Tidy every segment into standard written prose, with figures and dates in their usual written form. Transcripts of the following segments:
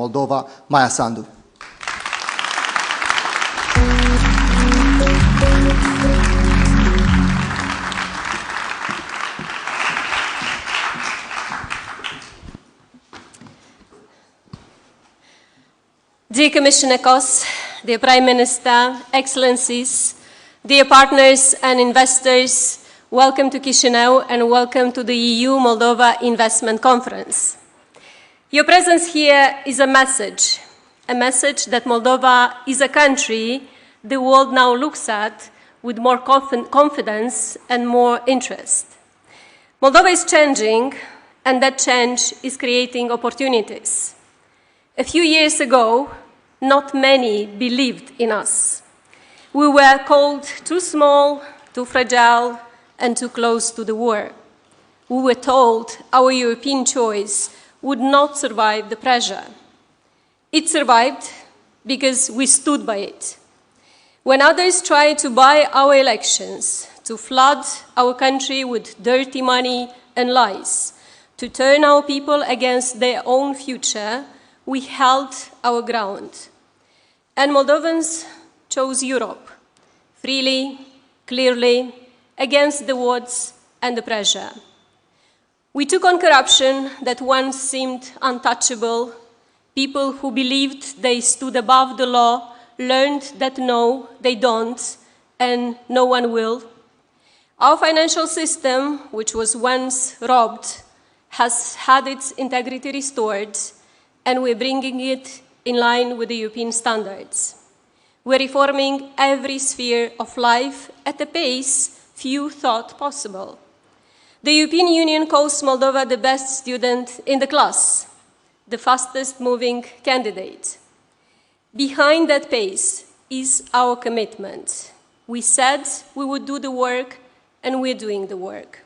Moldova, Maia Sandu. Dear Commissioner Kos, dear Prime Minister, Excellencies, dear partners and investors, welcome to Chișinău and welcome to the EU-Moldova Investment Conference. Your presence here is a message that Moldova is a country the world now looks at with more confidence and more interest. Moldova is changing, and that change is creating opportunities. A few years ago, not many believed in us. We were called too small, too fragile, and too close to the war. We were told our European choice would not survive the pressure. It survived because we stood by it. When others tried to buy our elections, to flood our country with dirty money and lies, to turn our people against their own future, we held our ground. And Moldovans chose Europe, freely, clearly, against the odds and the pressure. We took on corruption that once seemed untouchable. People who believed they stood above the law learned that no, they don't, and no one will. Our financial system, which was once robbed, has had its integrity restored, and we're bringing it in line with the European standards. We're reforming every sphere of life at a pace few thought possible. The European Union calls Moldova the best student in the class, the fastest moving candidate. Behind that pace is our commitment. We said we would do the work, and we're doing the work.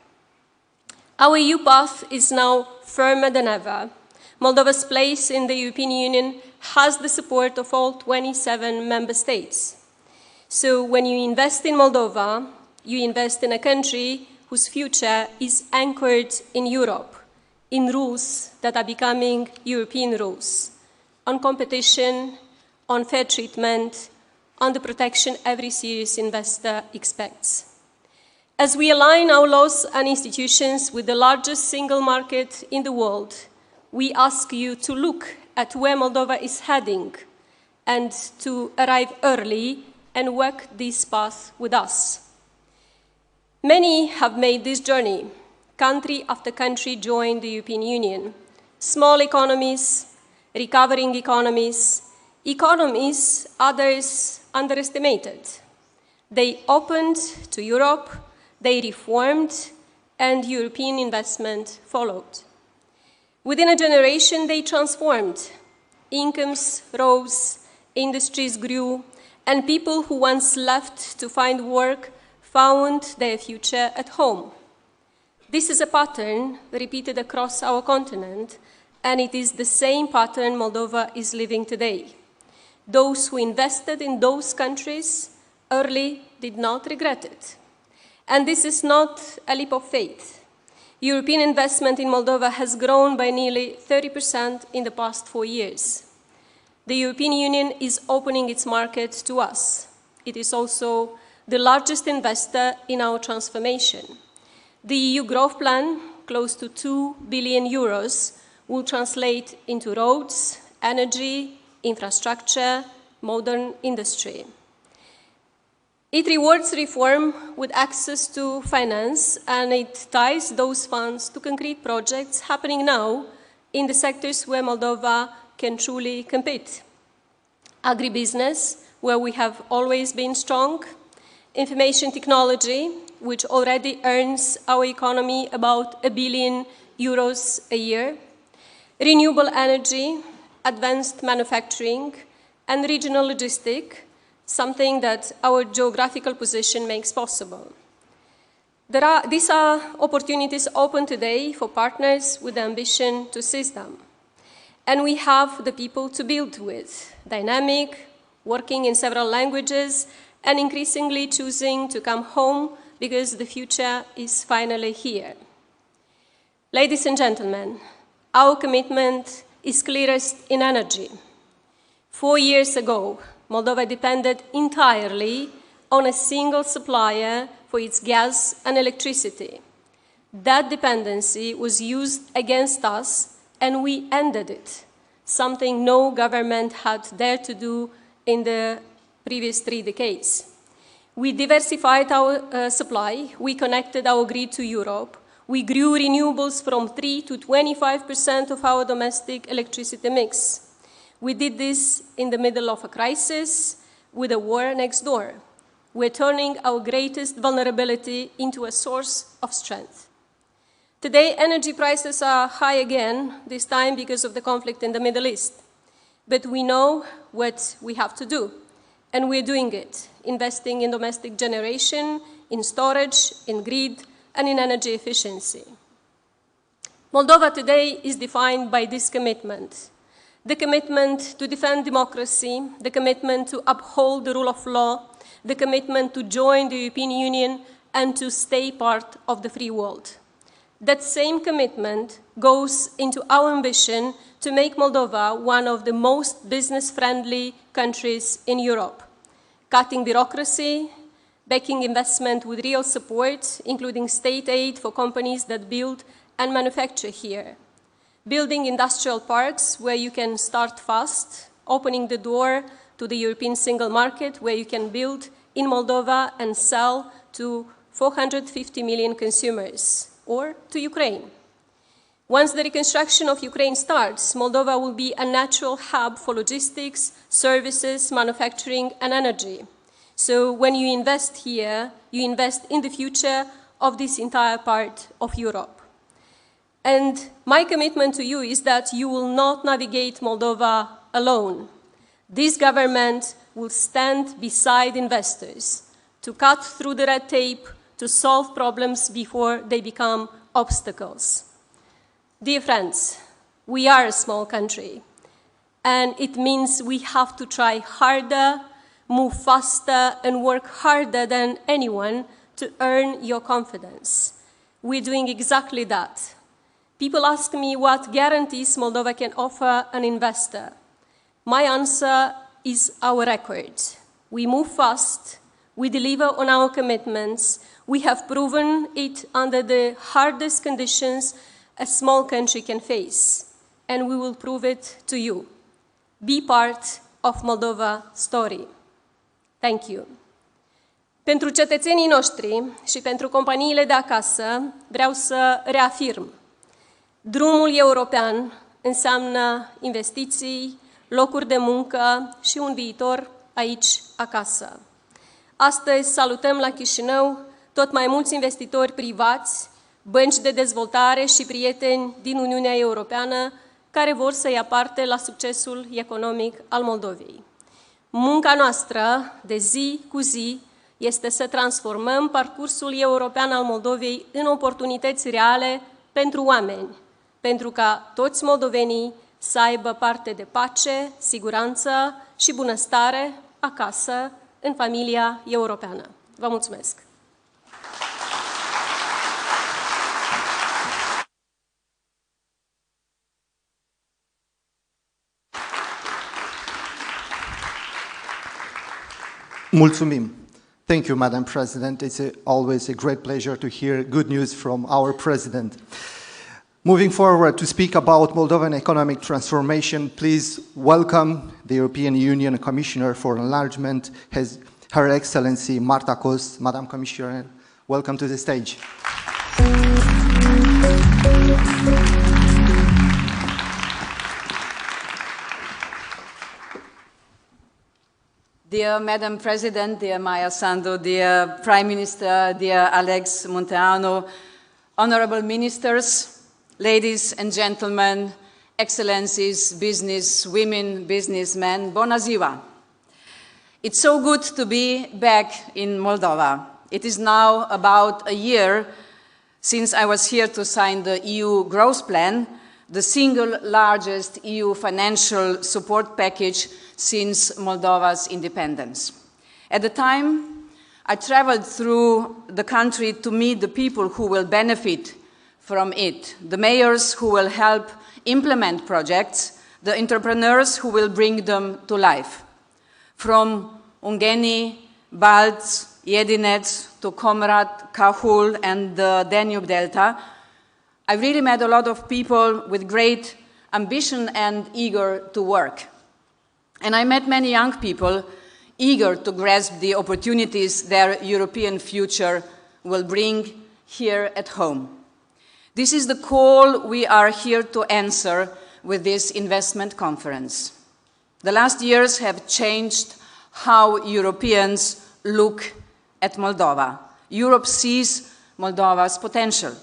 Our EU path is now firmer than ever. Moldova's place in the European Union has the support of all 27 member states. So when you invest in Moldova, you invest in a country whose future is anchored in Europe, in rules that are becoming European rules, on competition, on fair treatment, on the protection every serious investor expects. As we align our laws and institutions with the largest single market in the world, we ask you to look at where Moldova is heading and to arrive early and walk this path with us. Many have made this journey. Country after country joined the European Union. Small economies, recovering economies, economies others underestimated. They opened to Europe, they reformed, and European investment followed. Within a generation, they transformed. Incomes rose, industries grew, and people who once left to find work found their future at home. This is a pattern repeated across our continent, and it is the same pattern Moldova is living today. Those who invested in those countries early did not regret it. And this is not a leap of faith. European investment in Moldova has grown by nearly 30% in the past 4 years. The European Union is opening its market to us. It is also the largest investor in our transformation. The EU growth plan, close to 2 billion euros, will translate into roads, energy, infrastructure, modern industry. It rewards reform with access to finance, and it ties those funds to concrete projects happening now in the sectors where Moldova can truly compete. Agribusiness, where we have always been strong. Information technology, which already earns our economy about 1 billion euros a year. Renewable energy, advanced manufacturing, and regional logistics, something that our geographical position makes possible. These are opportunities open today for partners with the ambition to seize them. And we have the people to build with, dynamic, working in several languages, and increasingly choosing to come home because the future is finally here. Ladies and gentlemen, our commitment is clearest in energy. 4 years ago, Moldova depended entirely on a single supplier for its gas and electricity. That dependency was used against us, and we ended it, something no government had dared to do in the previous 3 decades. We diversified our supply, we connected our grid to Europe, we grew renewables from 3 to 25% of our domestic electricity mix. We did this in the middle of a crisis with a war next door. We're turning our greatest vulnerability into a source of strength. Today, energy prices are high again, this time because of the conflict in the Middle East. But we know what we have to do, and we're doing it, investing in domestic generation, in storage, in grid, and in energy efficiency. Moldova today is defined by this commitment. The commitment to defend democracy, the commitment to uphold the rule of law, the commitment to join the European Union and to stay part of the free world. That same commitment goes into our ambition to make Moldova one of the most business-friendly countries in Europe, cutting bureaucracy, backing investment with real support, including state aid for companies that build and manufacture here, building industrial parks where you can start fast, opening the door to the European single market where you can build in Moldova and sell to 450 million consumers, or to Ukraine. Once the reconstruction of Ukraine starts, Moldova will be a natural hub for logistics, services, manufacturing, and energy. So when you invest here, you invest in the future of this entire part of Europe. And my commitment to you is that you will not navigate Moldova alone. This government will stand beside investors to cut through the red tape, to solve problems before they become obstacles. Dear friends, we are a small country, and it means we have to try harder, move faster, and work harder than anyone to earn your confidence. We're doing exactly that. People ask me what guarantees Moldova can offer an investor. My answer is our record. We move fast, we deliver on our commitments, we have proven it under the hardest conditions a small country can face, and we will prove it to you. Be part of Moldova story. Thank you. Pentru cetățenii noștri și pentru companiile de acasă, vreau să reafirm. Drumul european înseamnă investiții, locuri de muncă și un viitor aici, acasă. Astăzi salutăm la Chișinău tot mai mulți investitori privați, bănci de dezvoltare și prieteni din Uniunea Europeană care vor să ia parte la succesul economic al Moldovei. Munca noastră de zi cu zi este să transformăm parcursul european al Moldovei în oportunități reale pentru oameni, pentru ca toți moldovenii să aibă parte de pace, siguranță și bunăstare acasă, în familia europeană. Vă mulțumesc! Mulțumim. Thank you, Madam President. It's always a great pleasure to hear good news from our President. Moving forward to speak about Moldovan economic transformation, please welcome the European Union Commissioner for Enlargement, Her Excellency Marta Kos. Madam Commissioner, welcome to the stage. Dear Madam President, dear Maia Sandu, dear Prime Minister, dear Alex Munteanu, honorable ministers, ladies and gentlemen, excellencies, business women, businessmen, bună ziua. It's so good to be back in Moldova. It is now about a year since I was here to sign the EU growth plan, the single largest EU financial support package since Moldova's independence. At the time, I traveled through the country to meet the people who will benefit from it, the mayors who will help implement projects, the entrepreneurs who will bring them to life. From Ungeni, Balz, Jedinec to Komrat, Cahul, and the Danube Delta, I really met a lot of people with great ambition and eager to work. And I met many young people eager to grasp the opportunities their European future will bring here at home. This is the call we are here to answer with this investment conference. The last years have changed how Europeans look at Moldova. Europe sees Moldova's potential.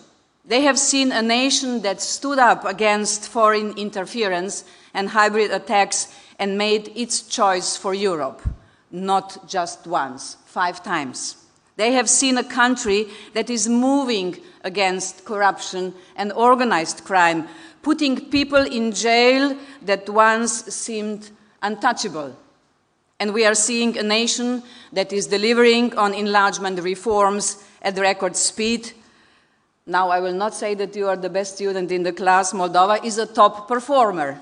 They have seen a nation that stood up against foreign interference and hybrid attacks and made its choice for Europe, not just once, 5 times. They have seen a country that is moving against corruption and organized crime, putting people in jail that once seemed untouchable. And we are seeing a nation that is delivering on enlargement reforms at record speed. Now, I will not say that you are the best student in the class. Moldova is a top performer.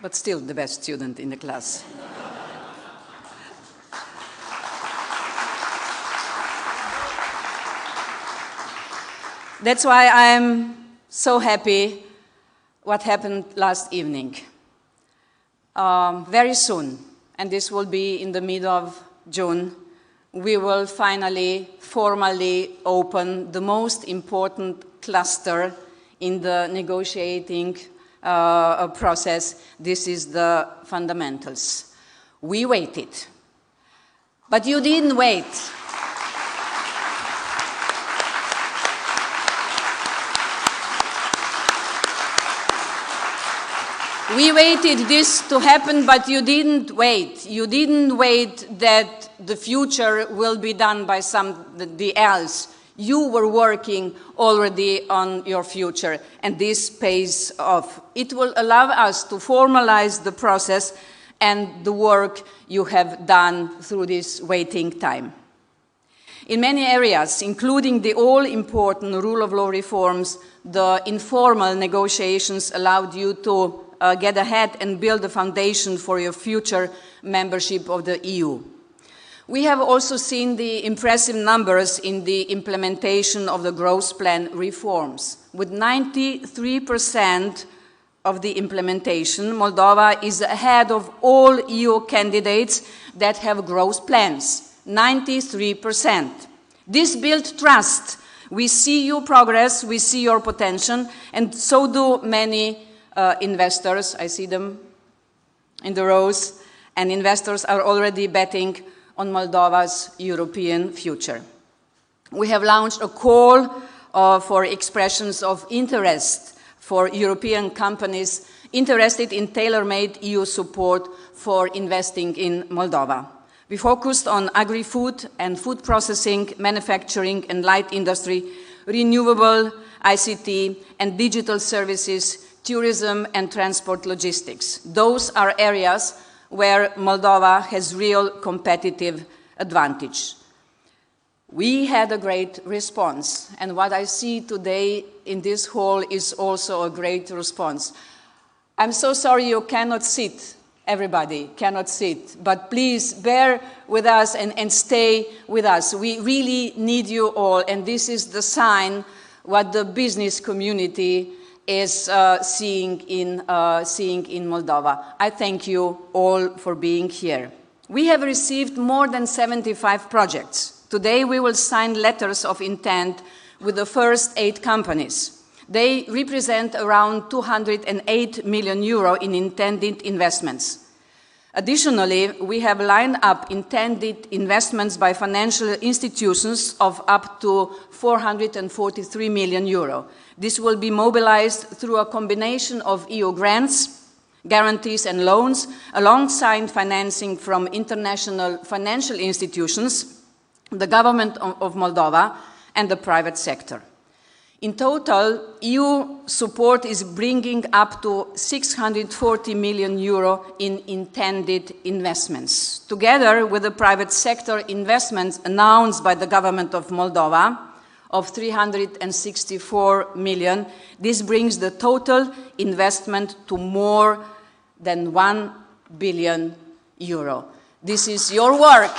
But still the best student in the class. That's why I'm so happy what happened last evening. Very soon, and this will be in the middle of June, we will finally formally open the most important cluster in the negotiating process. This is the fundamentals. We waited, but you didn't wait. We waited this to happen, but you didn't wait. You didn't wait that the future will be done by somebody else. You were working already on your future, and this pays off. It will allow us to formalize the process and the work you have done through this waiting time. In many areas, including the all-important rule of law reforms, the informal negotiations allowed you to get ahead and build a foundation for your future membership of the EU. We have also seen the impressive numbers in the implementation of the growth plan reforms. With 93% of the implementation, Moldova is ahead of all EU candidates that have growth plans, 93%. This built trust. We see your progress, we see your potential, and so do many investors. I see them in the rows, and investors are already betting on Moldova's European future. We have launched a call for expressions of interest for European companies interested in tailor-made EU support for investing in Moldova. We focused on agri-food and food processing, manufacturing and light industry, renewable, ICT and digital services, tourism and transport logistics. Those are areas where Moldova has real competitive advantage. We had a great response, and what I see today in this hall is also a great response. I'm so sorry you cannot sit, everybody cannot sit, but please bear with us and stay with us. We really need you all, and this is the sign what the business community is seeing in Moldova. I thank you all for being here. We have received more than 75 projects. Today we will sign letters of intent with the first 8 companies. They represent around 208 million euro in intended investments. Additionally, we have lined up intended investments by financial institutions of up to 443 million euro. This will be mobilized through a combination of EU grants, guarantees and loans, alongside financing from international financial institutions, the government of Moldova, and the private sector. In total, EU support is bringing up to 640 million euro in intended investments. Together with the private sector investments announced by the government of Moldova of 364 million, this brings the total investment to more than 1 billion euro. This is your work.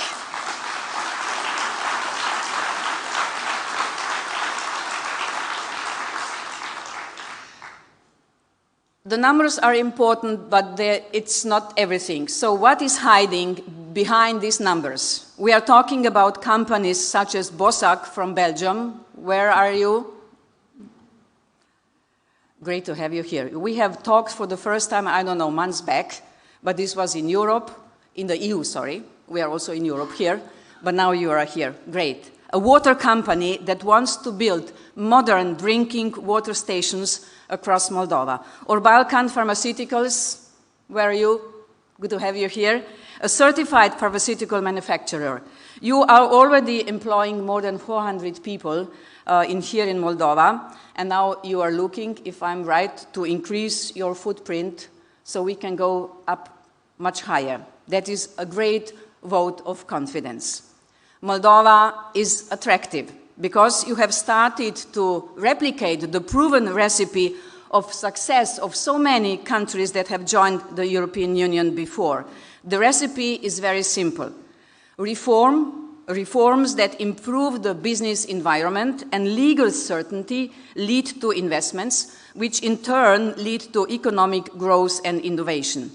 The numbers are important, but it's not everything. So what is hiding behind these numbers? We are talking about companies such as Bosak from Belgium. Where are you? Great to have you here. We have talked for the first time, I don't know, months back, but this was in Europe, in the EU, sorry. We are also in Europe here, but now you are here. Great. A water company that wants to build modern drinking water stations across Moldova. Or Balkan Pharmaceuticals, where are you? Good to have you here. A certified pharmaceutical manufacturer. You are already employing more than 400 people here in Moldova, and now you are looking, if I'm right, to increase your footprint so we can go up much higher. That is a great vote of confidence. Moldova is attractive because you have started to replicate the proven recipe of success of so many countries that have joined the European Union before. The recipe is very simple. Reforms that improve the business environment and legal certainty lead to investments, which in turn lead to economic growth and innovation.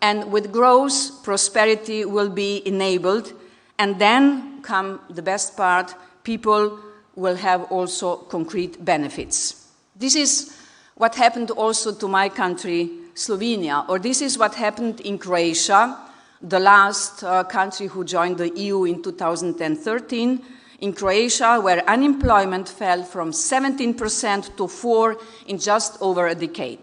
And with growth, prosperity will be enabled, and then come the best part, people will have also concrete benefits. This is what happened also to my country, Slovenia, or this is what happened in Croatia, the last country who joined the EU in 2013, in Croatia, where unemployment fell from 17% to 4% in just over a decade.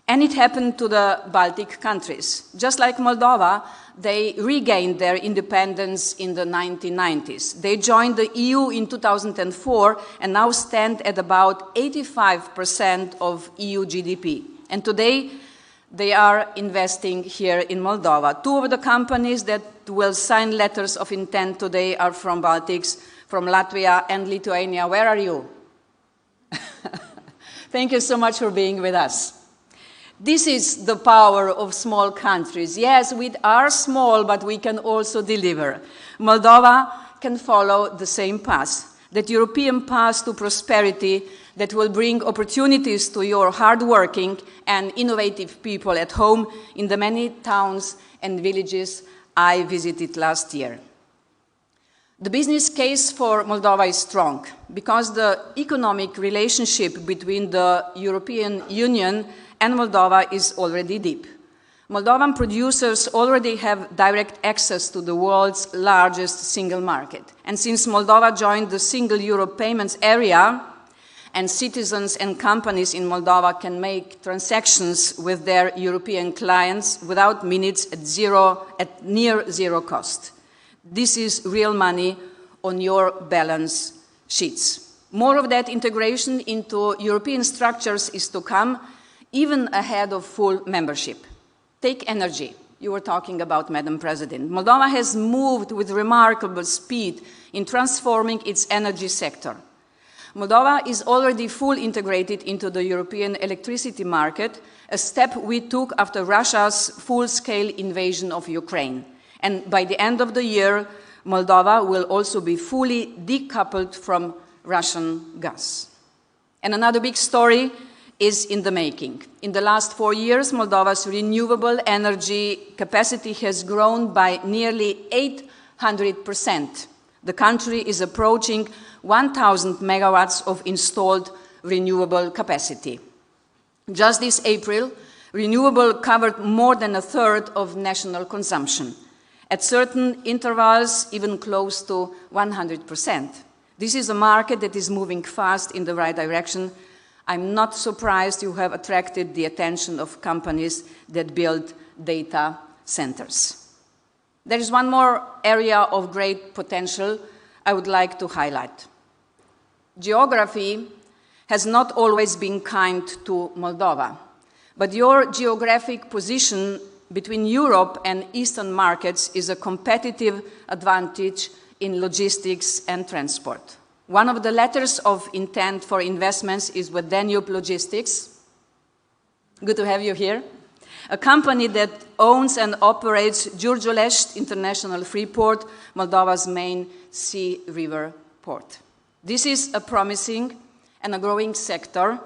And it happened to the Baltic countries. Just like Moldova, they regained their independence in the 1990s. They joined the EU in 2004 and now stand at about 85% of EU GDP. And today, they are investing here in Moldova. Two of the companies that will sign letters of intent today are from Baltics, from Latvia and Lithuania. Where are you? Thank you so much for being with us. This is the power of small countries. Yes, we are small, but we can also deliver. Moldova can follow the same path, that European path to prosperity that will bring opportunities to your hardworking and innovative people at home in the many towns and villages I visited last year. The business case for Moldova is strong because the economic relationship between the European Union and Moldova is already deep. Moldovan producers already have direct access to the world's largest single market. And since Moldova joined the single euro payments area, and citizens and companies in Moldova can make transactions with their European clients without minutes at near zero cost. This is real money on your balance sheets. More of that integration into European structures is to come, even ahead of full membership. Take energy. You were talking about, Madam President. Moldova has moved with remarkable speed in transforming its energy sector. Moldova is already fully integrated into the European electricity market, a step we took after Russia's full-scale invasion of Ukraine. And by the end of the year, Moldova will also be fully decoupled from Russian gas. And another big story is in the making. In the last 4 years, Moldova's renewable energy capacity has grown by nearly 800%. The country is approaching 1,000 megawatts of installed renewable capacity. Just this April, renewable covered more than a third of national consumption. At certain intervals, even close to 100%. This is a market that is moving fast in the right direction. I'm not surprised you have attracted the attention of companies that build data centers. There is one more area of great potential I would like to highlight. Geography has not always been kind to Moldova. But your geographic position between Europe and Eastern markets is a competitive advantage in logistics and transport. One of the letters of intent for investments is with Danube Logistics. Good to have you here. A company that owns and operates Giurgiulești International Freeport, Moldova's main sea river port. This is a promising and a growing sector,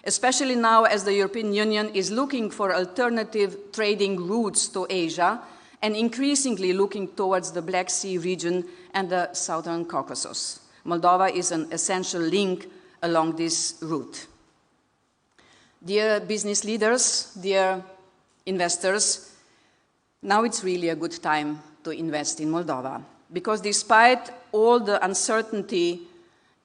especially now as the European Union is looking for alternative trading routes to Asia and increasingly looking towards the Black Sea region and the Southern Caucasus. Moldova is an essential link along this route. Dear business leaders, dear investors, now it's really a good time to invest in Moldova, because despite all the uncertainty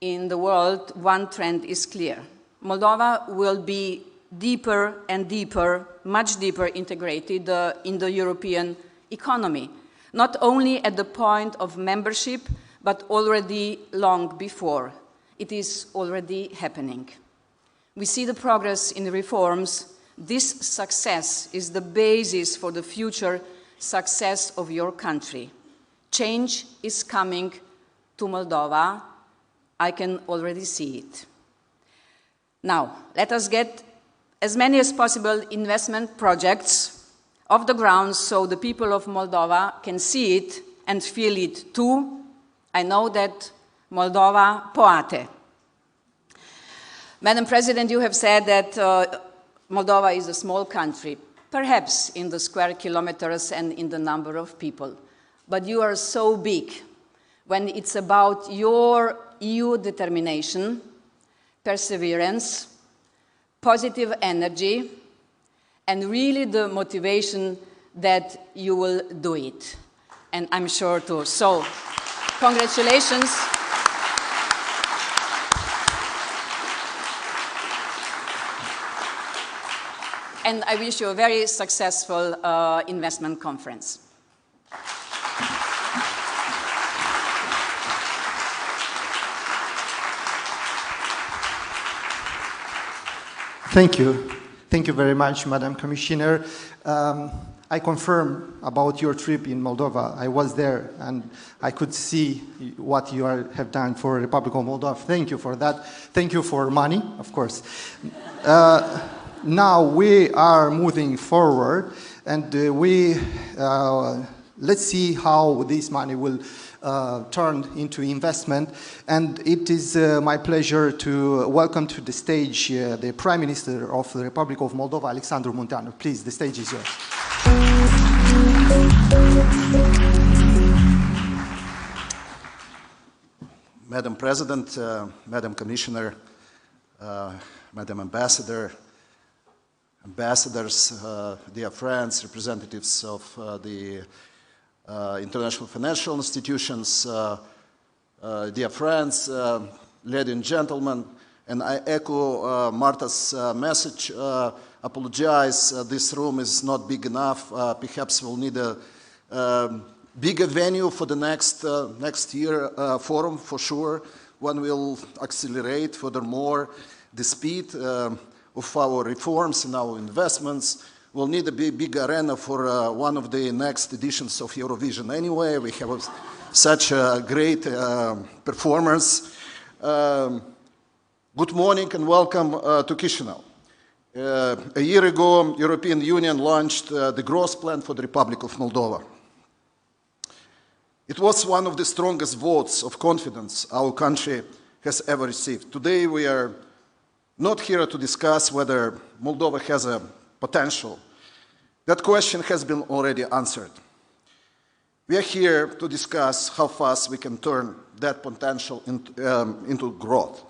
in the world, one trend is clear. Moldova will be deeper and deeper, much deeper integrated in the European economy, not only at the point of membership, but already long before. It is already happening. We see the progress in the reforms. This success is the basis for the future success of your country. Change is coming to Moldova. I can already see it. Now, let us get as many as possible investment projects off the ground so the people of Moldova can see it and feel it too. I know that Moldova poate. Madam President, you have said that Moldova is a small country, perhaps in the square kilometers and in the number of people. But you are so big when it's about your EU determination, perseverance, positive energy, and really the motivation that you will do it. And I'm sure to. So, congratulations. And I wish you a very successful investment conference. Thank you. Thank you very much, Madam Commissioner. I confirm about your trip in Moldova. I was there and I could see what you have done for the Republic of Moldova. Thank you for that. Thank you for money, of course. Now we are moving forward, and let's see how this money will turn into investment. And it is my pleasure to welcome to the stage the Prime Minister of the Republic of Moldova, Alexandru Munteanu. Please, the stage is yours. Madam President, Madam Commissioner, Madam Ambassador, ambassadors, dear friends, representatives of the international financial institutions, dear friends, ladies and gentlemen, and I echo Marta's message. Apologize, this room is not big enough. Perhaps we'll need a bigger venue for the next year forum for sure, when we'll accelerate furthermore the speed of our reforms and our investments. We'll need a big arena for one of the next editions of Eurovision. Anyway, we have such great performers. Good morning and welcome to Chisinau. A year ago, European Union launched the growth plan for the Republic of Moldova. It was one of the strongest votes of confidence our country has ever received. Today, we are not here to discuss whether Moldova has a potential. That question has been already answered. We are here to discuss how fast we can turn that potential into growth,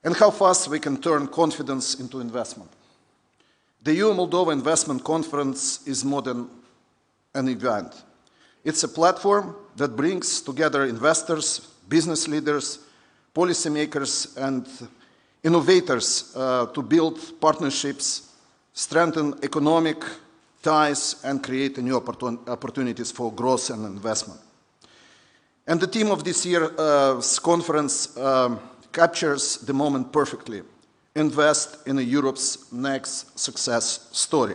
and how fast we can turn confidence into investment. The EU-Moldova Investment Conference is more than an event. It's a platform that brings together investors, business leaders, policymakers, and innovators to build partnerships, strengthen economic ties, and create new opportunities for growth and investment. And the theme of this year's conference captures the moment perfectly. Invest in Europe's next success story.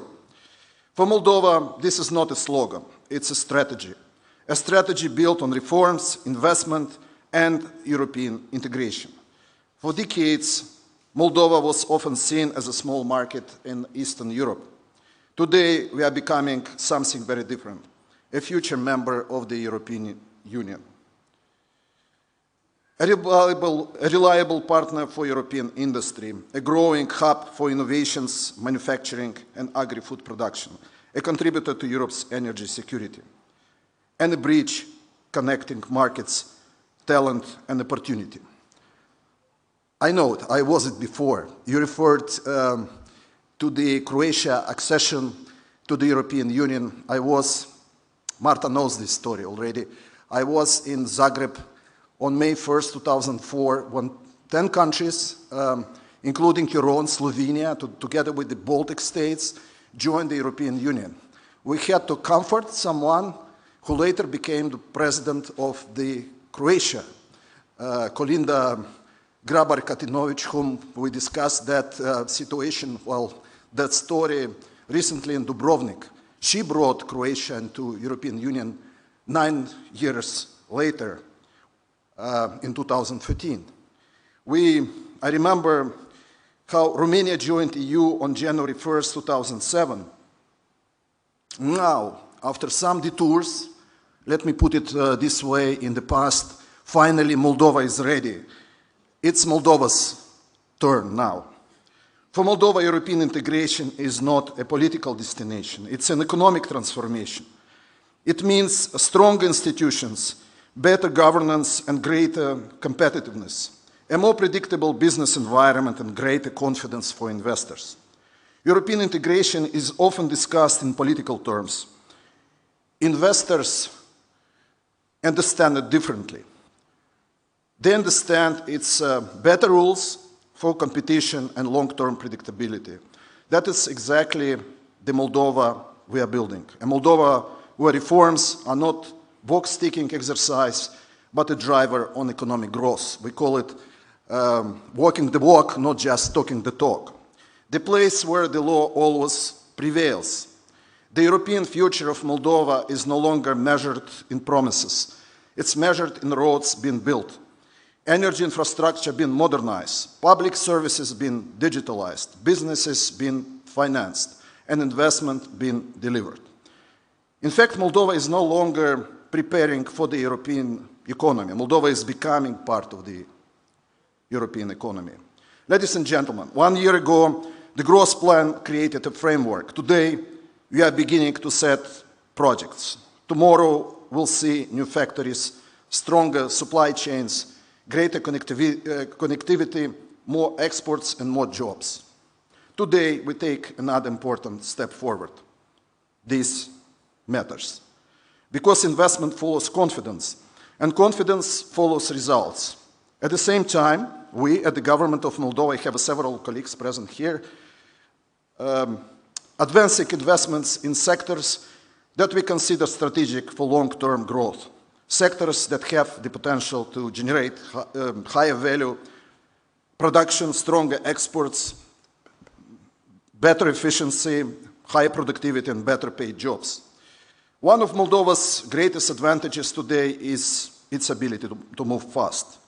For Moldova, this is not a slogan, it's a strategy built on reforms, investment, and European integration. For decades, Moldova was often seen as a small market in Eastern Europe. Today, we are becoming something very different, a future member of the European Union. A reliable partner for European industry, a growing hub for innovations, manufacturing, and agri-food production, a contributor to Europe's energy security, and a bridge connecting markets, talent, and opportunity. I know I was it before. You referred to the Croatia accession to the European Union. Marta knows this story already. I was in Zagreb on May 1st, 2004, when 10 countries, including your own Slovenia, together with the Baltic states, joined the European Union. We had to comfort someone who later became the president of the Croatia, Kolinda Grabar-Kitarović, whom we discussed that situation, that story recently in Dubrovnik. She brought Croatia into European Union 9 years later, in 2015. I remember how Romania joined EU on January 1st, 2007. Now, after some detours, let me put it this way, in the past, finally Moldova is ready. It's Moldova's turn now. For Moldova, European integration is not a political destination, it's an economic transformation. It means strong institutions, better governance and greater competitiveness, a more predictable business environment and greater confidence for investors. European integration is often discussed in political terms. Investors understand it differently. They understand it's better rules for competition and long-term predictability. That is exactly the Moldova we are building, a Moldova where reforms are not box-ticking exercise, but a driver on economic growth. We call it walking the walk, not just talking the talk. The place where the law always prevails. The European future of Moldova is no longer measured in promises. It's measured in roads being built, energy infrastructure being modernized, public services being digitalized, businesses being financed, and investment being delivered. In fact, Moldova is no longer preparing for the European economy. Moldova is becoming part of the European economy. Ladies and gentlemen, 1 year ago, the growth plan created a framework. Today, we are beginning to set projects. Tomorrow, we'll see new factories, stronger supply chains, greater connectivity, more exports, and more jobs. Today, we take another important step forward. This matters. Because investment follows confidence, and confidence follows results. At the same time, we at the government of Moldova, I have several colleagues present here, advancing investments in sectors that we consider strategic for long-term growth, sectors that have the potential to generate higher value production, stronger exports, better efficiency, higher productivity, and better paid jobs. One of Moldova's greatest advantages today is its ability to move fast.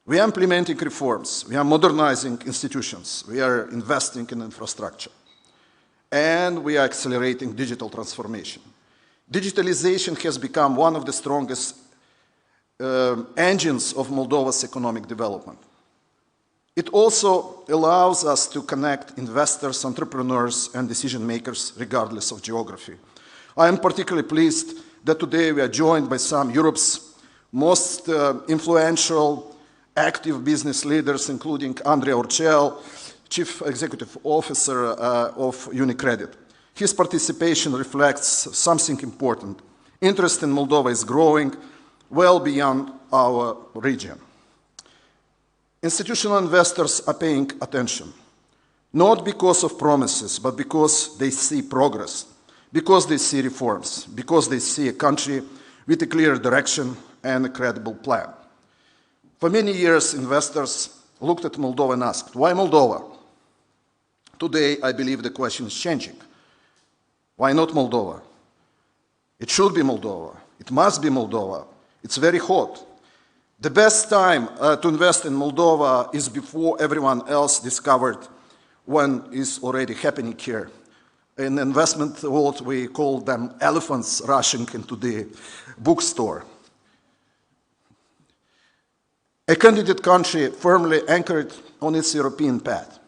We are implementing reforms, we are modernizing institutions, we are investing in infrastructure, and we are accelerating digital transformation. Digitalization has become one of the strongest engines of Moldova's economic development. It also allows us to connect investors, entrepreneurs, and decision makers regardless of geography. I am particularly pleased that today we are joined by some of Europe's most influential, active business leaders, including Andrei Orcel, Chief Executive Officer of UniCredit. His participation reflects something important. Interest in Moldova is growing well beyond our region. Institutional investors are paying attention, not because of promises, but because they see progress, because they see reforms, because they see a country with a clear direction and a credible plan. For many years, investors looked at Moldova and asked, why Moldova? Today, I believe the question is changing. Why not Moldova? It should be Moldova. It must be Moldova. It's very hot. The best time to invest in Moldova is before everyone else discovered what is already happening here. In investment world, we call them elephants rushing into the bookstore. A candidate country firmly anchored on its European path.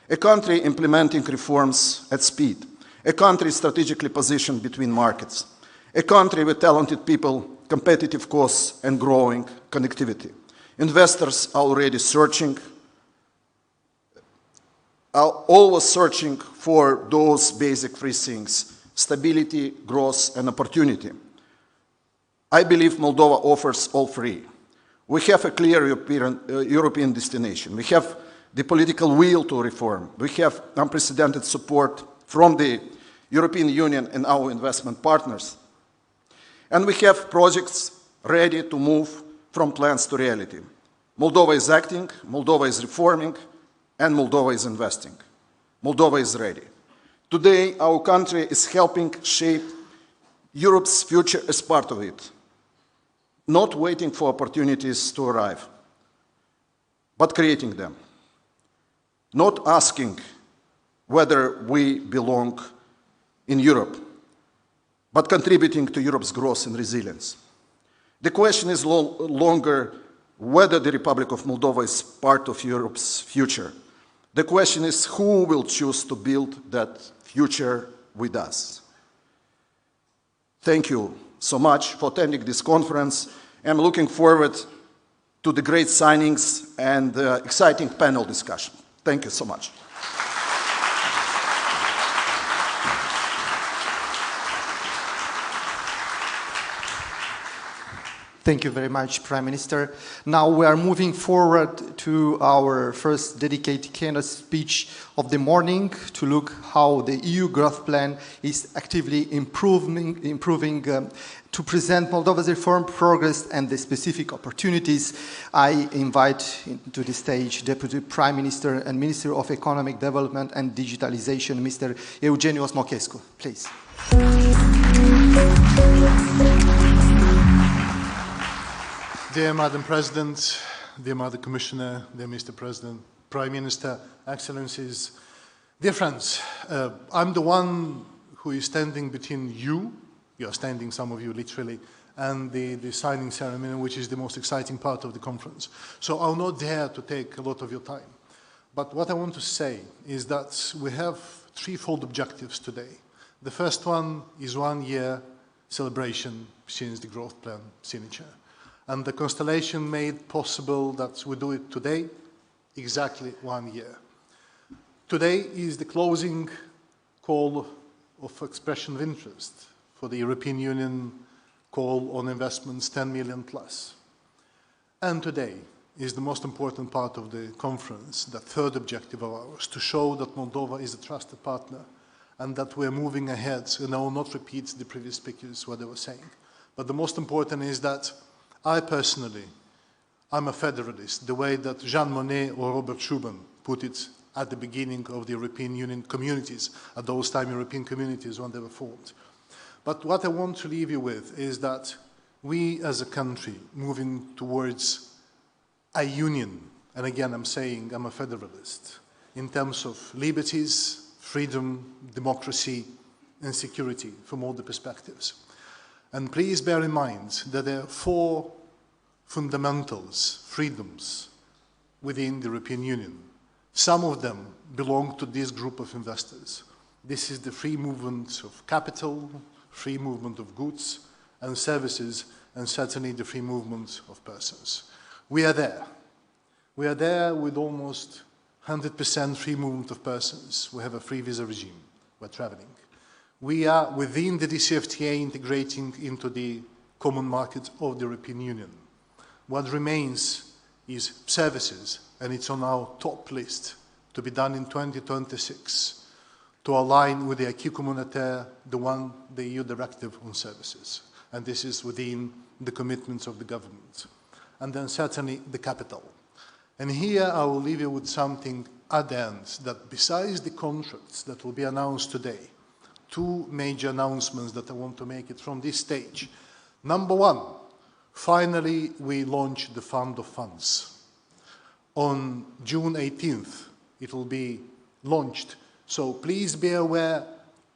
A country implementing reforms at speed. A country strategically positioned between markets. A country with talented people, competitive costs, and growing connectivity. Investors are already searching, are always searching for those basic three things: stability, growth, and opportunity. I believe Moldova offers all three. We have a clear European destination. We have the political will to reform. We have unprecedented support from the European Union and our investment partners. And we have projects ready to move from plans to reality. Moldova is acting, Moldova is reforming, and Moldova is investing. Moldova is ready. Today, our country is helping shape Europe's future as part of it, not waiting for opportunities to arrive, but creating them. Not asking whether we belong in Europe, but contributing to Europe's growth and resilience. The question is no longer whether the Republic of Moldova is part of Europe's future. The question is who will choose to build that future with us. Thank you so much for attending this conference. I'm looking forward to the great signings and exciting panel discussion. Thank you so much. Thank you very much, Prime Minister. Now we are moving forward to our first dedicated keynote speech of the morning to look how the EU growth plan is actively improving to present Moldova's reform progress and the specific opportunities. I invite to the stage Deputy Prime Minister and Minister of Economic Development and Digitalization, Mr. Eugenios Mochescu. Please. Dear Madam President, dear Madam Commissioner, dear Mr. President, Prime Minister, Excellencies, dear friends, I'm the one who is standing between you are standing, some of you literally, and the signing ceremony, which is the most exciting part of the conference. So I'll not dare to take a lot of your time. But what I want to say is that we have threefold objectives today. The first one is 1 year celebration since the growth plan signature. And the constellation made possible that we do it today, exactly 1 year. Today is the closing call of expression of interest for the European Union call on investments 10 million plus. And today is the most important part of the conference, the third objective of ours, to show that Moldova is a trusted partner and that we're moving ahead. And I will not repeat the previous speakers, what they were saying. But the most important is that I personally, I'm a federalist, the way that Jean Monnet or Robert Schuman put it at the beginning of the European Union communities, at those time European communities when they were formed. But what I want to leave you with is that we as a country moving towards a union, and again I'm saying I'm a federalist, in terms of liberties, freedom, democracy, and security from all the perspectives. And please bear in mind that there are 4 fundamentals, freedoms, within the European Union. Some of them belong to this group of investors. This is the free movement of capital, free movement of goods and services, and certainly the free movement of persons. We are there. We are there with almost 100% free movement of persons. We have a free visa regime. We're traveling. We are within the DCFTA integrating into the common market of the European Union. What remains is services, and it's on our top list to be done in 2026 to align with the acquis communautaire, the EU directive on services. And this is within the commitments of the government. and then certainly the capital. And here I will leave you with something at the end, that besides the contracts that will be announced today, two major announcements that I want to make it from this stage. Number one, finally we launched the Fund of Funds. On June 18th, it will be launched. So please be aware,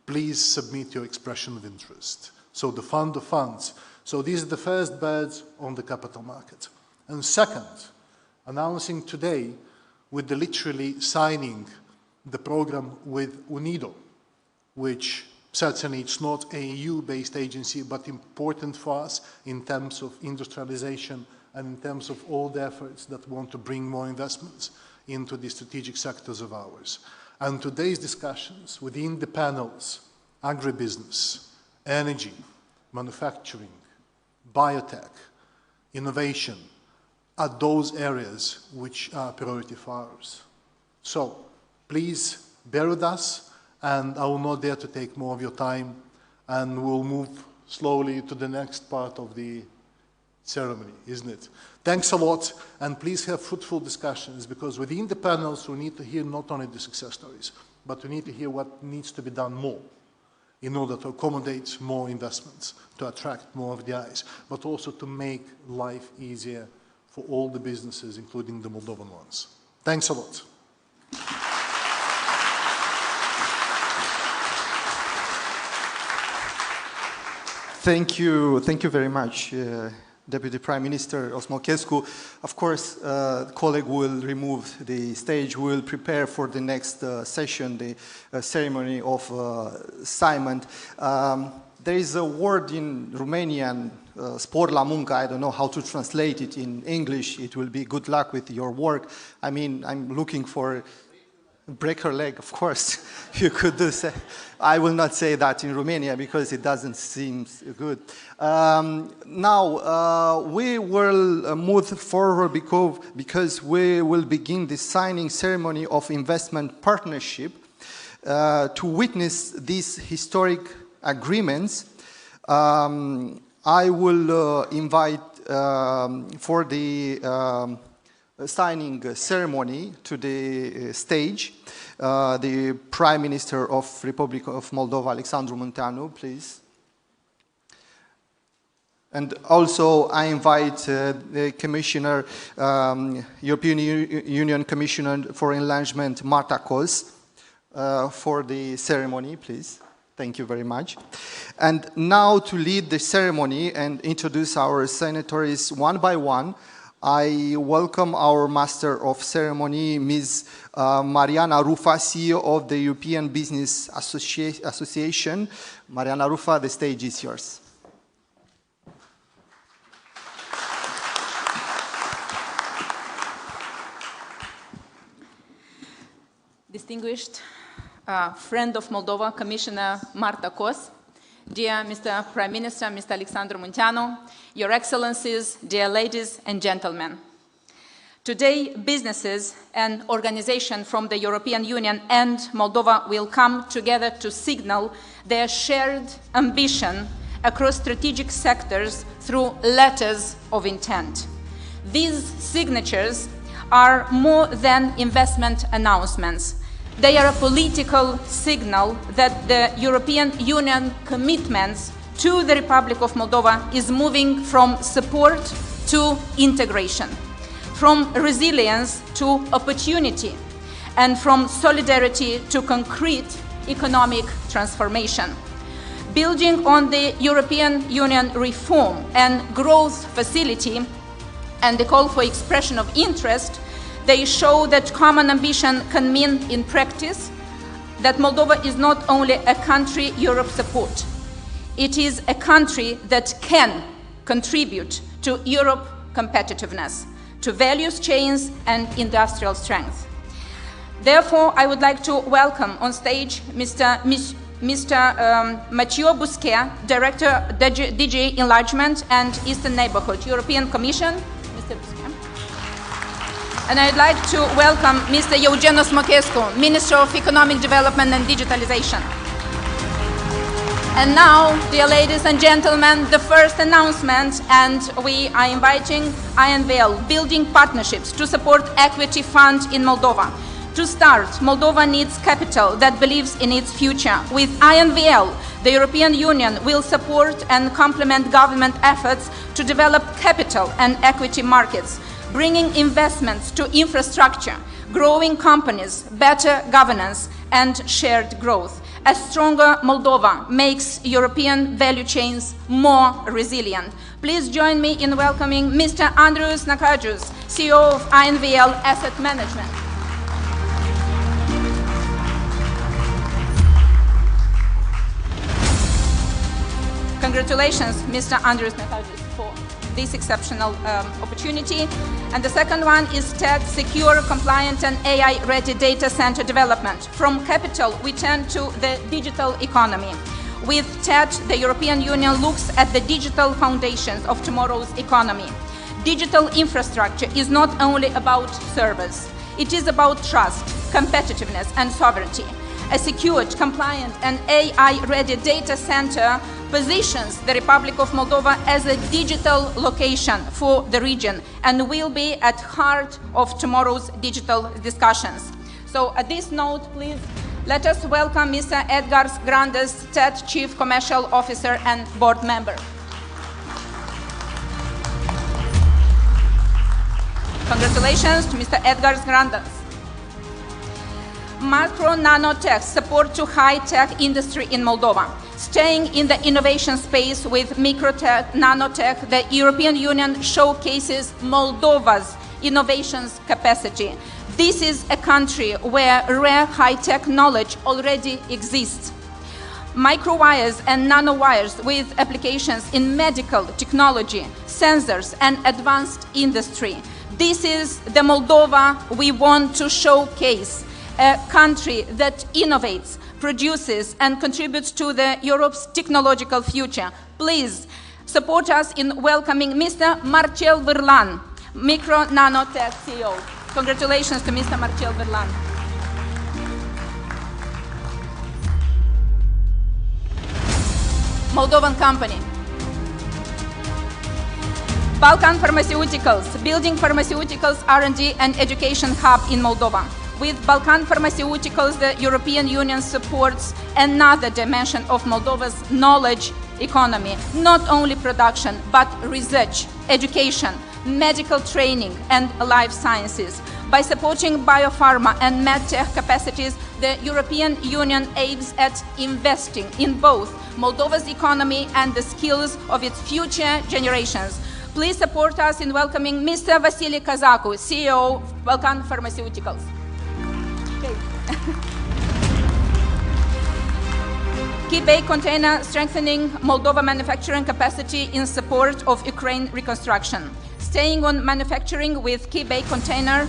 please submit your expression of interest. So the Fund of Funds. So these are the first birds on the capital market. And second, announcing today with the literally signing the program with UNIDO, which certainly it's not a EU-based agency, but important for us in terms of industrialization and in terms of all the efforts that want to bring more investments into the strategic sectors of ours. And today's discussions within the panels, agribusiness, energy, manufacturing, biotech, innovation, are those areas which are priority for us. So please bear with us, and I will not dare to take more of your time, and we'll move slowly to the next part of the ceremony, isn't it? Thanks a lot, and please have fruitful discussions, because within the panels we need to hear not only the success stories, but we need to hear what needs to be done more in order to accommodate more investments, to attract more of the eyes, but also to make life easier for all the businesses, including the Moldovan ones. Thanks a lot. Thank you very much, Deputy Prime Minister Osmolchescu. Of course, the colleague will remove the stage. We will prepare for the next session, the ceremony of assignment. There is a word in Romanian, spor la muncă. I don't know how to translate it in English. It will be good luck with your work. I mean, I'm looking for break her leg, of course. You could do so. I will not say that in Romania because it doesn't seem good. Now, we will move forward because we will begin the signing ceremony of investment partnership to witness these historic agreements. I will invite for the signing ceremony to the stage the Prime Minister of Republic of Moldova, Alexandru Munteanu, please. And also I invite the Commissioner, European Union Commissioner for Enlargement, Marta Kos, for the ceremony, please. Thank you very much. And now to lead the ceremony and introduce our signatories one by one, I welcome our Master of Ceremony, Ms. Mariana Rufa, CEO of the European Business Association. Mariana Rufa, the stage is yours. Distinguished friend of Moldova, Commissioner Marta Kos, dear Mr. Prime Minister, Mr. Alexandru Munteanu, Your Excellencies, dear ladies and gentlemen. Today, businesses and organizations from the European Union and Moldova will come together to signal their shared ambition across strategic sectors through letters of intent. These signatures are more than investment announcements. They are a political signal that the European Union commitments to the Republic of Moldova is moving from support to integration, from resilience to opportunity, and from solidarity to concrete economic transformation. Building on the European Union reform and growth facility and the call for expression of interest, they show that common ambition can mean in practice that Moldova is not only a country Europe supports, it is a country that can contribute to Europe competitiveness, to values chains and industrial strength. Therefore, I would like to welcome on stage Mr. Mathieu Bousquet, Director DG Enlargement and Eastern Neighborhood, European Commission. Mr. Bousquet. And I'd like to welcome Mr. Eugen Osmolchescu, Minister of Economic Development and Digitalization. And now, dear ladies and gentlemen, the first announcement, and we are inviting INVL, building partnerships to support Equity Fund in Moldova. To start, Moldova needs capital that believes in its future. With INVL, the European Union will support and complement government efforts to develop capital and equity markets, bringing investments to infrastructure, growing companies, better governance, and shared growth. A stronger Moldova makes European value chains more resilient. Please join me in welcoming Mr. Andrius Nakajus, CEO of INVL Asset Management. Congratulations, Mr. Andrius Nakajus, for this exceptional opportunity. And the second one is TED Secure, Compliant and AI-Ready Data Center Development. From capital, we turn to the digital economy. With TED, the European Union looks at the digital foundations of tomorrow's economy. Digital infrastructure is not only about servers. It is about trust, competitiveness, and sovereignty. A secured, compliant, and AI-ready data center positions the Republic of Moldova as a digital location for the region and will be at heart of tomorrow's digital discussions. So at this note, please let us welcome Mr. Edgars Grandes, TED Chief Commercial Officer and Board Member. Congratulations to Mr. Edgars Grandes. Macro-nanotech support to high-tech industry in Moldova. Staying in the innovation space with microtech, nanotech, the European Union showcases Moldova's innovations capacity. This is a country where rare high-tech knowledge already exists. Microwires and nanowires with applications in medical technology, sensors, and advanced industry. This is the Moldova we want to showcase. A country that innovates, produces, and contributes to Europe's technological future. Please support us in welcoming Mr. Marcel Verlan, Micro Nanotech CEO. Congratulations to Mr. Marcel Verlan. Moldovan company. Balkan Pharmaceuticals, building pharmaceuticals R&D and education hub in Moldova. With Balkan Pharmaceuticals, the European Union supports another dimension of Moldova's knowledge economy, not only production, but research, education, medical training, and life sciences. By supporting biopharma and medtech capacities, the European Union aims at investing in both Moldova's economy and the skills of its future generations. Please support us in welcoming Mr. Vasily Kazaku, CEO of Balkan Pharmaceuticals. Key Bay Container strengthening Moldova manufacturing capacity in support of Ukraine reconstruction. Staying on manufacturing with Key Bay Container,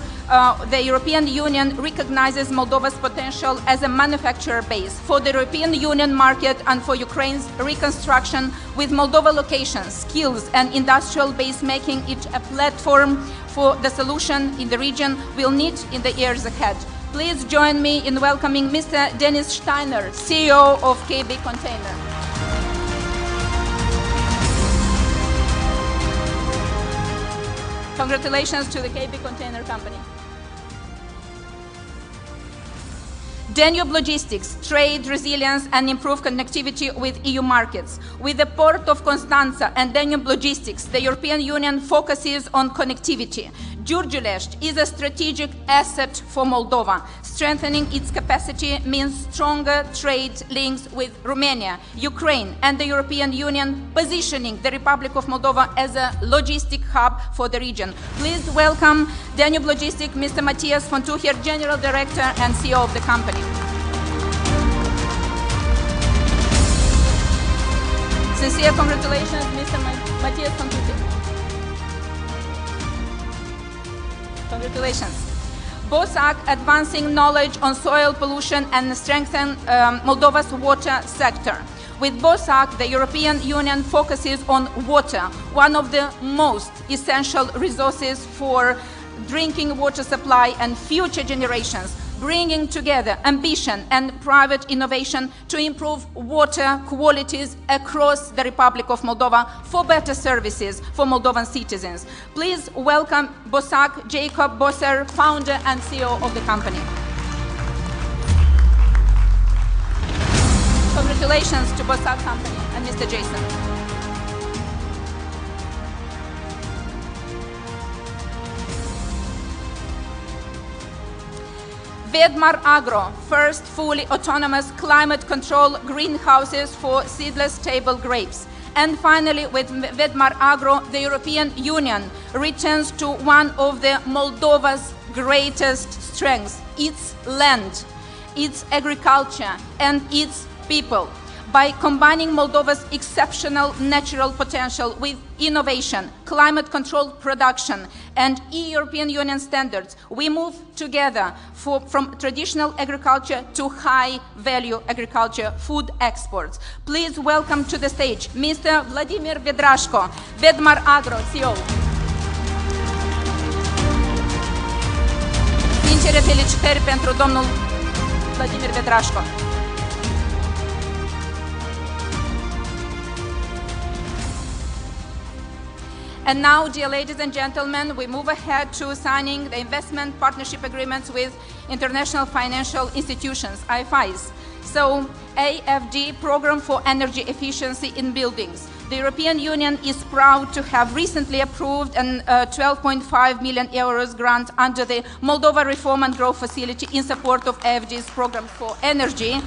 the European Union recognizes Moldova's potential as a manufacturer base for the European Union market and for Ukraine's reconstruction, with Moldova locations, skills, and industrial base making it a platform for the solution in the region we'll need in the years ahead. Please join me in welcoming Mr. Dennis Steiner, CEO of KB Container. Congratulations to the KB Container Company. Danube Logistics, trade, resilience, and improve connectivity with EU markets. With the port of Constanța and Danube Logistics, the European Union focuses on connectivity. Giurgiulești is a strategic asset for Moldova. Strengthening its capacity means stronger trade links with Romania, Ukraine, and the European Union, positioning the Republic of Moldova as a logistic hub for the region. Please welcome Danube Logistics, Mr. Matthias von Tucher, General Director and CEO of the company. Sincere congratulations, Mr. Matthias von Tucher. Congratulations. BOSAC advancing knowledge on soil pollution and strengthen Moldova's water sector. With BOSAC, the European Union focuses on water, one of the most essential resources for drinking water supply and future generations. bringing together ambition and private innovation to improve water qualities across the Republic of Moldova for better services for Moldovan citizens. Please welcome Bosac Jacob Bosser, founder and CEO of the company. Congratulations to Bosac company and Mr. Jason. Vedmar Agro, first fully autonomous climate control greenhouses for seedless table grapes. And finally, with Vedmar Agro, the European Union returns to one of the Moldova's greatest strengths, its land, its agriculture, and its people. By combining Moldova's exceptional natural potential with innovation, climate controlled production, and European Union standards, we move together from traditional agriculture to high-value agriculture, food exports. Please welcome to the stage Mr. Vladimir Vedrashko, Vedmar Agro CEO. Sincere felicitări pentru domnul Vladimir Vedrashko. And now, dear ladies and gentlemen, we move ahead to signing the investment partnership agreements with international financial institutions, IFIs. So, AFD, Program for Energy Efficiency in Buildings. The European Union is proud to have recently approved an 12.5 million euros grant under the Moldova Reform and Growth Facility in support of AFD's Program for Energy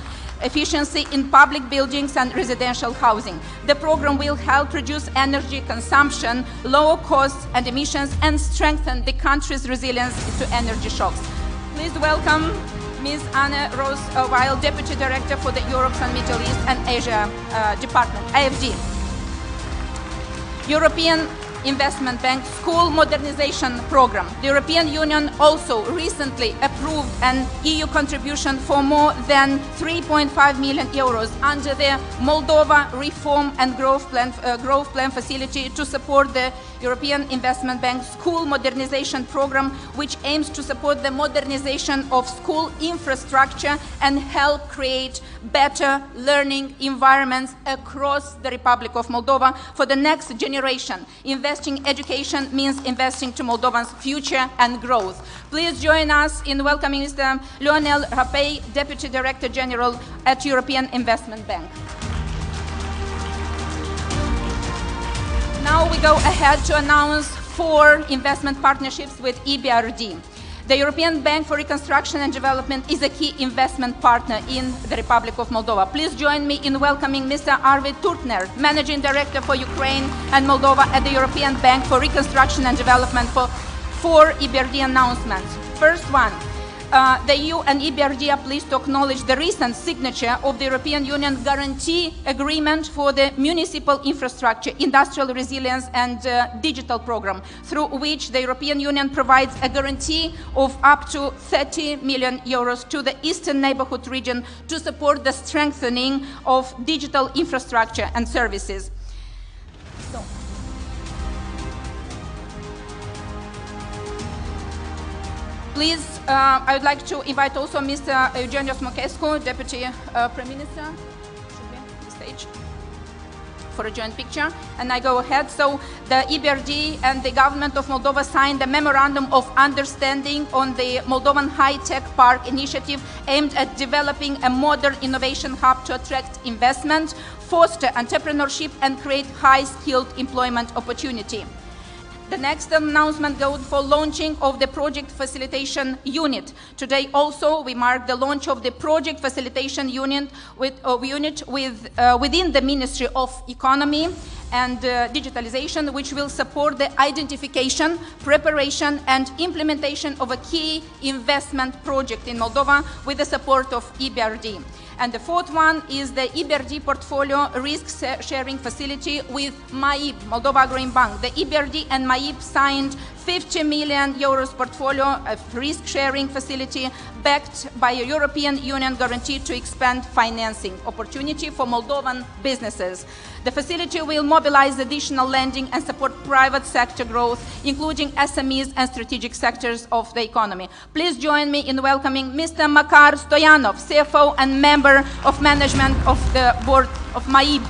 Efficiency in public buildings and residential housing. The program will help reduce energy consumption, lower costs and emissions, and strengthen the country's resilience to energy shocks. Please welcome Ms. Anna Rose-Weil, Deputy Director for the Europe and Middle East and Asia Department, AFD. European Investment Bank School Modernization Program. The European Union also recently approved an EU contribution for more than 3.5 million euros under the Moldova Reform and Growth Plan Facility to support the European Investment Bank School Modernization Program, which aims to support the modernization of school infrastructure and help create better learning environments across the Republic of Moldova for the next generation. Investing in education means investing to Moldovan's future and growth. Please join us in welcoming Mr. Lionel Rapey, Deputy Director General at European Investment Bank. Now we go ahead to announce 4 investment partnerships with EBRD. The European Bank for Reconstruction and Development is a key investment partner in the Republic of Moldova. Please join me in welcoming Mr. Arvid Turtner, Managing Director for Ukraine and Moldova at the European Bank for Reconstruction and Development, for 4 EBRD announcements. First one, the EU and EBRD are pleased to acknowledge the recent signature of the European Union Guarantee Agreement for the Municipal Infrastructure, Industrial Resilience and Digital Program, through which the European Union provides a guarantee of up to 30 million euros to the Eastern Neighbourhood region to support the strengthening of digital infrastructure and services. Please, I would like to invite also Mr. Eugenios Mocescu, Deputy Prime Minister, should be on the stage for a joint picture. And I go ahead. So the EBRD and the government of Moldova signed a memorandum of understanding on the Moldovan High-Tech Park initiative aimed at developing a modern innovation hub to attract investment, foster entrepreneurship, and create high-skilled employment opportunity. The next announcement goes for launching of the Project Facilitation Unit. Today also we mark the launch of the Project Facilitation Unit within the Ministry of Economy and Digitalization, which will support the identification, preparation and implementation of a key investment project in Moldova with the support of EBRD. And the 4th one is the EBRD Portfolio Risk Sharing Facility with MAIB, Moldova Green Bank. The EBRD and MAIB signed 50 million euros portfolio of risk-sharing facility backed by a European Union guarantee to expand financing opportunity for Moldovan businesses. The facility will mobilize additional lending and support private sector growth, including SMEs and strategic sectors of the economy. Please join me in welcoming Mr. Makar Stoyanov, CFO and member of management of the board of MAIB.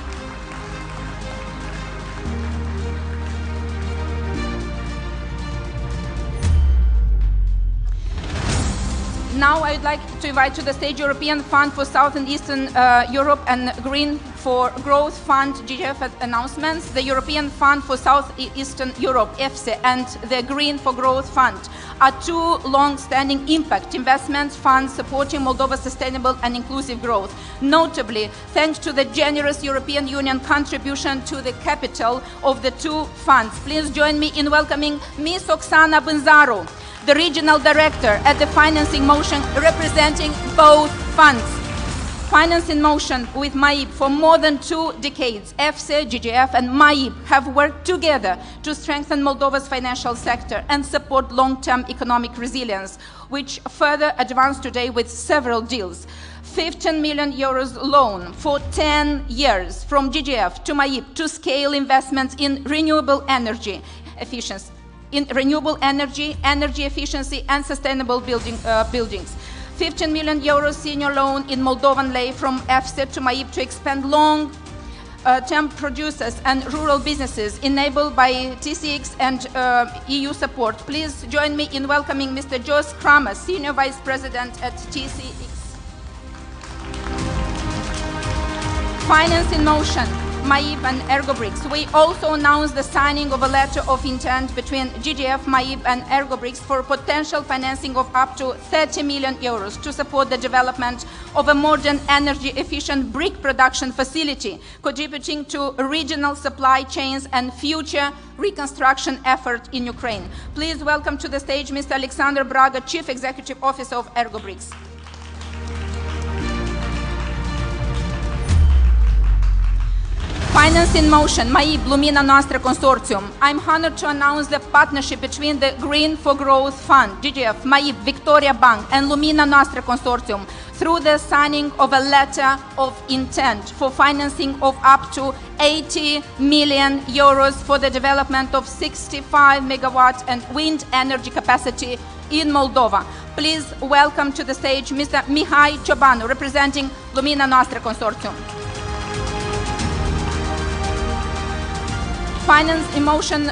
Now I would like to invite to the stage European Fund for South and Eastern Europe and Green for Growth Fund GGF announcements. The European Fund for South Eastern Europe, EFSE, and the Green for Growth Fund are two long-standing impact investment funds supporting Moldova's sustainable and inclusive growth. Notably, thanks to the generous European Union contribution to the capital of the two funds. Please join me in welcoming Ms. Oksana Bânzaru, the Regional Director at the Finance in Motion, representing both funds. Finance in Motion with MAIB for more than 2 decades. EFSE, GGF and MAIB have worked together to strengthen Moldova's financial sector and support long-term economic resilience, which further advanced today with several deals. 15 million euros loan for 10 years from GGF to MAIB to scale investments in renewable energy efficiency. Energy efficiency and sustainable buildings. 15 million euros senior loan in Moldovan lei from EFSE to MAIB to expand long-term producers and rural businesses enabled by TCX and EU support. Please join me in welcoming Mr. Jos Kramer, Senior Vice President at TCX. Finance in Motion, MAIB and ErgoBricks. We also announced the signing of a letter of intent between GGF, MAIB and ErgoBricks for potential financing of up to 30 million euros to support the development of a modern energy-efficient brick production facility, contributing to regional supply chains and future reconstruction effort in Ukraine. Please welcome to the stage Mr. Alexander Braga, Chief Executive Officer of ErgoBricks. Finance in Motion, MAIB, Lumina Noastră Consortium. I'm honored to announce the partnership between the Green for Growth Fund, GGF, MAIB, Victoria Bank and Lumina Noastră Consortium through the signing of a letter of intent for financing of up to 80 million euros for the development of 65 megawatt and wind energy capacity in Moldova. Please welcome to the stage Mr. Mihai Ciobanu, representing Lumina Noastră Consortium. Finance in Motion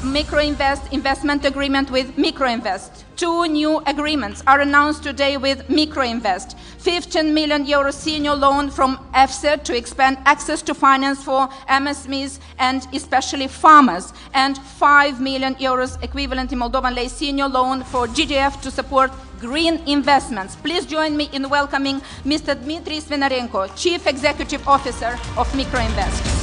Microinvest investment agreement with Microinvest. 2 new agreements are announced today with Microinvest. 15 million euro senior loan from EFSE to expand access to finance for MSMEs and especially farmers, and 5 million euros equivalent in Moldovan lei senior loan for GGF to support green investments. Please join me in welcoming Mr. Dmitry Svinarenko, Chief Executive Officer of Microinvest.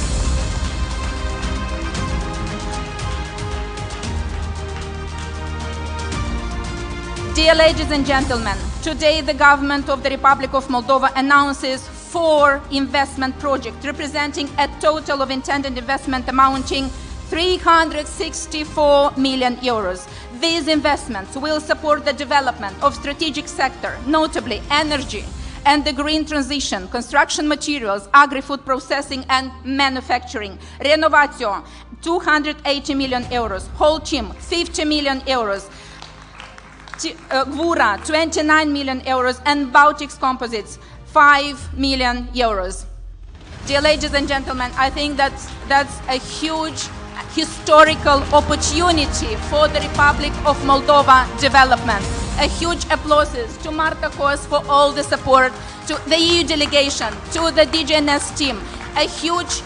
Dear ladies and gentlemen, today the government of the Republic of Moldova announces 4 investment projects representing a total of intended investment amounting 364 million euros. These investments will support the development of strategic sector, notably energy and the green transition, construction materials, agri-food processing and manufacturing. Renovatio, 280 million euros. Holcim, 50 million euros. Gvura, 29 million euros, and Baltics Composites, 5 million euros. Dear ladies and gentlemen, I think that's a huge historical opportunity for the Republic of Moldova development. A huge applauses to Marta Kos for all the support, to the EU delegation, to the DGNS team. A huge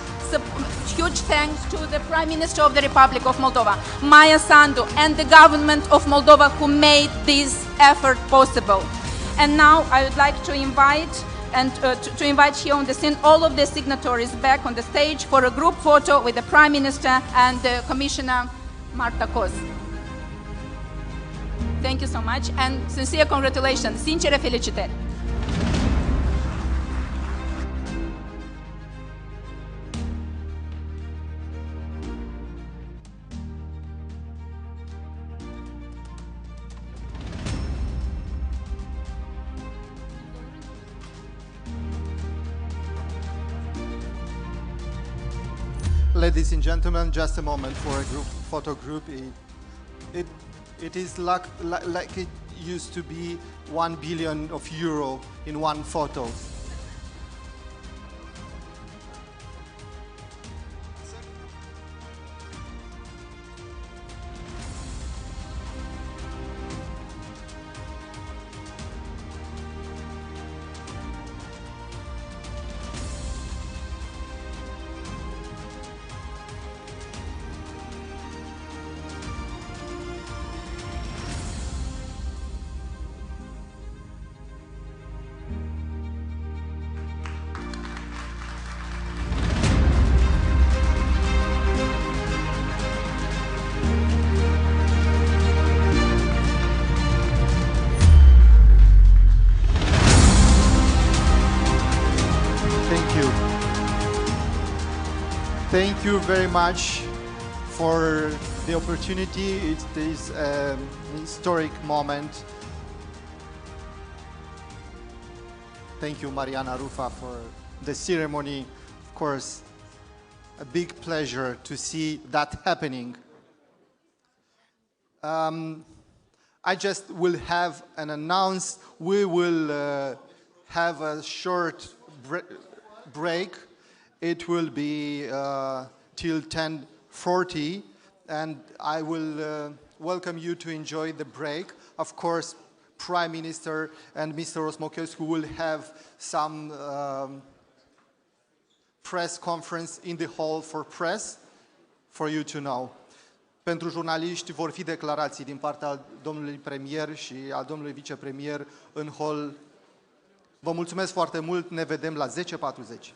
thanks to the Prime Minister of the Republic of Moldova, Maia Sandu, and the government of Moldova who made this effort possible. And now I would like to invite here on the scene all of the signatories back on the stage for a group photo with the Prime Minister and the Commissioner Marta Kos. Thank you so much and sincere congratulations, sincere felicitări. Ladies and gentlemen, just a moment for a group photo group. It is like it used to be 1 billion of euro in one photo. Thank you very much for the opportunity. It is an historic moment. Thank you, Mariana Rufa, for the ceremony. Of course, a big pleasure to see that happening. I just will have an announce. We will have a short break. It will be till 10:40, and I will welcome you to enjoy the break. Of course, Prime Minister and Mr. Osmochescu will have some press conference in the hall for press, for you to know. Pentru jurnaliști vor fi declarații din partea domnului premier și a domnului vicepremier în hol. Vă mulțumesc foarte mult, ne vedem la 10:40.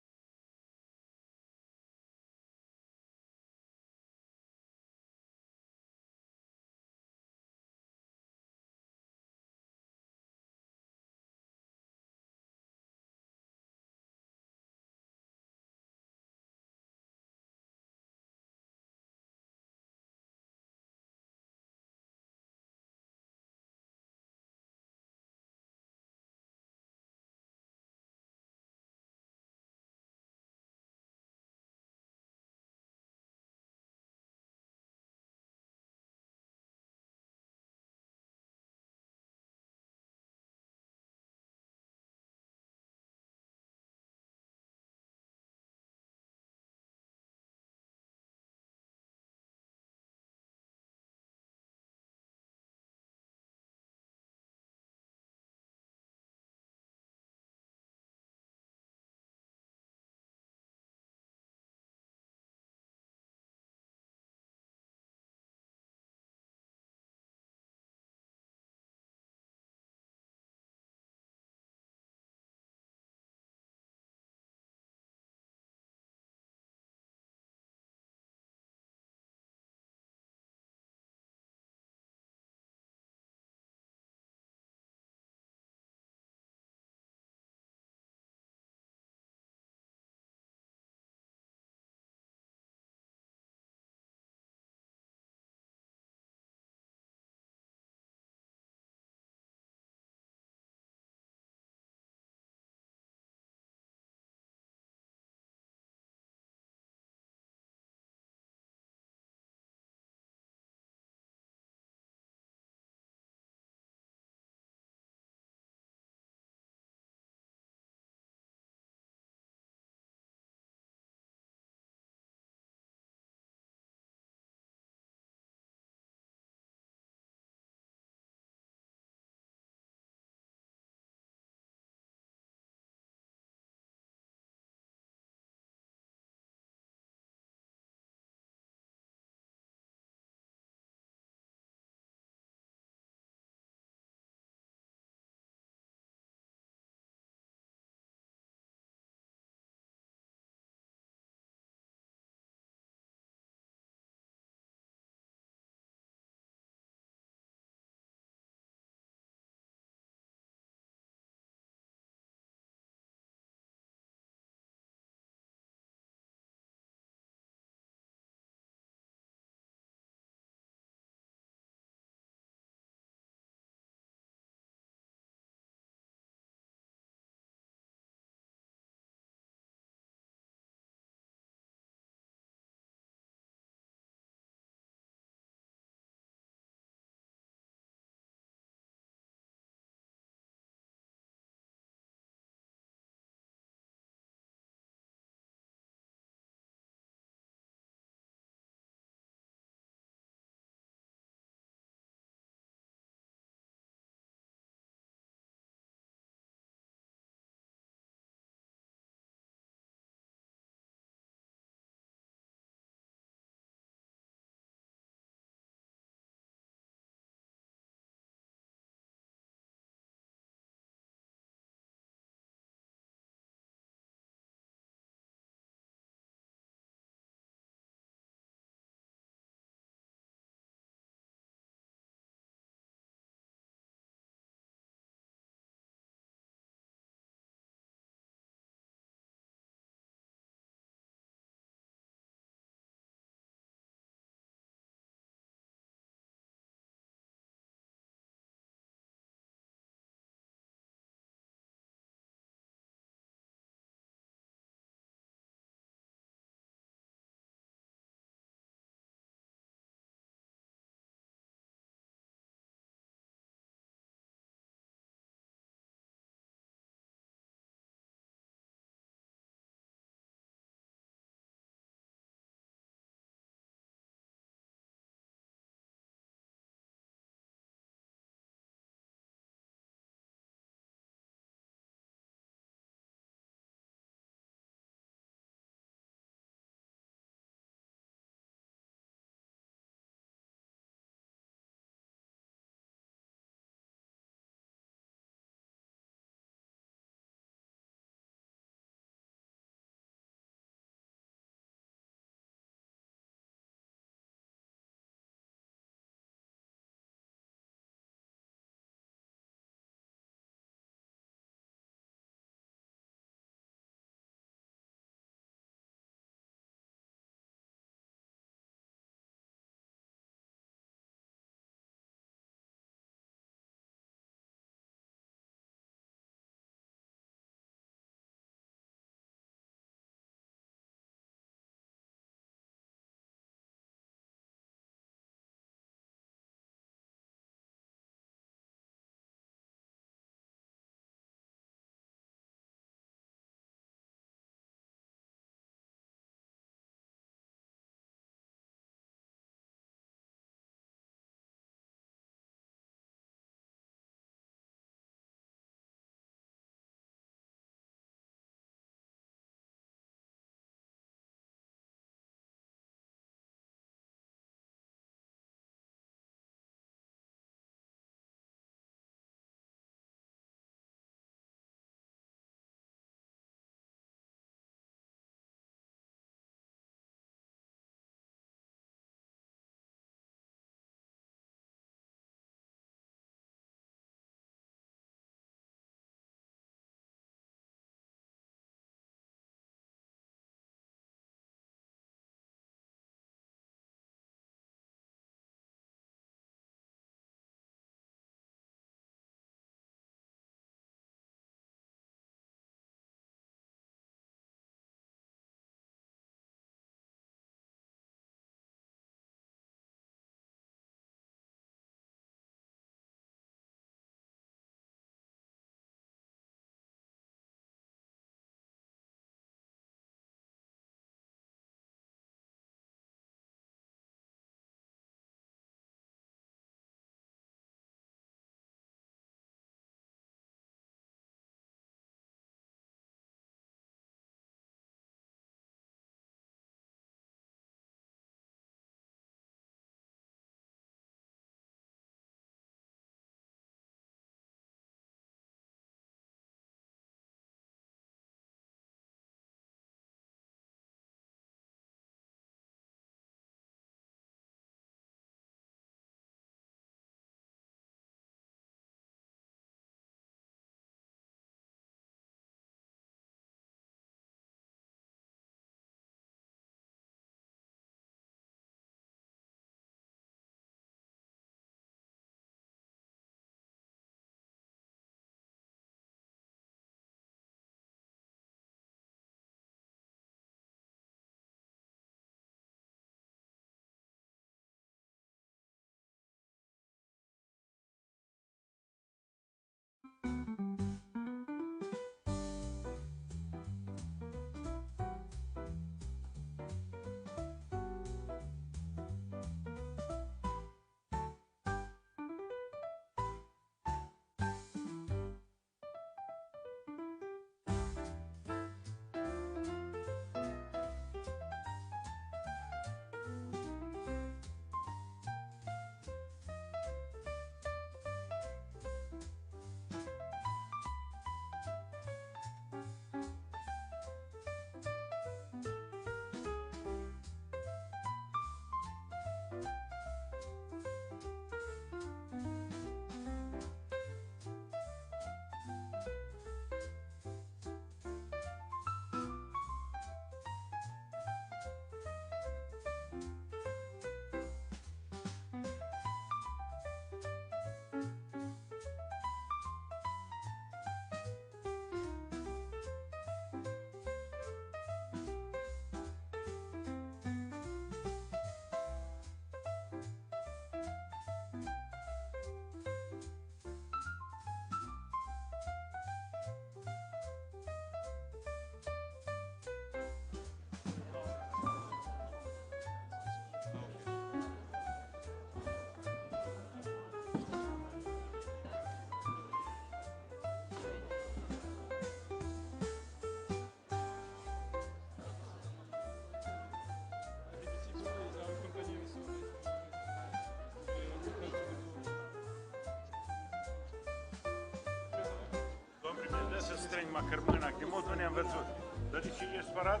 strâng măcar mâna, că mult nu ne-am văzut. Dar de ce ești spărat?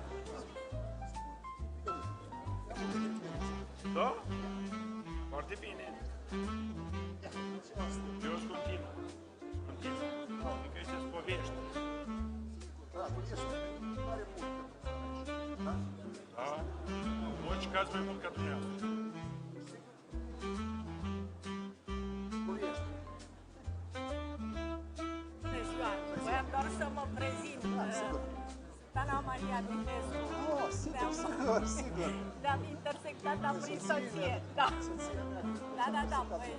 Da? Foarte bine. Eu sunt continuu. Continuu. Adică ăștia-s povești. Da? În orice caz mai mult ca dumneavoastră. Voiam doar să mă prezint. Ana Maria Dinescu. Ne-am intersectat, am prins soție. Da. Da. Păi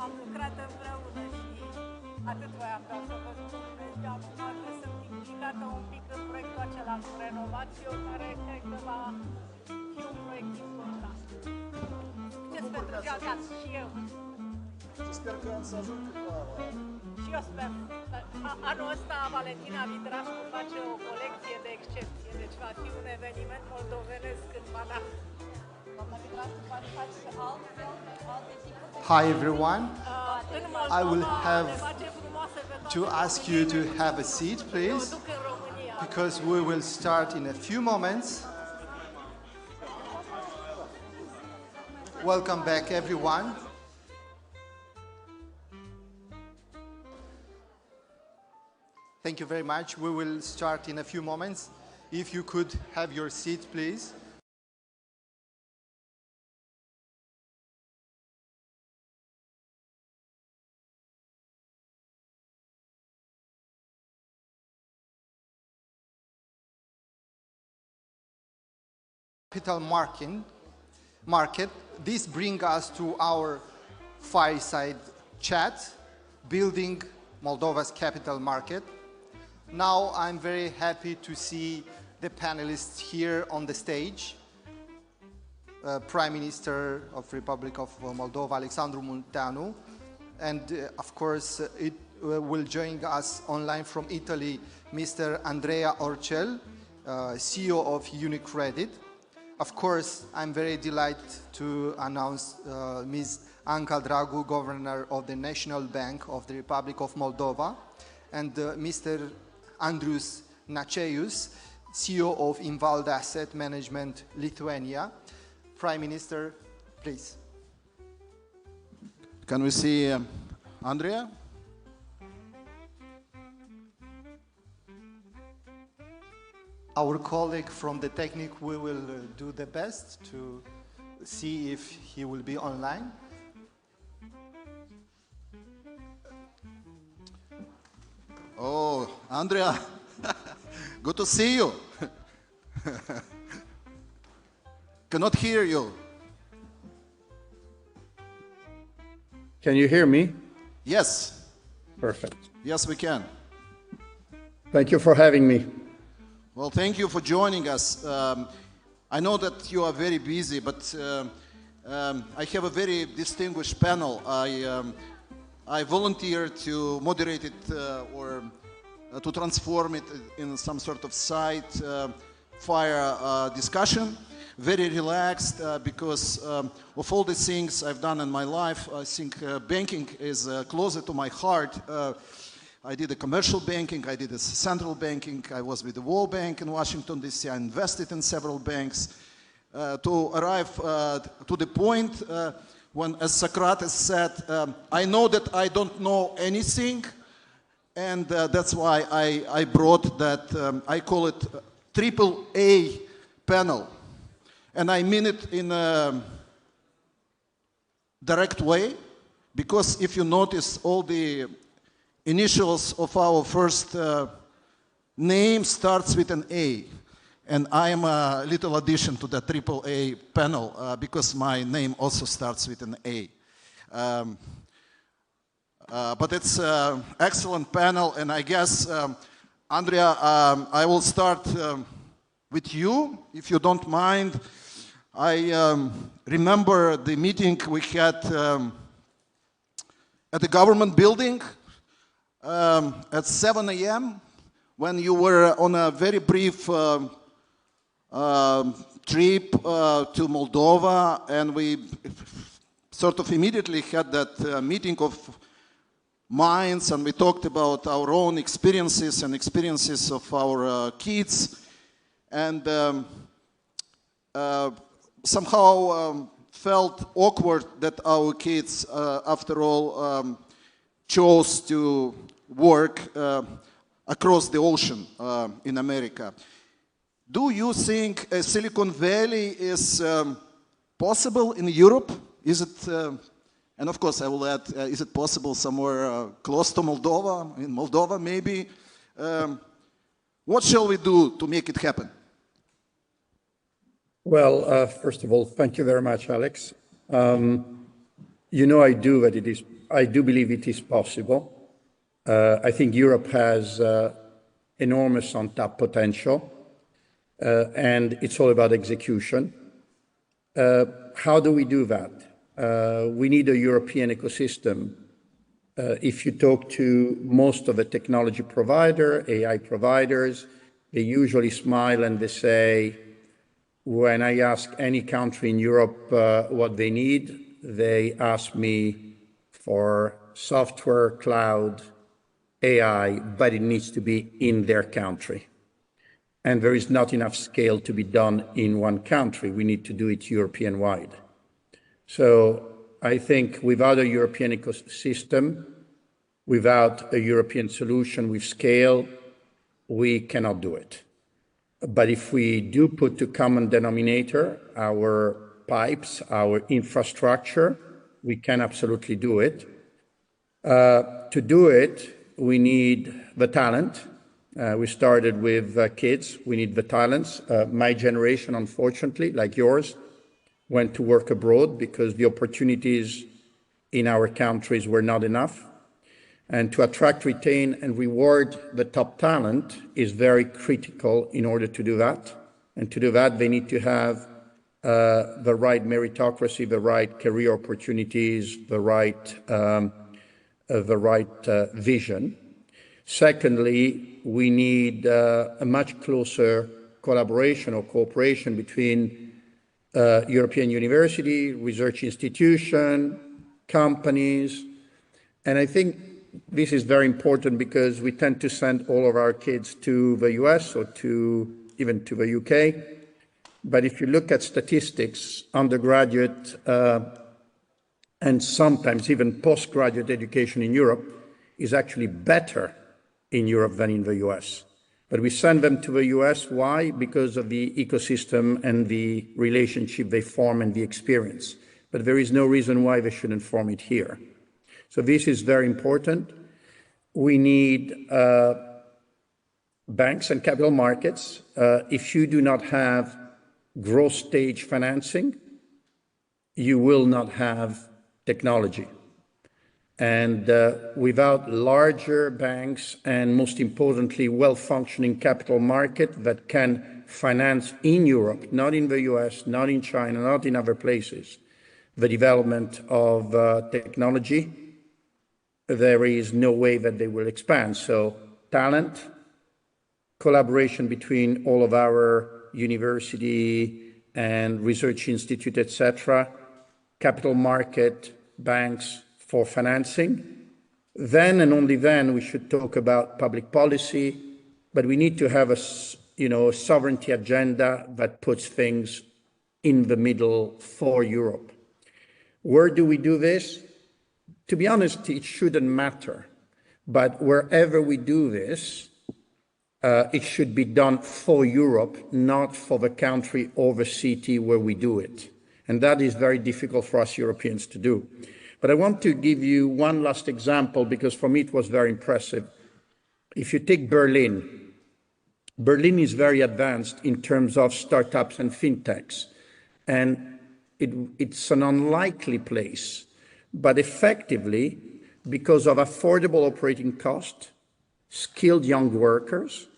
am lucrat împreună și atât voiam doar să vă spun că am urmat să fiu implicată un pic în proiectul acela cu renovație, care cred că va fi un proiect important. Succes pentru Georgian și eu. Sper că am să ajung la... Și eu sper. Anul ăsta Valentina Vidrașcu face o colecție de excepție, deci va fi un eveniment moldovenesc în Mana. Hi everyone. I will have to ask you to have a seat, please, because we will start in a few moments. Welcome back, everyone. Thank you very much. We will start in a few moments. If you could have your seat, please. Capital market. This brings us to our fireside chat, building Moldova's capital market. Now I'm very happy to see the panelists here on the stage. Prime Minister of Republic of Moldova, Alexandru Munteanu, and of course it will join us online from Italy, Mr. Andrea Orcel, CEO of UniCredit. Of course, I'm very delighted to announce Ms. Anca Dragu, Governor of the National Bank of the Republic of Moldova, and Mr. Andrius Naceus, CEO of Invalda Asset Management Lithuania. Prime Minister, please. Can we see Andrea? Our colleague from the technique, we will do the best to see if he will be online. Oh, Andrea, good to see you. Cannot hear you. Can you hear me? Yes. Perfect. Yes, we can. Thank you for having me. Well, thank you for joining us. I know that you are very busy, but I have a very distinguished panel. I volunteered to moderate it or to transform it in some sort of fire discussion. Very relaxed because of all the things I've done in my life, I think banking is closer to my heart. I did a commercial banking, I did a central banking, I was with the World Bank in Washington DC, I invested in several banks to arrive to the point when, as Socrates said, I know that I don't know anything, and that's why I brought that, I call it triple A panel. And I mean it in a direct way, because if you notice all the initials of our first name starts with an A. And I am a little addition to the triple A panel because my name also starts with an A. But it's an excellent panel, and I guess, Andrea, I will start with you, if you don't mind. I remember the meeting we had at the government building at 7 a.m. when you were on a very brief trip to Moldova, and we sort of immediately had that meeting of minds, and we talked about our own experiences and experiences of our kids, and somehow felt awkward that our kids, after all, chose to work across the ocean in America. Do you think Silicon Valley is possible in Europe? Is it, and of course I will add, is it possible somewhere close to Moldova, in Moldova maybe? What shall we do to make it happen? Well, first of all, thank you very much, Alex. You know, I do believe it is possible. I think Europe has enormous untapped potential, and it's all about execution. How do we do that? We need a European ecosystem. If you talk to most of the technology provider, AI providers, they usually smile and they say, when I ask any country in Europe what they need, they ask me for software, cloud, AI, but it needs to be in their country. And there is not enough scale to be done in one country. We need to do it European-wide. So I think without a European ecosystem, without a European solution with scale, we cannot do it. But if we do put to common denominator our pipes, our infrastructure, we can absolutely do it. To do it, we need the talent. We started with kids. We need the talents. My generation, unfortunately, like yours, went to work abroad because the opportunities in our countries were not enough. And to attract, retain, and reward the top talent is very critical in order to do that. And to do that, they need to have the right meritocracy, the right career opportunities, the right vision. Secondly, we need a much closer collaboration or cooperation between European university, research institution, companies. And I think this is very important because we tend to send all of our kids to the US or even to the UK. But if you look at statistics, undergraduate and sometimes even postgraduate education in Europe is actually better in Europe than in the US. But we send them to the US, why? Because of the ecosystem and the relationship they form and the experience. But there is no reason why they shouldn't form it here. So this is very important. We need banks and capital markets. If you do not have growth stage financing, you will not have technology. And without larger banks and most importantly, well-functioning capital market that can finance in Europe, not in the US, not in China, not in other places, the development of technology, there is no way that they will expand. So talent, collaboration between all of our university and research institute, etc., capital market, banks for financing. Then and only then we should talk about public policy, but we need to have a sovereignty agenda that puts things in the middle for Europe. Where do we do this? To be honest, it shouldn't matter, but wherever we do this, it should be done for Europe, not for the country or the city where we do it. And that is very difficult for us Europeans to do. But I want to give you one last example because for me it was very impressive. If you take Berlin, Berlin is very advanced in terms of startups and fintechs. And it's an unlikely place. But effectively, because of affordable operating cost, skilled young workers,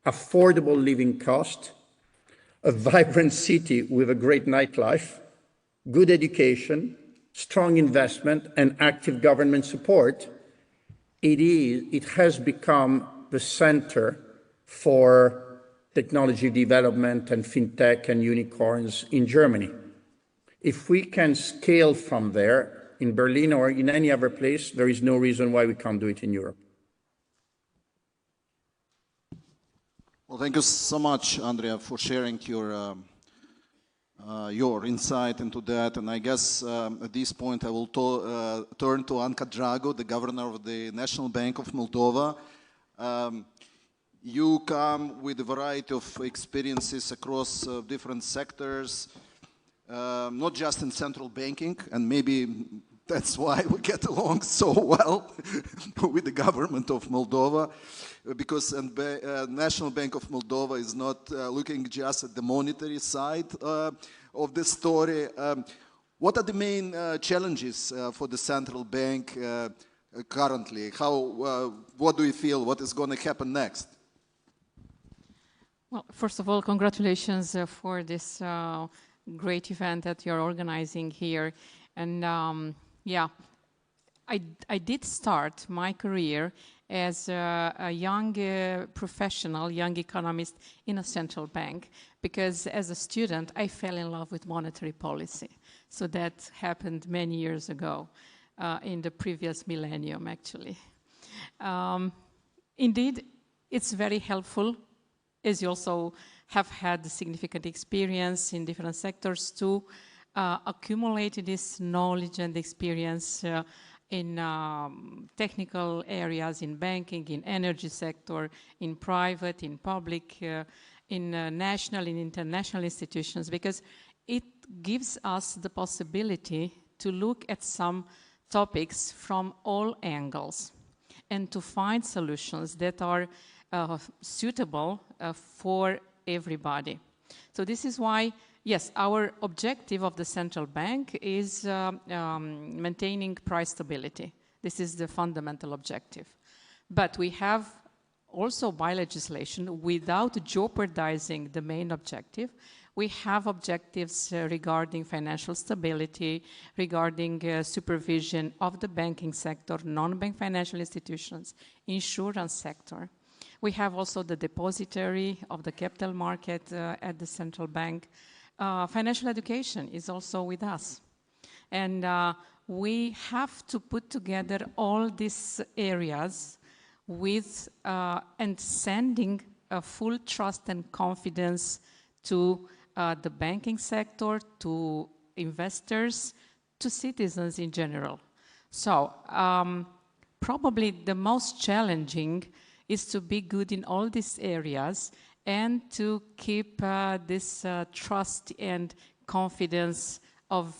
affordable living cost, a vibrant city with a great nightlife, good education, strong investment, and active government support, it has become the center for technology development and fintech and unicorns in Germany. If we can scale from there, in Berlin or in any other place, there is no reason why we can't do it in Europe. Well, thank you so much, Andrea, for sharing your insight into that. And I guess at this point I will turn to Anka Drago, the governor of the National Bank of Moldova. You come with a variety of experiences across different sectors, not just in central banking, and maybe that's why we get along so well with the government of Moldova, because the National Bank of Moldova is not looking just at the monetary side of the story. What are the main challenges for the central bank currently? What do you feel? What is going to happen next? Well, first of all, congratulations for this great event that you're organizing here. And yeah, I did start my career as a young professional, young economist in a central bank, because as a student, I fell in love with monetary policy. So that happened many years ago, in the previous millennium, actually. Indeed, it's very helpful, as you also have had significant experience in different sectors, to accumulate this knowledge and experience in technical areas, in banking, in energy sector, in private, in public, in national and international institutions, because it gives us the possibility to look at some topics from all angles and to find solutions that are suitable for everybody. So this is why, yes, our objective of the central bank is maintaining price stability. This is the fundamental objective. But we have also, by legislation, without jeopardizing the main objective, we have objectives regarding financial stability, regarding supervision of the banking sector, non-bank financial institutions, insurance sector. We have also the depository of the capital market at the central bank. Financial education is also with us. And we have to put together all these areas with and sending a full trust and confidence to the banking sector, to investors, to citizens in general. So probably the most challenging is to be good in all these areas and to keep this trust and confidence of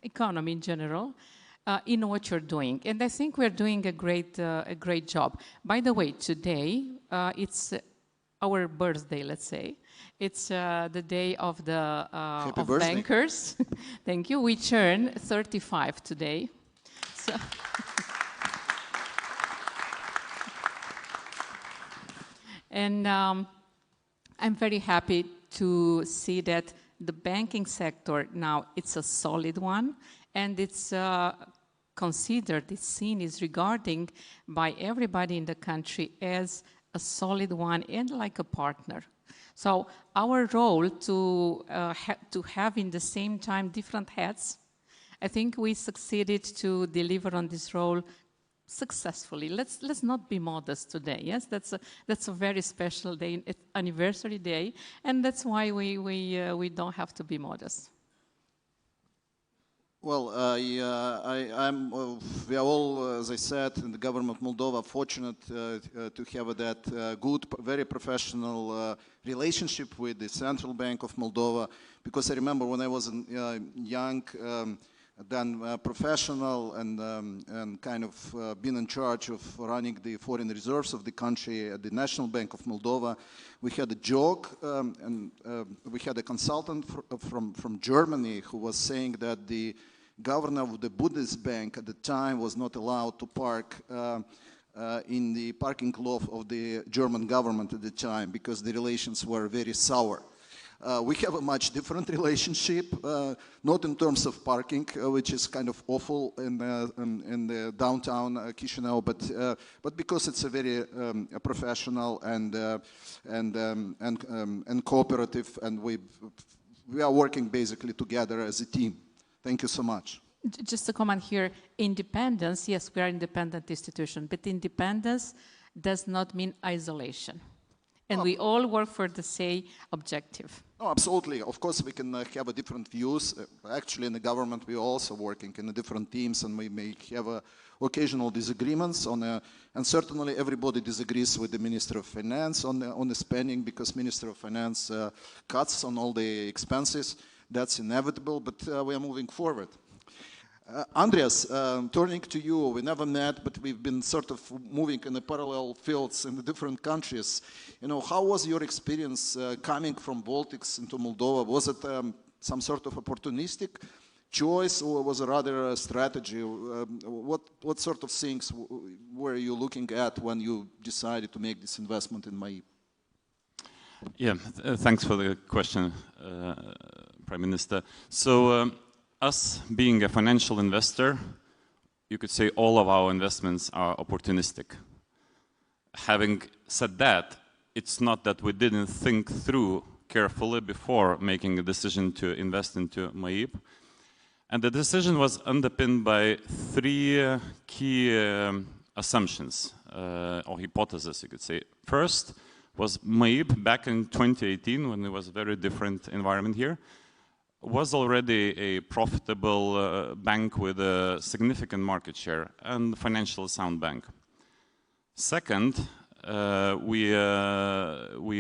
economy in general in what you're doing. And I think we're doing a great job. By the way, today it's our birthday, let's say. It's the day of the of bankers. Thank you. We turn 35 today. So and I'm very happy to see that the banking sector now, it's a solid one, and it's considered, it's seen, is regarding by everybody in the country as a solid one and like a partner. So our role to have in the same time different hats, I think we succeeded to deliver on this role successfully. Let's not be modest today. Yes, that's a very special day, anniversary day, and that's why we don't have to be modest. Well, we are all, as I said, in the government of Moldova, fortunate to have that good, very professional relationship with the Central Bank of Moldova. Because I remember when I was young, then professional and kind of been in charge of running the foreign reserves of the country at the National Bank of Moldova, we had a joke, and we had a consultant from Germany who was saying that the governor of the Buddhist bank at the time was not allowed to park in the parking lot of the German government at the time because the relations were very sour. We have a much different relationship, not in terms of parking, which is kind of awful in the downtown Chisinau, but because it's a very professional and cooperative, and we are working basically together as a team. Thank you so much. Just a comment here, independence, yes, we are an independent institution, but independence does not mean isolation. And we all work for the same objective. No, absolutely. Of course, we can have a different views. Actually, in the government, we're also working in the different teams, and we may have occasional disagreements on, and certainly everybody disagrees with the Minister of Finance on the spending, because Minister of Finance cuts on all the expenses. That's inevitable, but we are moving forward. Andreas, turning to you, we never met, but we've been sort of moving in the parallel fields in the different countries. You know, how was your experience coming from Baltics into Moldova? Was it some sort of opportunistic choice, or was it rather a strategy? What sort of things were you looking at when you decided to make this investment in MAIP? Yeah, thanks for the question, Prime Minister. So, us being a financial investor, you could say all of our investments are opportunistic. Having said that, it's not that we didn't think through carefully before making a decision to invest into MAIP. And the decision was underpinned by three key assumptions, or hypotheses, you could say. First was MAIP back in 2018, when it was a very different environment here, was already a profitable bank with a significant market share and financially sound bank. Second, we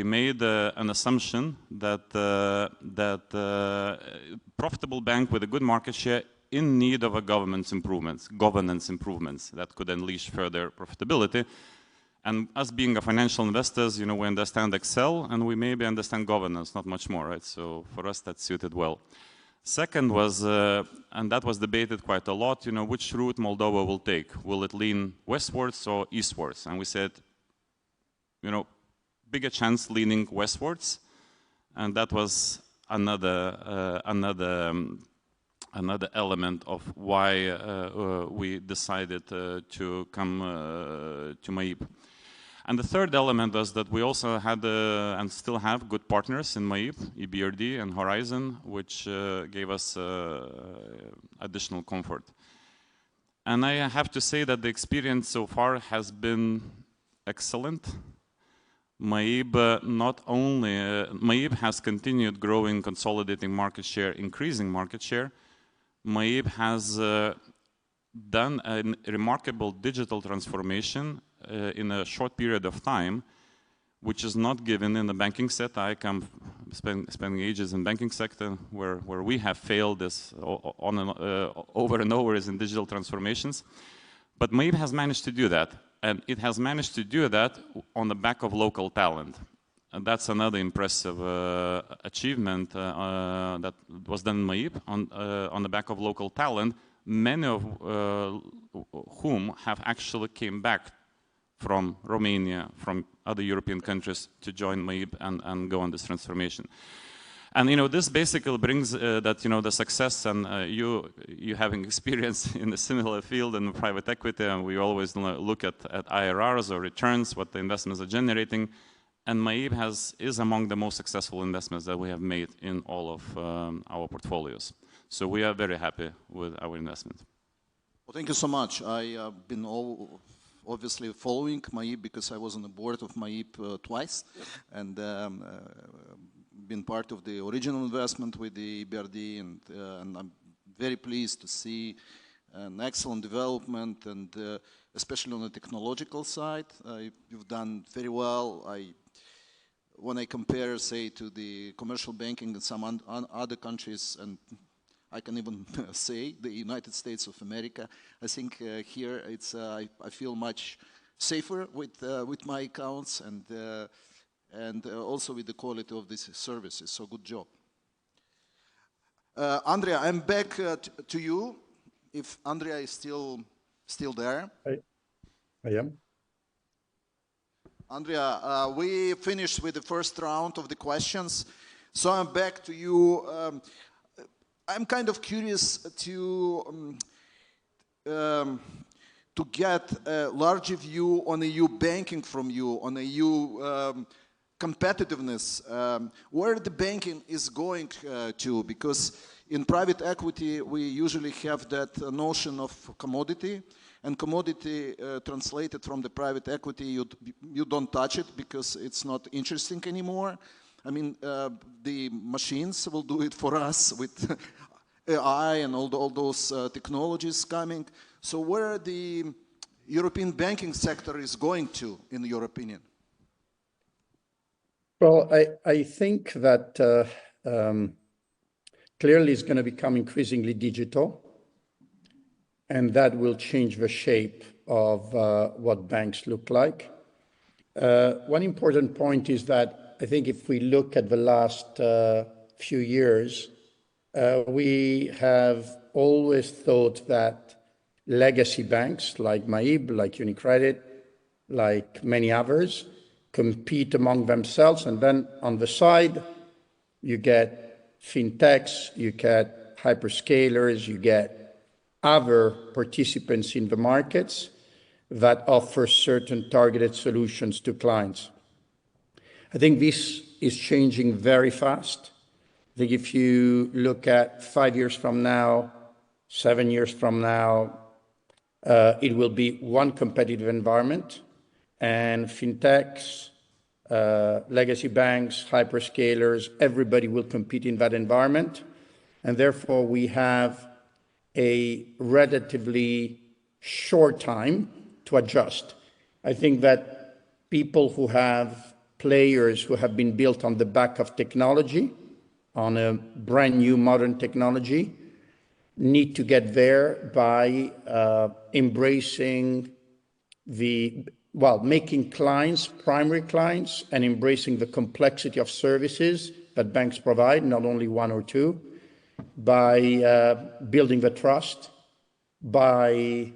made an assumption that profitable bank with a good market share in need of a governance improvements that could unleash further profitability. And us being a financial investors, you know, we understand Excel and we maybe understand governance, not much more, right? So for us, that suited well. Second was, and that was debated quite a lot, you know, which route Moldova will take. Will it lean westwards or eastwards? And we said, you know, bigger chance leaning westwards. And that was another element of why we decided to come to MAIP. And the third element was that we also had and still have good partners in MAIP, EBRD and Horizon, which gave us additional comfort. And I have to say that the experience so far has been excellent. MAIP MAIP has continued growing, consolidating market share, increasing market share. MAIP has done a remarkable digital transformation in a short period of time, which is not given in the banking sector. I come spending ages in banking sector where we have failed this over and over is in digital transformations. But MAIP has managed to do that, and it has managed to do that on the back of local talent. And that's another impressive achievement that was done in MAIP on the back of local talent, many of whom have actually came back from Romania, from other European countries to join MAIP and go on this transformation. And you know, this basically brings that, you know, the success, and you having experience in a similar field in private equity, and we always look at IRRs or returns, what the investments are generating. And MAIP is among the most successful investments that we have made in all of our portfolios. So we are very happy with our investment. Well, thank you so much. I have been obviously following MAIP because I was on the board of MAIP twice, and been part of the original investment with the EBRD, and I'm very pleased to see an excellent development, and especially on the technological side, you've done very well. When I compare, say, to the commercial banking in some other countries, and I can even say the United States of America, I think here it's I feel much safer with my accounts, and also with the quality of these services. So good job. Andrea, I'm back to you. If Andrea is still there. I am. Andrea, we finished with the first round of the questions, so I'm back to you. I'm kind of curious to get a larger view on EU banking from you, on EU competitiveness, where the banking is going to, because in private equity, we usually have that notion of commodity, and commodity translated from the private equity, you don't touch it because it's not interesting anymore. I mean, the machines will do it for us with AI and all those technologies coming. So where the European banking sector is going to, in your opinion? Well, I think that clearly it's going to become increasingly digital, and that will change the shape of what banks look like. One important point is that I think if we look at the last few years, we have always thought that legacy banks like Maib, like UniCredit, like many others, compete among themselves, and then on the side, you get fintechs, you get hyperscalers, you get other participants in the markets that offer certain targeted solutions to clients. I think this is changing very fast. I think if you look at 5 years from now, 7 years from now, it will be one competitive environment, and fintechs, legacy banks, hyperscalers, everybody will compete in that environment. And therefore, we have a relatively short time to adjust. I think that people who have players who have been built on the back of technology, on a brand new modern technology, need to get there by embracing making clients primary clients and embracing the complexity of services that banks provide, not only one or two, by building the trust, by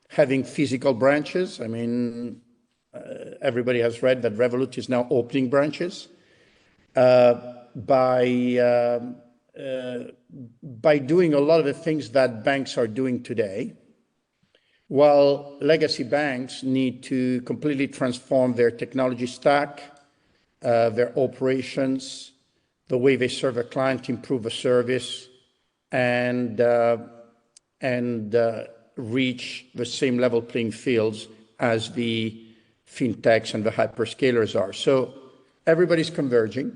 having physical branches. I mean, everybody has read that Revolut is now opening branches, by doing a lot of the things that banks are doing today, while legacy banks need to completely transform their technology stack, their operations, the way they serve a client, improve the service, and reach the same level playing fields as the fintechs and the hyperscalers are. So everybody's converging,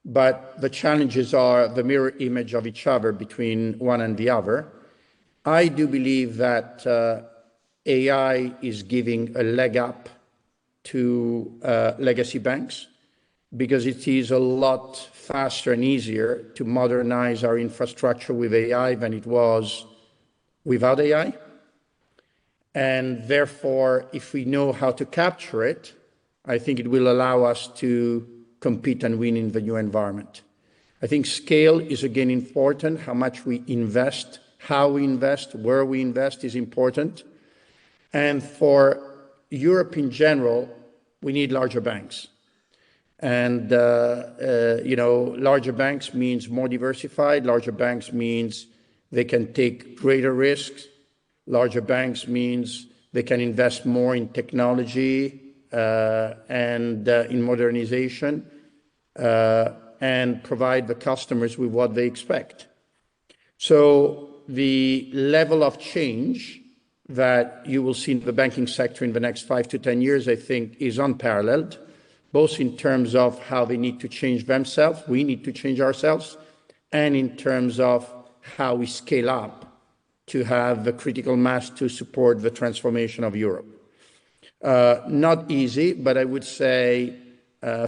but the challenges are the mirror image of each other between one and the other. I do believe that AI is giving a leg up to legacy banks because it is a lot faster and easier to modernize our infrastructure with AI than it was without AI. And therefore, if we know how to capture it, I think it will allow us to compete and win in the new environment. I think scale is again important. How much we invest, how we invest, where we invest is important. And for Europe in general, we need larger banks. And, larger banks means more diversified. Larger banks means they can take greater risks. Larger banks means they can invest more in technology and in modernization and provide the customers with what they expect. So the level of change that you will see in the banking sector in the next 5 to 10 years, I think, is unparalleled, both in terms of how they need to change themselves, we need to change ourselves, and in terms of how we scale up to have the critical mass to support the transformation of Europe. Not easy, but I would say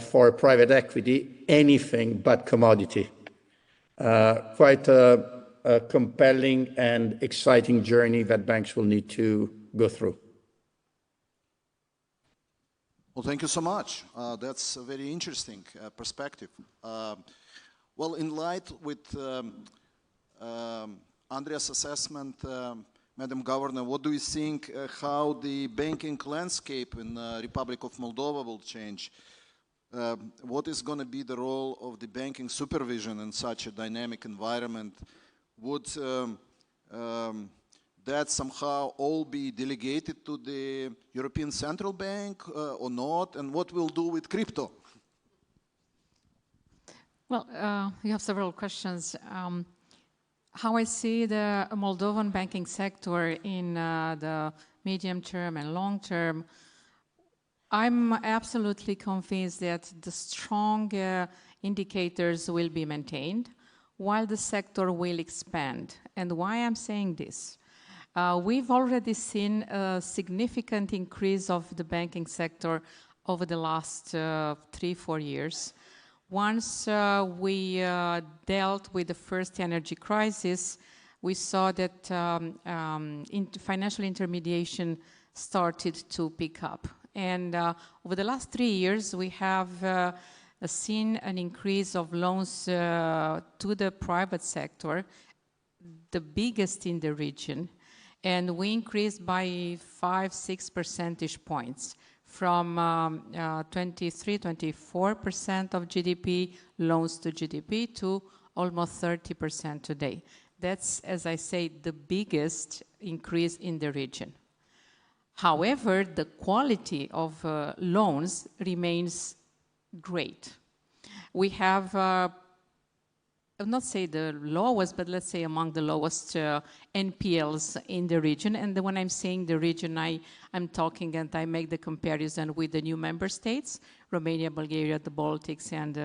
for private equity, anything but commodity. Quite a compelling and exciting journey that banks will need to go through. Well, thank you so much. That's a very interesting perspective. Well, in light with Andrea's assessment, Madam Governor, what do you think how the banking landscape in the Republic of Moldova will change? What is going to be the role of the banking supervision in such a dynamic environment? Would that somehow all be delegated to the European Central Bank or not? And what we'll do with crypto? Well, you have several questions. how I see the Moldovan banking sector in the medium term and long term, I'm absolutely convinced that the strong indicators will be maintained while the sector will expand. And why I'm saying this? We've already seen a significant increase of the banking sector over the last 3-4 years. Once we dealt with the first energy crisis, we saw that financial intermediation started to pick up. And over the last 3 years, we have seen an increase of loans to the private sector, the biggest in the region, and we increased by 5-6 percentage points from 23-24% of GDP, loans to GDP, to almost 30% today. That's, as I say, the biggest increase in the region. However, the quality of loans remains great. We have, I would not say the lowest, but let's say among the lowest NPLs in the region. And when I'm saying the region, I'm talking and I make the comparison with the new member states, Romania, Bulgaria, the Baltics, and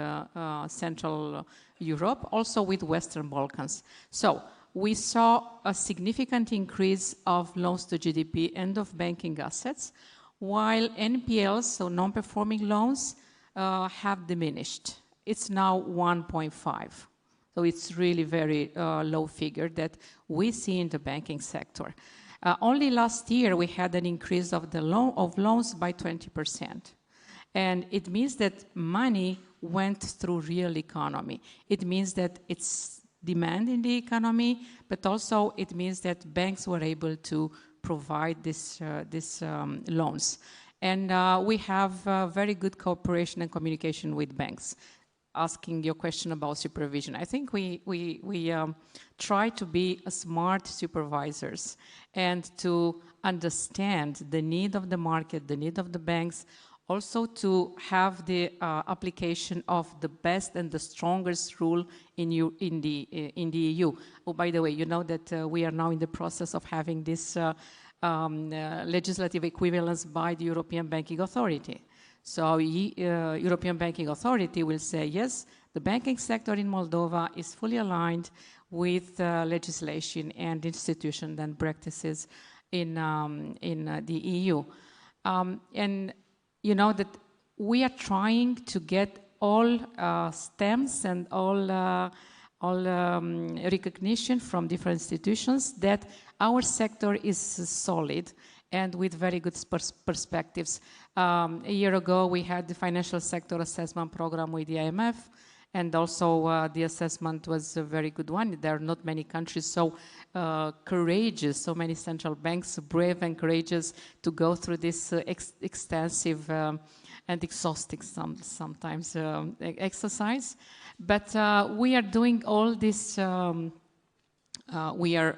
Central Europe, also with Western Balkans. So we saw a significant increase of loans to GDP and of banking assets, while NPLs, so non-performing loans, have diminished. It's now 1.5. So it's really very low figure that we see in the banking sector. Only last year we had an increase of the loans by 20%. And it means that money went through real economy. It means that it's demand in the economy, but also it means that banks were able to provide these loans. And we have very good cooperation and communication with banks. Asking your question about supervision, I think we try to be smart supervisors and to understand the need of the market, the need of the banks, also to have the application of the best and the strongest rule in the EU. Oh, by the way, you know that we are now in the process of having this legislative equivalence by the European Banking Authority. So European Banking Authority will say, yes, the banking sector in Moldova is fully aligned with legislation and institutions and practices in the EU. And you know that we are trying to get all stamps and all recognition from different institutions that our sector is solid and with very good perspectives. A year ago, we had the financial sector assessment program with the IMF, and also the assessment was a very good one. There are not many countries so courageous, so many central banks brave and courageous to go through this extensive and exhausting sometimes exercise. But we are doing all this, we are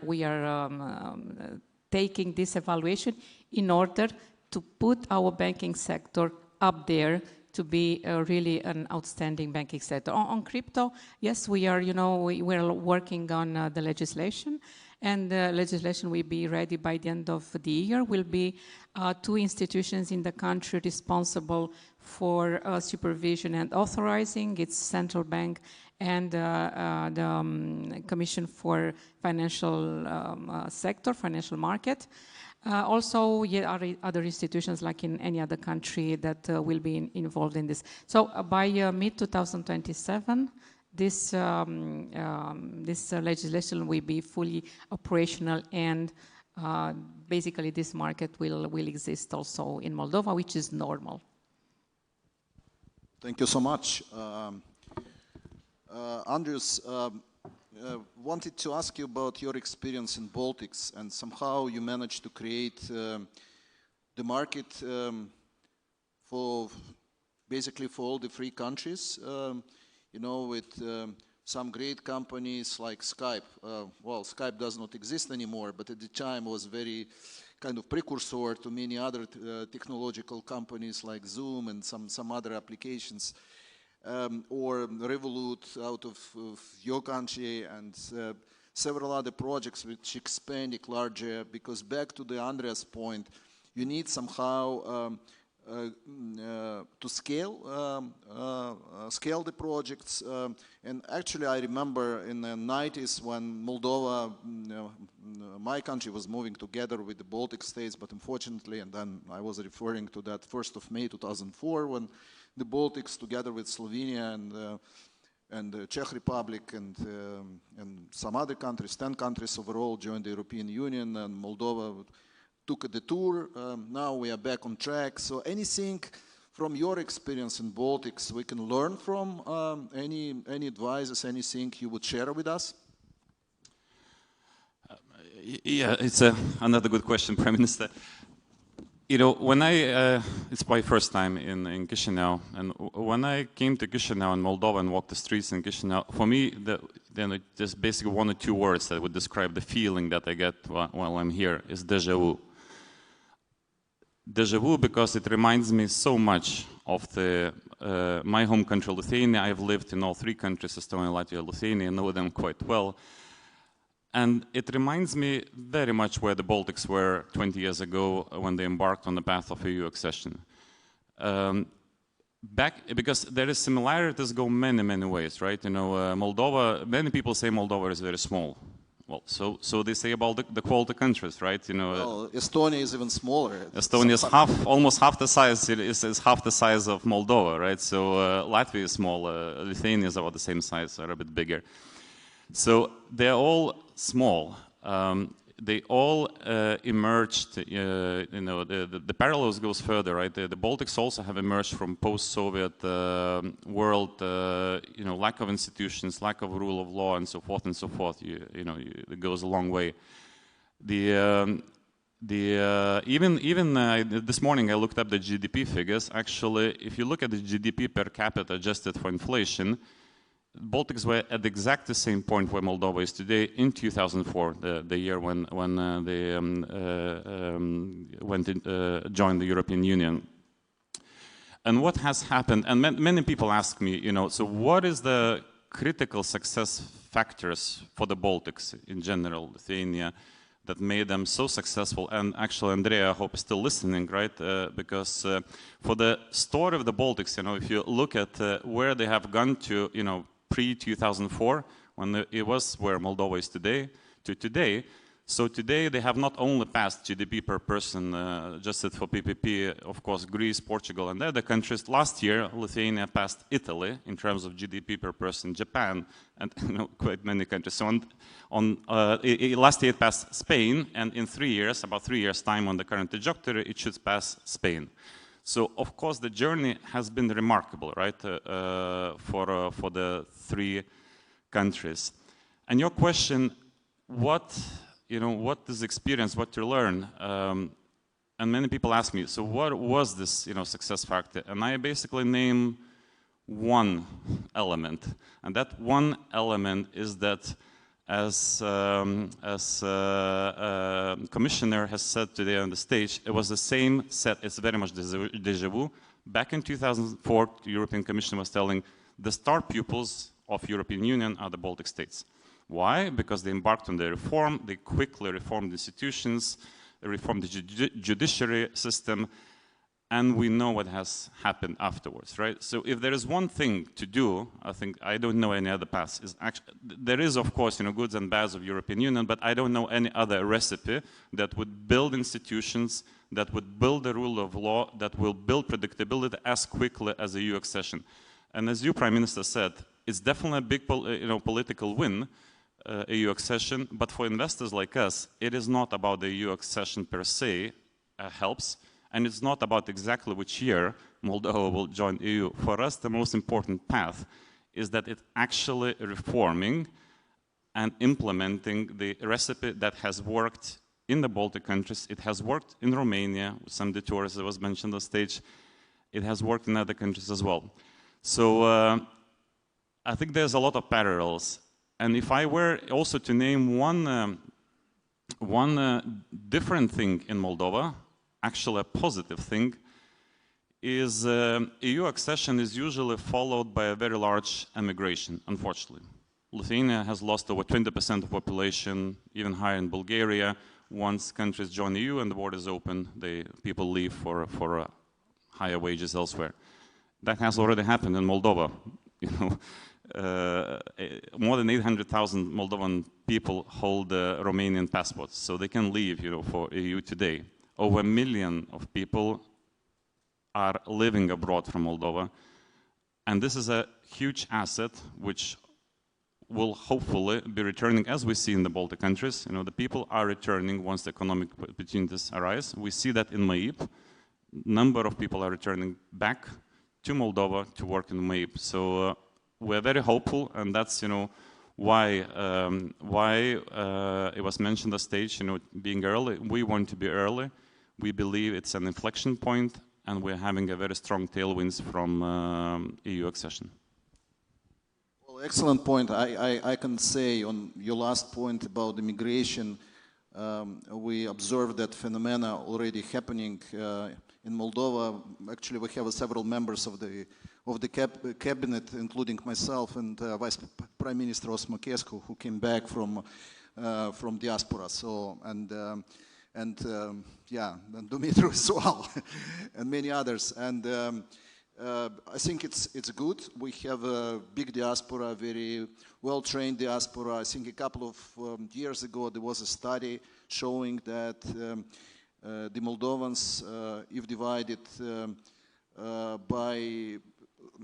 taking this evaluation in order to put our banking sector up there to be really an outstanding banking sector. On crypto, yes, we are, we're working on the legislation, and the legislation will be ready by the end of the year. Will be 2 institutions in the country responsible for supervision and authorizing. It's Central Bank and the Commission for Financial Sector, Financial Market. Also, other institutions like in any other country that will be involved in this. So by mid-2027, this legislation will be fully operational, and basically this market will exist also in Moldova, which is normal. Thank you so much. Andrius, wanted to ask you about your experience in Baltics, and somehow you managed to create the market for basically for all the 3 countries, with some great companies like Skype. Well, Skype does not exist anymore, but at the time was very kind of precursor to many other technological companies like Zoom and some other applications. Or Revolut out of your country, and several other projects which expand larger, because back to the Andreas point, you need somehow to scale the projects. And actually, I remember in the 90s when Moldova, my country, was moving together with the Baltic states, but unfortunately, and then I was referring to that 1st of May 2004, when the Baltics, together with Slovenia and the Czech Republic and some other countries, 10 countries overall, joined the European Union, and Moldova took a detour. Now we are back on track. So anything from your experience in Baltics we can learn from? Any advices, anything you would share with us? Yeah, it's another good question, Prime Minister. You know, when it's my first time in Chisinau, and when I came to Chisinau in Moldova and walked the streets in Chisinau, for me, there's basically one or two words that would describe the feeling that I get while I'm here, is déjà vu. Déjà vu because it reminds me so much of my home country, Lithuania. I've lived in all three countries, Estonia, Latvia, Lithuania, know them quite well. And it reminds me very much where the Baltics were 20 years ago when they embarked on the path of EU accession. Because there is similarities go many ways, right? You know, Moldova, many people say Moldova is very small. Well, so they say about the quality countries, right? You know, well, Estonia is even smaller. Estonia is almost half the size. Is half the size of Moldova, right? So Latvia is small. Lithuania is about the same size, or a bit bigger. So they're all small. They all emerged. You know, the parallels goes further, right? The Baltics also have emerged from post-Soviet world. You know, lack of institutions, lack of rule of law, and so forth and so forth. You know, it goes a long way. Even this morning I looked up the GDP figures. Actually, if you look at the GDP per capita adjusted for inflation, Baltics were at the exact same point where Moldova is today in 2004, the year when they joined the European Union. And what has happened, and many people ask me, you know, so what is the critical success factors for the Baltics in general, Lithuania, that made them so successful? And actually, Andrea, I hope is still listening, right? Because for the story of the Baltics, you know, if you look at where they have gone to, you know, pre-2004, when it was where Moldova is today, to today. So today they have not only passed GDP per person adjusted for PPP, of course, Greece, Portugal, and other countries. Last year, Lithuania passed Italy in terms of GDP per person, Japan, and you know, quite many countries. So last year it passed Spain, and in 3 years, about 3 years' time on the current trajectory, it should pass Spain. So, of course, the journey has been remarkable, right, for the three countries. And your question, what is experience, what to learn? And many people ask me, so what was this, you know, success factor? And I basically name one element, and that one element is that, as Commissioner has said today on the stage, it was the same set. It's very much déjà vu. Back in 2004, the European Commission was telling the star pupils of European Union are the Baltic states. Why? Because they embarked on the reform. They quickly reformed institutions, reformed the judiciary system, and we know what has happened afterwards, right? So if there is one thing to do, I don't know any other path. There is, of course, you know, goods and bads of European Union, but I don't know any other recipe that would build institutions, that would build the rule of law, that will build predictability as quickly as the EU accession. And as you, Prime Minister, said, it's definitely a big political win, EU accession, but for investors like us, it is not about the EU accession per se, helps. And it's not about exactly which year Moldova will join EU. For us, the most important path is that it's actually reforming and implementing the recipe that has worked in the Baltic countries. It has worked in Romania, with some detours that was mentioned on stage. It has worked in other countries as well. So I think there's a lot of parallels. And if I were also to name one different thing in Moldova, actually a positive thing, is EU accession is usually followed by a very large emigration, unfortunately. Lithuania has lost over 20% of population, even higher in Bulgaria. Once countries join the EU and the borders open, people leave for higher wages elsewhere. That has already happened in Moldova. You know, more than 800,000 Moldovan people hold Romanian passports, so they can leave, you know, for EU today. Over 1 million of people are living abroad from Moldova, and this is a huge asset which will hopefully be returning, as we see in the Baltic countries. You know, the people are returning once the economic opportunities arise. We see that in MAIP. Number of people are returning back to Moldova to work in MAIP. So we're very hopeful, and that's, you know, why it was mentioned on stage, you know, being early. We want to be early. We believe it's an inflection point, and we're having a very strong tailwinds from EU accession. Well, excellent point. I can say on your last point about immigration, we observed that phenomena already happening in Moldova. Actually, we have several members of the cabinet, including myself and Vice Prime Minister Osmachescu, who came back from diaspora. So and Dumitru as well, and many others. And I think it's good. We have a big diaspora, very well-trained diaspora. I think a couple of years ago there was a study showing that the Moldovans, if divided by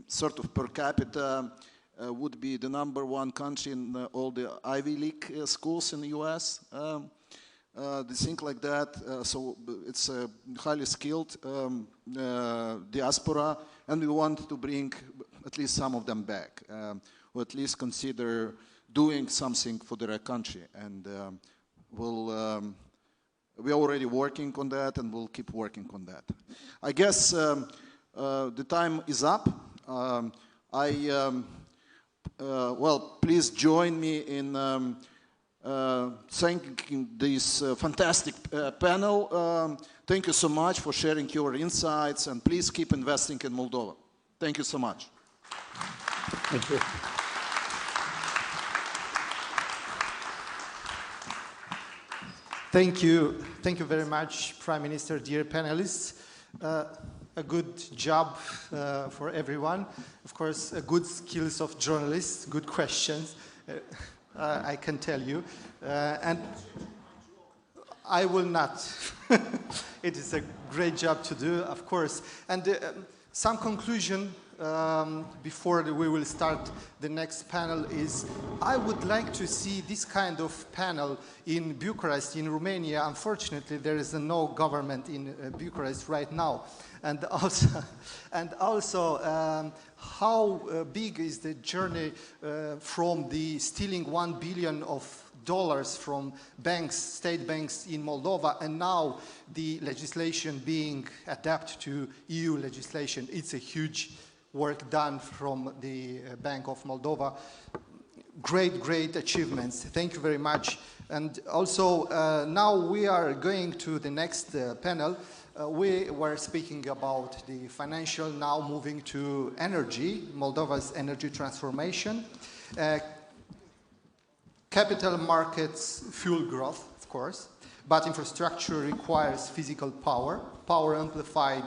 sort of per capita, would be the #1 country in all the Ivy League schools in the US. They think like that, so it's a highly skilled diaspora, and we want to bring at least some of them back, or at least consider doing something for their country. And we're already working on that, and we'll keep working on that. I guess the time is up. Well, please join me in thanking this fantastic panel. Thank you so much for sharing your insights, and please keep investing in Moldova. Thank you so much. Thank you. Thank you. Thank you very much, Prime Minister, dear panelists. A good job for everyone. Of course, good skills of journalists, good questions. I can tell you, and I will not. It is a great job to do, of course. And some conclusion before we will start the next panel is, I would like to see this kind of panel in Bucharest, in Romania. Unfortunately, there is no government in Bucharest right now. And also, how big is the journey from the stealing $1 billion from banks, state banks in Moldova, and now the legislation being adapted to EU legislation? It's a huge work done from the Bank of Moldova. Great achievements. Thank you very much. And also, now we are going to the next panel. We were speaking about the financial, now moving to energy, Moldova's energy transformation. Capital markets fuel growth, of course, but infrastructure requires physical power amplified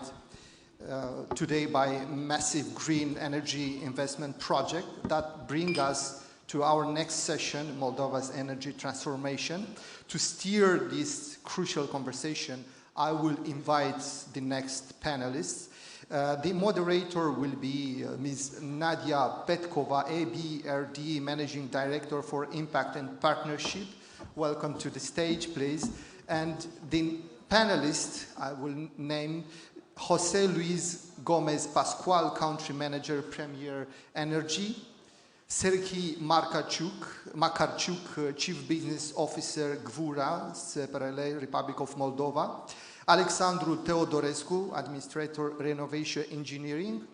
today by massive green energy investment project that bring us to our next session, Moldova's energy transformation. To steer this crucial conversation, I will invite the next panelists. The moderator will be Ms. Nadia Petkova, ABRD Managing Director for Impact and Partnership. Welcome to the stage, please. And the panelists I will name: Jose Luis Gomez Pascual, Country Manager, Premier Energy; Serhii Makarchuk, Chief Business Officer, Gvura, SPRL, Republic of Moldova; Alexandru Teodorescu, Administrator, Renovation Engineering;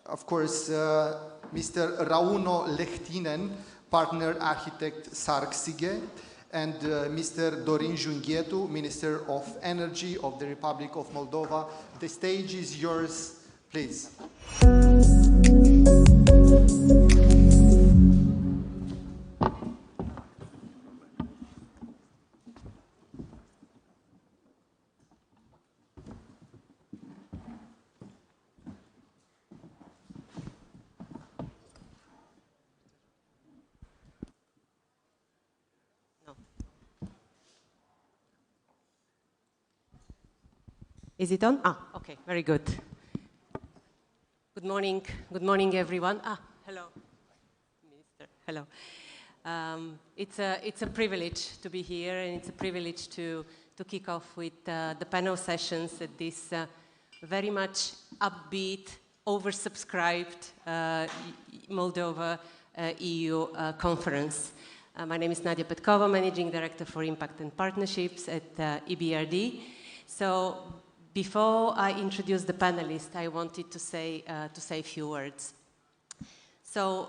of course, Mr. Rauno Lehtinen, Partner Architect, Sargsige; and Mr. Dorin Junghietu, Minister of Energy of the Republic of Moldova. The stage is yours, please. Is it on? Ah, okay, very good. Good morning everyone. Ah, hello, Minister, hello. It's a privilege to be here, and it's a privilege to kick off with the panel sessions at this very much upbeat, oversubscribed Moldova EU conference. My name is Nadia Petkova, Managing Director for Impact and Partnerships at EBRD. So before I introduce the panelists, I wanted to say a few words. So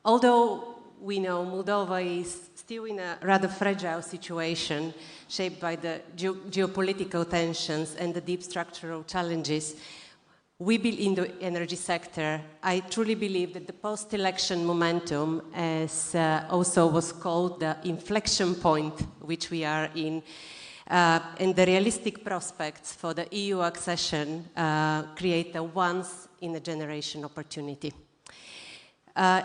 although we know Moldova is still in a rather fragile situation, shaped by the geopolitical tensions and the deep structural challenges we build in the energy sector, I truly believe that the post-election momentum, as also was called the inflection point which we are in, and the realistic prospects for the EU accession create a once-in-a-generation opportunity.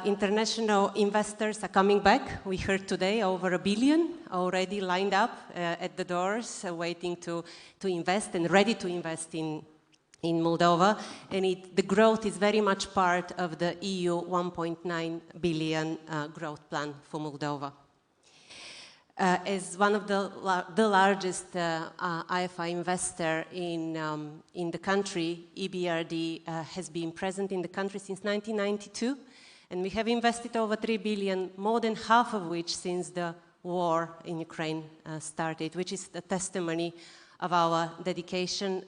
International investors are coming back. We heard today over $1 billion already lined up at the doors, waiting to invest and ready to invest in Moldova, and the growth is very much part of the EU 1.9 billion growth plan for Moldova. As one of the largest IFI investor in the country, EBRD has been present in the country since 1992, and we have invested over 3 billion, more than half of which since the war in Ukraine started, which is the testimony of our dedication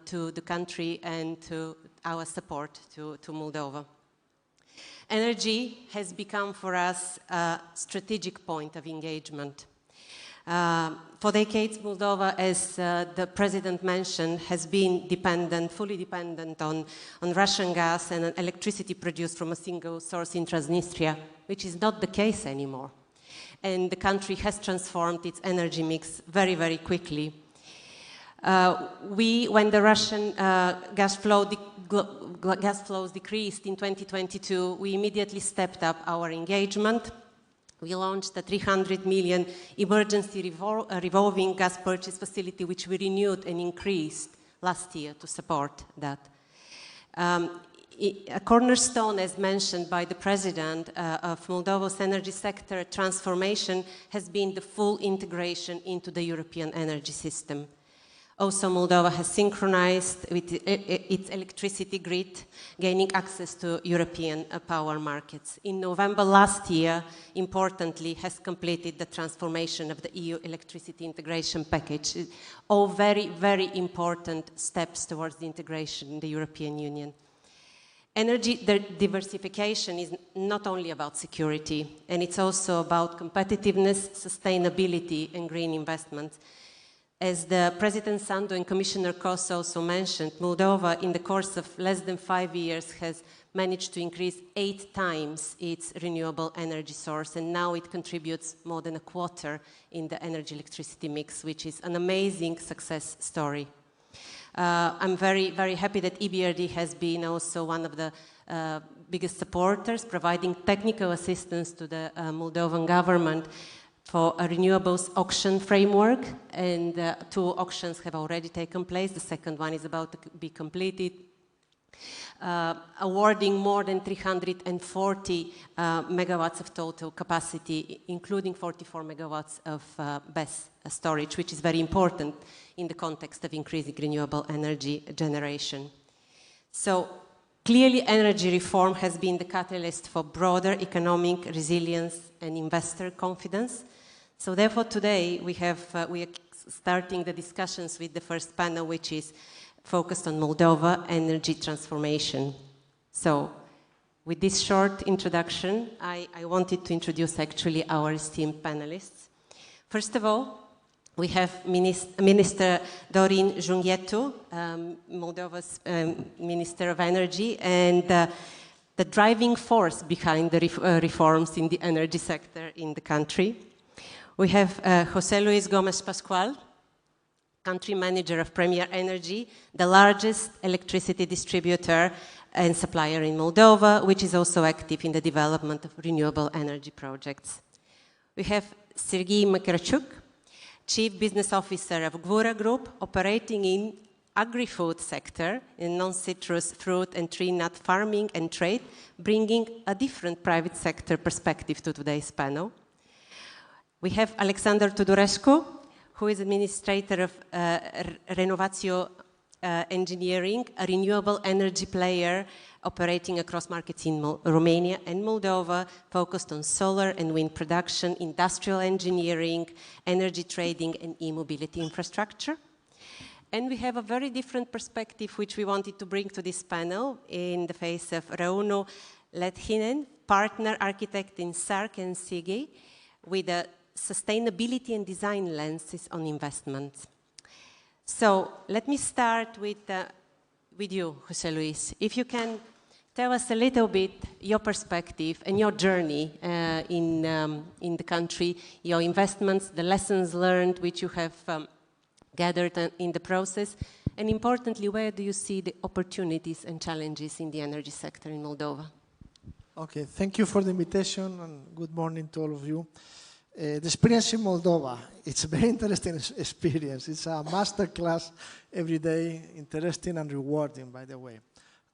to the country and to our support to Moldova. Energy has become for us a strategic point of engagement. For decades, Moldova, as the President mentioned, has been fully dependent on Russian gas and electricity produced from a single source in Transnistria, which is not the case anymore. And the country has transformed its energy mix very, very quickly. When the Russian gas flows decreased in 2022, we immediately stepped up our engagement. We launched a 300 million emergency revolving gas purchase facility, which we renewed and increased last year to support that. A cornerstone, as mentioned by the President, of Moldova's energy sector transformation has been the full integration into the European energy system. Also, Moldova has synchronized with its electricity grid, gaining access to European power markets. In November last year, importantly, has completed the transformation of the EU electricity integration package. All very, very important steps towards the integration in the European Union. Energy diversification is not only about security, and it's also about competitiveness, sustainability, and green investment. As the President Sandu and Commissioner Kos also mentioned, Moldova, in the course of less than 5 years, has managed to increase 8 times its renewable energy source, and now it contributes more than a quarter in the energy electricity mix, which is an amazing success story. I'm very, very happy that EBRD has been also one of the biggest supporters, providing technical assistance to the Moldovan government for a renewables auction framework, and 2 auctions have already taken place. The second one is about to be completed, awarding more than 340 megawatts of total capacity, including 44 megawatts of BESS storage, which is very important in the context of increasing renewable energy generation. So clearly, energy reform has been the catalyst for broader economic resilience and investor confidence. So therefore, today we are starting the discussions with the first panel, which is focused on Moldova energy transformation. So with this short introduction, I wanted to introduce actually our esteemed panelists. First of all, we have Minister Dorin Junghetu, Moldova's Minister of Energy, and the driving force behind the reforms in the energy sector in the country. We have José Luis Gómez Pascual, Country Manager of Premier Energy, the largest electricity distributor and supplier in Moldova, which is also active in the development of renewable energy projects. We have Sergei Makarchuk, Chief Business Officer of Gvura Group, operating in agri-food sector in non-citrus fruit and tree nut farming and trade, bringing a different private sector perspective to today's panel. We have Alexander Tudorescu, who is administrator of Renovatio Engineering, a renewable energy player operating across markets in Romania and Moldova, focused on solar and wind production, industrial engineering, energy trading, and e-mobility infrastructure. And we have a very different perspective which we wanted to bring to this panel in the face of Rauno Lethinen, partner architect in Sark and Sigi, with a sustainability and design lenses on investments. So let me start with you, José Luis. If you can tell us a little bit your perspective and your journey in the country, your investments, the lessons learned which you have gathered in the process, and importantly, where do you see the opportunities and challenges in the energy sector in Moldova? Okay, thank you for the invitation and good morning to all of you. The experience in Moldova, it's a very interesting experience. It's a master class every day, interesting and rewarding, by the way.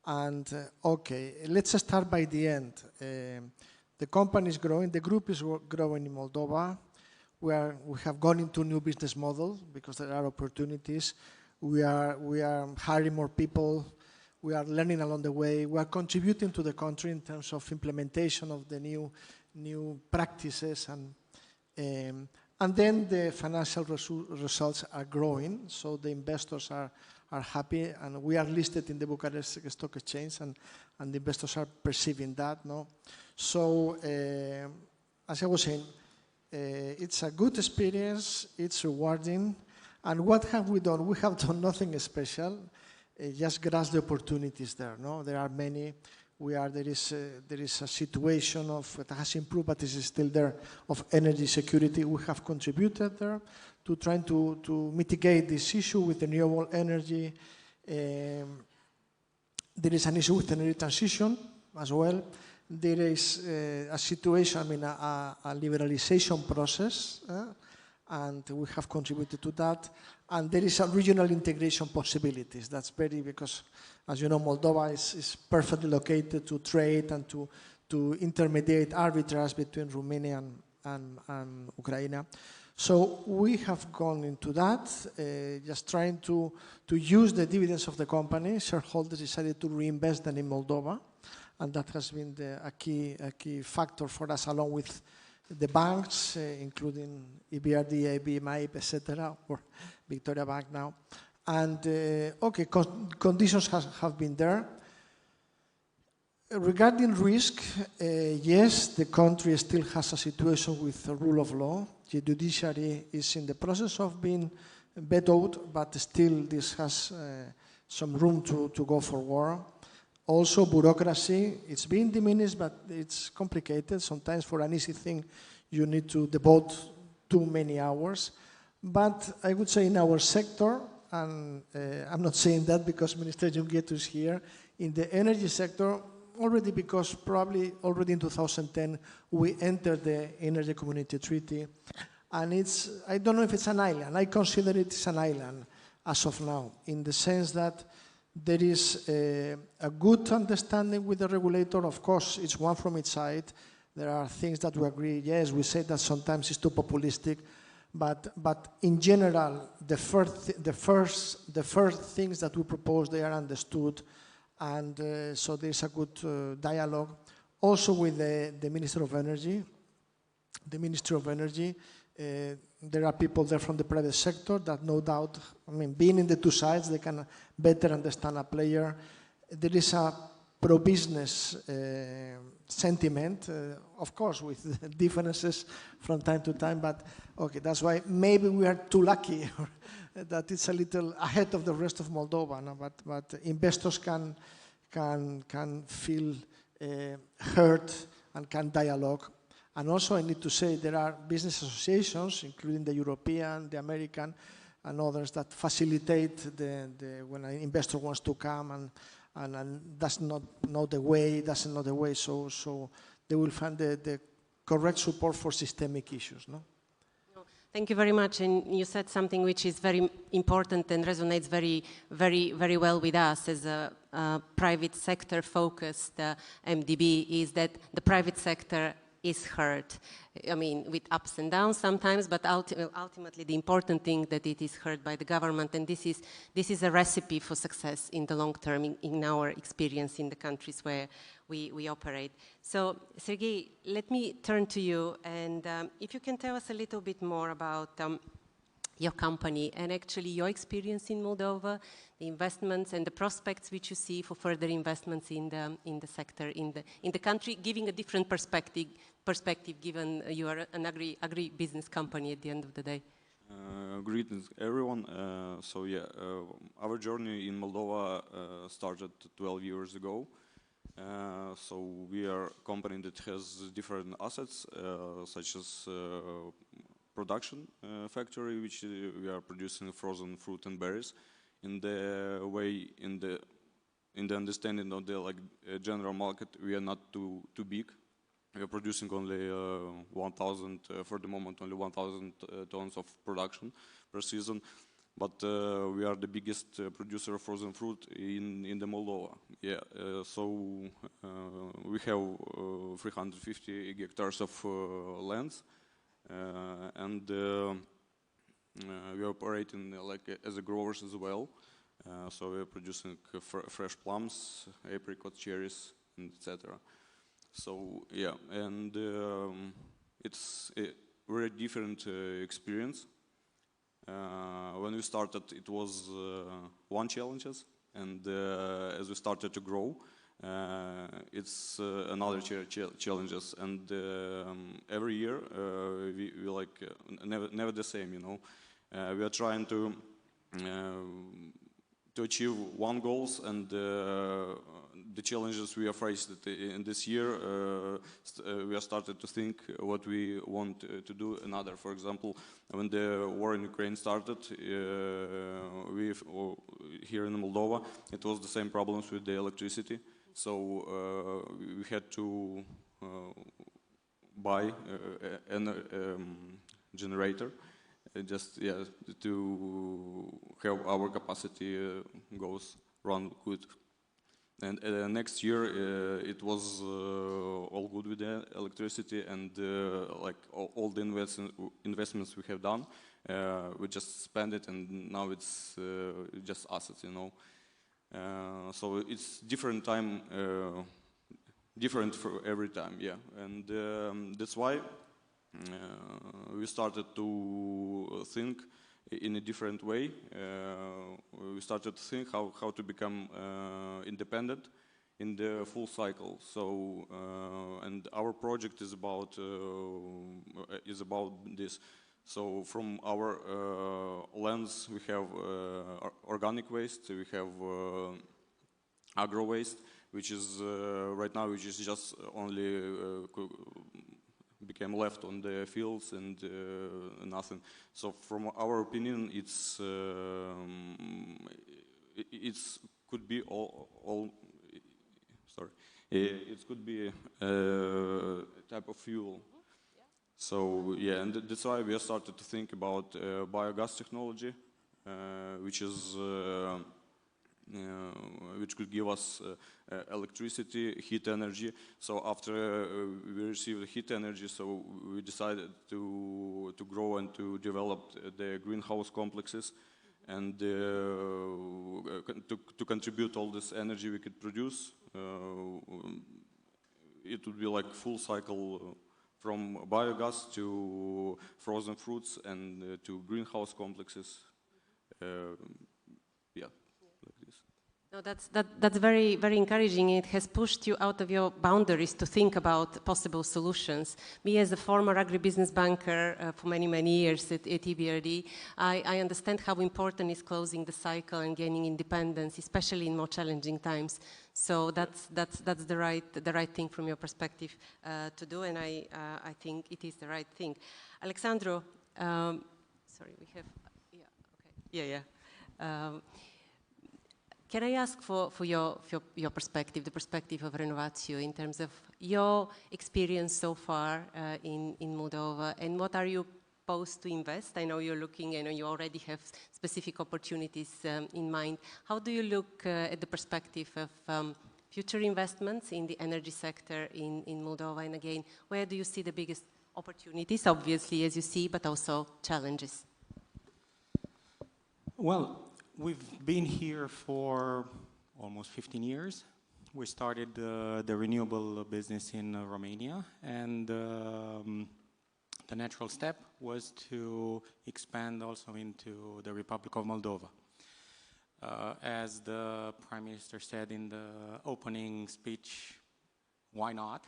And okay, let's start by the end. The company is growing, the group is growing in Moldova. We have gone into new business model because there are opportunities. We are hiring more people. We are learning along the way. We are contributing to the country in terms of implementation of the new practices, and then the financial results are growing, so the investors are happy, and we are listed in the Bucharest Stock Exchange, and the investors are perceiving that, no? So, as I was saying, it's a good experience, it's rewarding, and what have we done? We have done nothing special, just grasp the opportunities there, no? There are many. There is a situation that has improved, but is still there, of energy security. We have contributed there to trying to mitigate this issue with renewable energy. There is an issue with energy transition as well. There is a situation, I mean, a liberalization process, and we have contributed to that. And there is a regional integration possibilities. That's because, as you know, Moldova is perfectly located to trade and to intermediate arbitrage between Romania and Ukraine. So we have gone into that, just trying to use the dividends of the company. Shareholders decided to reinvest them in Moldova, and that has been a key factor for us, along with the banks, including EBRD, AB, MAIP, etc., or Victoria Bank now. And, okay, conditions have been there. Regarding risk, yes, the country still has a situation with the rule of law. The judiciary is in the process of being vetoed, but still this has some room to go forward. Also, bureaucracy, it's being diminished, but it's complicated. Sometimes for an easy thing, you need to devote too many hours. But I would say in our sector, and I'm not saying that because Minister Junquetu is here, in the energy sector, already because probably already in 2010, we entered the Energy Community Treaty. And I don't know if it's an island. I consider it as an island as of now, in the sense that there is a good understanding with the regulator. Of course, it's one from its side. There are things that we agree. Yes, we say that sometimes it's too populistic, but in general, the first things that we propose, they are understood, and so there's a good dialogue. Also with the Minister of Energy. The Ministry of Energy, there are people there from the private sector that no doubt, I mean, being in the two sides, they can better understand a player. There is a pro-business sentiment, of course, with differences from time to time, but okay, that's why maybe we are too lucky that it's a little ahead of the rest of Moldova, no? But investors can feel heard and can dialogue. And also, I need to say, there are business associations, including the European, the American, and others that facilitate when an investor wants to come and does not know the way, doesn't know the way, so they will find the correct support for systemic issues, no? Thank you very much. And you said something which is very important and resonates very well with us as a private sector focused MDB, is that the private sector is heard. I mean, with ups and downs sometimes, but ultimately the important thing that it is heard by the government, and this is a recipe for success in the long term in our experience in the countries where we operate. So, Sergei, let me turn to you, and if you can tell us a little bit more about your company and actually your experience in Moldova, the investments and the prospects which you see for further investments in the sector, in the country, giving a different perspective given you are an agri-business company at the end of the day. Greetings everyone. Our journey in Moldova started 12 years ago. So we are a company that has different assets, such as production factory, which we are producing frozen fruit and berries. In the understanding of the general market, we are not too big. We are producing only 1,000 for the moment, only 1,000 tons of production per season. But we are the biggest producer of frozen fruit in the Moldova. Yeah, we have 350 hectares of lands, and we are operating as a growers as well. So we are producing fresh plums, apricots, cherries, etc. So yeah, and it's a very different experience. When we started, it was one challenges, and as we started to grow, it's another challenges, and every year we never the same, you know. We are trying to achieve one goals, and the challenges we are faced in this year, we are started to think what we want to do another. For example, when the war in Ukraine started, here in Moldova, it was the same problems with the electricity. So we had to buy a generator, just to have our capacity run good. And next year it was all good with the electricity, and all the investments we have done, we just spend it, and now it's just assets, you know. So it's different time, different for every time, yeah. And that's why we started to think in a different way. We started to think how to become independent in the full cycle. So, and our project is about this. So from our lands, we have organic waste, we have agro waste, which is right now, which is just only became left on the fields and nothing. So from our opinion, it could be it could be a type of fuel. So yeah, and that's why we started to think about biogas technology, which could give us electricity, heat energy. So after we received heat energy, so we decided to grow and to develop the greenhouse complexes, and to contribute all this energy we could produce. It would be like full cycle from biogas to frozen fruits and to greenhouse complexes. Yeah, like this. No, that's very encouraging. It has pushed you out of your boundaries to think about possible solutions. Me, as a former agribusiness banker for many years at EBRD, I understand how important is closing the cycle and gaining independence, especially in more challenging times. So that's the right thing from your perspective to do, and I think it is the right thing. Alexandru, sorry, we have okay, can I ask for your perspective, the perspective of Renovatio, in terms of your experience so far in Moldova, and what are you post to invest? I know you're looking, I know you already have specific opportunities in mind. How do you look at the perspective of future investments in the energy sector in Moldova? And again, where do you see the biggest opportunities, obviously, as you see, but also challenges? Well, we've been here for almost 15 years. We started the renewable business in Romania, and the natural step was to expand also into the Republic of Moldova. As the Prime Minister said in the opening speech, why not?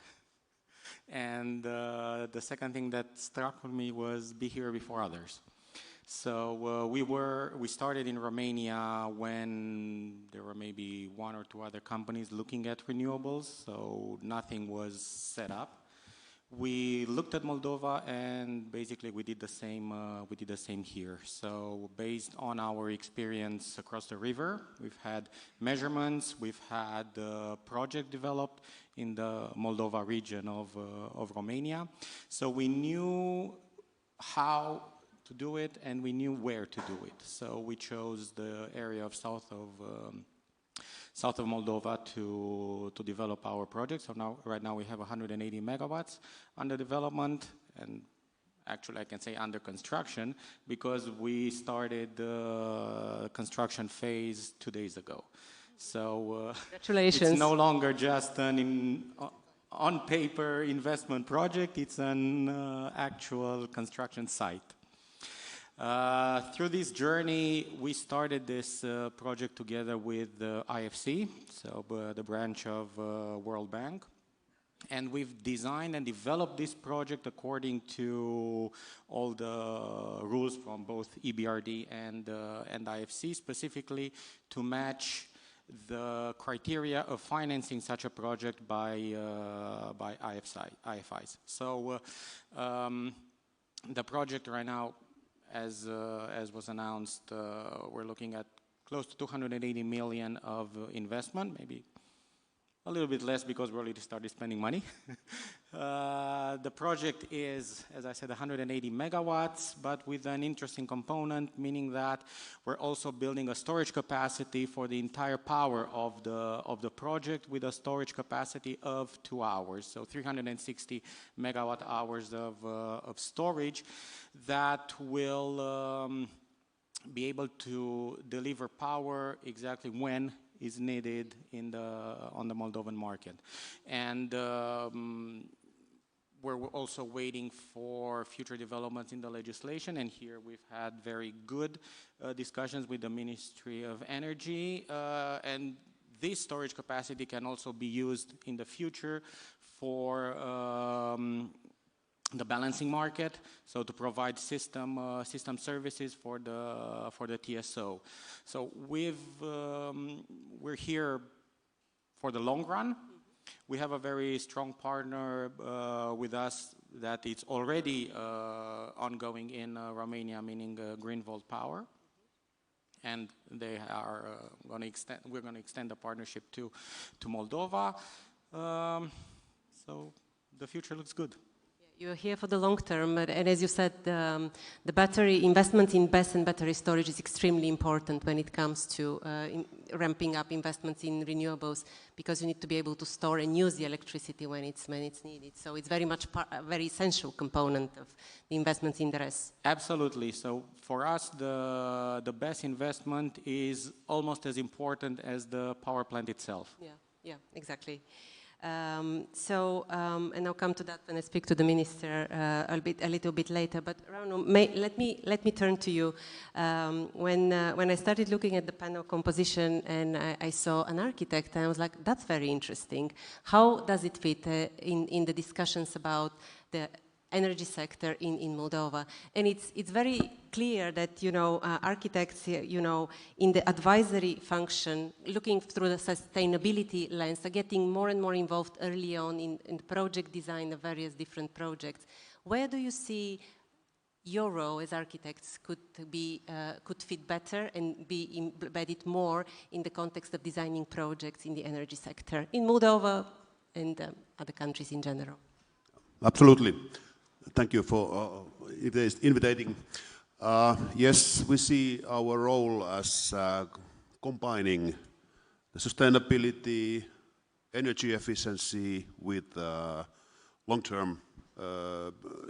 And the second thing that struck with me was be here before others. So we started in Romania when there were maybe one or two other companies looking at renewables, so nothing was set up. We looked at Moldova and basically we did the same here. So based on our experience across the river, we've had measurements, we've had a project developed in the Moldova region of Romania. So we knew how to do it and we knew where to do it. So we chose the area of south of Moldova to develop our project. So right now we have 180 megawatts under development, and actually I can say under construction, because we started the construction phase 2 days ago. So congratulations. It's no longer just an on paper investment project, it's an actual construction site. Through this journey, we started this project together with IFC, so the branch of World Bank. And we've designed and developed this project according to all the rules from both EBRD and IFC, specifically to match the criteria of financing such a project by IFIs. So the project right now, as was announced, we're looking at close to 280 million of investment, maybe a little bit less because we already started spending money. The project is, as I said, 180 megawatts, but with an interesting component, meaning that we're also building a storage capacity for the entire power of the project with a storage capacity of 2 hours, so 360 megawatt hours of storage that will be able to deliver power exactly when is needed on the Moldovan market. And we're also waiting for future developments in the legislation, and here we've had very good discussions with the Ministry of Energy, and this storage capacity can also be used in the future for the balancing market, so to provide system services for the TSO. So we're here for the long run. We have a very strong partner with us that it's already ongoing in Romania, meaning Greenvolt Power, and they are going to extend. We're going to extend the partnership to Moldova. So the future looks good. You're here for the long term, and as you said, the battery investment in BESS and battery storage is extremely important when it comes to ramping up investments in renewables, because you need to be able to store and use the electricity when it's needed. So it's very much a very essential component of the investments in the rest. Absolutely. So for us, the BESS investment is almost as important as the power plant itself. Yeah, exactly. And I'll come to that when I speak to the minister a little bit later. But Ranu, let me turn to you. When I started looking at the panel composition and I saw an architect, I was like, that's very interesting. How does it fit in the discussions about the energy sector in Moldova? And it's very clear that, you know, architects, you know, in the advisory function, looking through the sustainability lens, are getting more and more involved early on in the project design of various different projects. Where do you see your role as architects could fit better and be embedded more in the context of designing projects in the energy sector in Moldova and other countries in general? Absolutely. thank you for inviting. Yes, we see our role as combining the sustainability, energy efficiency with long-term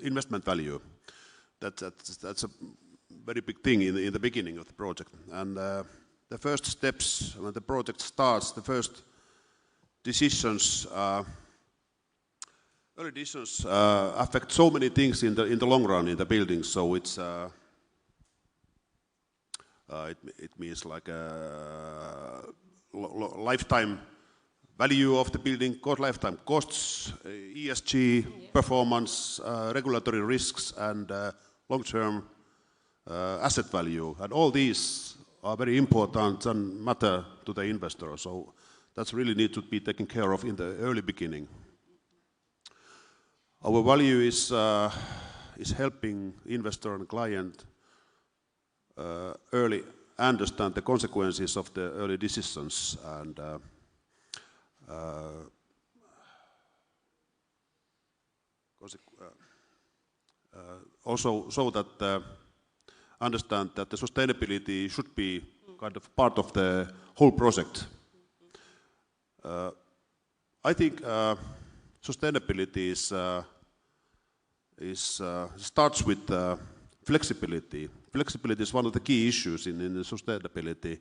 investment value. That's a very big thing in the beginning of the project. And the first steps when the project starts, the first decisions, early decisions affect so many things in the long run in the building. So it's it means like a lifetime value of the building, lifetime costs, ESG, performance, regulatory risks, and long-term asset value. And all these are very important and matter to the investor. So that's really need to be taken care of in the early beginning. Our value is helping investor and client early understand the consequences of the early decisions and also so that understand that the sustainability should be kind of part of the whole project. I think sustainability starts with flexibility. Flexibility is one of the key issues in the sustainability.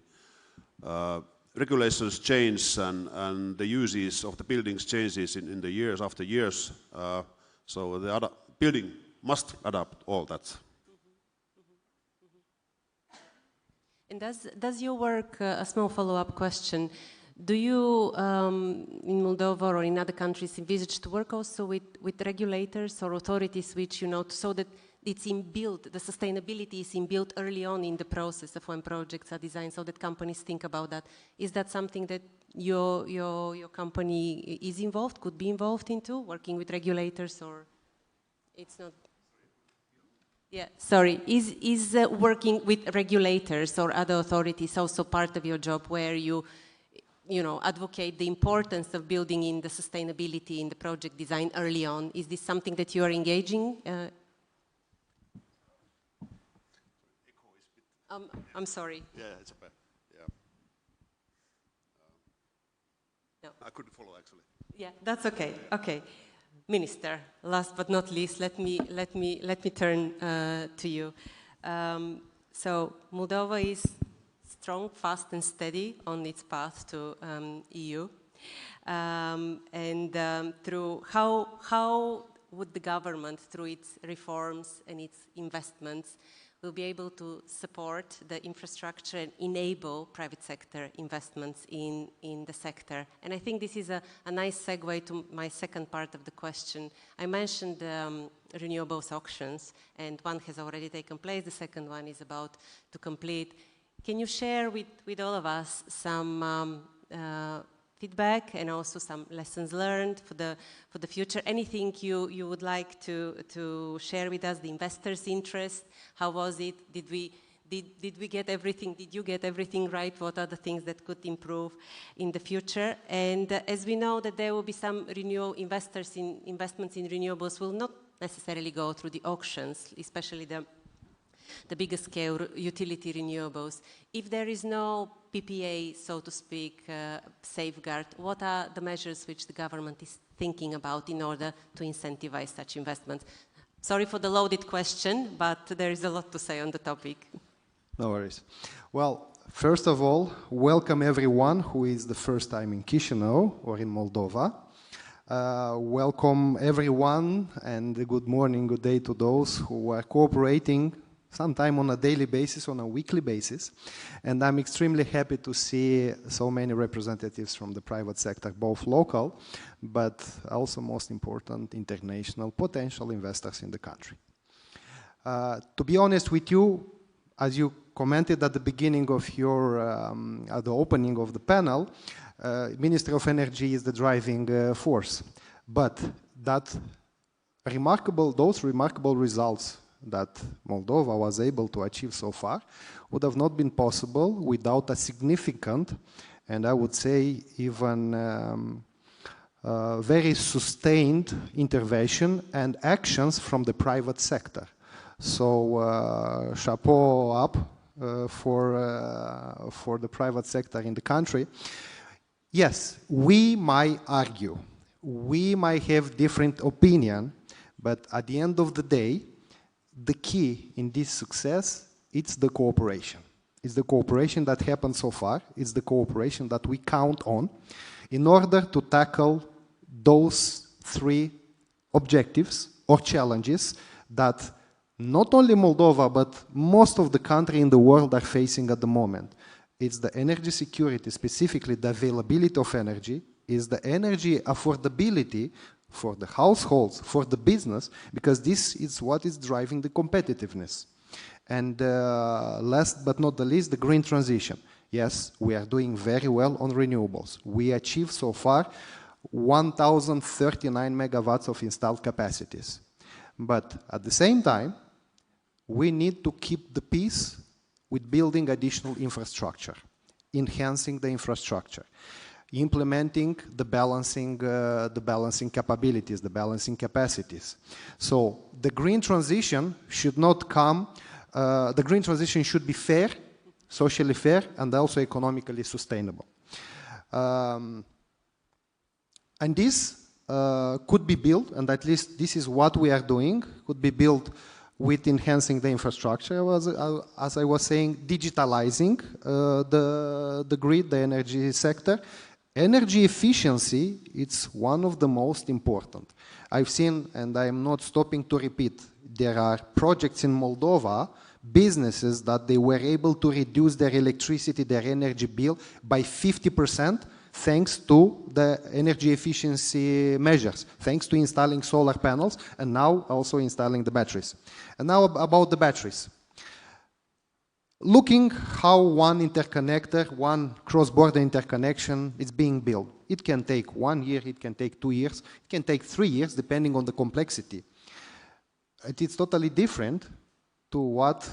Regulations change and the uses of the buildings changes in the years after years. So the building must adapt all that. And does your work, a small follow-up question, do you in Moldova or in other countries envisage to work also with regulators or authorities which, you know, so that it's inbuilt, the sustainability is inbuilt early on in the process of when projects are designed, so that companies think about that? Is that something that your company is involved, could be involved into, working with regulators, or it's not? Yeah, sorry. Is working with regulators or other authorities also part of your job, where you know, advocate the importance of building in the sustainability in the project design early on? Is this something that you are engaging? I'm sorry. Yeah, it's a bad. Yeah. No. I couldn't follow actually. Yeah, that's okay. Okay, Minister. Last but not least, let me turn to you. So Moldova is strong, fast, and steady on its path to EU. Through how would the government, through its reforms and its investments, will be able to support the infrastructure and enable private sector investments in the sector? And I think this is a nice segue to my second part of the question. I mentioned renewables auctions, and one has already taken place. The second one is about to complete. Can you share with all of us some feedback and also some lessons learned for the future? Anything you would like to share with us? The investors' interest, how was it? Did we get everything? Did you get everything right? What are the things that could improve in the future? And as we know that there will be some investors in investments in renewables will not necessarily go through the auctions, especially the bigger scale utility renewables. If there is no PPA, so to speak, safeguard, what are the measures which the government is thinking about in order to incentivize such investments? Sorry for the loaded question, but there is a lot to say on the topic. No worries. Well, first of all, welcome everyone who is the first time in Chisinau or in Moldova. Welcome everyone, and good morning, good day to those who are cooperating sometime on a daily basis, on a weekly basis. And I'm extremely happy to see so many representatives from the private sector, both local, but also most important, international potential investors in the country. To be honest with you, as you commented at the beginning of your, at the opening of the panel, Ministry of Energy is the driving force. But those remarkable results that Moldova was able to achieve so far would have not been possible without a significant, and I would say even very sustained intervention and actions from the private sector. So chapeau up for the private sector in the country. Yes, we might argue, we might have different opinion, but at the end of the day, the key in this success, it's the cooperation. It's the cooperation that happened so far. It's the cooperation that we count on in order to tackle those three objectives or challenges that not only Moldova, but most of the country in the world are facing at the moment. It's the energy security, specifically the availability of energy, is the energy affordability for the households, for the business, because this is what is driving the competitiveness. And last but not the least, the green transition. Yes, we are doing very well on renewables. We achieved so far 1,039 megawatts of installed capacities. But at the same time, we need to keep the peace with building additional infrastructure, enhancing the infrastructure, implementing the balancing capabilities, the balancing capacities. So the green transition should not come, the green transition should be fair, socially fair, and also economically sustainable. And this could be built, and at least this is what we are doing, could be built with enhancing the infrastructure, as I was saying, digitalizing the grid, the energy sector. Energy efficiency, it's one of the most important. I've seen, and I'm not stopping to repeat, there are projects in Moldova, businesses that they were able to reduce their electricity, their energy bill by 50%, thanks to the energy efficiency measures, thanks to installing solar panels, and now also installing the batteries. And now about the batteries. Looking how one interconnector, one cross-border interconnection is being built. It can take 1 year, it can take 2 years, it can take 3 years, depending on the complexity. It's totally different to what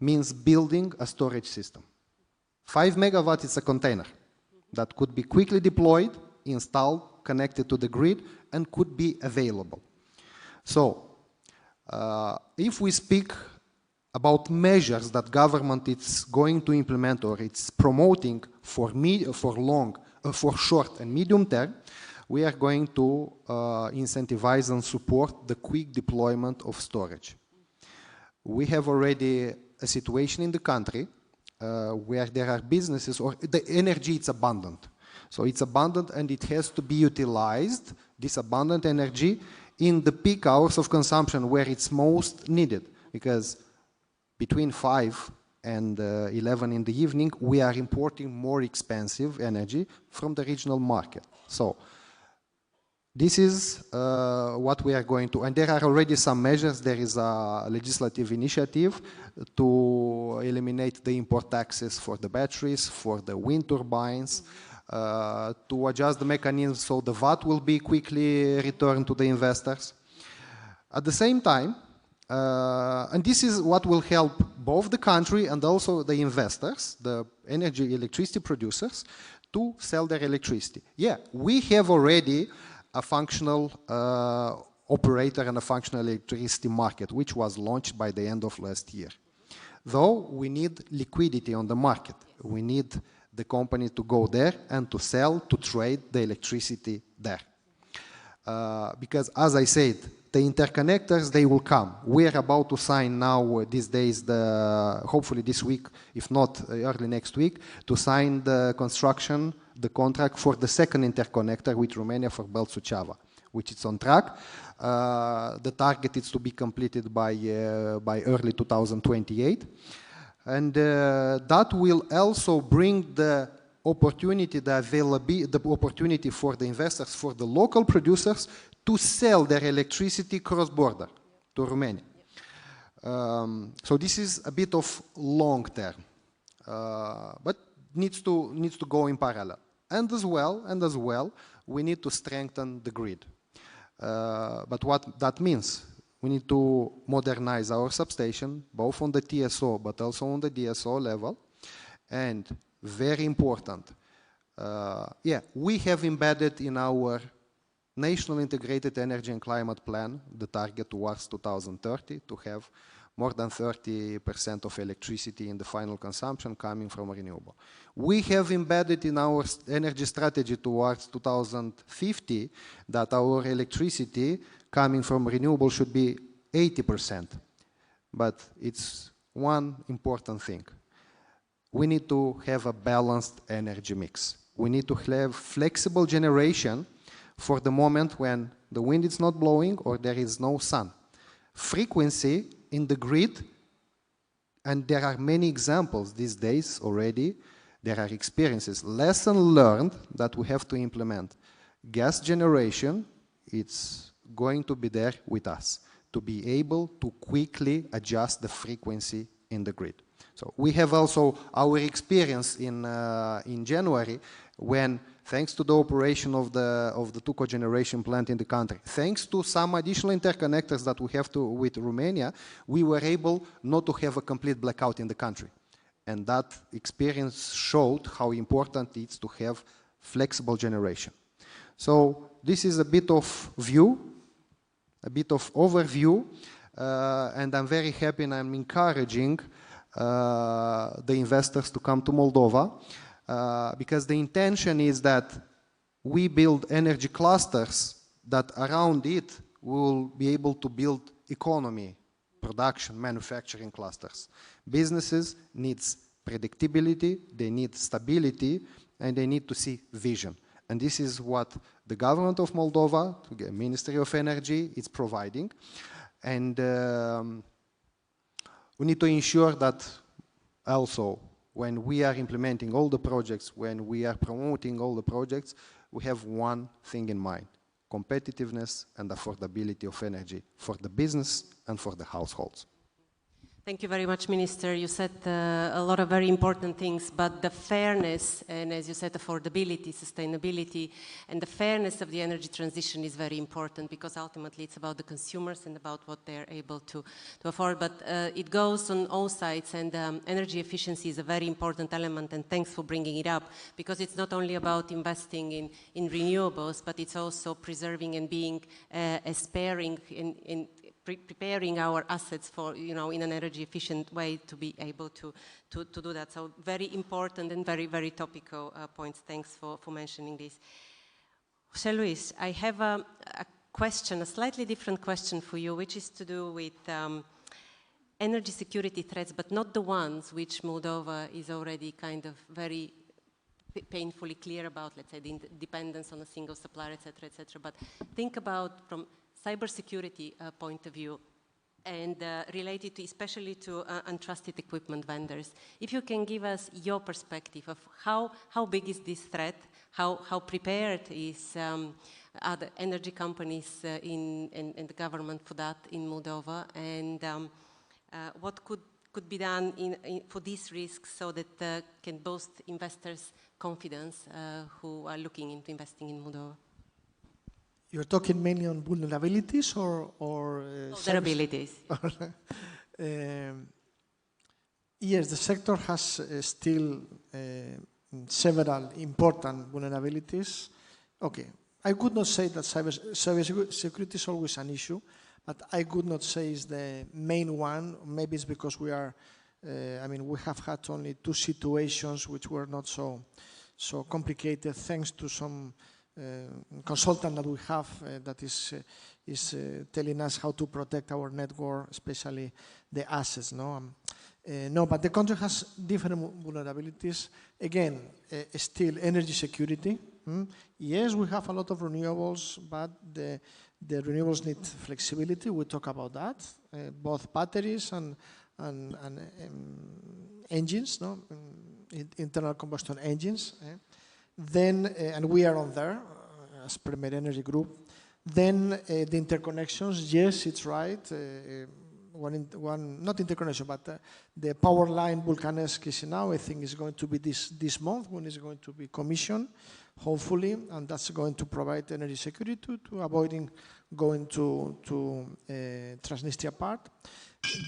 means building a storage system. 5 megawatts is a container that could be quickly deployed, installed, connected to the grid, and could be available. So, if we speak about measures that government is going to implement or it's promoting for short and medium term, we are going to incentivize and support the quick deployment of storage. We have already a situation in the country where there are businesses, or the energy is abundant. So it's abundant and it has to be utilized, this abundant energy, in the peak hours of consumption where it's most needed. Because between 5 and 11 in the evening, we are importing more expensive energy from the regional market. So this is what we are going to, and there are already some measures. There is a legislative initiative to eliminate the import taxes for the batteries, for the wind turbines, to adjust the mechanism so the VAT will be quickly returned to the investors. At the same time, and this is what will help both the country and also the investors, the electricity producers, to sell their electricity. Yeah, we have already a functional operator and a functional electricity market, which was launched by the end of last year. Though we need liquidity on the market. We need the company to go there and to sell, to trade the electricity there. Because as I said, the interconnectors, they will come. We are about to sign now these days, hopefully this week, if not early next week, to sign the construction, the contract for the second interconnector with Romania for Belt-Suceava, which is on track. The target is to be completed by early 2028. And that will also bring the opportunity, the opportunity for the investors, for the local producers to sell their electricity cross-border to Romania. So this is a bit of long term, but needs to go in parallel. And as well, we need to strengthen the grid. But what that means, we need to modernize our substation, both on the TSO, but also on the DSO level. And very important, we have embedded in our National Integrated Energy and Climate Plan, the target towards 2030 to have more than 30% of electricity in the final consumption coming from renewable. We have embedded in our energy strategy towards 2050 that our electricity coming from renewable should be 80%. But it's one important thing. We need to have a balanced energy mix. We need to have flexible generation for the moment when the wind is not blowing or there is no sun. Frequency in the grid, and there are many examples these days already, there are experiences, lessons learned that we have to implement. Gas generation, it's going to be there with us to be able to quickly adjust the frequency in the grid. So we have also our experience in January when, thanks to the operation of the two cogeneration plant in the country, thanks to some additional interconnectors that we have with Romania, we were able not to have a complete blackout in the country. And that experience showed how important it is to have flexible generation. So this is a bit of view, a bit of overview, and I'm very happy and I'm encouraging the investors to come to Moldova. Because the intention is that we build energy clusters that around it will be able to build economy, production, manufacturing clusters. Businesses need predictability, they need stability, and they need to see vision. And this is what the government of Moldova, the Ministry of Energy, is providing. And we need to ensure that also when we are implementing all the projects, when we are promoting all the projects, we have one thing in mind: competitiveness and affordability of energy for the business and for the households. Thank you very much, Minister. You said a lot of very important things, but the fairness, and as you said, affordability, sustainability, and the fairness of the energy transition is very important, because ultimately it's about the consumers and about what they're able to afford. But it goes on all sides, and energy efficiency is a very important element, and thanks for bringing it up, because it's not only about investing in renewables, but it's also preserving and being sparing in preparing our assets for, in an energy efficient way to be able to do that. So very important and very, very topical points. Thanks for mentioning this. José Luis, I have a question, a slightly different question for you, which is to do with energy security threats, but not the ones which Moldova is already kind of very painfully clear about, let's say, the dependence on a single supplier, etc., etc. But think about from cybersecurity point of view, and related to, especially to untrusted equipment vendors. If you can give us your perspective of how big is this threat, how prepared is are the energy companies in the government for that in Moldova, and what could be done for these risks so that can boost investors' confidence who are looking into investing in Moldova? You're talking mainly on vulnerabilities or vulnerabilities. Yes, the sector has still several important vulnerabilities. Okay, I could not say that cybersecurity is always an issue, but I could not say it's the main one. Maybe it's because we are, we have had only two situations which were not so complicated, thanks to some consultant that we have that is telling us how to protect our network, especially the assets. No, but the country has different vulnerabilities. Again, still energy security. Yes, we have a lot of renewables, but the renewables need flexibility. We talk about that, both batteries and engines, internal combustion engines. Then, and we are on there as Premier Energy Group. Then the interconnections, yes, it's right. Not interconnection, but the power line Vulcanesc-Chisinau, I think is going to be this month when it's going to be commissioned, hopefully, and that's going to provide energy security to avoiding going to Transnistria part.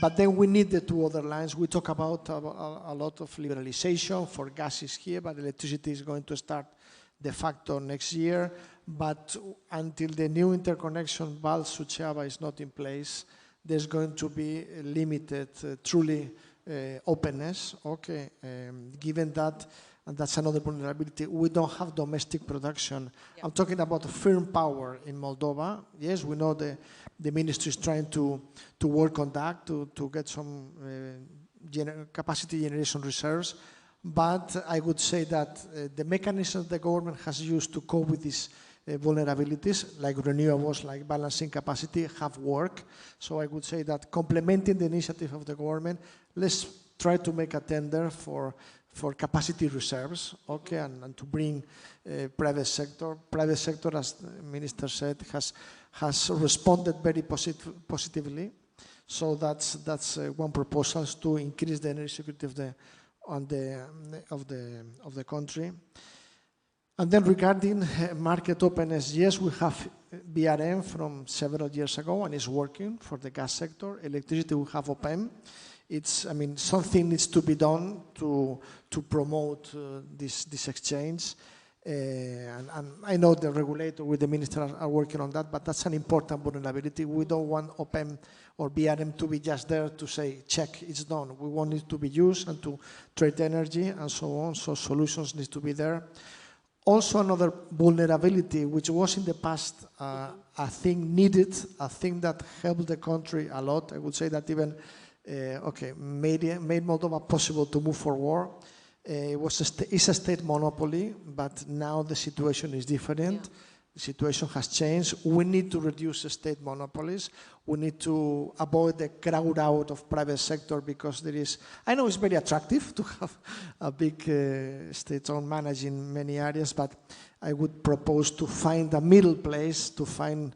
But then we need the two other lines. We talk about a lot of liberalization for gases here, but electricity is going to start de facto next year. but until the new interconnection Val-Suceava is not in place, there's going to be a limited, truly openness, okay, given that, and that's another vulnerability, we don't have domestic production. Yep. I'm talking about firm power in Moldova. Yes, we know the ministry is trying to work on that, to get some capacity generation reserves, but I would say that the mechanisms the government has used to cope with these vulnerabilities, like renewables, like balancing capacity, have worked. So I would say that complementing the initiative of the government, let's try to make a tender for capacity reserves, okay, and to bring private sector. Private sector, as the minister said, has responded very positively. So that's one proposal, is to increase the energy security of the country. And then regarding market openness, yes, we have BRM from several years ago, and it's working for the gas sector. Electricity, we have OPEM. I mean, something needs to be done to promote this exchange. And I know the regulator with the minister are working on that, but that's an important vulnerability. We don't want OPEM or BRM to be just there to say, check, it's done. We want it to be used and to trade energy and so on, so solutions need to be there. Also another vulnerability, which was in the past a thing needed, a thing that helped the country a lot. I would say that even made Moldova possible to move forward. It's a state monopoly, but now the situation is different. Yeah. The situation has changed. We need to reduce the state monopolies. We need to avoid the crowd out of private sector, because there is, I know it's very attractive to have a big state-owned managing many areas, but I would propose to find a middle place, to find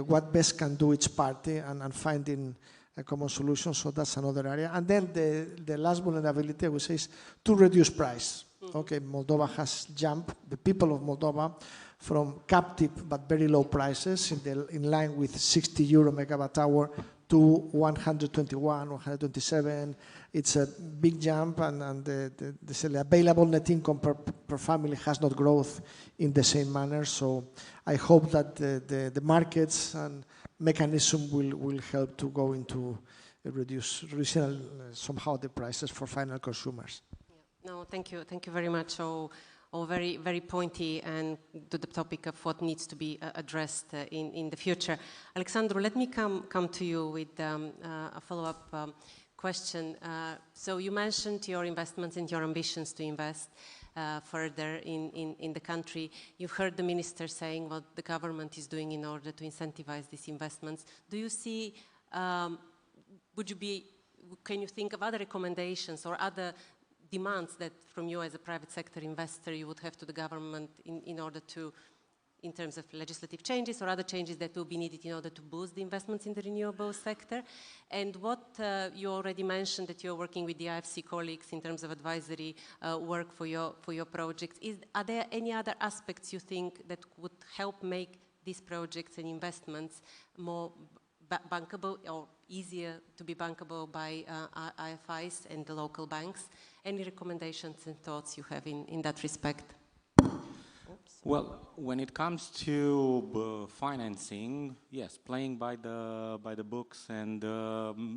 what best can do each party, and finding a common solution. So that's another area. And then the last vulnerability, I would say, is to reduce price. Okay, Moldova has jumped, the people of Moldova, from captive but very low prices in line with 60 euro megawatt hour to 121, 127. It's a big jump, and the available net income per family has not growth in the same manner. So I hope that the markets and mechanism will help to go into reduce somehow the prices for final consumers. Yeah. No, thank you very much. All very, very pointy and to the topic of what needs to be addressed in the future. Alexandru, let me come to you with a follow-up question. So you mentioned your investments and your ambitions to invest further in the country. You've heard the minister saying what the government is doing in order to incentivize these investments. Do you see, can you think of other recommendations or other demands that from you as a private sector investor you would have to the government in order to, in terms of legislative changes or other changes that will be needed in order to boost the investments in the renewable sector? And what you already mentioned, that you're working with the IFC colleagues in terms of advisory work for your projects. Are there any other aspects you think that would help make these projects and investments more bankable or easier to be bankable by IFIs and the local banks? Any recommendations and thoughts you have in that respect? Well, when it comes to financing, yes, playing by the books and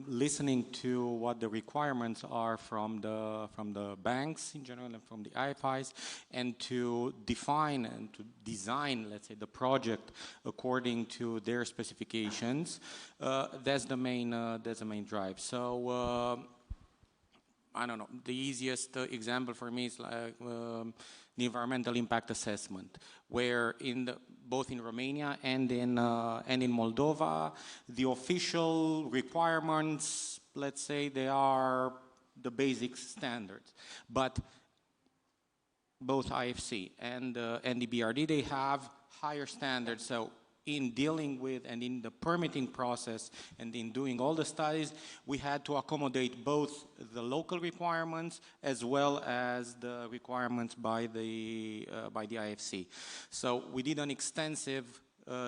listening to what the requirements are from the banks in general and from the IFIs, and to define and to design, let's say, the project according to their specifications. That's the main drive. So I don't know. The easiest example for me is like the environmental impact assessment, where both in Romania and in Moldova, the official requirements, let's say, they are the basic standards. But both IFC and the BRD, they have higher standards. So in dealing with and in the permitting process and in doing all the studies, we had to accommodate both the local requirements as well as the requirements by the IFC. So we did an extensive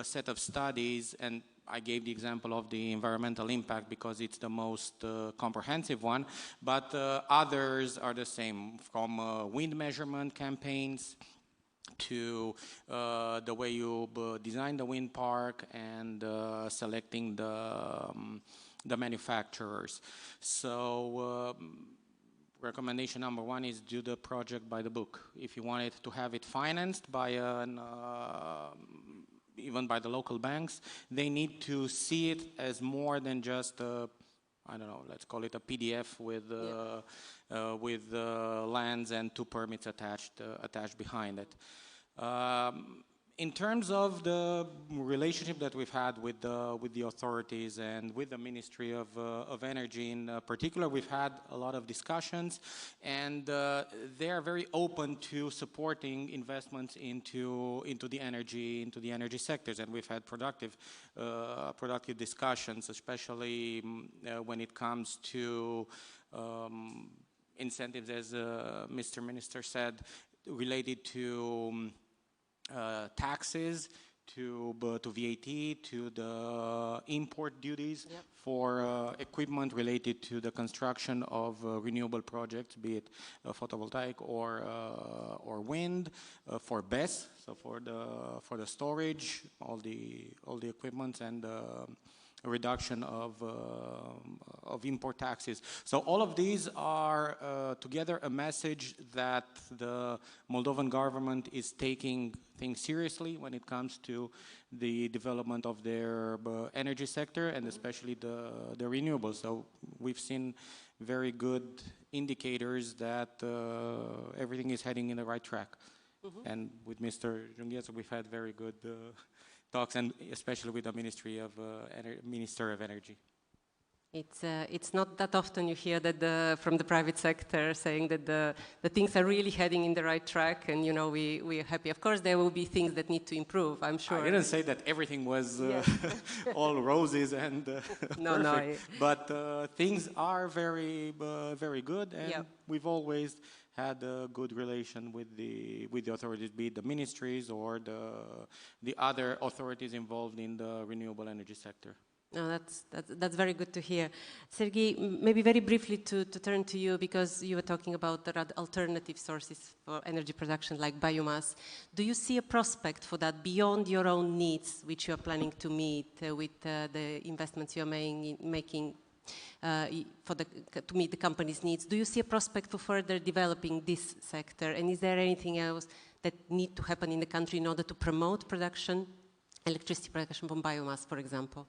set of studies, and I gave the example of the environmental impact because it's the most comprehensive one, but others are the same, from wind measurement campaigns to the way you design the wind park and selecting the manufacturers. So recommendation number one is do the project by the book. If you want it to have it financed by an even by the local banks, they need to see it as more than just a, I don't know, let's call it a PDF with lands and 2 permits attached behind it. In terms of the relationship that we've had with the authorities and with the Ministry of Energy in particular, we've had a lot of discussions, and they are very open to supporting investments into the energy sectors, and we've had productive discussions, especially when it comes to incentives, as Mr. Minister said, related to taxes, to VAT, to the import duties for equipment related to the construction of renewable projects, be it photovoltaic or wind, for BESS, so for the storage, all the equipment, and a reduction of import taxes. So all of these are together a message that the Moldovan government is taking things seriously when it comes to the development of their energy sector, and especially the renewables. So we've seen very good indicators that everything is heading in the right track. And with Mr. Junghiețu, we've had very good talks, and especially with the Minister of Energy. It's not that often you hear that from the private sector saying that the things are really heading in the right track, and you know we are happy. Of course, there will be things that need to improve, I'm sure. I didn't say that everything was all roses and perfect, but things are very good, and we've always had a good relation with the authorities, be it the ministries or the other authorities involved in the renewable energy sector. No, that's very good to hear. Sergei, maybe very briefly to turn to you, because you were talking about the alternative sources for energy production like biomass. Do you see a prospect for that beyond your own needs, which you are planning to meet with the investments you are making to meet the company's needs? Do you see a prospect for further developing this sector? And is there anything else that needs to happen in the country in order to promote production, electricity production from biomass, for example?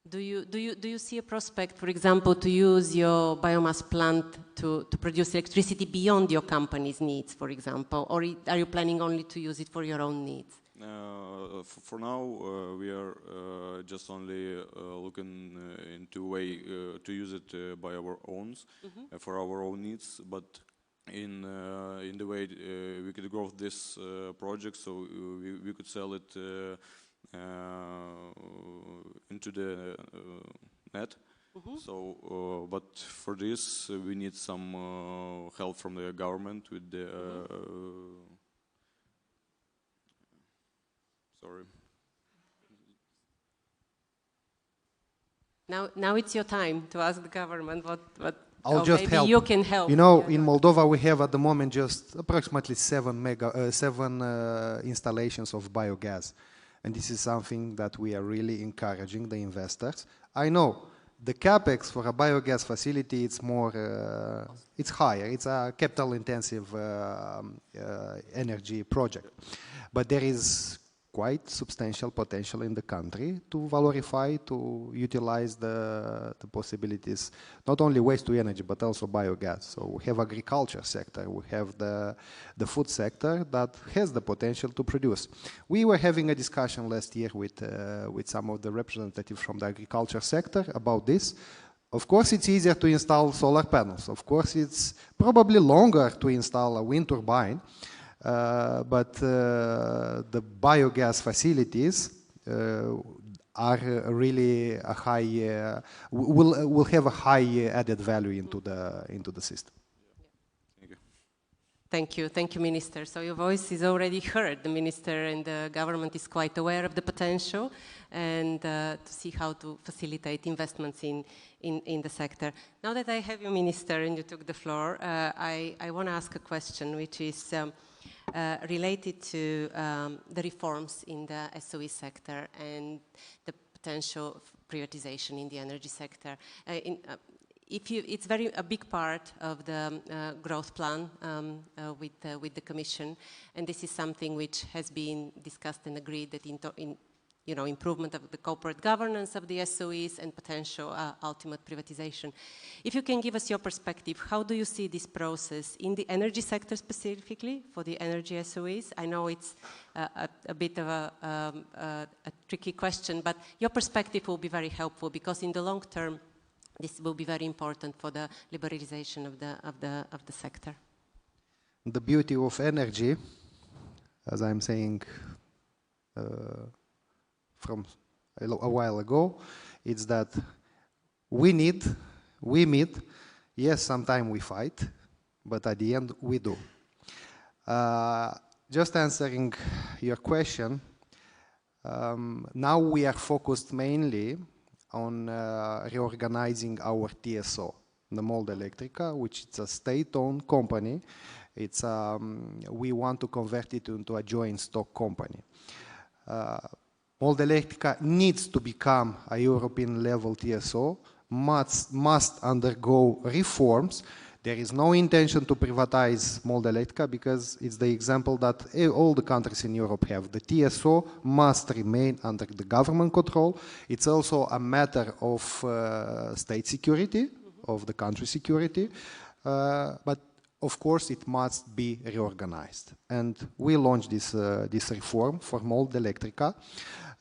Do you see a prospect, for example, to use your biomass plant to produce electricity beyond your company's needs, for example, or are you planning only to use it for your own needs? For now, we are just only looking into a way to use it by our own, for our own needs, but in the way we could grow this project, so we could sell it into the net. So, but for this we need some help from the government with the. Sorry. Now it's your time to ask the government what. I'll just maybe help. You can help. You know, in Moldova we have at the moment just approximately seven installations of biogas. And this is something that we are really encouraging the investors. I know the capex for a biogas facility, it's more, it's higher. It's a capital-intensive energy project. But there is quite substantial potential in the country to valorify, to utilize the possibilities, not only waste to energy, but also biogas. So we have agriculture sector, we have the food sector that has the potential to produce. We were having a discussion last year with some of the representatives from the agriculture sector about this. Of course, it's easier to install solar panels. Of course, it's probably longer to install a wind turbine. But the biogas facilities are really a high, will have a high added value into the system. Thank you. Thank you, Minister. So your voice is already heard. The Minister and the government is quite aware of the potential and to see how to facilitate investments in the sector. Now that I have you, Minister, and you took the floor, I want to ask a question which is related to the reforms in the SOE sector and the potential privatization in the energy sector. It's a big part of the growth plan with the Commission, and this is something which has been discussed and agreed that improvement of the corporate governance of the SOEs and potential ultimate privatization. If you can give us your perspective, how do you see this process in the energy sector specifically for the energy SOEs? I know it's a bit of a tricky question, but your perspective will be very helpful because in the long term, this will be very important for the liberalization of the sector. The beauty of energy, as I'm saying from a while ago, is that we meet, yes, sometimes we fight, but at the end we do. Just answering your question, now we are focused mainly on reorganizing our TSO, the Moldelectrica, which is a state-owned company. We want to convert it into a joint stock company. Moldelectrica needs to become a European level TSO, must undergo reforms. There is no intention to privatize Moldelectrica because it's the example that all the countries in Europe have. The TSO must remain under the government control. It's also a matter of state security, of the country security, but of course it must be reorganized. And we launched this reform for Moldelectrica.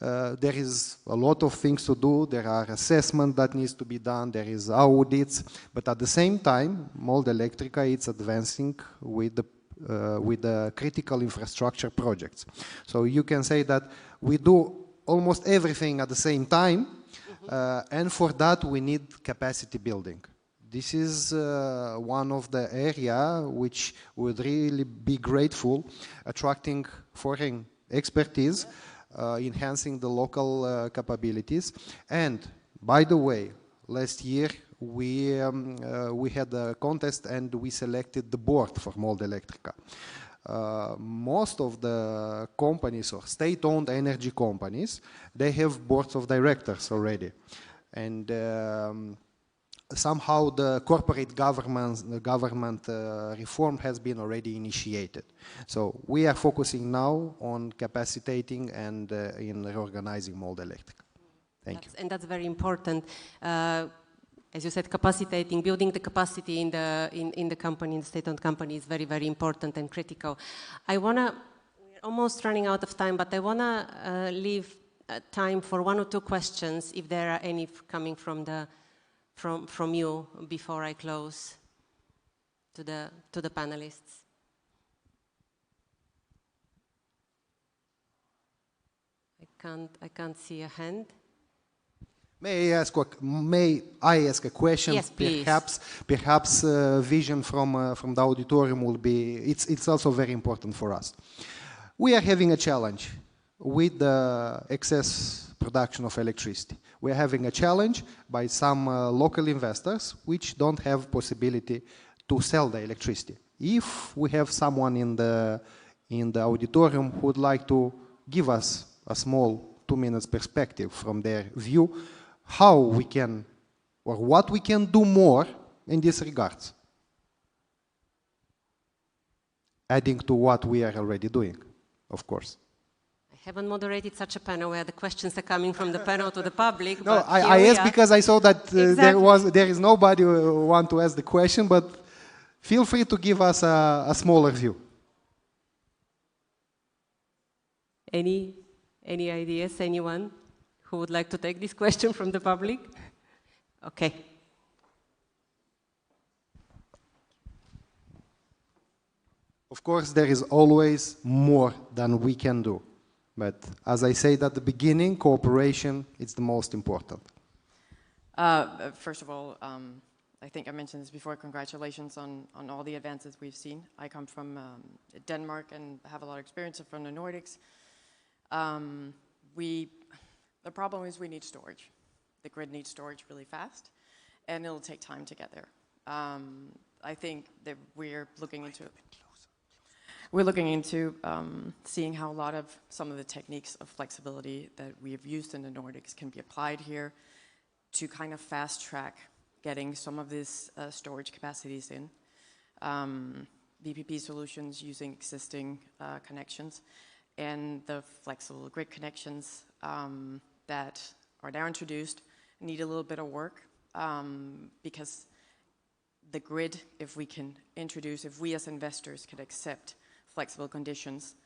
There is a lot of things to do. There are assessments that needs to be done. There is audits, but at the same time, Moldelectrica is advancing with the critical infrastructure projects. So you can say that we do almost everything at the same time, and for that we need capacity building. This is one of the areas which would really be grateful, attracting foreign expertise, enhancing the local capabilities. And by the way, last year we had a contest and we selected the board for Moldelectrica. Most of the companies or state-owned energy companies, they have boards of directors already. And somehow the corporate government reform has been already initiated. So we are focusing now on capacitating and in reorganizing Moldelectrica. Thank you. And that's very important. As you said, capacitating, building the capacity in the company, in the state-owned company is very, very important and critical. We're almost running out of time, but I want to leave time for one or two questions, if there are any coming from you before I close to the panelists. I can't see a hand. May I ask a question? Yes, please. Perhaps vision from the auditorium will be. It's also very important for us. We are having a challenge with the excess production of electricity. We are having a challenge by some local investors which don't have possibility to sell the electricity. If we have someone in the auditorium who would like to give us a small 2 minutes perspective from their view, how we can or what we can do more in this regards, adding to what we are already doing, of course. I haven't moderated such a panel where the questions are coming from the panel to the public. No, I asked because I saw that there is nobody who want to ask the question, but feel free to give us a smaller view. Any ideas? Anyone who would like to take this question from the public? Okay. Of course, there is always more than we can do. But as I said at the beginning, cooperation is the most important. First of all, I think I mentioned this before, congratulations on all the advances we've seen. I come from Denmark and have a lot of experience from the Nordics. The problem is we need storage. The grid needs storage really fast, and it'll take time to get there. I think that we're looking into seeing how a lot of some of the techniques of flexibility that we have used in the Nordics can be applied here to kind of fast track getting some of these storage capacities in. VPP solutions using existing connections and the flexible grid connections that are now introduced need a little bit of work because the grid, if we as investors can accept flexible conditions,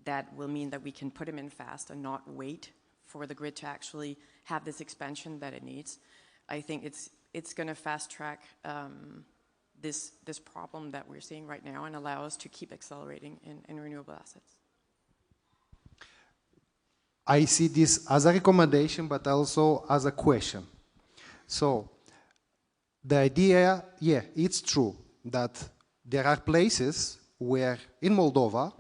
that will mean that we can put them in fast and not wait for the grid to actually have this expansion that it needs. I think it's going to fast track this problem that we're seeing right now and allow us to keep accelerating in renewable assets. I see this as a recommendation, but also as a question. So, the idea, yeah, it's true that there are places where, in Moldova,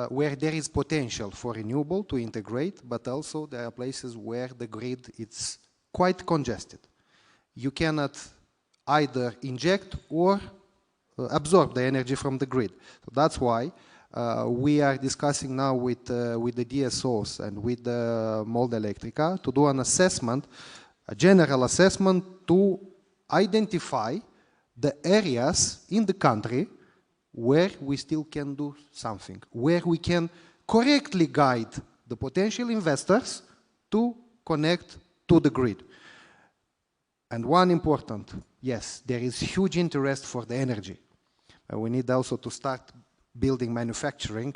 where there is potential for renewable to integrate, but also there are places where the grid is quite congested. You cannot either inject or absorb the energy from the grid. So that's why we are discussing now with the DSOs and with the Moldelectrica to do an assessment, a general assessment to identify the areas in the country where we still can do something, where we can correctly guide the potential investors to connect to the grid. And one important, yes, there is huge interest for the energy. We need also to start building manufacturing,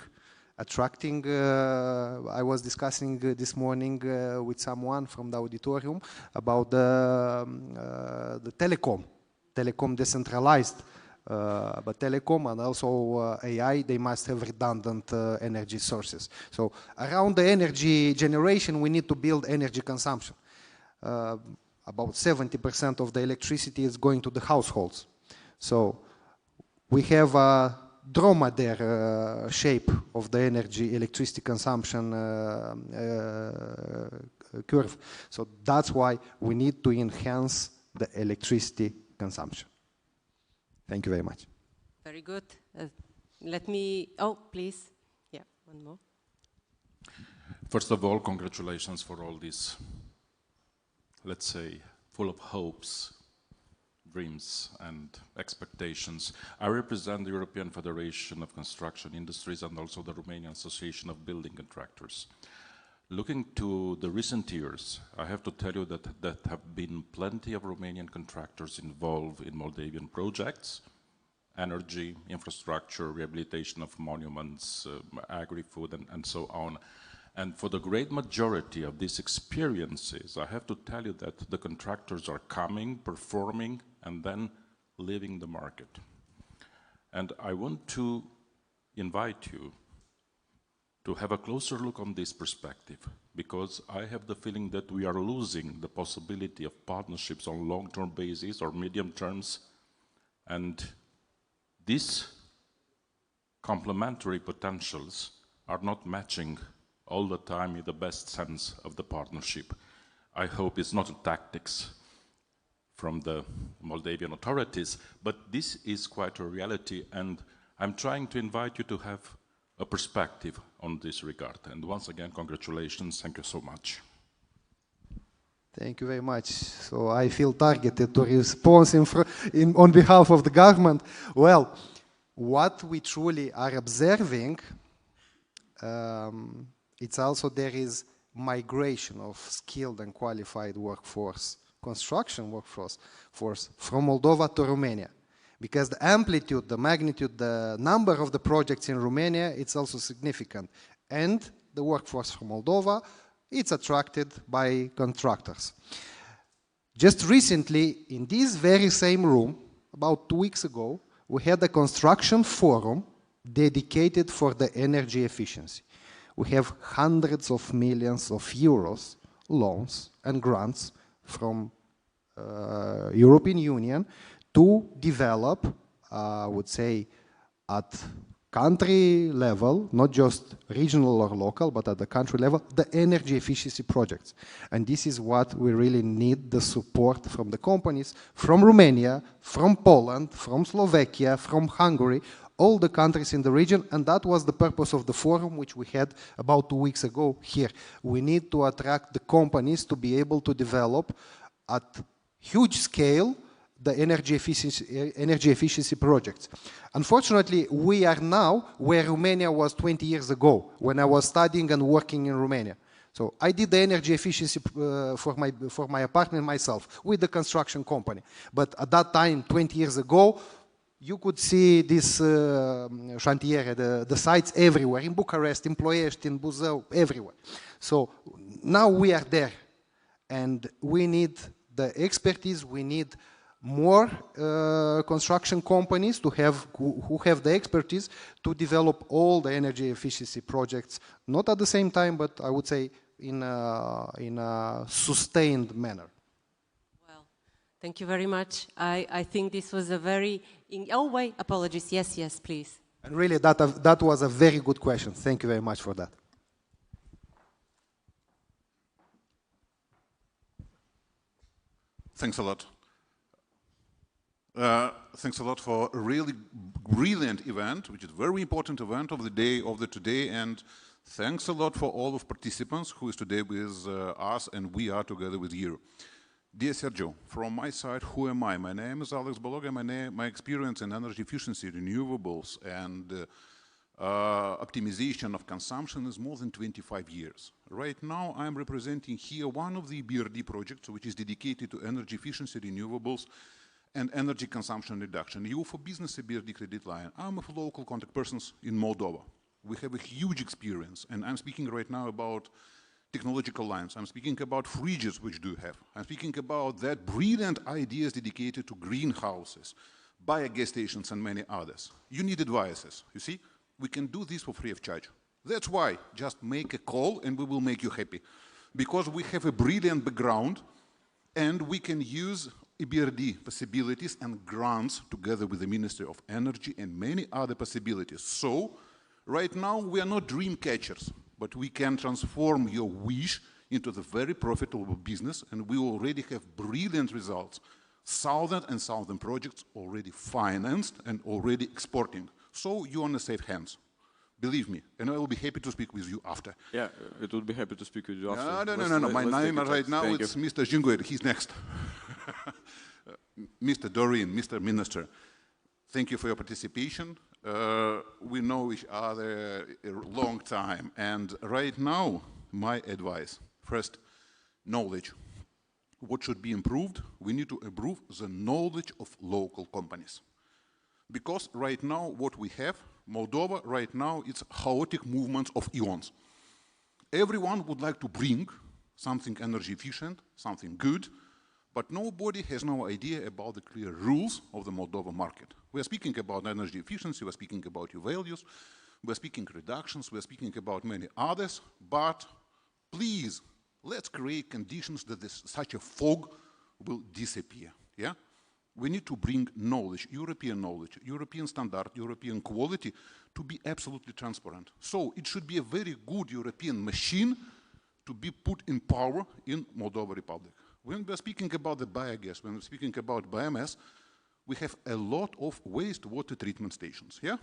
attracting, I was discussing this morning with someone from the auditorium about the telecom decentralized, but telecom and also AI, they must have redundant energy sources. So around the energy generation, we need to build energy consumption. About 70% of the electricity is going to the households. So we have a dromedary shape of the electricity consumption curve. So that's why we need to enhance the electricity consumption. Thank you very much. Very good. Let me, oh, please. Yeah, one more. First of all, congratulations for all this, let's say, full of hopes, dreams and expectations. I represent the European Federation of Construction Industries and also the Romanian Association of Building Contractors. Looking to the recent years, I have to tell you that there have been plenty of Romanian contractors involved in Moldavian projects, energy, infrastructure, rehabilitation of monuments, agri-food and so on. And for the great majority of these experiences, I have to tell you that the contractors are coming, performing, and then leaving the market. And I want to invite you to have a closer look on this perspective, because I have the feeling that we are losing the possibility of partnerships on long-term basis or medium terms, and these complementary potentials are not matching all the time in the best sense of the partnership. I hope it's not tactics from the Moldavian authorities, but this is quite a reality, and I'm trying to invite you to have a perspective on this regard. And once again, congratulations. Thank you so much. Thank you very much. So I feel targeted to respond on behalf of the government. Well, what we truly are observing, it's also there is migration of skilled and qualified workforce, construction workforce from Moldova to Romania. Because the amplitude, the magnitude, the number of the projects in Romania, it's also significant. And the workforce from Moldova, it's attracted by contractors. Just recently, in this very same room, about 2 weeks ago, we had a construction forum dedicated for the energy efficiency. We have hundreds of millions of euros loans and grants from European Union to develop, I would say, at country level, not just regional or local, but at the country level, the energy efficiency projects. And this is what we really need, the support from the companies, from Romania, from Poland, from Slovakia, from Hungary, all the countries in the region, and that was the purpose of the forum which we had about 2 weeks ago here. We need to attract the companies to be able to develop at huge scale the energy efficiency projects. Unfortunately, we are now where Romania was 20 years ago, when I was studying and working in Romania. So I did the energy efficiency for my apartment myself with the construction company. But at that time, 20 years ago, you could see this chantiere, the sites everywhere, in Bucharest, in Ploiești, in Buzău, everywhere. So now we are there, and we need the expertise, we need more construction companies to have who have the expertise to develop all the energy efficiency projects, not at the same time, but I would say in a sustained manner. Well, thank you very much. I think this was a very... Oh, wait, apologies. Yes, yes, please. And really, that was a very good question. Thank you very much for that. Thanks a lot. Thanks a lot for a really brilliant event, which is a very important event of the day, of the today, and thanks a lot for all of participants who is today with us, and we are together with you. Dear Sergio, from my side, who am I? My name is Alex Baloga. My experience in energy efficiency, renewables, and optimization of consumption is more than 25 years. Right now, I'm representing here one of the BRD projects, which is dedicated to energy efficiency, renewables, and energy consumption reduction. EU for Business, a BRD credit line. I'm a local contact person in Moldova. We have a huge experience, and I'm speaking right now about technological lines. I'm speaking about fridges, which do have. I'm speaking about that brilliant ideas dedicated to greenhouses, biogas stations, and many others. You need advices, you see? We can do this for free of charge. That's why, just make a call and we will make you happy. Because we have a brilliant background and we can use EBRD possibilities and grants together with the Ministry of Energy and many other possibilities. So, right now we are not dream catchers, but we can transform your wish into the very profitable business, and we already have brilliant results. Southern projects already financed and already exporting. So you're on the safe hands. Believe me, and I will be happy to speak with you after. Yeah, it would be happy to speak with you after. No. My name right now is Mr. Jingoer. He's next. Mr. Dorian, Mr. Minister, thank you for your participation. We know each other a long time, and right now, my advice, first, knowledge. What should be improved? We need to improve the knowledge of local companies. Because right now, what we have, Moldova, right now, it's chaotic movements of eons. Everyone would like to bring something energy efficient, something good, but nobody has no idea about the clear rules of the Moldova market. We are speaking about energy efficiency, we are speaking about your values, we are speaking reductions, we are speaking about many others, but please, let's create conditions that such a fog will disappear, yeah? We need to bring knowledge, European standard, European quality, to be absolutely transparent. So it should be a very good European machine to be put in power in Moldova Republic. When we're speaking about the biogas, when we're speaking about biomass, we have a lot of wastewater treatment stations, yeah?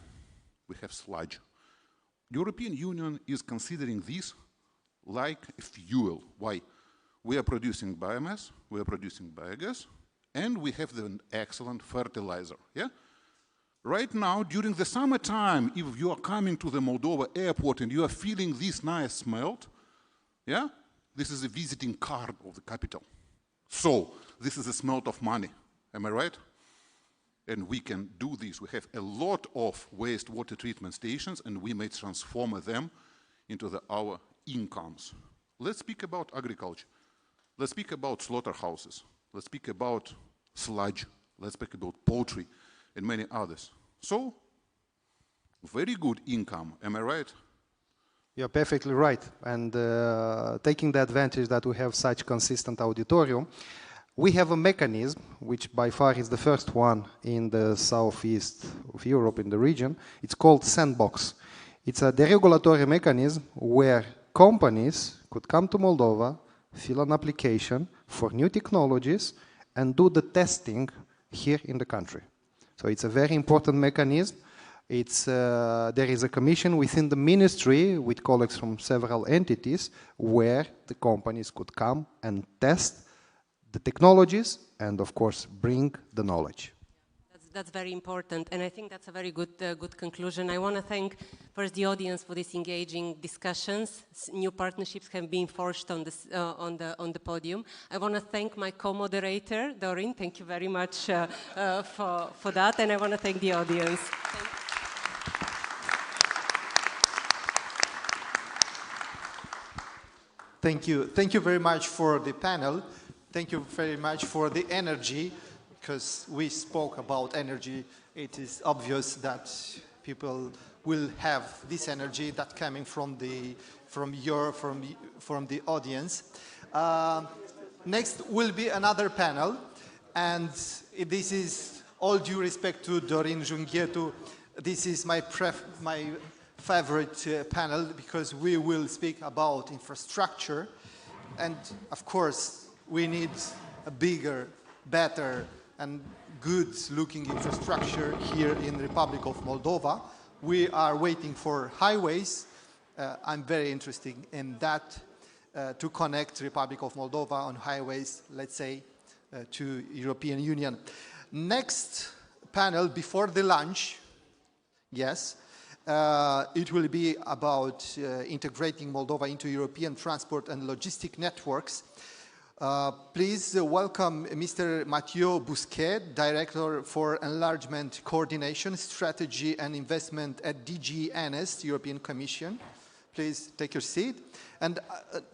We have sludge. European Union is considering this like a fuel. Why? We are producing biomass, we are producing biogas, and we have an excellent fertilizer, yeah? Right now, during the summertime, if you are coming to the Moldova airport and you are feeling this nice smell, yeah? This is a visiting card of the capital. So, this is a smell of money, am I right? And we can do this. We have a lot of wastewater treatment stations and we may transform them into our incomes. Let's speak about agriculture. Let's speak about slaughterhouses. Let's speak about sludge. Let's speak about poultry and many others. So, very good income, am I right? You're perfectly right. And taking the advantage that we have such consistent auditorium, We have a mechanism, which by far is the first one in the southeast of Europe, in the region. It's called Sandbox. It's a deregulatory mechanism where companies could come to Moldova, fill an application for new technologies, and do the testing here in the country. So it's a very important mechanism. There is a commission within the ministry with colleagues from several entities where the companies could come and test the technologies and, of course, bring the knowledge. That's very important, and I think that's a very good conclusion. I want to thank first the audience for these engaging discussions. New partnerships have been forged on the podium. I want to thank my co-moderator, Doreen. Thank you very much for that, and I want to thank the audience. Thank you. Thank you very much for the panel. Thank you very much for the energy, because we spoke about energy. It is obvious that people will have this energy that's coming from the audience. Next will be another panel, and this is all due respect to Dorin Junghietu. This is my favorite panel, because we will speak about infrastructure, and of course we need a bigger, better and good-looking infrastructure here in the Republic of Moldova. We are waiting for highways. I'm very interested in that, to connect Republic of Moldova on highways, let's say, to European Union. Next panel before the lunch, yes, it will be about integrating Moldova into European transport and logistic networks. Please welcome Mr. Mathieu Bousquet, Director for Enlargement Coordination, Strategy and Investment at DG NS, European Commission. Please take your seat. And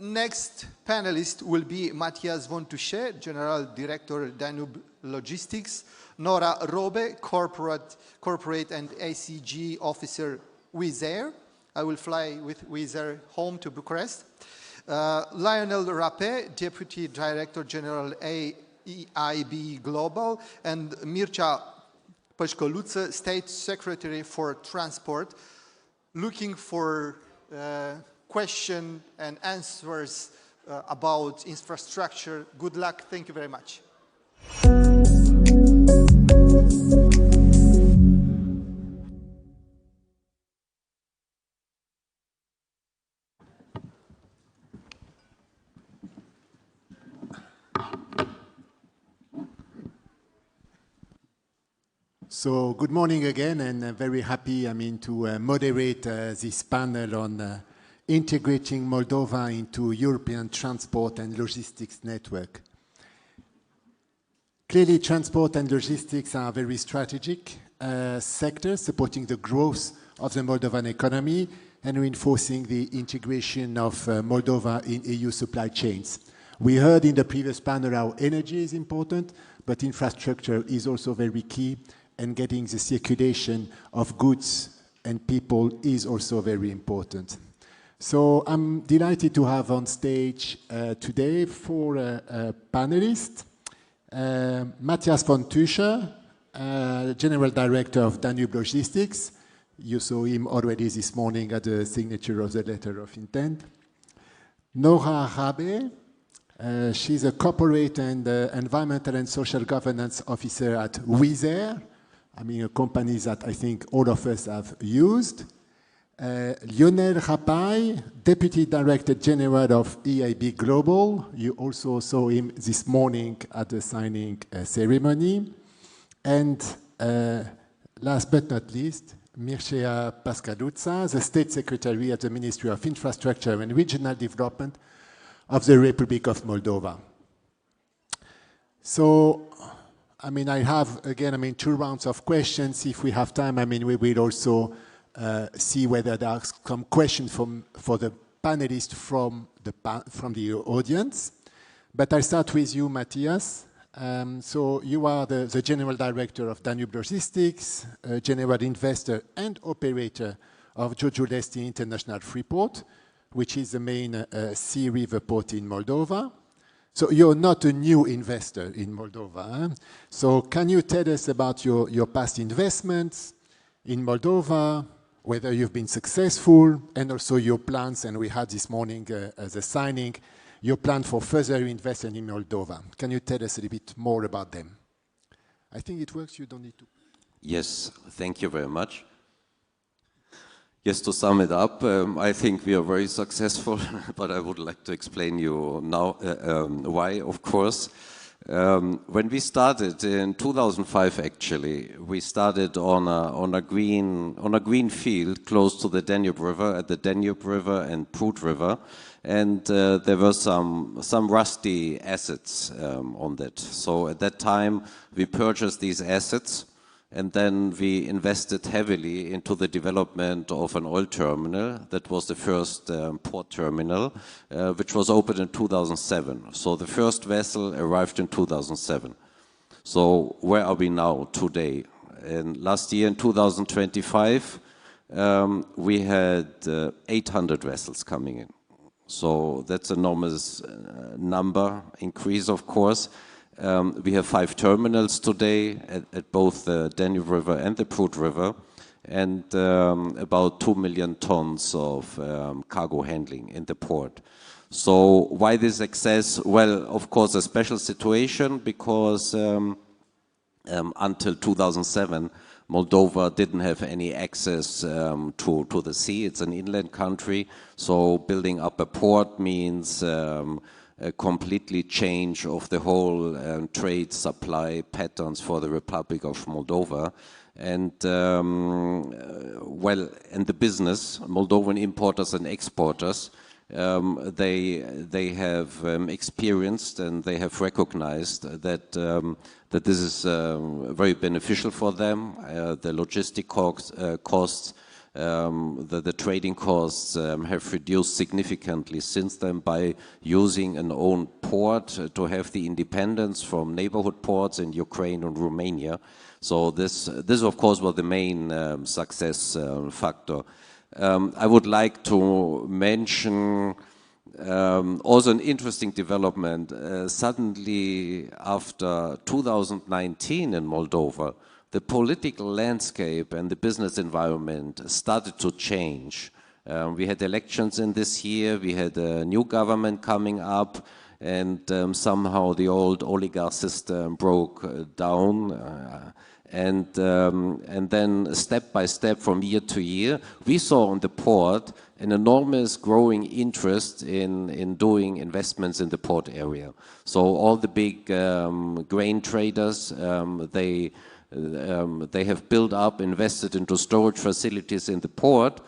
next panelist will be Matthias von Touche, General Director, Danube Logistics, Nora Robe, Corporate and ACG Officer, Wizz Air. I will fly with Wizz Air home to Bucharest. Lionel Rapé, Deputy Director General AEIB Global, and Mircea Pășcăluță, State Secretary for Transport, looking for questions and answers about infrastructure. Good luck. Thank you very much. So good morning again, and very happy, to moderate this panel on integrating Moldova into European transport and logistics network. Clearly, transport and logistics are very strategic sectors supporting the growth of the Moldovan economy and reinforcing the integration of Moldova in EU supply chains. We heard in the previous panel how energy is important, but infrastructure is also very key, and getting the circulation of goods and people is also very important. So I'm delighted to have on stage today four panelists. Matthias von Touche, General Director of Danube Logistics. You saw him already this morning at the signature of the letter of intent. Nora Rabe, she's a Corporate and Environmental and Social Governance Officer at Wizz Air. A company that I think all of us have used. Lionel Rapé, Deputy Director General of EIB Global. You also saw him this morning at the signing ceremony. And last but not least, Mircea Pășcăluță, the State Secretary at the Ministry of Infrastructure and Regional Development of the Republic of Moldova. So, I have, again, 2 rounds of questions. If we have time, we will also see whether there are some questions for the panelists from the audience. But I'll start with you, Matthias. So you are the General Director of Danube Logistics, General Investor and Operator of Giurgiu Lesti International Freeport, which is the main sea river port in Moldova. So you're not a new investor in Moldova. Huh? So can you tell us about your past investments in Moldova, whether you've been successful, and also your plans, and we had this morning as a signing, your plan for further investment in Moldova. Can you tell us a little bit more about them? I think it works, you don't need to. Yes, thank you very much. Yes, to sum it up, I think we are very successful, but I would like to explain you now why, of course. When we started in 2005, actually, we started on a green field close to the Danube River, at the Danube River and Prut River, and there were some rusty assets on that. So at that time, we purchased these assets. And then we invested heavily into the development of an oil terminal. That was the first port terminal, which was opened in 2007. So the first vessel arrived in 2007. So where are we now today? And last year in 2025, we had 800 vessels coming in. So that's an enormous number increase, of course. We have 5 terminals today at both the Danube River and the Prut River, and about 2 million tons of cargo handling in the port. So why this excess? Well, of course, a special situation because until 2007, Moldova didn't have any access to the sea. It's an inland country, so building up a port means a completely change of the whole trade supply patterns for the Republic of Moldova. And well, and the business, Moldovan importers and exporters, they have experienced and they have recognized that that this is very beneficial for them. The logistic costs, the trading costs have reduced significantly since then by using an own port to have the independence from neighborhood ports in Ukraine and Romania. So this of course was the main success factor. I would like to mention also an interesting development. Suddenly after 2019 in Moldova, the political landscape and the business environment started to change. We had elections in this year, we had a new government coming up, and somehow the old oligarch system broke down. And then step by step from year to year, we saw on the port an enormous growing interest in doing investments in the port area. So all the big grain traders, they have built up, invested into storage facilities in the port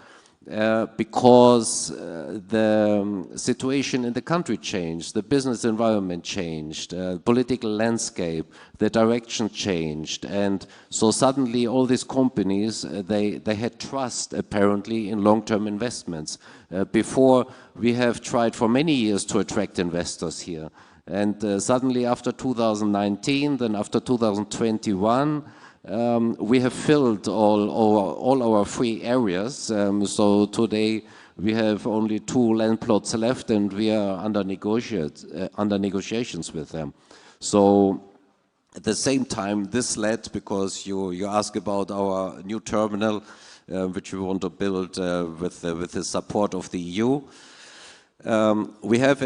because the situation in the country changed, the business environment changed, political landscape, the direction changed, and so suddenly all these companies, they had trust apparently in long-term investments. Before, we have tried for many years to attract investors here. And suddenly after 2019, then after 2021, we have filled all our free areas. So today we have only 2 land plots left, and we are under negotiations with them. So at the same time, this led, because you ask about our new terminal, which we want to build with the support of the EU. We have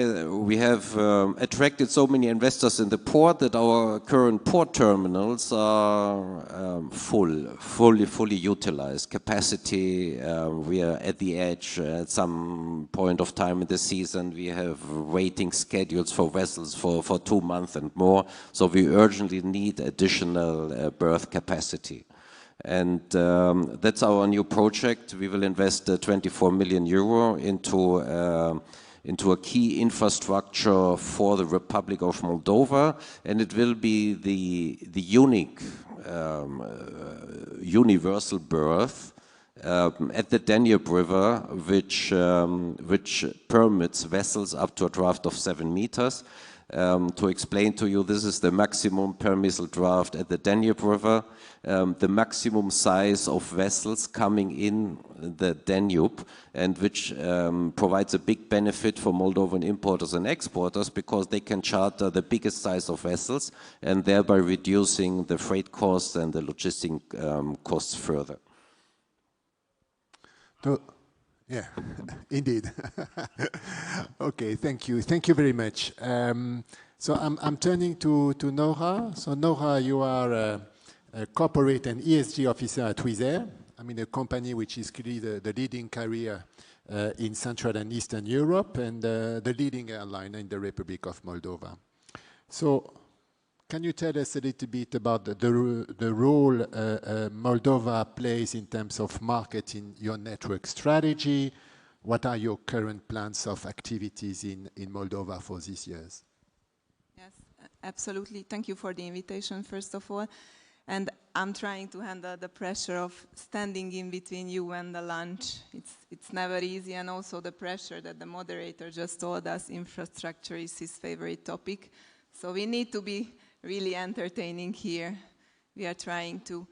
attracted so many investors in the port that our current port terminals are fully utilized. Capacity, we are at the edge. At some point of time in the season, we have waiting schedules for vessels for 2 months and more. So we urgently need additional berth capacity. And that's our new project. We will invest 24 million euro into a key infrastructure for the Republic of Moldova, and it will be the unique universal berth at the Danube River, which permits vessels up to a draft of 7 meters. To explain to you, this is the maximum per missile draft at the Danube River, the maximum size of vessels coming in the Danube, and which provides a big benefit for Moldovan importers and exporters because they can charter the biggest size of vessels and thereby reducing the freight costs and the logistic costs further. Yeah, indeed. Okay, thank you. Thank you very much. So I'm turning to Nora. So Nora, you are a corporate and ESG officer at Wizz Air. I mean, a company which is clearly the leading carrier in Central and Eastern Europe and the leading airline in the Republic of Moldova. So can you tell us a little bit about the role Moldova plays in terms of marketing your network strategy? What are your current plans of activities in Moldova for these years? Yes, absolutely. Thank you for the invitation, first of all. And I'm trying to handle the pressure of standing in between you and the lunch. It's never easy, and also the pressure that the moderator just told us infrastructure is his favorite topic. So we need to be really entertaining here. We are trying to.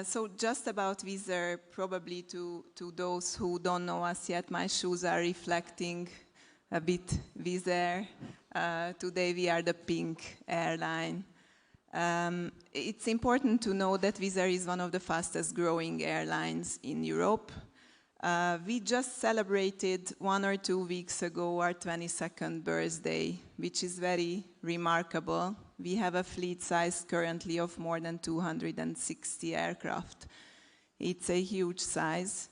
So just about Wizz Air, probably to those who don't know us yet, my shoes are reflecting a bit Wizz Air. Today we are the pink airline. It's important to know that Wizz Air is one of the fastest growing airlines in Europe. We just celebrated 1 or 2 weeks ago our 22nd birthday, which is very remarkable. We have a fleet size currently of more than 260 aircraft. It's a huge size.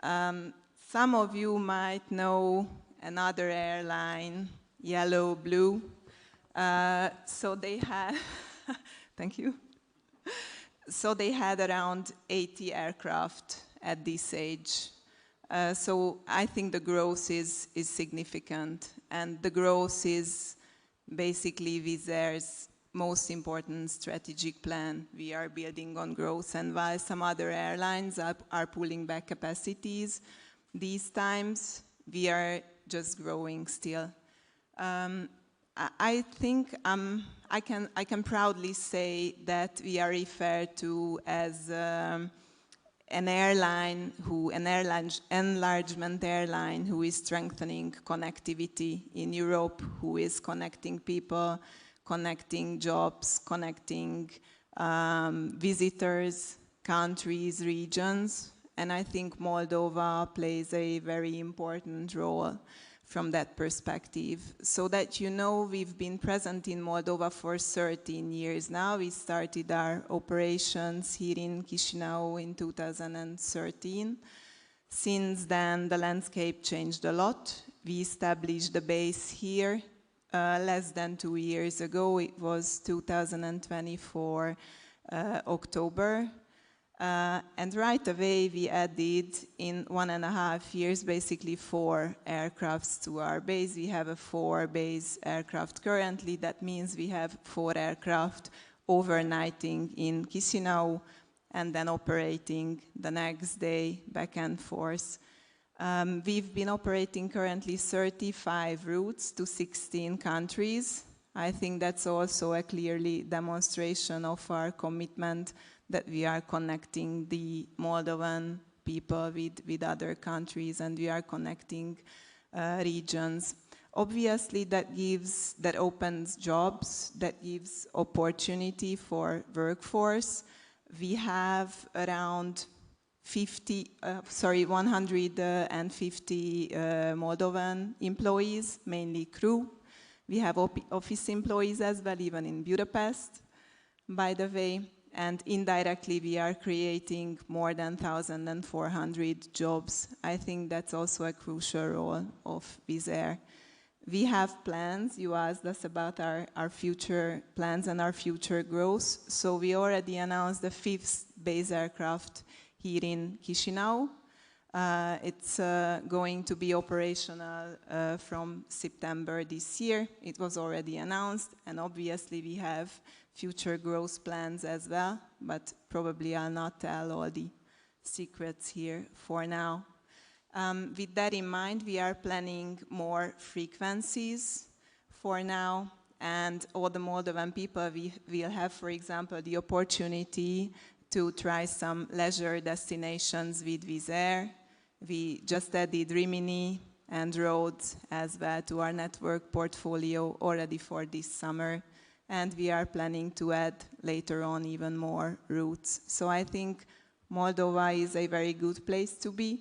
Some of you might know another airline, Yellow Blue. So they had, thank you. So they had around 80 aircraft at this age. So I think the growth is significant, and the growth is basically Wizz Air's most important strategic plan. We are building on growth, and while some other airlines are pulling back capacities, these times we are just growing still. I think I can proudly say that we are referred to as an enlargement airline who is strengthening connectivity in Europe, who is connecting people, connecting jobs, connecting visitors, countries, regions. And I think Moldova plays a very important role from that perspective. So that you know, we've been present in Moldova for 13 years now. We started our operations here in Chisinau in 2013. Since then, the landscape changed a lot. We established the base here less than 2 years ago. It was 2024 October. And right away, we added in 1.5 years, basically 4 aircrafts to our base. We have a 4-base aircraft currently. That means we have 4 aircraft overnighting in Chisinau and then operating the next day back and forth. We've been operating currently 35 routes to 16 countries. I think that's also a clearly demonstration of our commitment that we are connecting the Moldovan people with other countries, and we are connecting regions. Obviously, that opens jobs, that gives opportunity for workforce. We have around 150 Moldovan employees, mainly crew. We have office employees as well, even in Budapest, by the way. And indirectly, we are creating more than 1,400 jobs. I think that's also a crucial role of Wizz Air. We have plans. You asked us about our future plans and our future growth. So we already announced the 5th base aircraft here in Chisinau. It's going to be operational from September this year. It was already announced, and obviously we have future growth plans as well, but probably I'll not tell all the secrets here for now. With that in mind, we are planning more frequencies for now, and all the Moldovan people will have, for example, the opportunity to try some leisure destinations with Wizz Air. We just added Rimini and Rhodes as well to our network portfolio already for this summer. And we are planning to add later on even more routes. So I think Moldova is a very good place to be.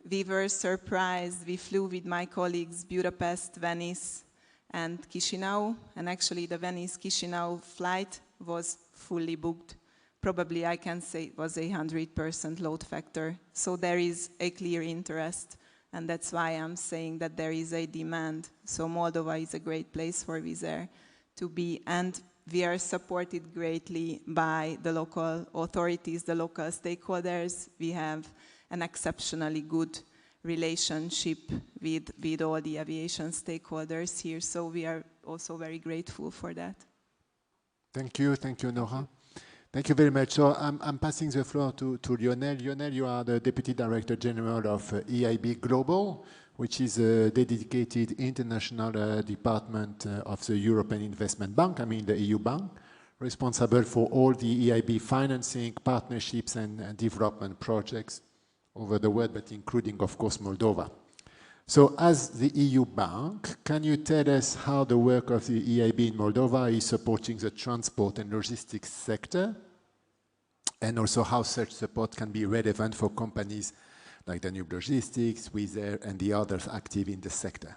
We were surprised. We flew with my colleagues Budapest, Venice, and Chisinau. And actually the Venice-Chisinau flight was fully booked. Probably I can say it was 100% load factor. So there is a clear interest. And that's why I'm saying that there is a demand. So Moldova is a great place for Wizz Air to be. And we are supported greatly by the local authorities, the local stakeholders. We have an exceptionally good relationship with all the aviation stakeholders here. So we are also very grateful for that. Thank you, Nora. Thank you very much. So I'm passing the floor to Lionel. Lionel, you are the Deputy Director General of EIB Global, which is a dedicated international department of the European Investment Bank, I mean the EU Bank, responsible for all the EIB financing, partnerships and development projects over the world, but including, of course, Moldova. So as the EU Bank, can you tell us how the work of the EIB in Moldova is supporting the transport and logistics sector, and also how such support can be relevant for companies like Danube Logistics, Wizz Air, and the others active in the sector?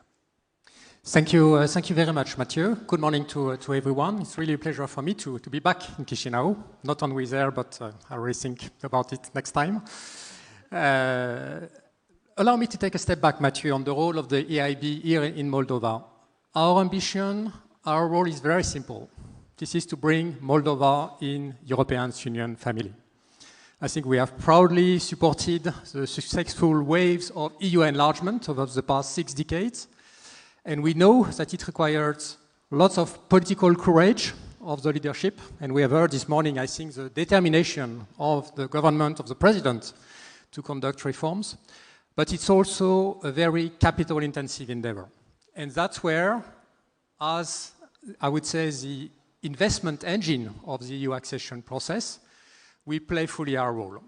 Thank you very much, Mathieu. Good morning to everyone. It's really a pleasure for me to be back in Chisinau, not on Wizz Air, but I will think about it next time. Allow me to take a step back, Mathieu, on the role of the EIB here in Moldova. Our ambition, our role is very simple. This is to bring Moldova in European Union family. I think we have proudly supported the successful waves of EU enlargement over the past 6 decades. And we know that it requires lots of political courage of the leadership. And we have heard this morning, I think, the determination of the government, of the president, to conduct reforms. But it's also a very capital-intensive endeavor. And that's where, as I would say, the investment engine of the EU accession process, we play fully our role.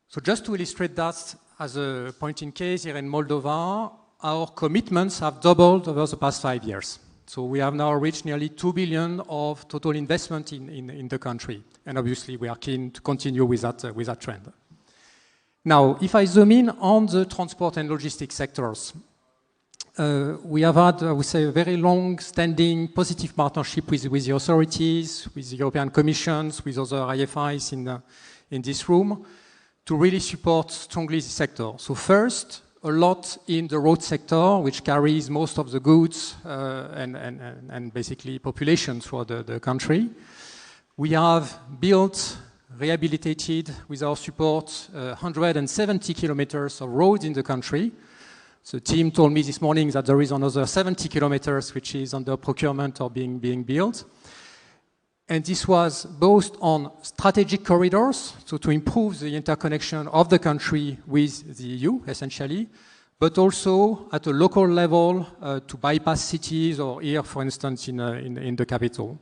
So just to illustrate that as a point in case here in Moldova, our commitments have doubled over the past 5 years. So we have now reached nearly 2 billion of total investment in the country. And obviously we are keen to continue with that trend. Now, if I zoom in on the transport and logistics sectors, we have had, I would say, a very long-standing positive partnership with the authorities, with the European Commissions, with other IFIs in this room, to really support strongly the sector. So first, a lot in the road sector, which carries most of the goods and basically population throughout the country. We have built, rehabilitated with our support 170 kilometers of roads in the country. The team told me this morning that there is another 70 kilometers which is under procurement or being built. And this was both on strategic corridors, so to improve the interconnection of the country with the EU, essentially, but also at a local level to bypass cities or here, for instance, in the capital.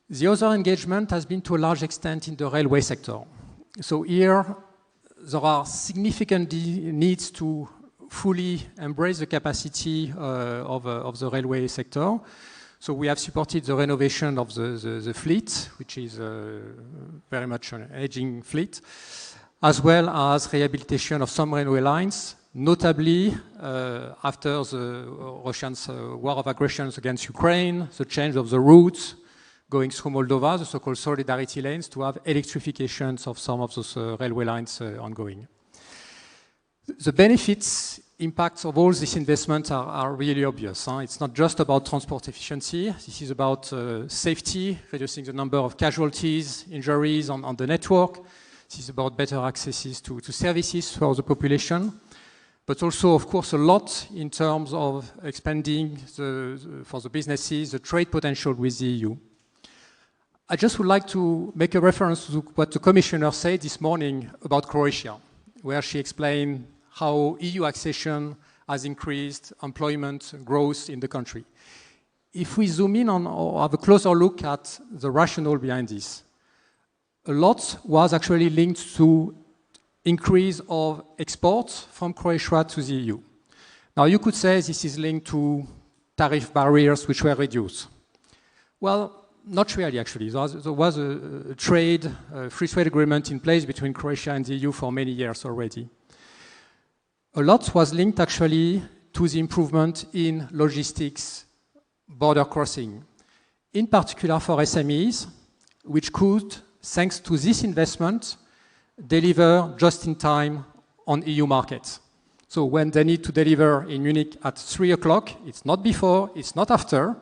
The other engagement has been to a large extent in the railway sector. So here, there are significant needs to fully embrace the capacity of the railway sector. So we have supported the renovation of the fleet, which is very much an aging fleet, as well as rehabilitation of some railway lines, notably after the Russians' war of aggression against Ukraine, the change of the routes going through Moldova, the so-called solidarity lanes, to have electrifications of some of those railway lines ongoing. The benefits, impacts of all these investments are really obvious. It's not just about transport efficiency. This is about safety, reducing the number of casualties, injuries on the network. This is about better accesses to services for the population. But also, of course, a lot in terms of expanding for the businesses, the trade potential with the EU. I just would like to make a reference to what the Commissioner said this morning about Croatia, where she explained how EU accession has increased employment growth in the country. if we zoom in on or have a closer look at the rationale behind this, a lot was actually linked to increase of exports from Croatia to the EU. Now you could say this is linked to tariff barriers which were reduced. Well, not really actually. There was a free trade agreement in place between Croatia and the EU for many years already. A lot was linked actually to the improvement in logistics, border crossing, in particular for SMEs, which could, thanks to this investment, deliver just in time on EU markets. So when they need to deliver in Munich at 3 o'clock, it's not before, it's not after,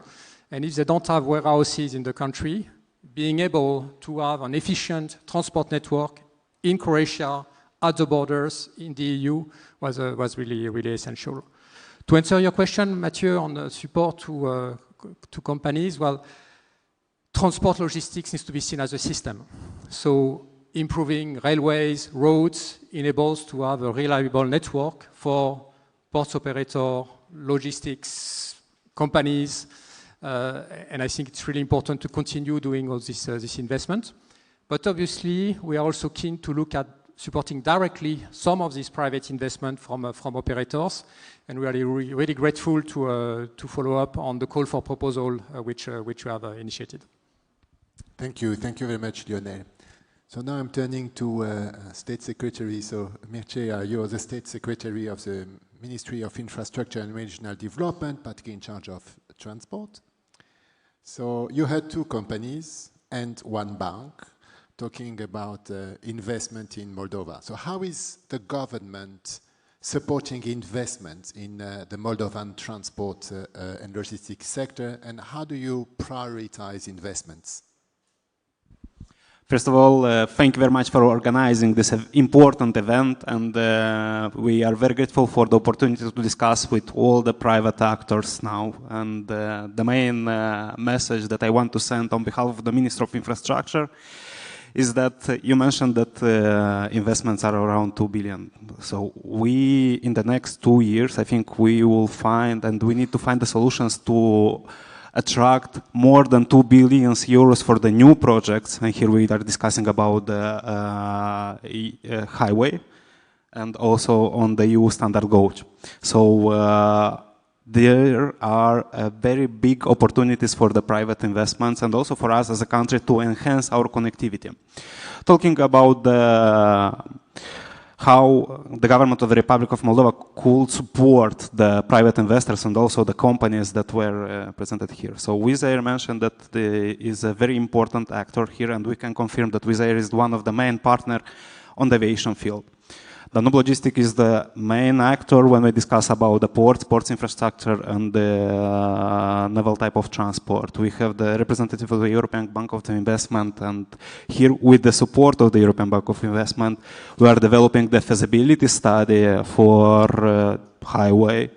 and if they don't have warehouses in the country, being able to have an efficient transport network in Croatia, at the borders, in the EU, was really, really essential. To answer your question, Mathieu, on the support to companies, well, transport logistics needs to be seen as a system. So improving railways, roads, enables to have a reliable network for ports operator, logistics companies, and I think it's really important to continue doing all this investment. But obviously, we are also keen to look at supporting directly some of this private investment from operators, and we are really grateful to follow up on the call for proposal which we have initiated. Thank you very much, Lionel. So now I'm turning to State Secretary. So Mircea, you're the State Secretary of the Ministry of Infrastructure and Regional Development, particularly in charge of transport. So you had two companies and one bank talking about investment in Moldova. So how is the government supporting investment in the Moldovan transport and logistics sector, and how do you prioritize investments? First of all, thank you very much for organizing this important event, and we are very grateful for the opportunity to discuss with all the private actors now. And the main message that I want to send on behalf of the Minister of Infrastructure is that you mentioned that investments are around 2 billion. So we, in the next 2 years, I think we will find, and we need to find the solutions to attract more than 2 billion euros for the new projects. And here we are discussing about the highway and also on the EU standard gauge. So there are very big opportunities for the private investments and also for us as a country to enhance our connectivity. Talking about how the government of the Republic of Moldova could support the private investors and also the companies that were presented here. So Wizz Air mentioned that is a very important actor here, and we can confirm that Wizz Air is one of the main partners on the aviation field. Danube Logistics is the main actor when we discuss about the ports infrastructure and the naval type of transport. We have the representative of the European Bank of Investment, and here with the support of the European Bank of Investment, we are developing the feasibility study for highway,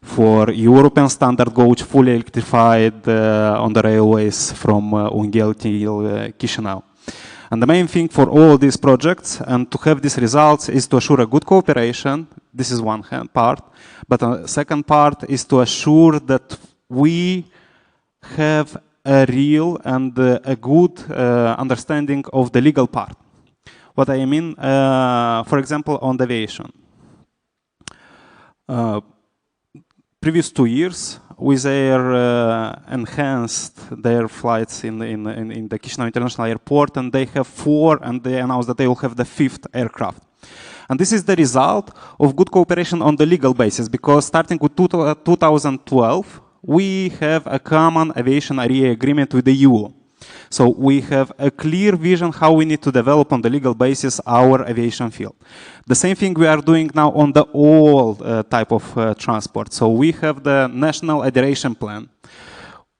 for European standard gauge fully electrified on the railways from Unghel till Chișinău. And the main thing for all these projects and to have these results is to assure a good cooperation. This is one part. But the second part is to assure that we have a real and a good understanding of the legal part. What I mean, for example, on the aviation. Previous 2 years, Wizz Air enhanced their flights in the Chișinău International Airport, and they have 4, and they announced that they will have the 5th aircraft. And this is the result of good cooperation on the legal basis, because starting with 2012, we have a common aviation area agreement with the EU. So we have a clear vision how we need to develop on the legal basis our aviation field. The same thing we are doing now on the all type of transport. So we have the National Aderation Plan.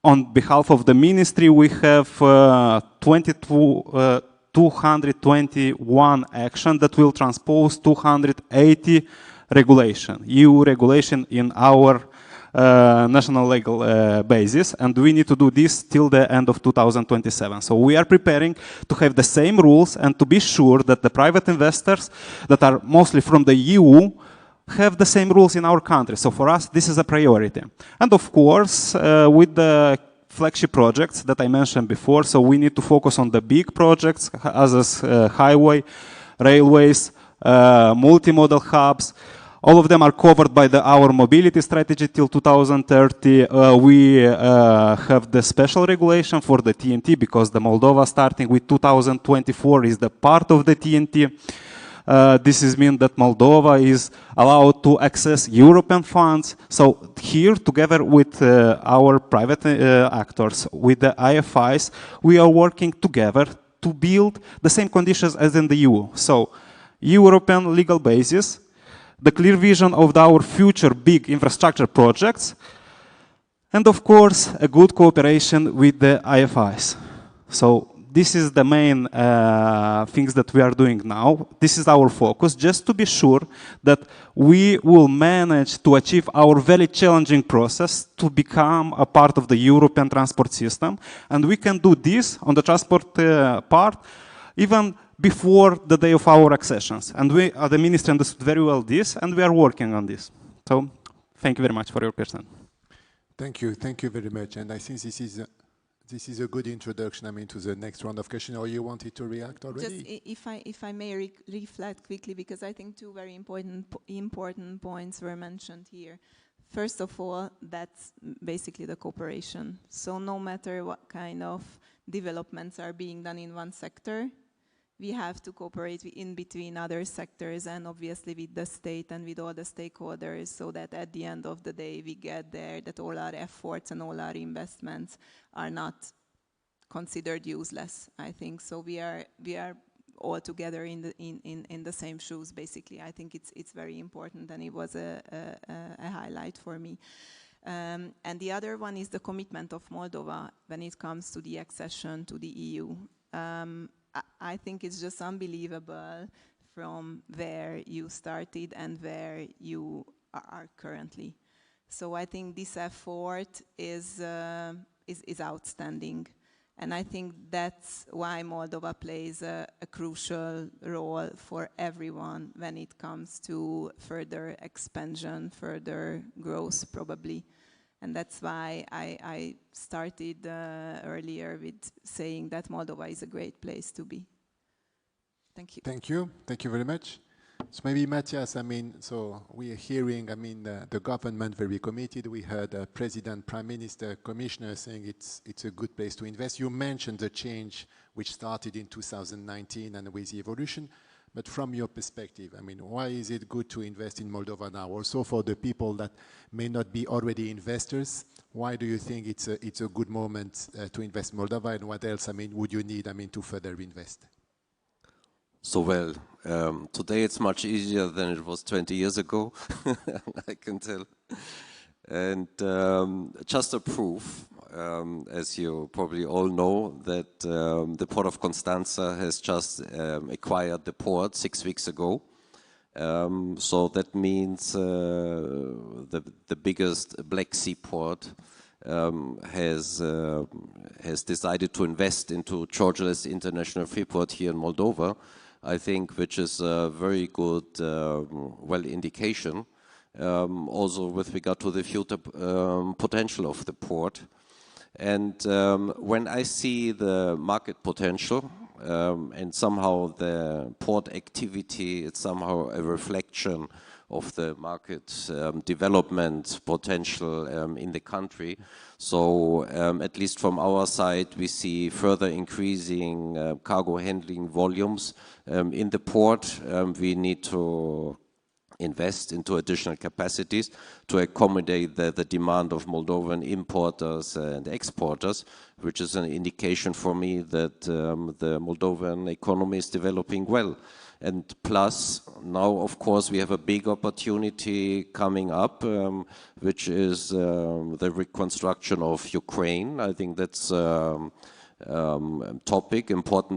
On behalf of the ministry, we have 221 action that will transpose 280 regulation, EU regulation in our national legal basis, and we need to do this till the end of 2027. So we are preparing to have the same rules and to be sure that the private investors that are mostly from the EU have the same rules in our country. So for us, this is a priority. And of course, with the flagship projects that I mentioned before, so we need to focus on the big projects, as highway, railways, multimodal hubs. All of them are covered by our mobility strategy till 2030. We have the special regulation for the TNT because the Moldova starting with 2024 is the part of the TNT. This means that Moldova is allowed to access European funds. So here, together with our private actors, with the IFIs, we are working together to build the same conditions as in the EU. So European legal basis, the clear vision of our future big infrastructure projects, and of course, a good cooperation with the IFIs. So this is the main things that we are doing now. This is our focus, just to be sure that we will manage to achieve our very challenging process to become a part of the European transport system. And we can do this on the transport part even before the day of our accessions. And we, the ministry understood very well this, and we are working on this. So thank you very much for your question. Thank you very much. And I think this is a good introduction, I mean, to the next round of questions. Or you wanted to react already? Just if I may reflect quickly, because I think two very important points were mentioned here. First of all, that's basically the cooperation. So no matter what kind of developments are being done in one sector, we have to cooperate in between other sectors and obviously with the state and with all the stakeholders, so that at the end of the day we get there, that all our efforts and all our investments are not considered useless, I think. So we are all together in the same shoes, basically. I think it's very important, and it was a highlight for me. And the other one is the commitment of Moldova when it comes to the accession to the EU. I think it's just unbelievable from where you started and where you are currently. So I think this effort is outstanding. And I think that's why Moldova plays a crucial role for everyone when it comes to further expansion, further growth probably. And that's why I started earlier with saying that Moldova is a great place to be. Thank you. Thank you. Thank you very much. So maybe Matthias, I mean, so we are hearing, I mean, the government very committed. We heard President, Prime Minister, Commissioner saying it's a good place to invest. You mentioned the change which started in 2019 and with the evolution. But from your perspective, I mean, why is it good to invest in Moldova now? Also for the people that may not be already investors, why do you think it's a good moment to invest in Moldova, and what else, I mean, would you need, I mean, to further invest? So well, today it's much easier than it was 20 years ago, I can tell. And just a proof, as you probably all know, that the Port of Constanța has just acquired the port 6 weeks ago. So that means the biggest Black Sea port has decided to invest into Georgia's International Freeport here in Moldova, I think, which is a very good, well, indication. Also with regard to the future potential of the port. And when I see the market potential and somehow the port activity, it's somehow a reflection of the market development potential in the country. So at least from our side, we see further increasing cargo handling volumes in the port. We need to invest into additional capacities to accommodate the demand of Moldovan importers and exporters, which is an indication for me that the Moldovan economy is developing well. And plus, now, of course, we have a big opportunity coming up, which is the reconstruction of Ukraine. I think that's important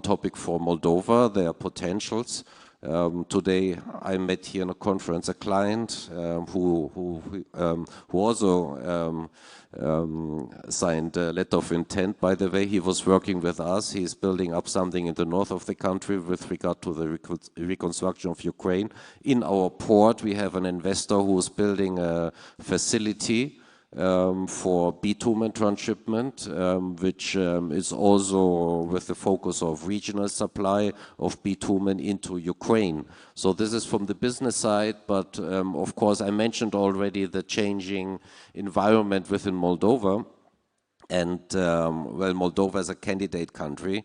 topic for Moldova. There are potentials Today I met here in a conference a client who also signed a letter of intent. By the way, he was working with us. He's building up something in the north of the country with regard to the reconstruction of Ukraine. In our port, we have an investor who's building a facility for bitumen transshipment, which is also with the focus of regional supply of bitumen into Ukraine. So this is from the business side, but of course I mentioned already the changing environment within Moldova. And well, Moldova is a candidate country.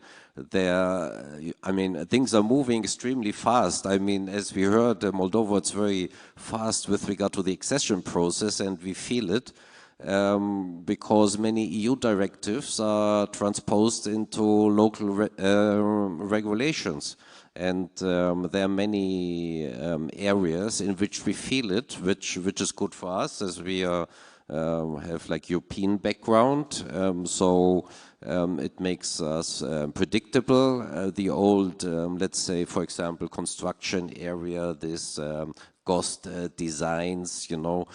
I mean, things are moving extremely fast. I mean, as we heard, Moldova is very fast with regard to the accession process, and we feel it. Because many EU directives are transposed into local regulations. And there are many areas in which we feel it, which is good for us as we have like European background. So it makes us predictable. The old, let's say, for example, construction area, this ghost designs, you know.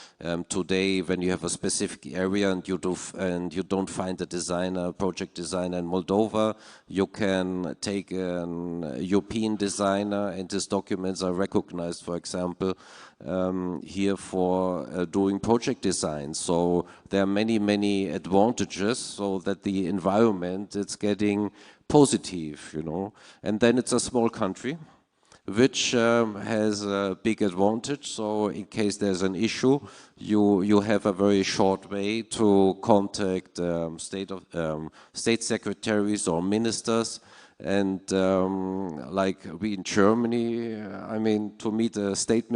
Today, when you have a specific area and you don't find a designer, project designer in Moldova, you can take a European designer, and his documents are recognized, for example, here for doing project design. So there are many advantages, so that the environment, it's getting positive, you know. And then it's a small country, which has a big advantage. So in case there's an issue, you have a very short way to contact state secretaries or ministers. And like we in Germany, I mean, to meet a state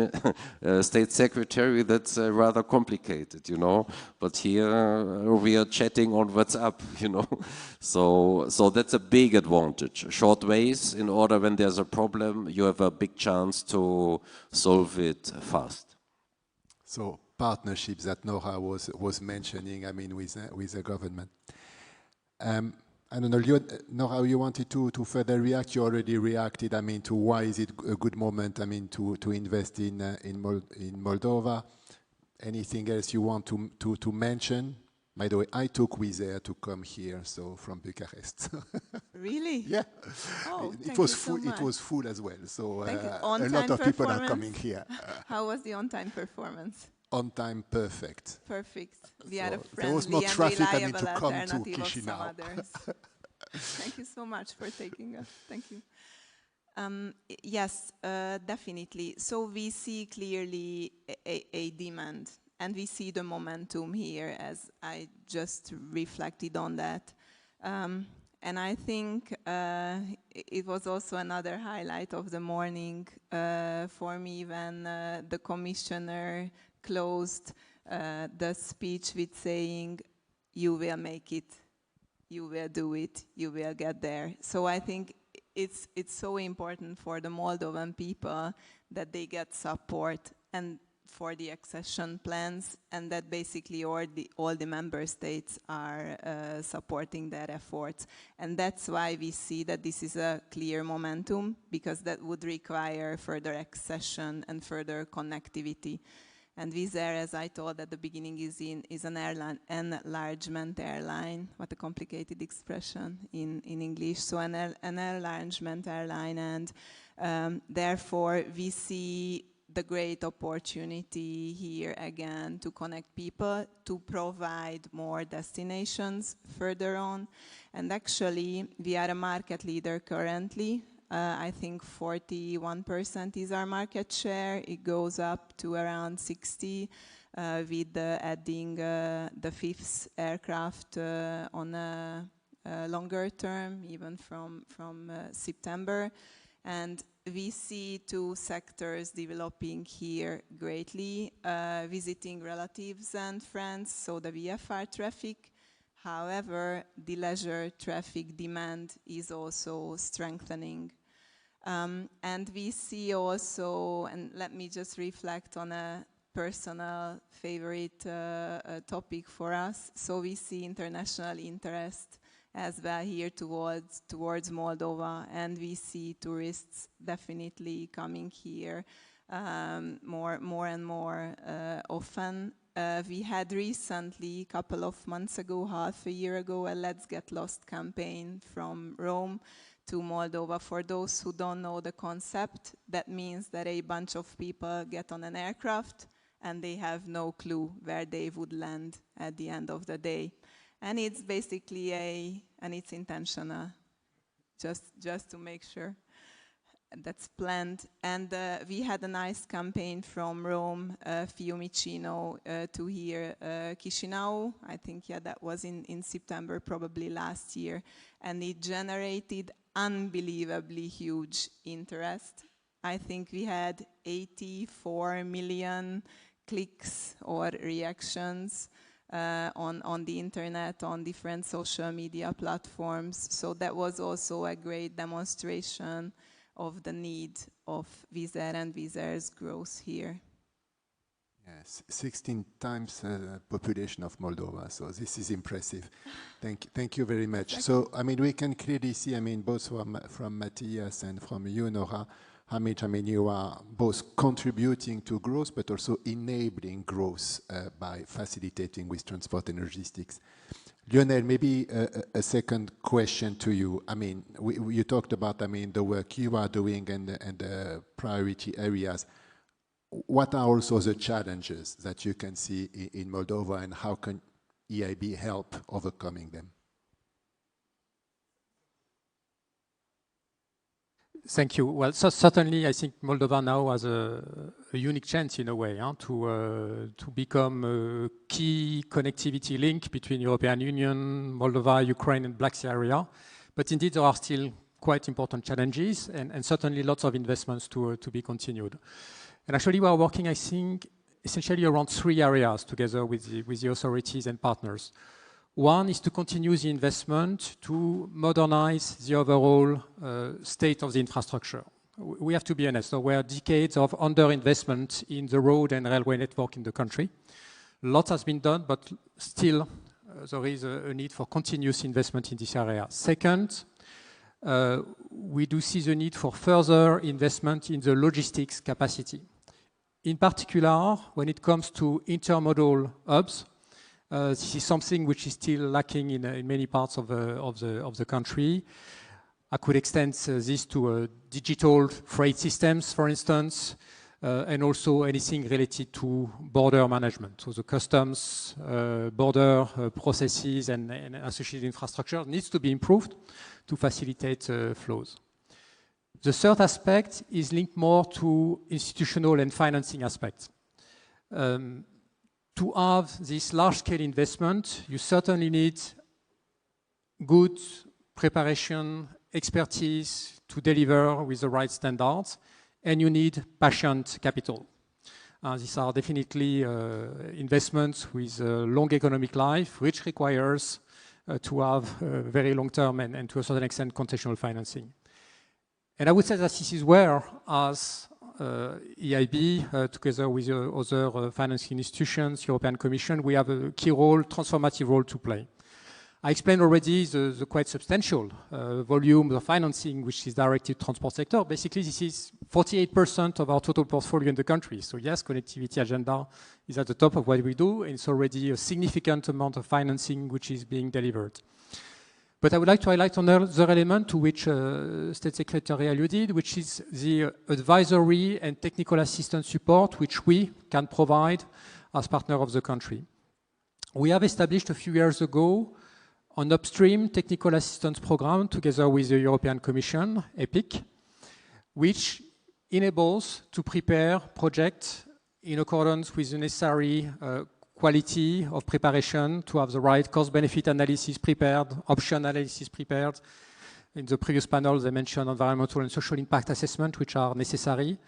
secretary, that's rather complicated, you know. But here we are chatting on WhatsApp, you know. So that's a big advantage. Short ways, in order when there's a problem, you have a big chance to solve it fast. So partnerships that Nora was mentioning, I mean, with the government. I don't know, Nora, you wanted to further react. You already reacted, I mean, to why is it a good moment, I mean, to invest in Moldova. Anything else you want to mention? By the way, I took Wizz Air to come here, so from Bucharest. Really? Yeah. Oh, it was full. It was full as well. So a lot of people are coming here. How was the on-time performance? On time, perfect. Perfect. We are a there was no friendly and traffic, I mean, reliable to come to alternative of some Chisinau. others. Thank you so much for taking us. Thank you. Yes, definitely. So we see clearly a demand, and we see the momentum here, as I just reflected on that. And I think it was also another highlight of the morning for me when the commissioner closed the speech with saying, "You will make it, you will do it, you will get there." So I think it's so important for the Moldovan people that they get support and for the accession plans, and that basically all the member states are supporting their efforts. And that's why we see that this is a clear momentum, because that would require further accession and further connectivity. And Wizz Air, as I told at the beginning, is an enlargement airline. What a complicated expression in English. So an enlargement airline, and therefore we see the great opportunity here again to connect people, to provide more destinations further on. And actually, we are a market leader currently. I think 41% is our market share. It goes up to around 60 with adding the fifth aircraft on a longer term, even from September. And we see two sectors developing here greatly, visiting relatives and friends, so the VFR traffic. However, the leisure traffic demand is also strengthening. And we see also, and let me just reflect on a personal favorite topic for us. So we see international interest as well here towards Moldova, and we see tourists definitely coming here more and more often. We had recently, a couple of months ago, half a year ago, a Let's Get Lost campaign from Rome to Moldova. For those who don't know the concept, that means that a bunch of people get on an aircraft and they have no clue where they would land at the end of the day. And it's basically and it's intentional, just to make sure that's planned. And we had a nice campaign from Rome, Fiumicino, to here, Chisinau. I think, yeah, that was in September, probably last year. And it generated unbelievably huge interest. I think we had 84 million clicks or reactions on the internet, on different social media platforms. So that was also a great demonstration of the need of Wizz Air and Wizz Air's growth here. Yes, 16 times the population of Moldova, so this is impressive. Thank you very much. So, I mean, we can clearly see, I mean, both from Matthias and from you, Nora, how much, I mean, you are both contributing to growth, but also enabling growth by facilitating with transport and logistics. Lionel, maybe a second question to you. I mean, you talked about, I mean, the work you are doing and the priority areas. What are also the challenges that you can see in Moldova, and how can EIB help overcoming them? Thank you. Well, so certainly I think Moldova now has a unique chance in a way to become a key connectivity link between European Union, Moldova, Ukraine and Black Sea area. But indeed there are still quite important challenges and certainly lots of investments to be continued. And actually we are working, I think, essentially around 3 areas together with the authorities and partners. One is to continue the investment to modernize the overall state of the infrastructure. We have to be honest, there were decades of underinvestment in the road and railway network in the country. Lots has been done, but still there is a need for continuous investment in this area. Second, we do see the need for further investment in the logistics capacity. In particular, when it comes to intermodal hubs, this is something which is still lacking in many parts of the country. I could extend this to digital freight systems, for instance, and also anything related to border management. So the customs, border processes and associated infrastructure needs to be improved to facilitate flows. The third aspect is linked more to institutional and financing aspects. To have this large-scale investment, you certainly need good preparation, expertise to deliver with the right standards, and you need patient capital. These are definitely investments with a long economic life, which requires to have very long-term and to a certain extent concessional financing. And I would say that this is where, as EIB, together with other financing institutions, European Commission, we have a key role, transformative role to play. I explained already the quite substantial volume of financing which is directed to transport sector. Basically, this is 48% of our total portfolio in the country. So yes, connectivity agenda is at the top of what we do, and it's already a significant amount of financing which is being delivered. But I would like to highlight another element to which State Secretary alluded, which is the advisory and technical assistance support which we can provide as partner of the country. We have established a few years ago an upstream technical assistance program together with the European Commission, EPIC, which enables to prepare projects in accordance with the necessary quality of preparation to have the right cost-benefit analysis prepared, option analysis prepared. In the previous panels, I mentioned environmental and social impact assessment, which are necessary.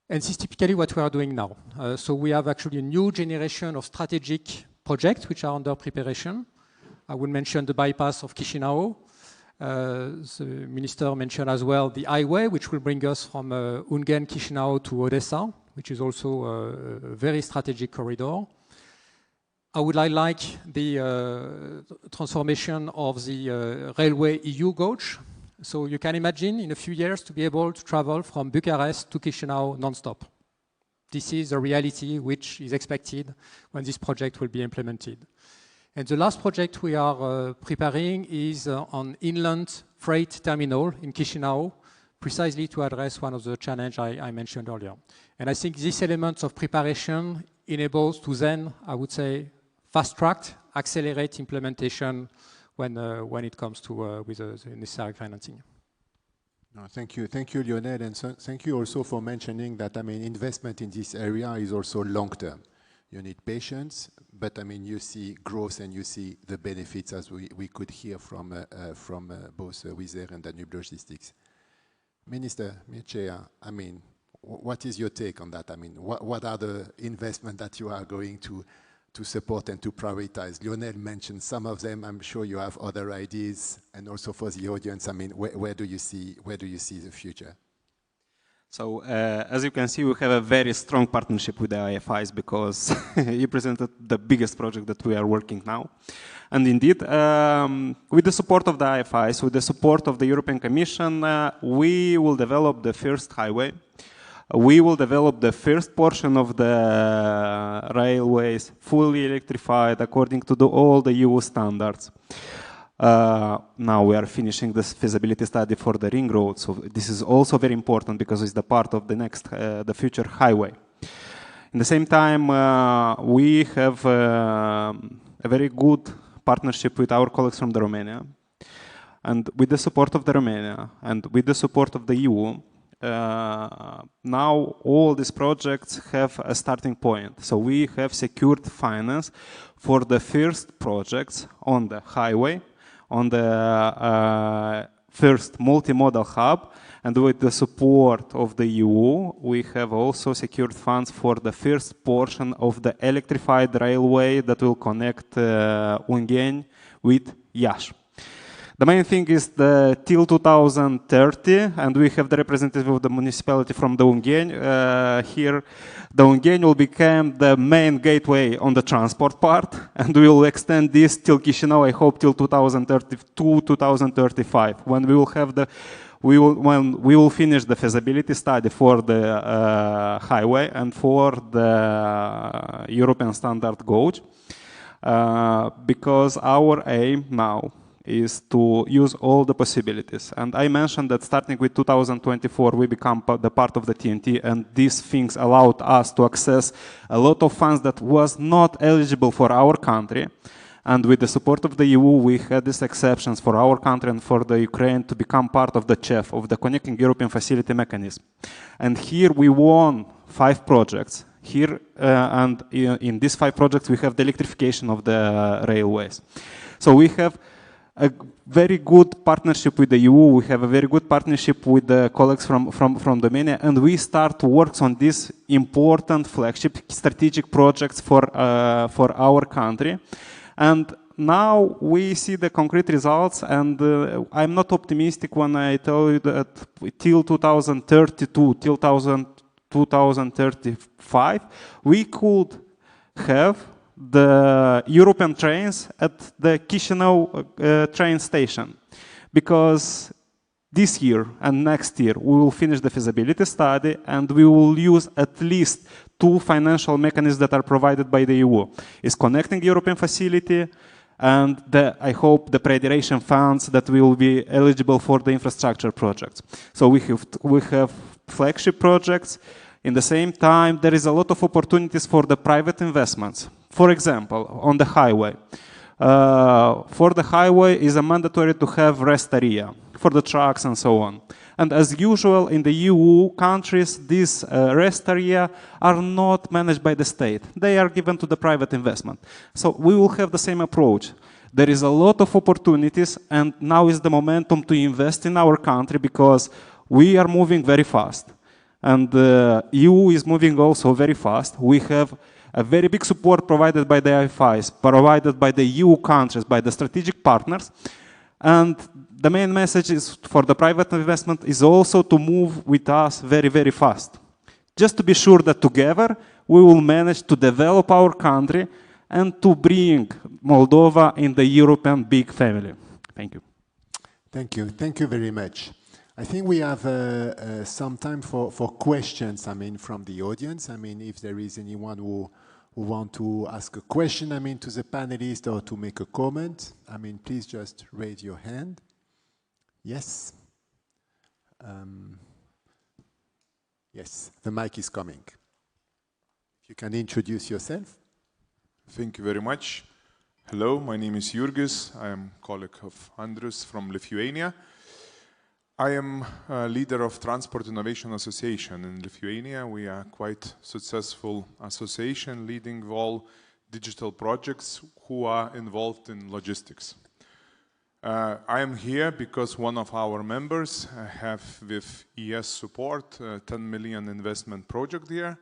And this is typically what we are doing now. So we have actually a new generation of strategic projects which are under preparation. I would mention the bypass of Chisinau. The minister mentioned as well the highway, which will bring us from Ungen, Chisinau to Odessa, which is also a very strategic corridor. I would like the transformation of the railway EU gauge. So you can imagine in a few years to be able to travel from Bucharest to Chisinau non-stop. This is a reality which is expected when this project will be implemented. And the last project we are preparing is on inland freight terminal in Chisinau, precisely to address one of the challenges I mentioned earlier. And I think this element of preparation enables to then, I would say, fast-track, accelerate implementation when it comes to with the necessary financing. No, thank you, Lionel, and so, thank you also for mentioning that, I mean, investment in this area is also long-term. You need patience, but I mean, you see growth and you see the benefits, as we could hear from both Wizz Air and Danube Logistics. Minister Mircea, I mean, what is your take on that? I mean, what are the investments that you are going to support and to prioritize? Lionel mentioned some of them. I'm sure you have other ideas, and also for the audience, I mean, where do you see the future? So as you can see, we have a very strong partnership with the IFIs because you presented the biggest project that we are working now. And indeed, with the support of the IFIs, with the support of the European Commission, we will develop the first highway. We will develop the first portion of the railways fully electrified according to all the EU standards. Now we are finishing this feasibility study for the ring road, so this is also very important because it's the part of the future highway. In the same time, we have a very good partnership with our colleagues from Romania, and with the support of Romania and with the support of the EU, now all these projects have a starting point. So we have secured finance for the first projects on the highway, on the first multimodal hub, and with the support of the EU, we have also secured funds for the first portion of the electrified railway that will connect Ungheni with Iași. The main thing is the till 2030, and we have the representative of the municipality from the Ungheni here. The Ungheni will become the main gateway on the transport part, and we will extend this till Chisinau, I hope, till 2032, 2035, when we will have when we will finish the feasibility study for the highway and for the European standard gauge, because our aim now is to use all the possibilities. And I mentioned that starting with 2024, we become the part of the TNT, and these things allowed us to access a lot of funds that was not eligible for our country. And with the support of the EU, we had these exceptions for our country and for the Ukraine to become part of the CEF, of the Connecting European Facility mechanism. And here we won 5 projects. Here, and in these 5 projects, we have the electrification of the railways. So we have a very good partnership with the EU. We have a very good partnership with the colleagues from Romania, and we start to work on these important flagship strategic projects for our country. And now we see the concrete results, and I'm not optimistic when I tell you that till 2032, till 2035, we could have the European trains at the Chisinau train station, because this year and next year we will finish the feasibility study and we will use at least 2 financial mechanisms that are provided by the EU. It's Connecting European Facility and I hope the pre-duration funds that will be eligible for the infrastructure projects. So we have flagship projects. In the same time, there is a lot of opportunities for the private investments. For example, on the highway. For the highway is a mandatory to have rest area for the trucks and so on. And as usual in the EU countries, these rest area are not managed by the state. They are given to the private investment. So we will have the same approach. There is a lot of opportunities, and now is the momentum to invest in our country because we are moving very fast. And the EU is moving also very fast. We have a very big support provided by the IFIs, provided by the EU countries, by the strategic partners. And the main message is for the private investment is also to move with us very, very fast. Just to be sure that together we will manage to develop our country and to bring Moldova in the European big family. Thank you. Thank you. Thank you very much. I think we have some time for questions, from the audience. If there is anyone who want to ask a question, to the panelists or to make a comment, please just raise your hand. Yes. Yes, the mic is coming. If you can introduce yourself. Thank you very much. Hello, my name is Jurgis. I am a colleague of Andrius from Lithuania. I am a leader of Transport Innovation Association in Lithuania. We are quite successful association leading all digital projects who are involved in logistics. I am here because one of our members have, with ES support, a 10 million investment project here,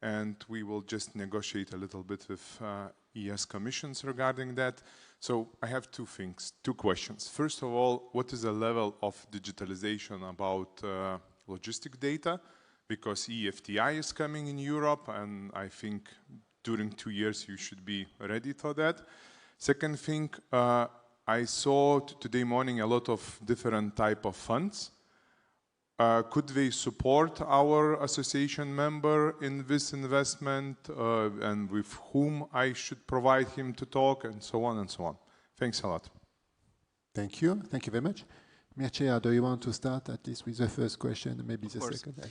and we will just negotiate a little bit with ES commissions regarding that. So I have two questions. First of all, what is the level of digitalization about logistic data? Because EFTI is coming in Europe, and I think during 2 years you should be ready for that. Second thing, I saw today morning a lot of different type of funds. Could they support our association member in this investment, and with whom I should provide him to talk, and so on and so on? Thanks a lot. Thank you. Thank you very much. Mircea, do you want to start at least with the first question, maybe the second?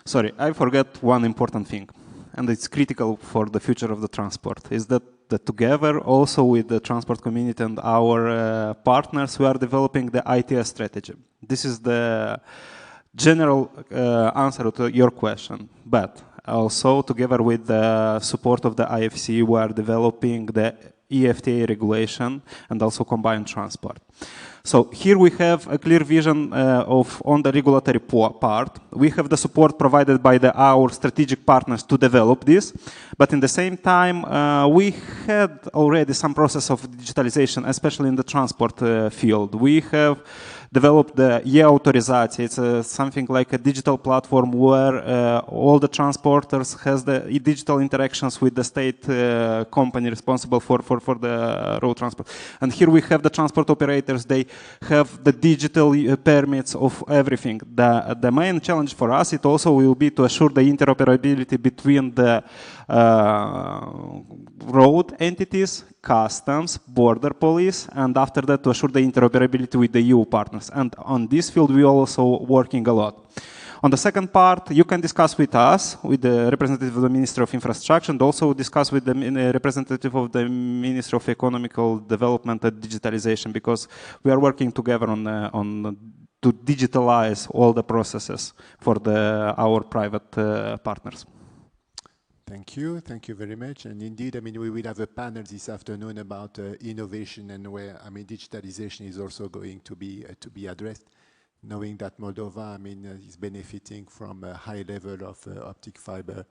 Sorry, I forgot one important thing, and it's critical for the future of the transport, is that together also with the transport community and our partners, we are developing the ITS strategy. This is the general answer to your question, but also together with the support of the IFC, we are developing the EFTA regulation and also combined transport. So here we have a clear vision on the regulatory part. We have the support provided by our strategic partners to develop this, but in the same time, we had already some process of digitalization, especially in the transport field. We have developed the e-autorizatie. It's something like a digital platform where all the transporters has the digital interactions with the state company responsible for the road transport. And here we have the transport operators. They have the digital permits of everything. The main challenge for us, it also will be to assure the interoperability between the road entities, customs, border police, and after that to assure the interoperability with the EU partners. And on this field, we are also working a lot. On the second part, you can discuss with us, with the representative of the Ministry of Infrastructure, and also discuss with the representative of the Ministry of Economical Development and Digitalization, because we are working together to digitalize all the processes for our private partners. Thank you very much. And indeed, we will have a panel this afternoon about innovation and where, digitalization is also going to be addressed, knowing that Moldova, is benefiting from a high level of optic fiber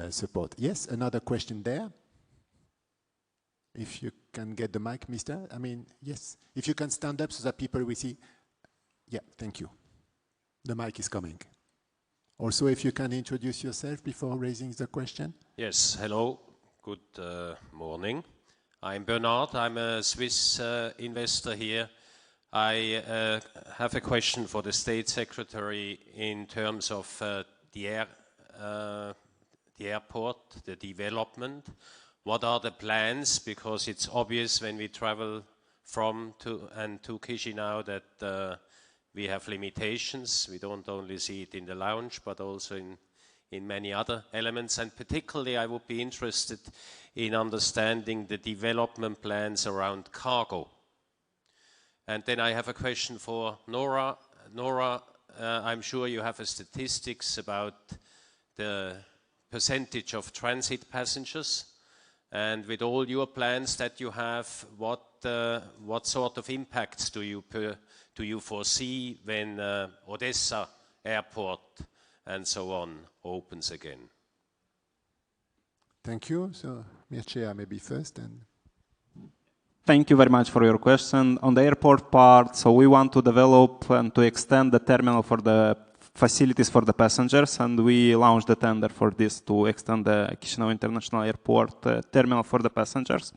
support. Yes, another question there. If you can get the mic, mister. Yes. If you can stand up so that people will see. Yeah, thank you. The mic is coming. Also, if you can introduce yourself before raising the question. Yes, hello, good morning. I'm Bernard, I'm a Swiss investor here. I have a question for the State Secretary in terms of the airport, the development. What are the plans? Because it's obvious when we travel from to Chisinau that we have limitations. We don't only see it in the lounge, but also in many other elements. And particularly, I would be interested in understanding the development plans around cargo. And then I have a question for Nora. Nora, I'm sure you have statistics about the percentage of transit passengers. And with all your plans that you have, what sort of impacts do you foresee when Odessa airport and so on opens again? Thank you. So Mircea maybe first. Thank you very much for your question. On the airport part, so we want to develop and to extend the terminal for the facilities for the passengers, and we launched the tender for this to extend the Chisinau International Airport terminal for the passengers.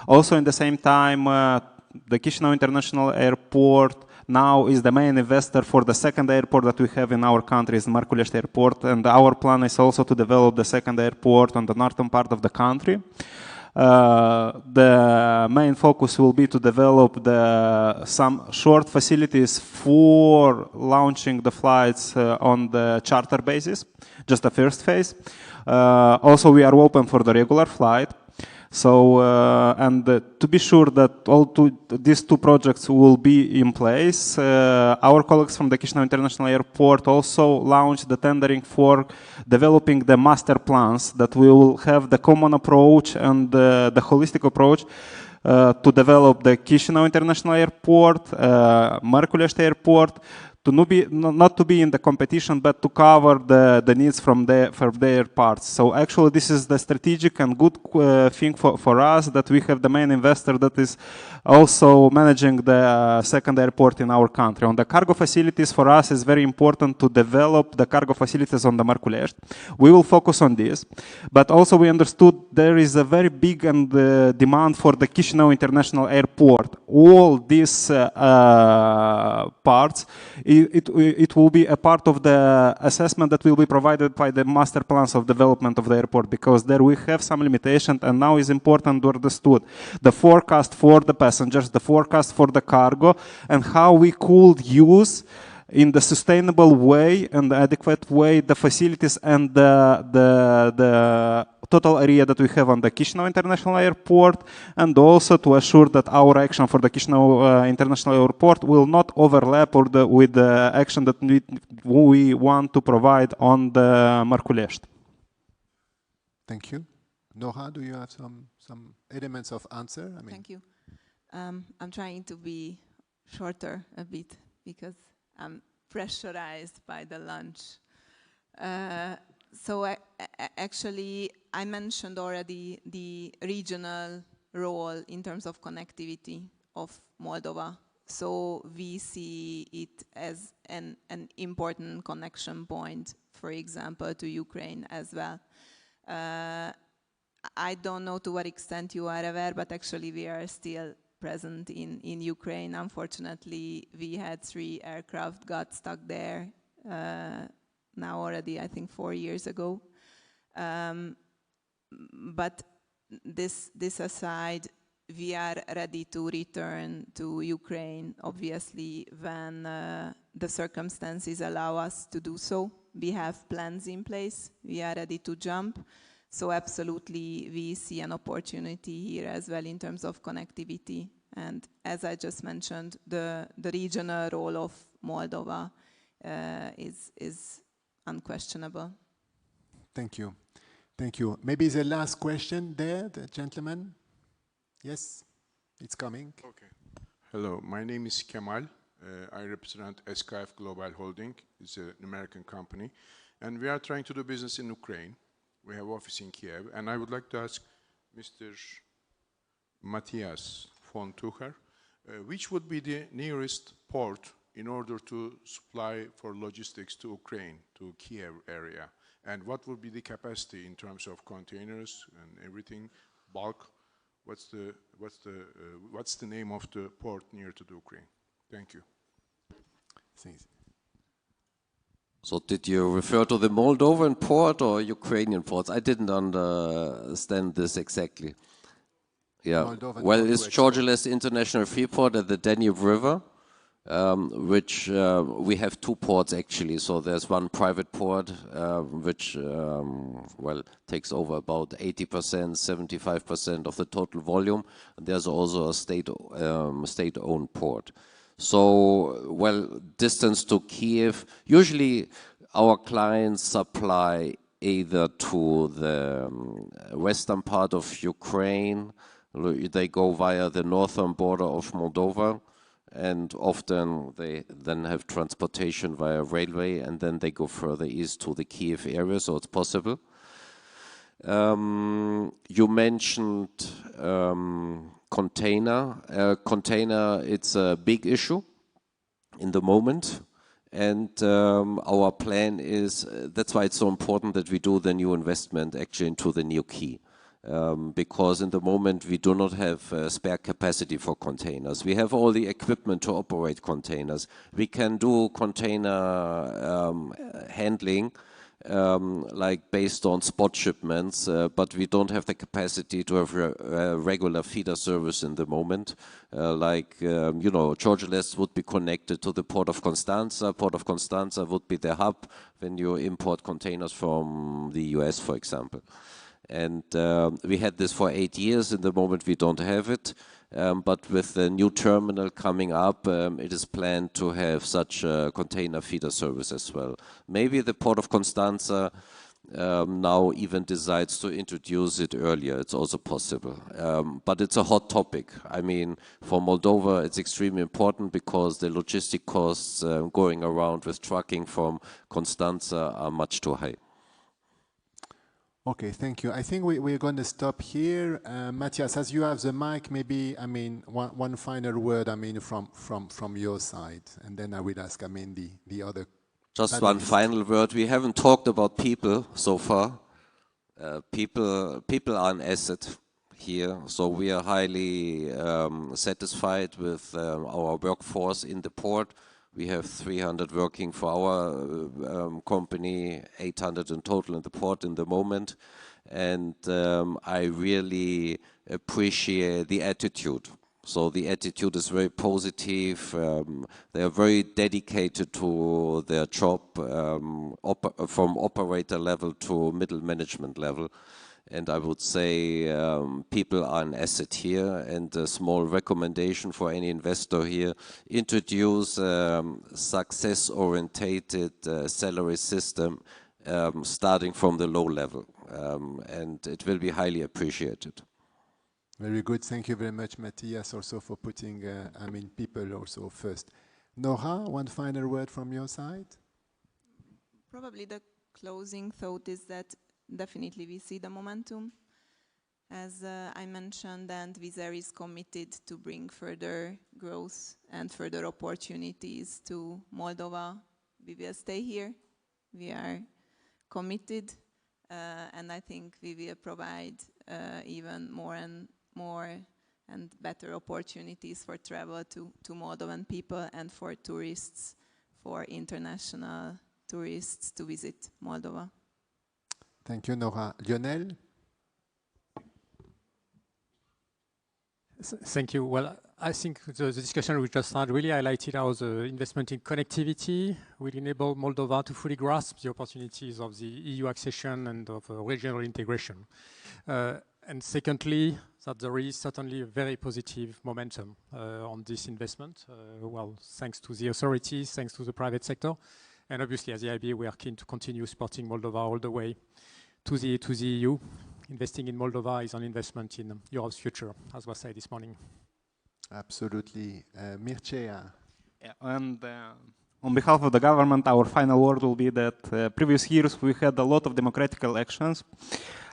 Also, in the same time, the Chisinau International Airport now is the main investor for the second airport that we have in our country, is Marculești Airport, and our plan is also to develop the second airport on the northern part of the country. The main focus will be to develop some short facilities for launching the flights on the charter basis, just the first phase. Also, we are open for the regular flight. So, to be sure that these two projects will be in place, our colleagues from the Chisinau International Airport also launched the tendering for developing the master plans that will have the common approach and the holistic approach to develop the Chisinau International Airport, Marculești Airport, not to be in the competition, but to cover the needs from their parts. So actually, this is the strategic and good thing for us, that we have the main investor that is also managing the second airport in our country. On the cargo facilities, for us, it's very important to develop the cargo facilities on the Marculești. We will focus on this, but also we understood there is a very big demand for the Chisinau International Airport. All these parts, it will be a part of the assessment that will be provided by the master plans of development of the airport, because there we have some limitations, and now is important to understood the forecast for the passengers, the forecast for the cargo, and how we could use in the sustainable way and the adequate way the facilities and the total area that we have on the Chisinau International Airport, and also to assure that our action for the Chisinau International Airport will not overlap with the action that we want to provide on the Marculești. Thank you. Nora, do you have some elements of answer? Thank you. I'm trying to be shorter a bit because I'm pressurized by the lunch. So actually, I mentioned already the regional role in terms of connectivity of Moldova. So we see it as an important connection point, for example, to Ukraine as well. I don't know to what extent you are aware, but actually we are still present in Ukraine. Unfortunately, we had 3 aircraft got stuck there now already, I think 4 years ago. But this aside, we are ready to return to Ukraine, obviously, when the circumstances allow us to do so. We have plans in place. We are ready to jump. So absolutely, we see an opportunity here as well in terms of connectivity. And as I just mentioned, the regional role of Moldova is unquestionable. Thank you. Thank you. Maybe the last question there, the gentleman. Yes, it's coming. Okay. Hello, my name is Kemal. I represent SKF Global Holding. It's an American company. And we are trying to do business in Ukraine. We have office in Kiev. And I would like to ask Mr. Matthias von Tucher, which would be the nearest port in order to supply for logistics to Ukraine, to Kiev area? And what would be the capacity in terms of containers and everything, bulk? What's the name of the port near to the Ukraine? Thank you. So did you refer to the Moldovan port or Ukrainian ports? I didn't understand this exactly. Yeah, Moldovan well, port it's Georgiles International Freeport at the Danube River, which we have 2 ports actually. So there's one private port, which well takes over about 80%, 75% of the total volume. And there's also a state-owned port. So, well, distance to Kiev, usually our clients supply either to the western part of Ukraine, they go via the northern border of Moldova, and often they then have transportation via railway, and then they go further east to the Kiev area, so it's possible. You mentioned container. Container, it's a big issue in the moment, And our plan is, that's why it's so important that we do the new investment actually into the new quay. Because in the moment we do not have spare capacity for containers. We have all the equipment to operate containers. We can do container handling like based on spot shipments, but we don't have the capacity to have a regular feeder service in the moment. You know, Georgia-Less would be connected to the Port of Constanza. Port of Constanza would be the hub when you import containers from the US, for example. And we had this for 8 years. In the moment we don't have it. But with the new terminal coming up, it is planned to have such a container feeder service as well. Maybe the Port of Constanza now even decides to introduce it earlier. It's also possible. But it's a hot topic. I mean, for Moldova, it's extremely important because the logistic costs going around with trucking from Constanza are much too high. Okay, thank you. I think we're going to stop here. Matthias, as you have the mic, maybe, I mean, one final word, I mean, from your side, and then I will ask, I mean, the other. Just one final word. We haven't talked about people so far. People are an asset here, so we are highly satisfied with our workforce in the port. We have 300 working for our company, 800 in total in the port in the moment. And I really appreciate the attitude. So the attitude is very positive. They are very dedicated to their job from operator level to middle management level. And I would say people are an asset here, and a small recommendation for any investor here, introduce success-orientated salary system starting from the low level, and it will be highly appreciated. Very good. Thank you very much, Matthias, also for putting, I mean, people also first. Nora, one final word from your side? Probably the closing thought is that definitely we see the momentum. As I mentioned, and Wizz Air is committed to bring further growth and further opportunities to Moldova. We will stay here. We are committed, and I think we will provide even more and better opportunities for travel to Moldovan people and for tourists, for international tourists to visit Moldova. Thank you, Nora. Lionel? Thank you. Well, I think the discussion we just had really highlighted how the investment in connectivity will enable Moldova to fully grasp the opportunities of the EU accession and of regional integration. And secondly, that there is certainly a very positive momentum on this investment. Well, thanks to the authorities, thanks to the private sector. And obviously, as the EIB, we are keen to continue supporting Moldova all the way to the EU. Investing in Moldova is an investment in Europe's future, as was said this morning. Absolutely. Mircea. Yeah, and on behalf of the government, our final word will be that previous years we had a lot of democratic elections.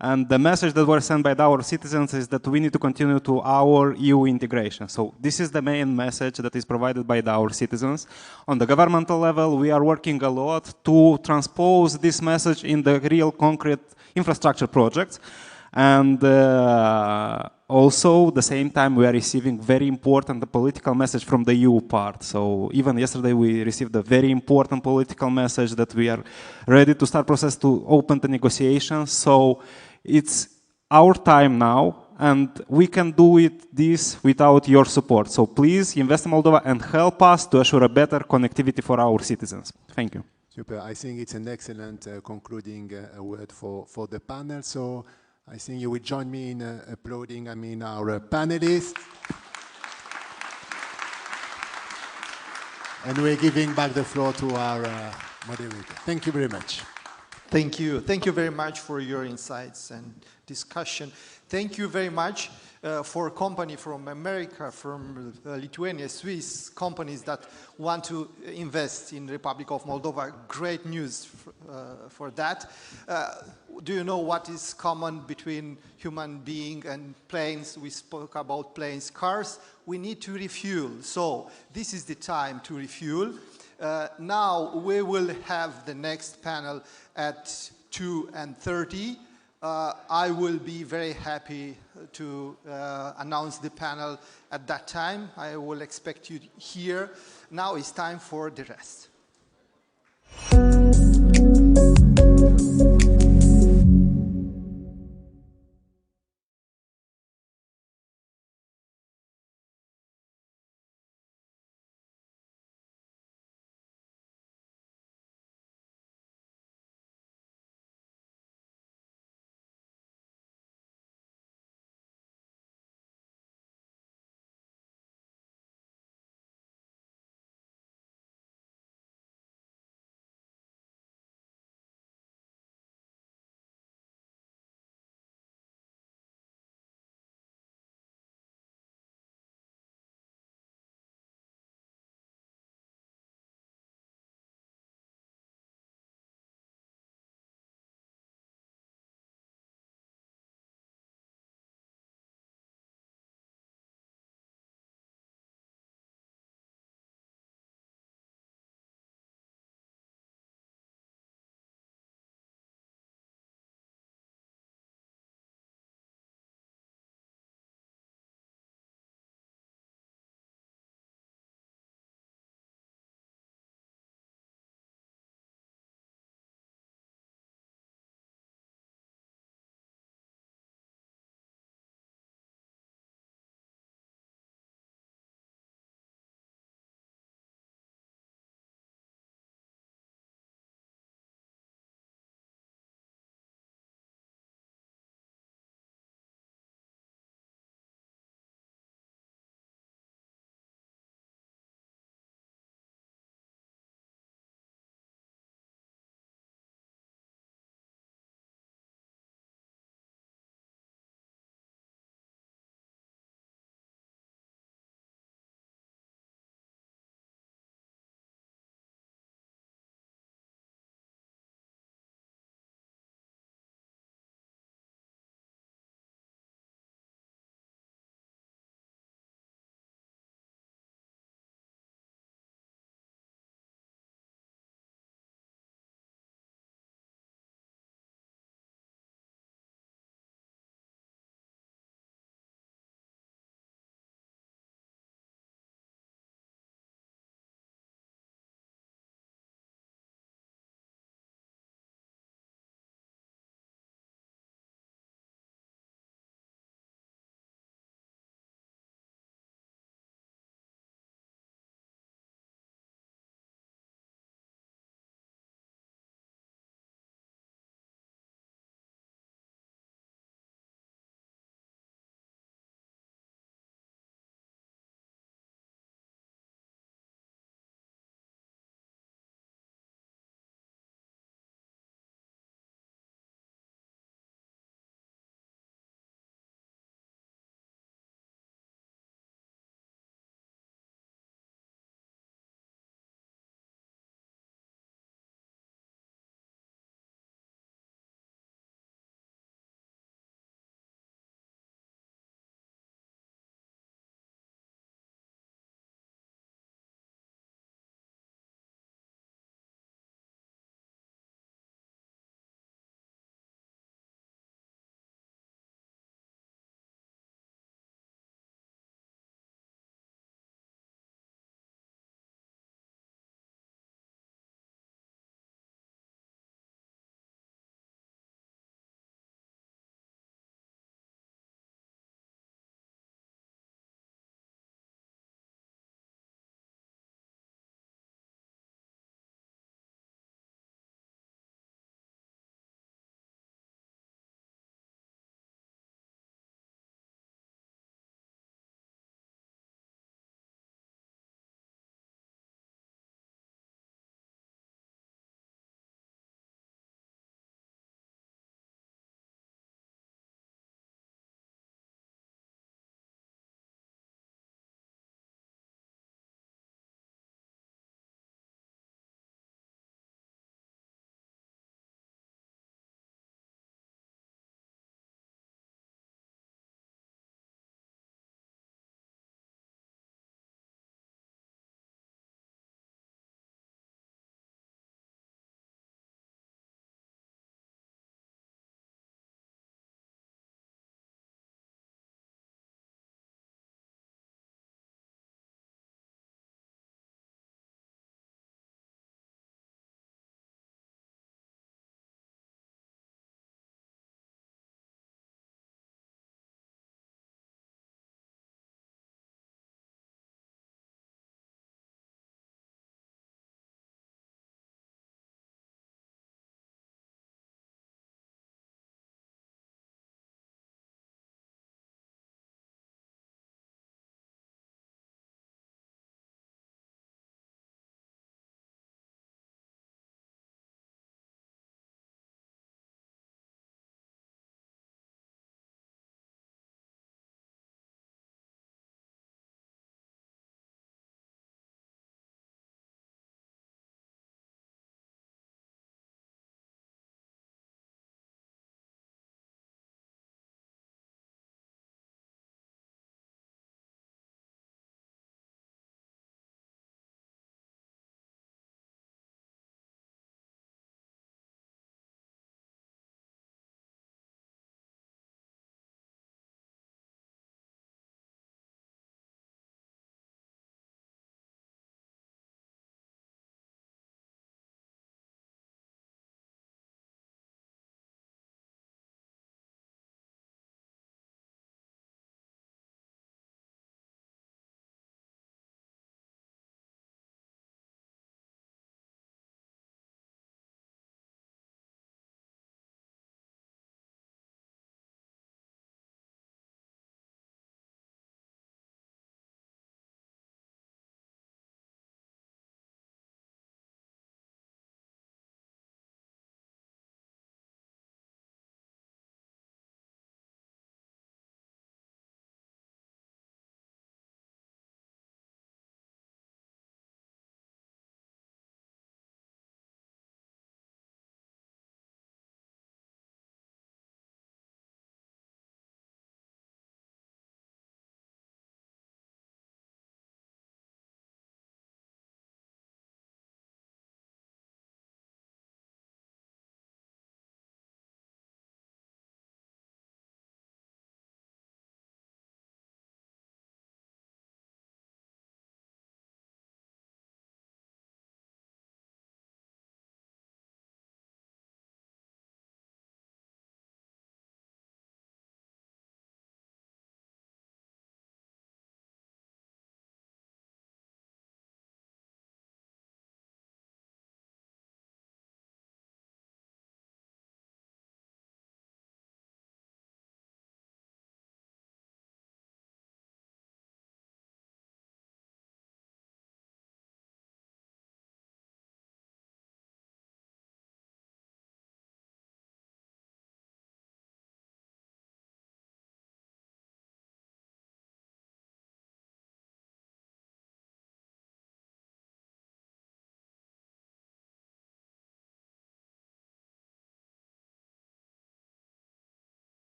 And the message that was sent by our citizens is that we need to continue to our EU integration. So this is the main message that is provided by our citizens. On the governmental level, we are working a lot to transpose this message in the real concrete infrastructure projects. And also, at the same time, we are receiving very important political message from the EU part. So even yesterday, we received a very important political message that we are ready to start process to open the negotiations. So it's our time now, and we can do this without your support. So please invest in Moldova and help us to assure a better connectivity for our citizens. Thank you. Super. I think it's an excellent concluding word for the panel. So I think you will join me in applauding, our panelists. And we're giving back the floor to our moderator. Thank you very much. Thank you. Thank you very much for your insights and discussion. Thank you very much for a company from America, from Lithuania, Swiss companies that want to invest in the Republic of Moldova. Great news for that. Do you know what is common between human being and planes? We spoke about planes, cars. We need to refuel. So this is the time to refuel. Now we will have the next panel at 2:30. I will be very happy to announce the panel at that time. I will expect you here. Now it's time for the rest.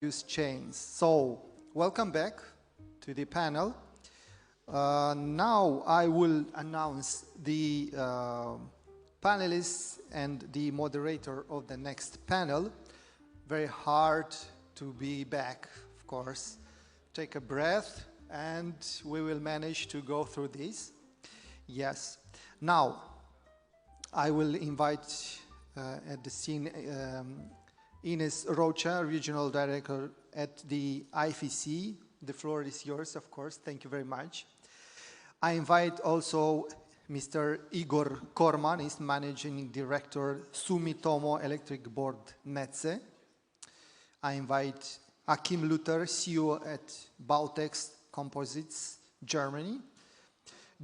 use chains. So, welcome back to the panel. Now I will announce the panelists and the moderator of the next panel. Very hard to be back, of course. Take a breath and we will manage to go through this. Yes. Now, I will invite at the scene Ines Rocha, Regional Director at the IFEC. The floor is yours, of course. Thank you very much. I invite also Mr. Igor Korman, is Managing Director, Sumitomo Electric Board Netze. I invite Achim Luther, CEO at Bautex Composites, Germany.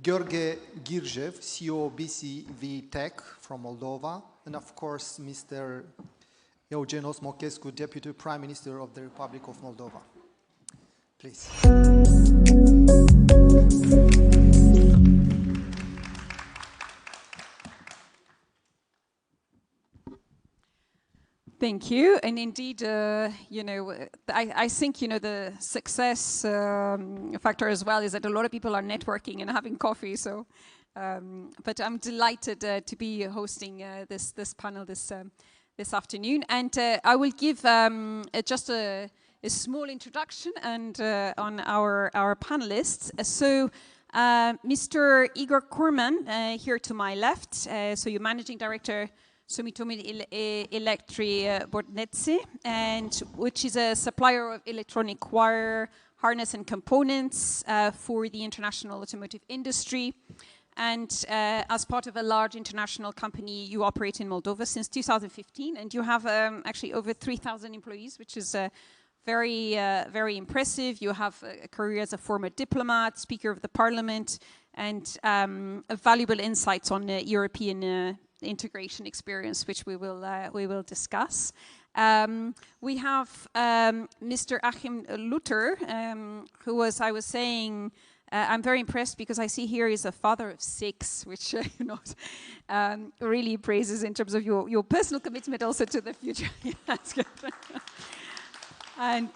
Gheorghe Girjev, CEO BCV Tech from Moldova. And of course, Mr. Eugenos Mochescu, Deputy Prime Minister of the Republic of Moldova. Please. Thank you. And indeed, you know, I think, you know, the success factor as well is that a lot of people are networking and having coffee. So, but I'm delighted to be hosting this panel this afternoon. And I will give just a small introduction and on our panelists. So, Mr. Igor Korman, here to my left. So you're Managing Director Sumitomo Electric Board Netze, and which is a supplier of electronic wire, harness and components for the international automotive industry. And as part of a large international company, you operate in Moldova since 2015, and you have actually over 3,000 employees, which is very impressive. You have a career as a former diplomat, Speaker of the Parliament, and valuable insights on European integration experience, which we will discuss. We have Mr. Achim Luther, who was, I was saying, I'm very impressed because I see here he's a father of 6, which you know, really praises in terms of your personal commitment also to the future. That's good. And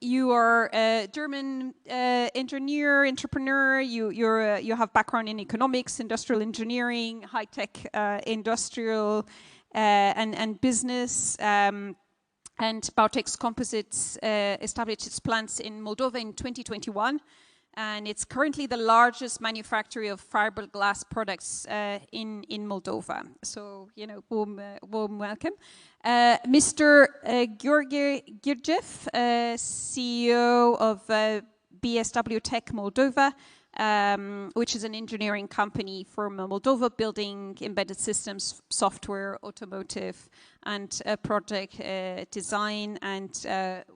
you are a German engineer, entrepreneur. You have background in economics, industrial engineering, high-tech industrial and business. And Bautex Composites established its plants in Moldova in 2021. And it's currently the largest manufacturer of fiberglass products in Moldova. So, you know, warm welcome. Mr. Gheorghe Girjev, CEO of BSW Tech Moldova, which is an engineering company from Moldova, building embedded systems, software, automotive, and project design, and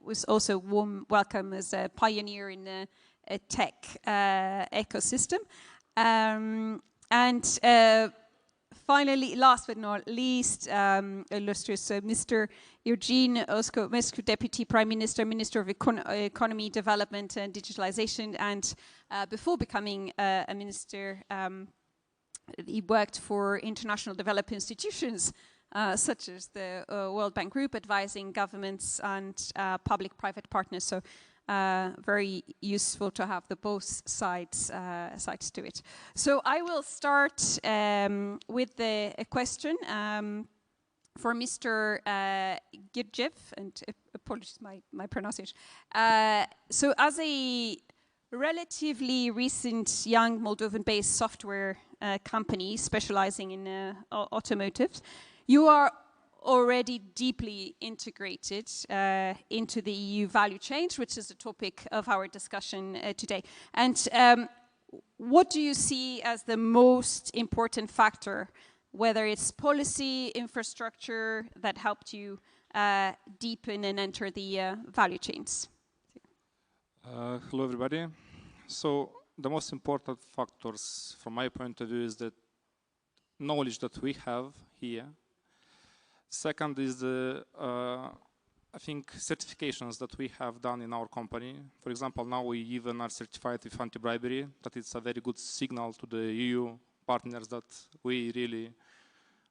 was also warm welcome as a pioneer in a tech ecosystem. And finally, last but not least, illustrious Mr. Eugene Osco-Mescu, Deputy Prime Minister, Minister of Economy, Development and Digitalization, and before becoming a minister, he worked for international development institutions such as the World Bank Group, advising governments and public-private partners. So very useful to have the both sides to it. So I will start with a question for Mr. Girjev, and apologies my pronunciation. So as a relatively recent young Moldovan-based software company specializing in automotive, you are already deeply integrated into the EU value chain, which is the topic of our discussion today. And what do you see as the most important factor, whether it's policy, infrastructure, that helped you deepen and enter the value chains? Hello, everybody. So the most important factors from my point of view is that knowledge that we have here. Second is the, I think, certifications that we have done in our company. For example, now we even are certified with anti-bribery. That is a very good signal to the EU partners that we really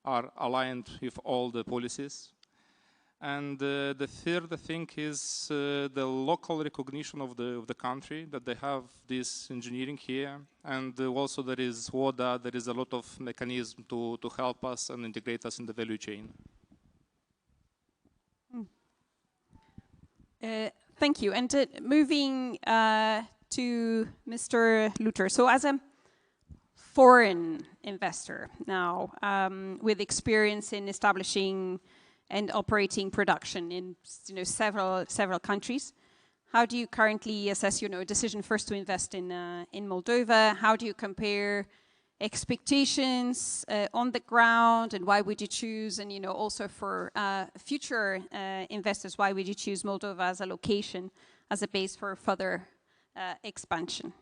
are aligned with all the policies. And the third thing is the local recognition of the country, that they have this engineering here. And also there is WODA, there is a lot of mechanism to help us and integrate us in the value chain. Thank you. And moving to Mr. Luther. So as a foreign investor now, with experience in establishing and operating production in several countries, how do you currently assess a decision first to invest in Moldova? How do you compare expectations on the ground, and why would you choose, and also for future investors, why would you choose Moldova as a location, as a base for further expansion?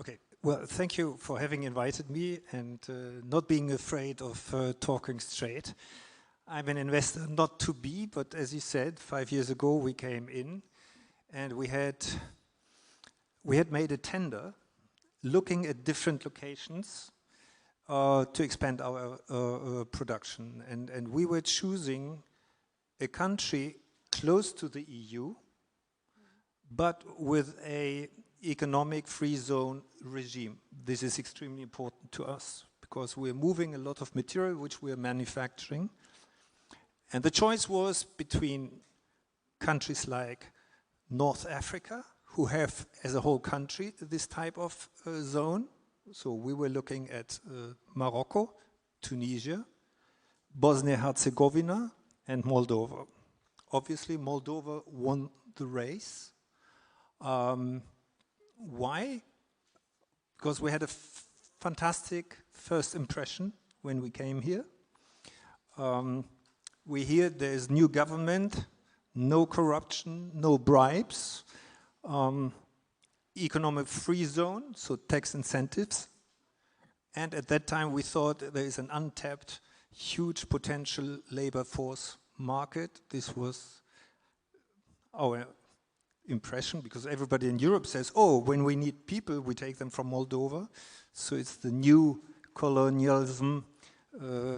Okay, well, thank you for having invited me and not being afraid of talking straight. I'm an investor not to be, but as you said, 5 years ago we came in and we had made a tender looking at different locations to expand our production. And we were choosing a country close to the EU, but with a economic free zone regime. This is extremely important to us because we're moving a lot of material which we're manufacturing. And the choice was between countries like North Africa, who have, as a whole country, this type of zone. So we were looking at Morocco, Tunisia, Bosnia-Herzegovina, and Moldova. Obviously, Moldova won the race. Why? Because we had a fantastic first impression when we came here. We hear there's new government, no corruption, no bribes, economic free zone, so tax incentives. And at that time we thought there is an untapped, huge potential labor force market. This was our impression, because everybody in Europe says, oh, when we need people, we take them from Moldova. So it's the new colonialism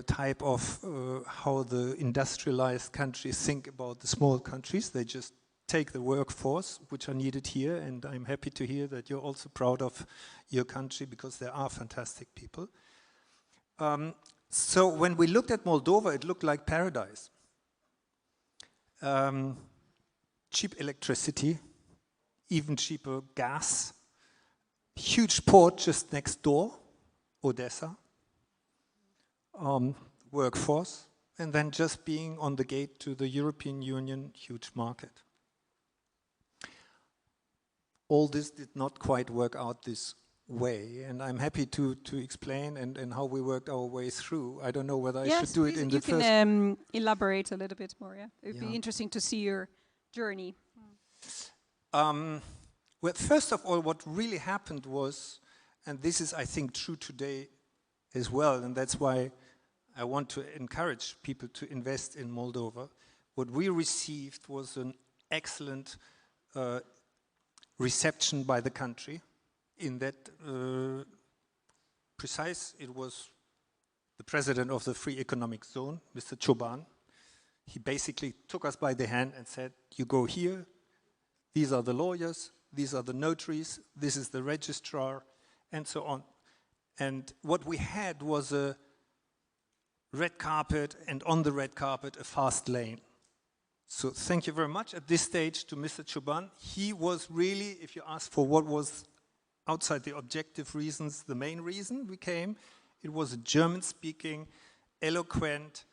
type of how the industrialized countries think about the small countries. They just take the workforce which are needed here, and I'm happy to hear that you're also proud of your country, because there are fantastic people. So when we looked at Moldova, it looked like paradise. Cheap electricity, even cheaper gas, huge port just next door, Odessa, workforce, and then just being on the gate to the European Union, huge market. All this did not quite work out this way, and I'm happy to explain and how we worked our way through. I don't know whether I should do it in the first... Yes, you can elaborate a little bit more, yeah? It would be interesting to see your journey. Well, first of all, what really happened was, and this is, I think, true today as well, and that's why I want to encourage people to invest in Moldova. What we received was an excellent reception by the country. In that precise, it was the president of the Free Economic Zone, Mr. Choban. He basically took us by the hand and said, you go here, these are the lawyers, these are the notaries, this is the registrar, and so on. And what we had was a red carpet, and on the red carpet, a fast lane. So thank you very much at this stage to Mr. Choban. He was really, if you ask for what was outside the objective reasons, the main reason we came, it was a German-speaking, eloquent,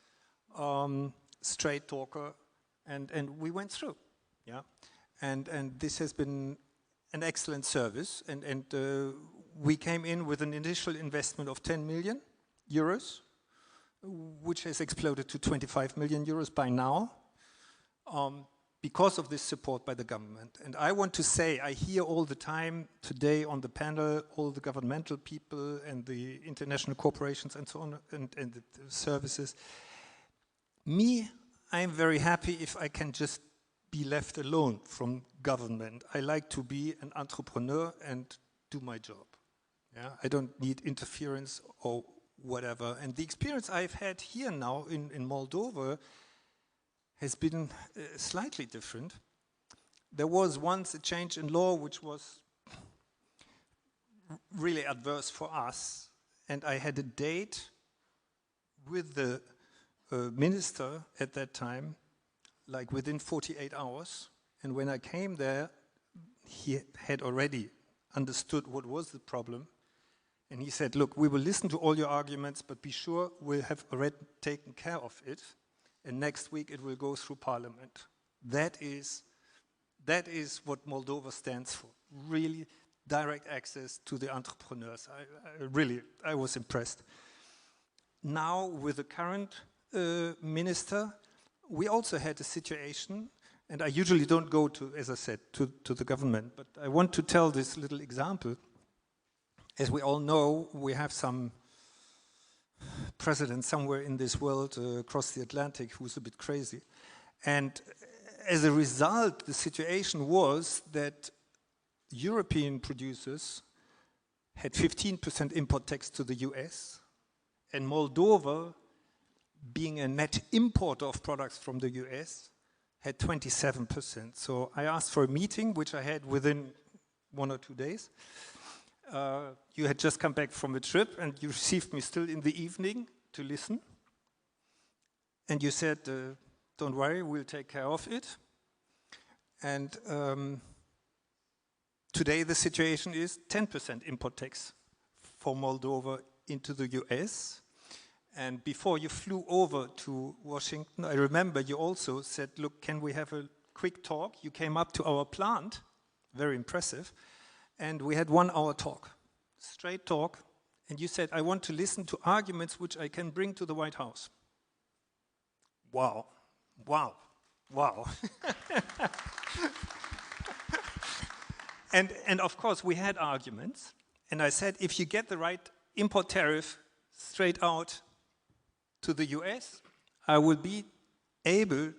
straight talker, and we went through, yeah. And this has been an excellent service, and we came in with an initial investment of 10 million euros, which has exploded to 25 million euros by now, because of this support by the government. And I want to say, I hear all the time today on the panel, all the governmental people and the international corporations and so on, and the services. Me, I'm very happy if I can just be left alone from government. I like to be an entrepreneur and do my job. Yeah? I don't need interference or whatever. And the experience I've had here now in Moldova has been slightly different. There was once a change in law which was really adverse for us, and I had a date with the minister at that time, like within 48 hours, and when I came there, he had already understood what was the problem, and he said, look, we will listen to all your arguments, but be sure we'll have already taken care of it, and next week it will go through parliament. That is what Moldova stands for, really direct access to the entrepreneurs. I was impressed. Now, with the current minister, we also had a situation, and I usually don't go to, as I said, to the government, but I want to tell this little example. As we all know, we have some president somewhere in this world across the Atlantic who's a bit crazy. And as a result, the situation was that European producers had 15% import tax to the US, and Moldova, being a net importer of products from the US, had 27%. So I asked for a meeting, which I had within 1 or 2 days. You had just come back from a trip, and you received me still in the evening to listen. And you said, don't worry, we'll take care of it. And today the situation is 10% import tax for Moldova into the US. And before you flew over to Washington, I remember you also said, look, can we have a quick talk? You came up to our plant, very impressive, and we had 1 hour talk, straight talk, and you said, I want to listen to arguments which I can bring to the White House. Wow, wow, wow. And of course, we had arguments, and I said, if you get the right import tariff straight out to the US, I will be able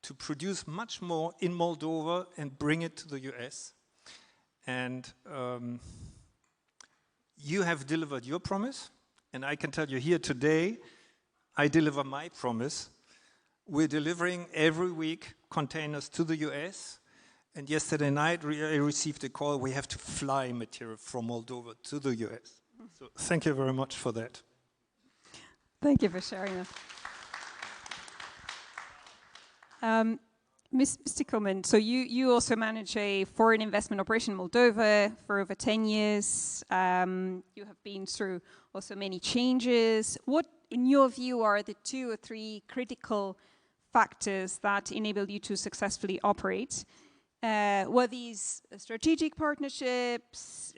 to produce much more in Moldova and bring it to the US. And you have delivered your promise, and I can tell you here today, I deliver my promise. We're delivering every week containers to the US, and yesterday night I received a call, we have to fly material from Moldova to the US. So thank you very much for that. Thank you for sharing that. Mr. Kuhlmann, so you also manage a foreign investment operation in Moldova for over 10 years. You have been through also many changes. What, in your view, are the 2 or 3 critical factors that enable you to successfully operate? Were these strategic partnerships,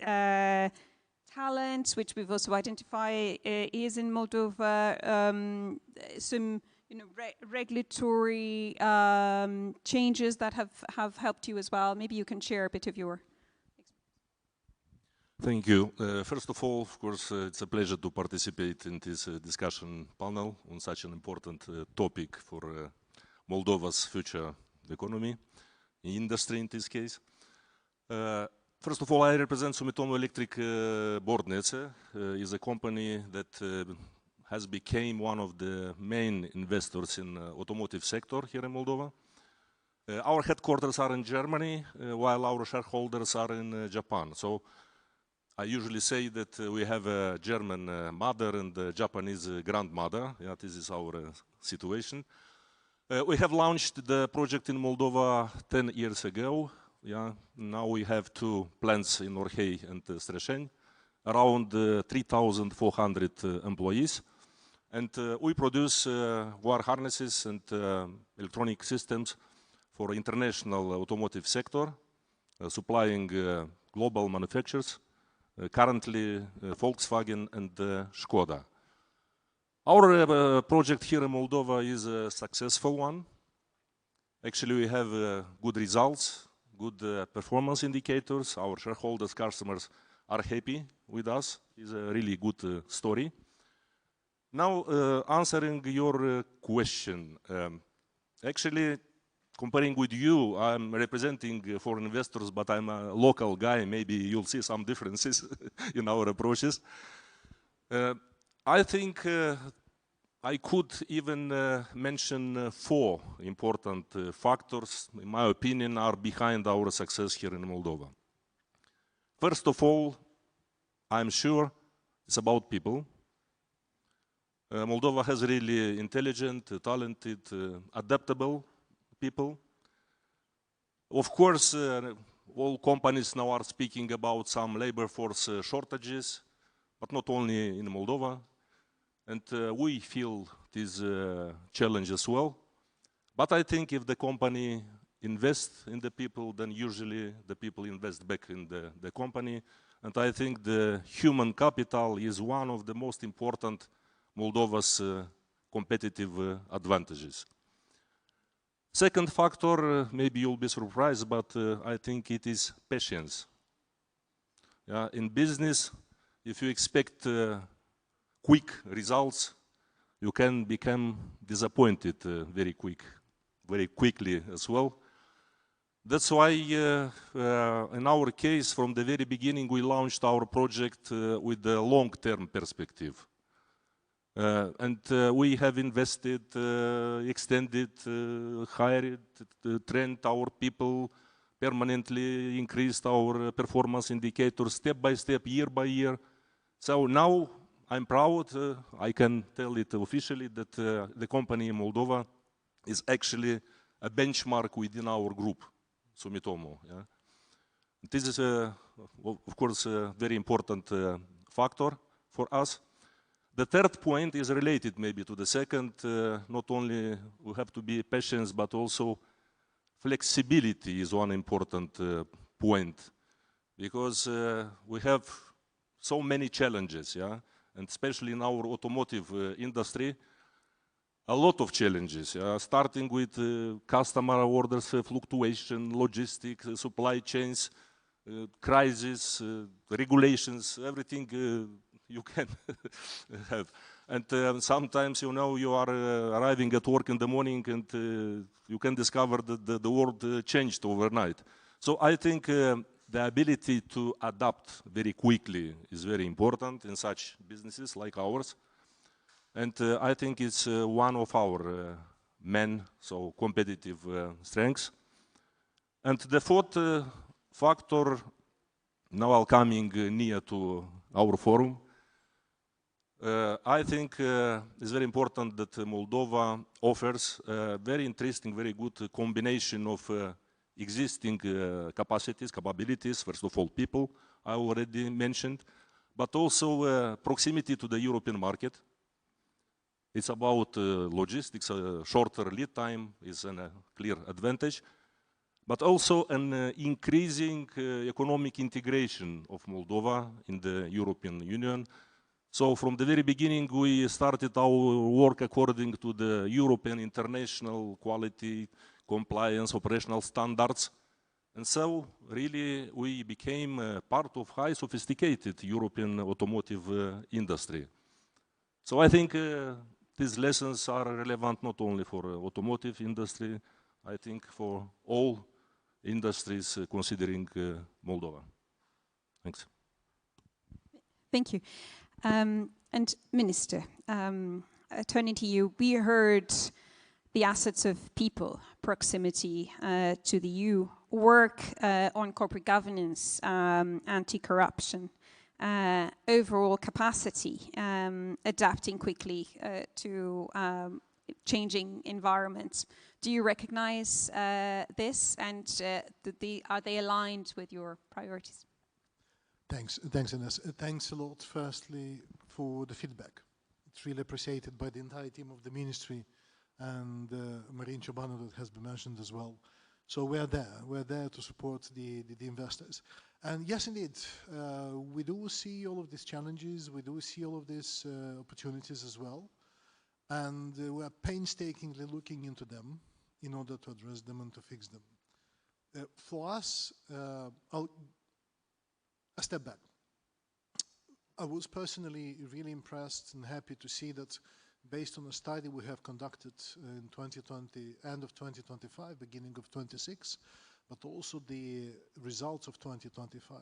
talent, which we've also identified is in Moldova, some regulatory changes that have helped you as well? Maybe you can share a bit of your experience. Thank you. First of all, of course, it's a pleasure to participate in this discussion panel on such an important topic for Moldova's future economy, industry in this case. First of all, I represent Sumitomo Electric Bordnece. Is a company that has become one of the main investors in automotive sector here in Moldova. Our headquarters are in Germany, while our shareholders are in Japan. So I usually say that we have a German mother and a Japanese grandmother. Yeah, this is our situation. We have launched the project in Moldova 10 years ago. Yeah, now we have 2 plants in Orhei and Stresheni, around 3,400 employees. And we produce wire harnesses and electronic systems for international automotive sector, supplying global manufacturers, currently Volkswagen and Skoda. Our project here in Moldova is a successful one. Actually, we have good results, good performance indicators. Our shareholders, customers are happy with us. It's a really good story. Now, answering your question, actually, comparing with you, I'm representing foreign investors, but I'm a local guy. Maybe you'll see some differences in our approaches. I think I could even mention 4 important factors, in my opinion, are behind our success here in Moldova. First of all, I'm sure it's about people. Moldova has really intelligent, talented, adaptable people. Of course, all companies now are speaking about some labor force shortages, but not only in Moldova. And we feel this challenge as well. But I think if the company invests in the people, then usually the people invest back in the company. And I think the human capital is one of the most important Moldova's competitive advantages. Second factor, maybe you'll be surprised, but I think it is patience. In business, if you expect quick results, you can become disappointed very quickly as well. That's why in our case, from the very beginning, we launched our project with the long-term perspective. And we have invested, extended, hired, trained our people, permanently increased our performance indicators step by step, year by year. So now I'm proud, I can tell it officially, that the company in Moldova is actually a benchmark within our group, Sumitomo. Yeah? This is, of course, a very important factor for us. The third point is related maybe to the second. Not only we have to be patient, but also flexibility is one important point, because we have so many challenges, yeah, and especially in our automotive industry, a lot of challenges, starting with customer orders fluctuation, logistics, supply chains, crisis, regulations, everything you can have. And sometimes, you know, you are arriving at work in the morning and you can discover that the world changed overnight. So I think the ability to adapt very quickly is very important in such businesses like ours. And I think it's one of our main, so competitive strengths. And the fourth factor, now coming near to our forum, I think it's very important that Moldova offers a very interesting, very good combination of existing capacities, capabilities, first of all people, I already mentioned, but also proximity to the European market. It's about logistics, shorter lead time is a clear advantage, but also an increasing economic integration of Moldova in the European Union. So from the very beginning, we started our work according to the European international quality, compliance, operational standards. And so really we became part of high sophisticated European automotive industry. So I think these lessons are relevant not only for automotive industry, I think for all industries considering Moldova. Thanks. Thank you. And Minister, turning to you, we heard the assets of people, proximity to the EU, work on corporate governance, anti-corruption, overall capacity, adapting quickly to changing environments. Do you recognize this, and are they aligned with your priorities? Thanks, Ines. Thanks a lot, firstly, for the feedback. It's really appreciated by the entire team of the ministry and Marin Ciobanu that has been mentioned as well. So we're there to support the investors. And yes, indeed, we do see all of these challenges, we do see all of these opportunities as well, and we're painstakingly looking into them in order to address them and to fix them. For us, a step back. I was personally really impressed and happy to see that based on a study we have conducted in 2020, end of 2025, beginning of 26, but also the results of 2025,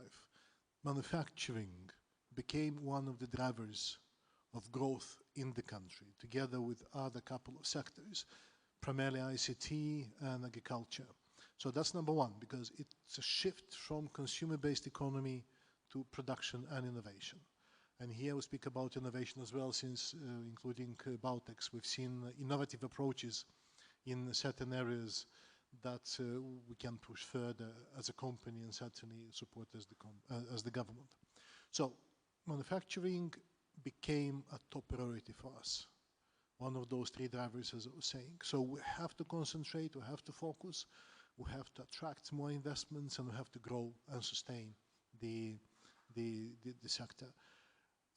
manufacturing became one of the drivers of growth in the country, together with other couple of sectors, primarily ICT and agriculture. So that's number one, because it's a shift from consumer-based economy to production and innovation. And here we speak about innovation as well, since including Baltics, we've seen innovative approaches in certain areas that we can push further as a company and certainly support as the government. So manufacturing became a top priority for us. One of those three drivers, as I was saying. So we have to concentrate, we have to focus, we have to attract more investments, and we have to grow and sustain the sector.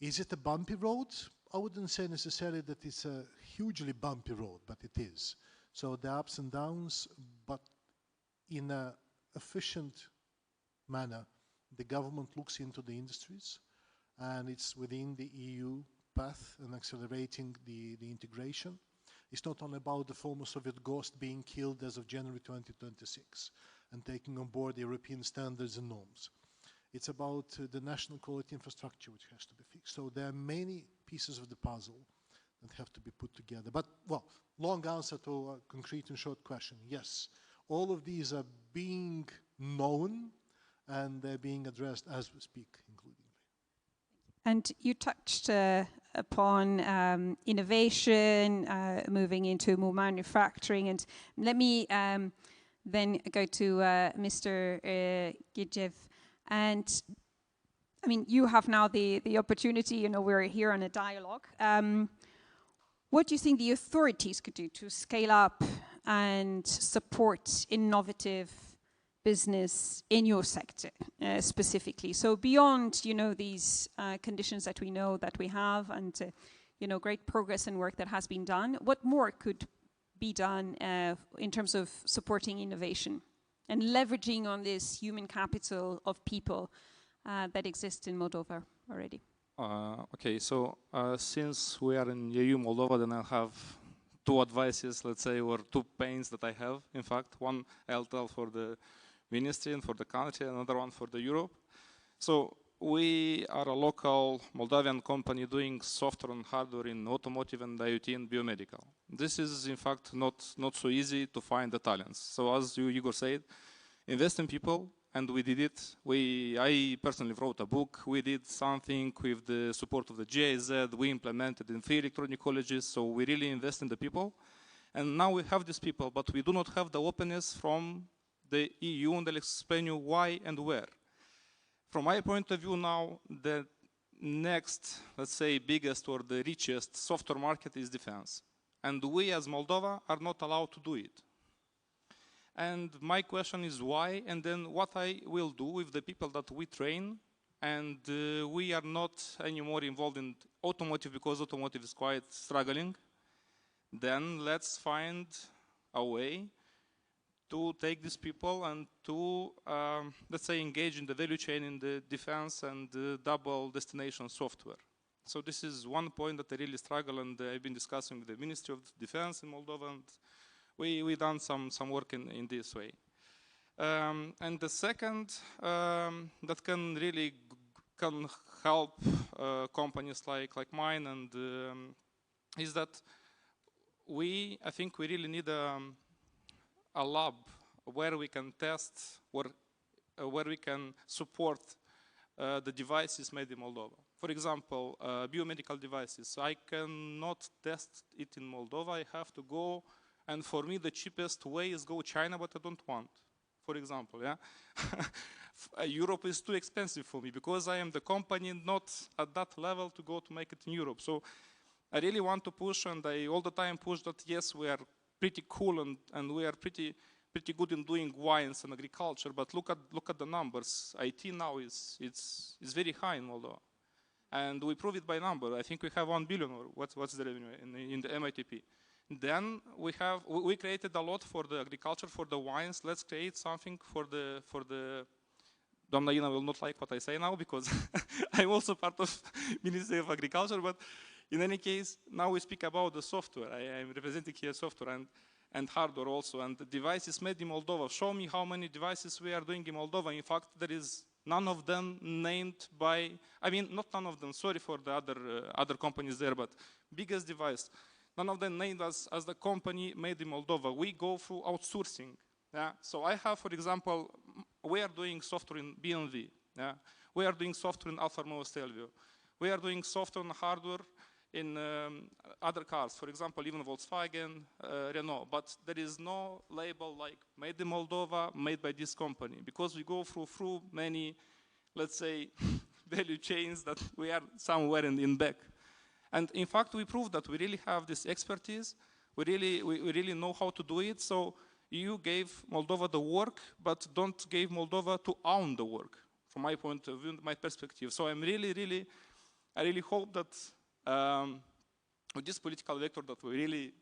Is it a bumpy road? I wouldn't say necessarily that it's a hugely bumpy road, but it is. So the ups and downs, but in an efficient manner, the government looks into the industries, and it's within the EU path and accelerating the integration. It's not only about the former Soviet ghost being killed as of January 2026 and taking on board the European standards and norms. It's about the national quality infrastructure which has to be fixed. So there are many pieces of the puzzle that have to be put together. But, well, long answer to a concrete and short question. Yes, all of these are being known and they're being addressed as we speak, including. And you touched upon innovation, moving into more manufacturing. And let me then go to Mr. Gidjev. And I mean, you have now the opportunity, you know, we're here on a dialogue. What do you think the authorities could do to scale up and support innovative business in your sector specifically? So beyond, you know, these conditions that we know that we have and, you know, great progress and work that has been done, what more could be done in terms of supporting innovation and leveraging on this human capital of people that exists in Moldova already? Okay, so since we are in EU-Moldova, then I'll have two advices, let's say, or two pains that I have, in fact. One I'll tell for the ministry and for the country, another one for the Europe. So we are a local Moldovan company doing software and hardware in automotive and IoT and biomedical. This is, in fact, not so easy to find the talents. So as you, Igor, said, invest in people, and we did it. I personally wrote a book. We did something with the support of the GIZ. We implemented in 3 electronic colleges, so we really invest in the people. And now we have these people, but we do not have the openness from the EU, and I'll explain you why and where. From my point of view now, the next, let's say, biggest or the richest software market is defense. And we as Moldova are not allowed to do it. And my question is why, and then what I will do with the people that we train, and we are not anymore involved in automotive because automotive is quite struggling. Then let's find a way to take these people and to, let's say, engage in the value chain in the defense and double destination software. So this is one point that I really struggle, and I've been discussing with the Ministry of Defense in Moldova, and we done some work in this way. And the second that can really help companies like mine, and is that I think we really need a lab where we can test, where we can support the devices made in Moldova. For example, biomedical devices. I cannot test it in Moldova. I have to go, and for me the cheapest way is go China, but I don't want. For example, yeah. Europe is too expensive for me because I am the company not at that level to go to make it in Europe. So I really want to push, and I all the time push that yes, we are pretty cool and we are pretty good in doing wines and agriculture, but look at the numbers. IT now it's very high in Moldova, and we prove it by number. I think we have 1 billion, or what's the revenue in the MITP. Then we created a lot for the agriculture, for the wines. Let's create something for the Doamna Ina will not like what I say now because I'm also part of Ministry of Agriculture, but in any case, now we speak about the software. I am representing here software and hardware also, and the devices made in Moldova. Show me how many devices we are doing in Moldova. In fact, there is none of them named by, I mean, not none of them, sorry for the other companies there, but biggest device, none of them named us as the company made in Moldova. We go through outsourcing. Yeah? So I have, for example, we are doing software in BNV. Yeah? We are doing software in Alfa Romeo Stelvio. We are doing software and hardware in other cars, for example, even Volkswagen, Renault. But there is no label like made in Moldova, made by this company, because we go through many, let's say, value chains that we are somewhere in back. And in fact, we proved that we really have this expertise. We really know how to do it. So EU gave Moldova the work, but don't give Moldova to own the work, from my point of view, my perspective. So I'm I really hope that with this political vector that we really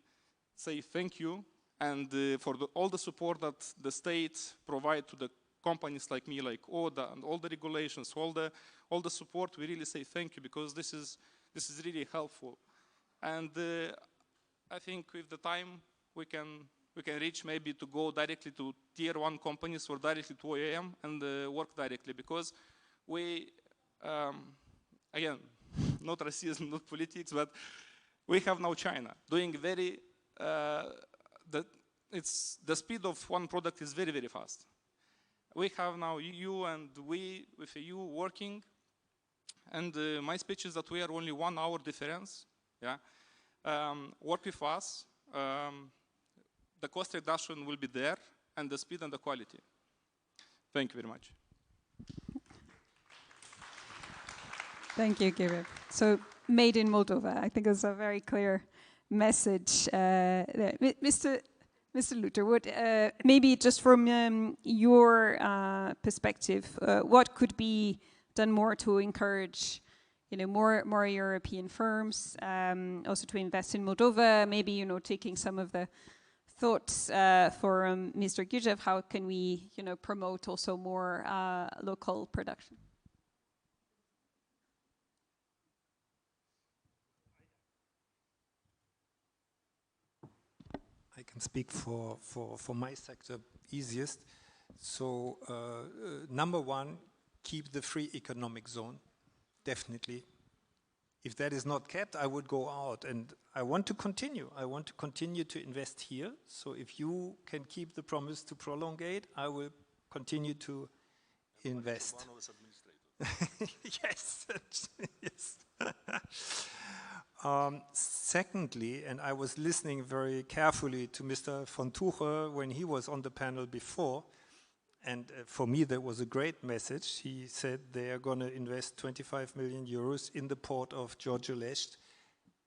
say thank you, and for all the support that the state provide to the companies like me, like ODA, and all the regulations, all the support, we really say thank you, because this is really helpful. And I think with the time we can reach maybe to go directly to tier 1 companies or directly to OEM and work directly, because we, again, not racism, not politics, but we have now China doing very, the speed of one product is very, very fast. We have now EU, and we, with EU, working, and my speech is that we are only 1 hour difference. Yeah, work with us. The cost reduction will be there, and the speed and the quality. Thank you very much. Thank you, Kirill. So, made in Moldova, I think is a very clear message. Mr. Luther, maybe just from your perspective, what could be done more to encourage, more European firms, also to invest in Moldova? Maybe, taking some of the thoughts for Mr. Gujev, how can we, promote also more local production? I can speak for my sector easiest. So number 1, keep the free economic zone, definitely. If that is not kept, I would go out, and I want to continue. I want to continue to invest here. So if you can keep the promise to prolongate, I will continue to invest. Yes, yes. Secondly, and I was listening very carefully to Mr. von Tuche when he was on the panel before, and for me that was a great message. He said they are going to invest 25 million euros in the port of Giurgiulești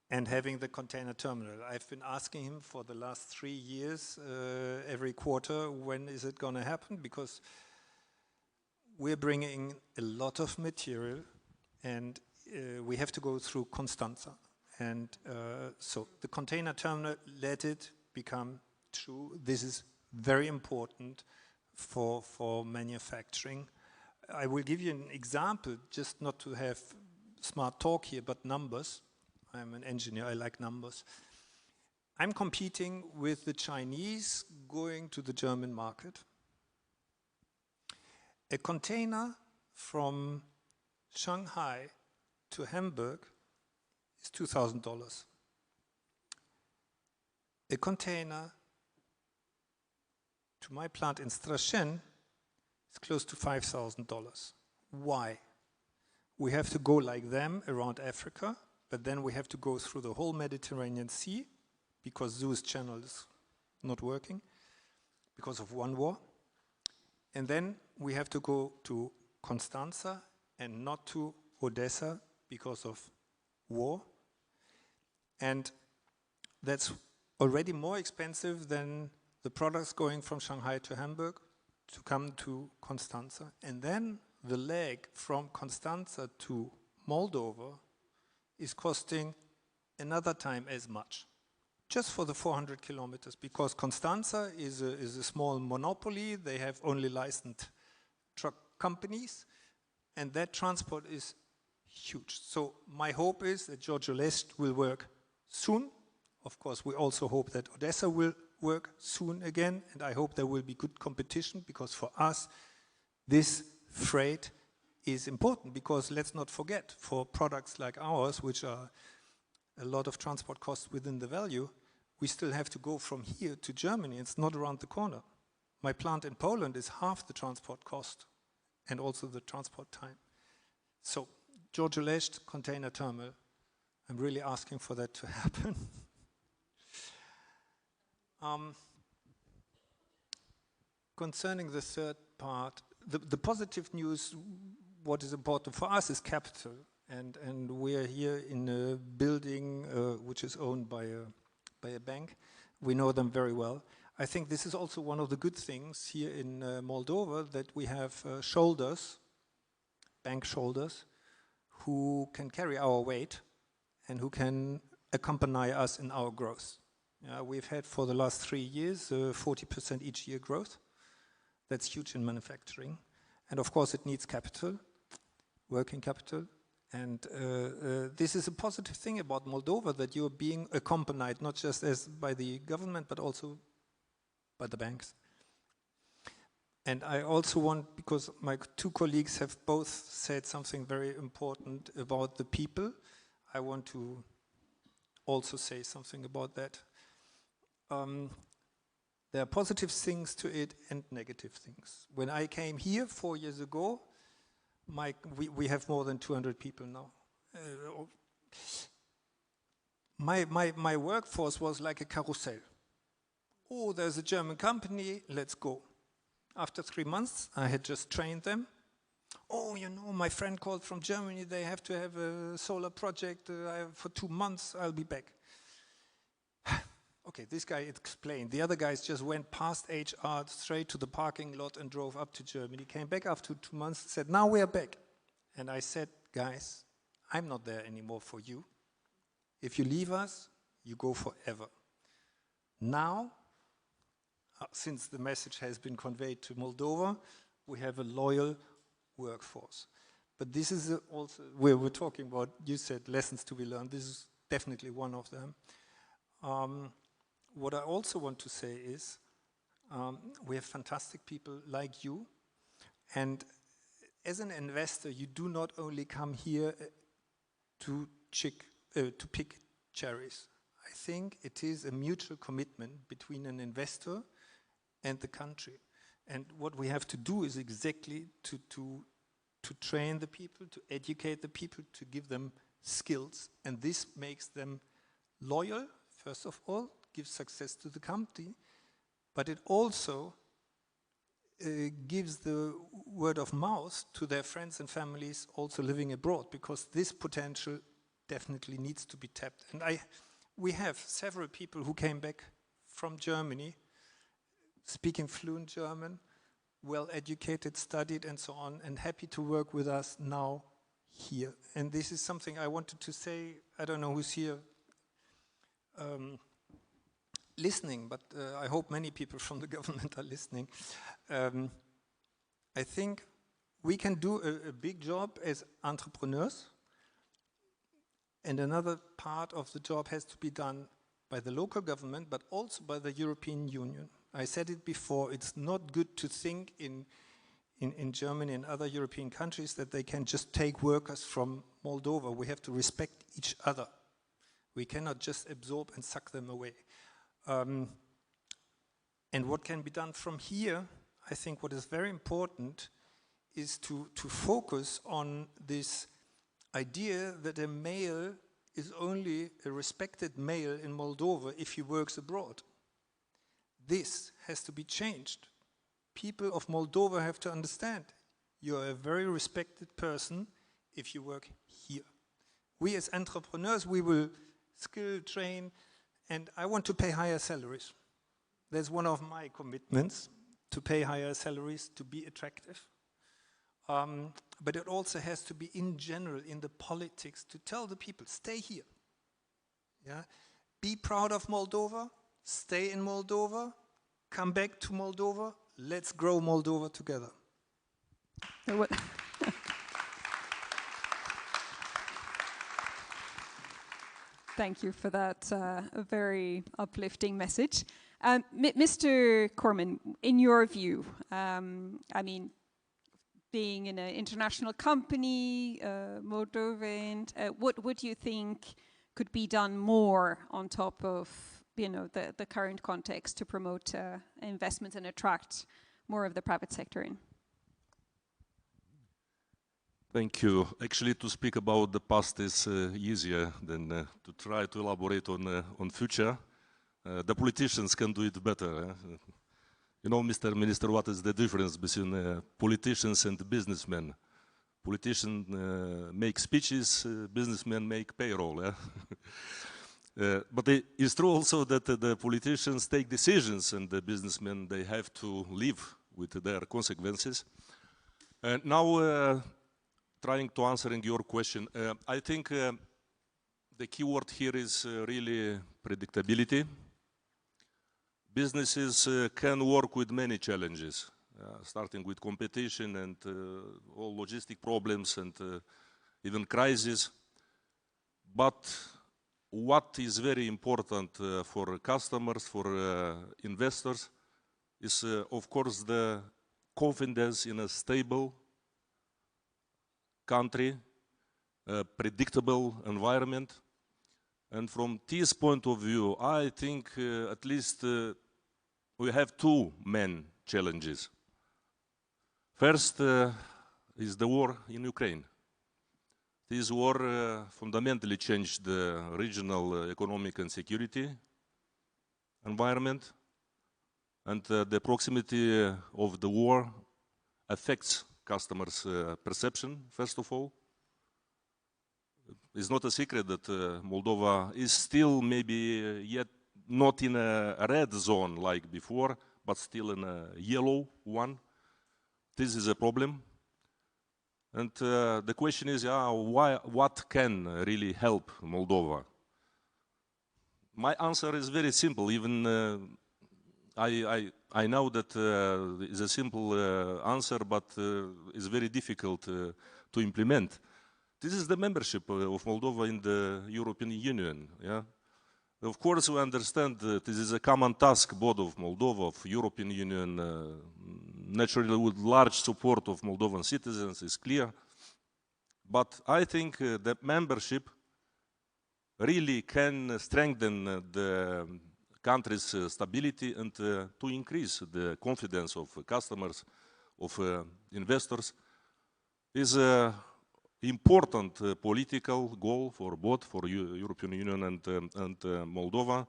and having the container terminal. I've been asking him for the last 3 years, every quarter, when is it going to happen? Because we're bringing a lot of material, and we have to go through Constanța. And so the container terminal, let it become true. This is very important for manufacturing. I will give you an example, just not to have smart talk here, but numbers. I'm an engineer, I like numbers. I'm competing with the Chinese going to the German market. A container from Shanghai to Hamburg is $2,000. A container to my plant in Strashen is close to $5,000. Why? We have to go like them around Africa, but then we have to go through the whole Mediterranean Sea because Suez Channel is not working because of one war. And then we have to go to Constanța and not to Odessa because of war. And that's already more expensive than the products going from Shanghai to Hamburg to come to Constanța. And then the leg from Constanța to Moldova is costing another time as much, just for the 400 kilometers, because Constanța is a small monopoly. They have only licensed truck companies, and that transport is huge. So my hope is that Giurgiulești will work soon. Of course, we also hope that Odessa will work soon again, and I hope there will be good competition, because for us, this freight is important, because let's not forget, for products like ours, which are a lot of transport costs within the value, we still have to go from here to Germany. It's not around the corner. My plant in Poland is half the transport cost and also the transport time. So, Georgia Lest container terminal, I'm really asking for that to happen. Concerning the third part, the positive news, what is important for us is capital. And we are here in a building which is owned by a bank. We know them very well. I think this is also one of the good things here in Moldova, that we have shoulders, bank shoulders, who can carry our weight and who can accompany us in our growth. We've had for the last 3 years 40% each year growth. That's huge in manufacturing. And of course it needs capital, working capital. And this is a positive thing about Moldova, that you're being accompanied not just by the government, but also by the banks. And I also want, because my two colleagues have both said something very important about the people, I want to also say something about that. There are positive things to it and negative things. When I came here 4 years ago, we have more than 200 people now. My workforce was like a carousel. Oh, there's a German company, let's go. After 3 months, I had just trained them. Oh, you know, my friend called from Germany, they have to have a solar project for 2 months, I'll be back. Okay, this guy explained. The other guys just went past HR straight to the parking lot and drove up to Germany. Came back after 2 months and said, now we are back. And I said, guys, I'm not there anymore for you. If you leave us, you go forever. Now, since the message has been conveyed to Moldova, we have a loyal workforce. But this is also, where we're talking about, you said lessons to be learned. This is definitely one of them. What I also want to say is, we have fantastic people like you, and as an investor, you do not only come here to pick cherries. I think it is a mutual commitment between an investor and the country. And what we have to do is exactly to train the people, to educate the people, to give them skills, and this makes them loyal, first of all, gives success to the company, but it also gives the word of mouth to their friends and families also living abroad, because this potential definitely needs to be tapped. And we have several people who came back from Germany, speaking fluent German, well educated, studied and so on, and happy to work with us now here. And this is something I wanted to say. I don't know who's here listening, but I hope many people from the government are listening. I think we can do a big job as entrepreneurs, and another part of the job has to be done by the local government, but also by the European Union. I said it before, it's not good to think in Germany and other European countries that they can just take workers from Moldova. We have to respect each other. We cannot just absorb and suck them away. And what can be done from here, I think what is very important is to focus on this idea that a male is only a respected male in Moldova if he works abroad. This has to be changed. People of Moldova have to understand you're a very respected person if you work here. We as entrepreneurs, we will skill, train, and I want to pay higher salaries. That's one of my commitments, to pay higher salaries, to be attractive. But it also has to be in general, in the politics, to tell the people, stay here. Yeah? Be proud of Moldova, stay in Moldova, come back to Moldova, let's grow Moldova together. Thank you for that very uplifting message. Mr. Corman, in your view, I mean, being in an international company, Moldovan, what would you think could be done more on top of the current context to promote investment and attract more of the private sector in? Thank you. Actually, to speak about the past is easier than to try to elaborate on future. The politicians can do it better. You know, Mr. Minister, what is the difference between politicians and businessmen? Politicians make speeches, businessmen make payroll. But it's true also that the politicians take decisions and the businessmen, they have to live with their consequences. And now, trying to answering your question, I think the key word here is really predictability. Businesses can work with many challenges, starting with competition and all logistic problems and even crises. But what is very important for customers, for investors, is of course the confidence in a stable country, a predictable environment. And from this point of view, I think at least we have two main challenges. First is the war in Ukraine. This war fundamentally changed the regional economic and security environment, and the proximity of the war affects customers' perception, first of all. It's not a secret that Moldova is still maybe yet not in a red zone like before, but still in a yellow one. This is a problem. And the question is, what can really help Moldova? My answer is very simple. Even I know that it's a simple answer, but it's very difficult to implement. This is the membership of Moldova in the European Union. Yeah? Of course, we understand that this is a common task, both of Moldova, of European Union, naturally with large support of Moldovan citizens, is clear. But I think that membership really can strengthen the country's stability and to increase the confidence of customers, of investors, is an important political goal for both for European Union and Moldova.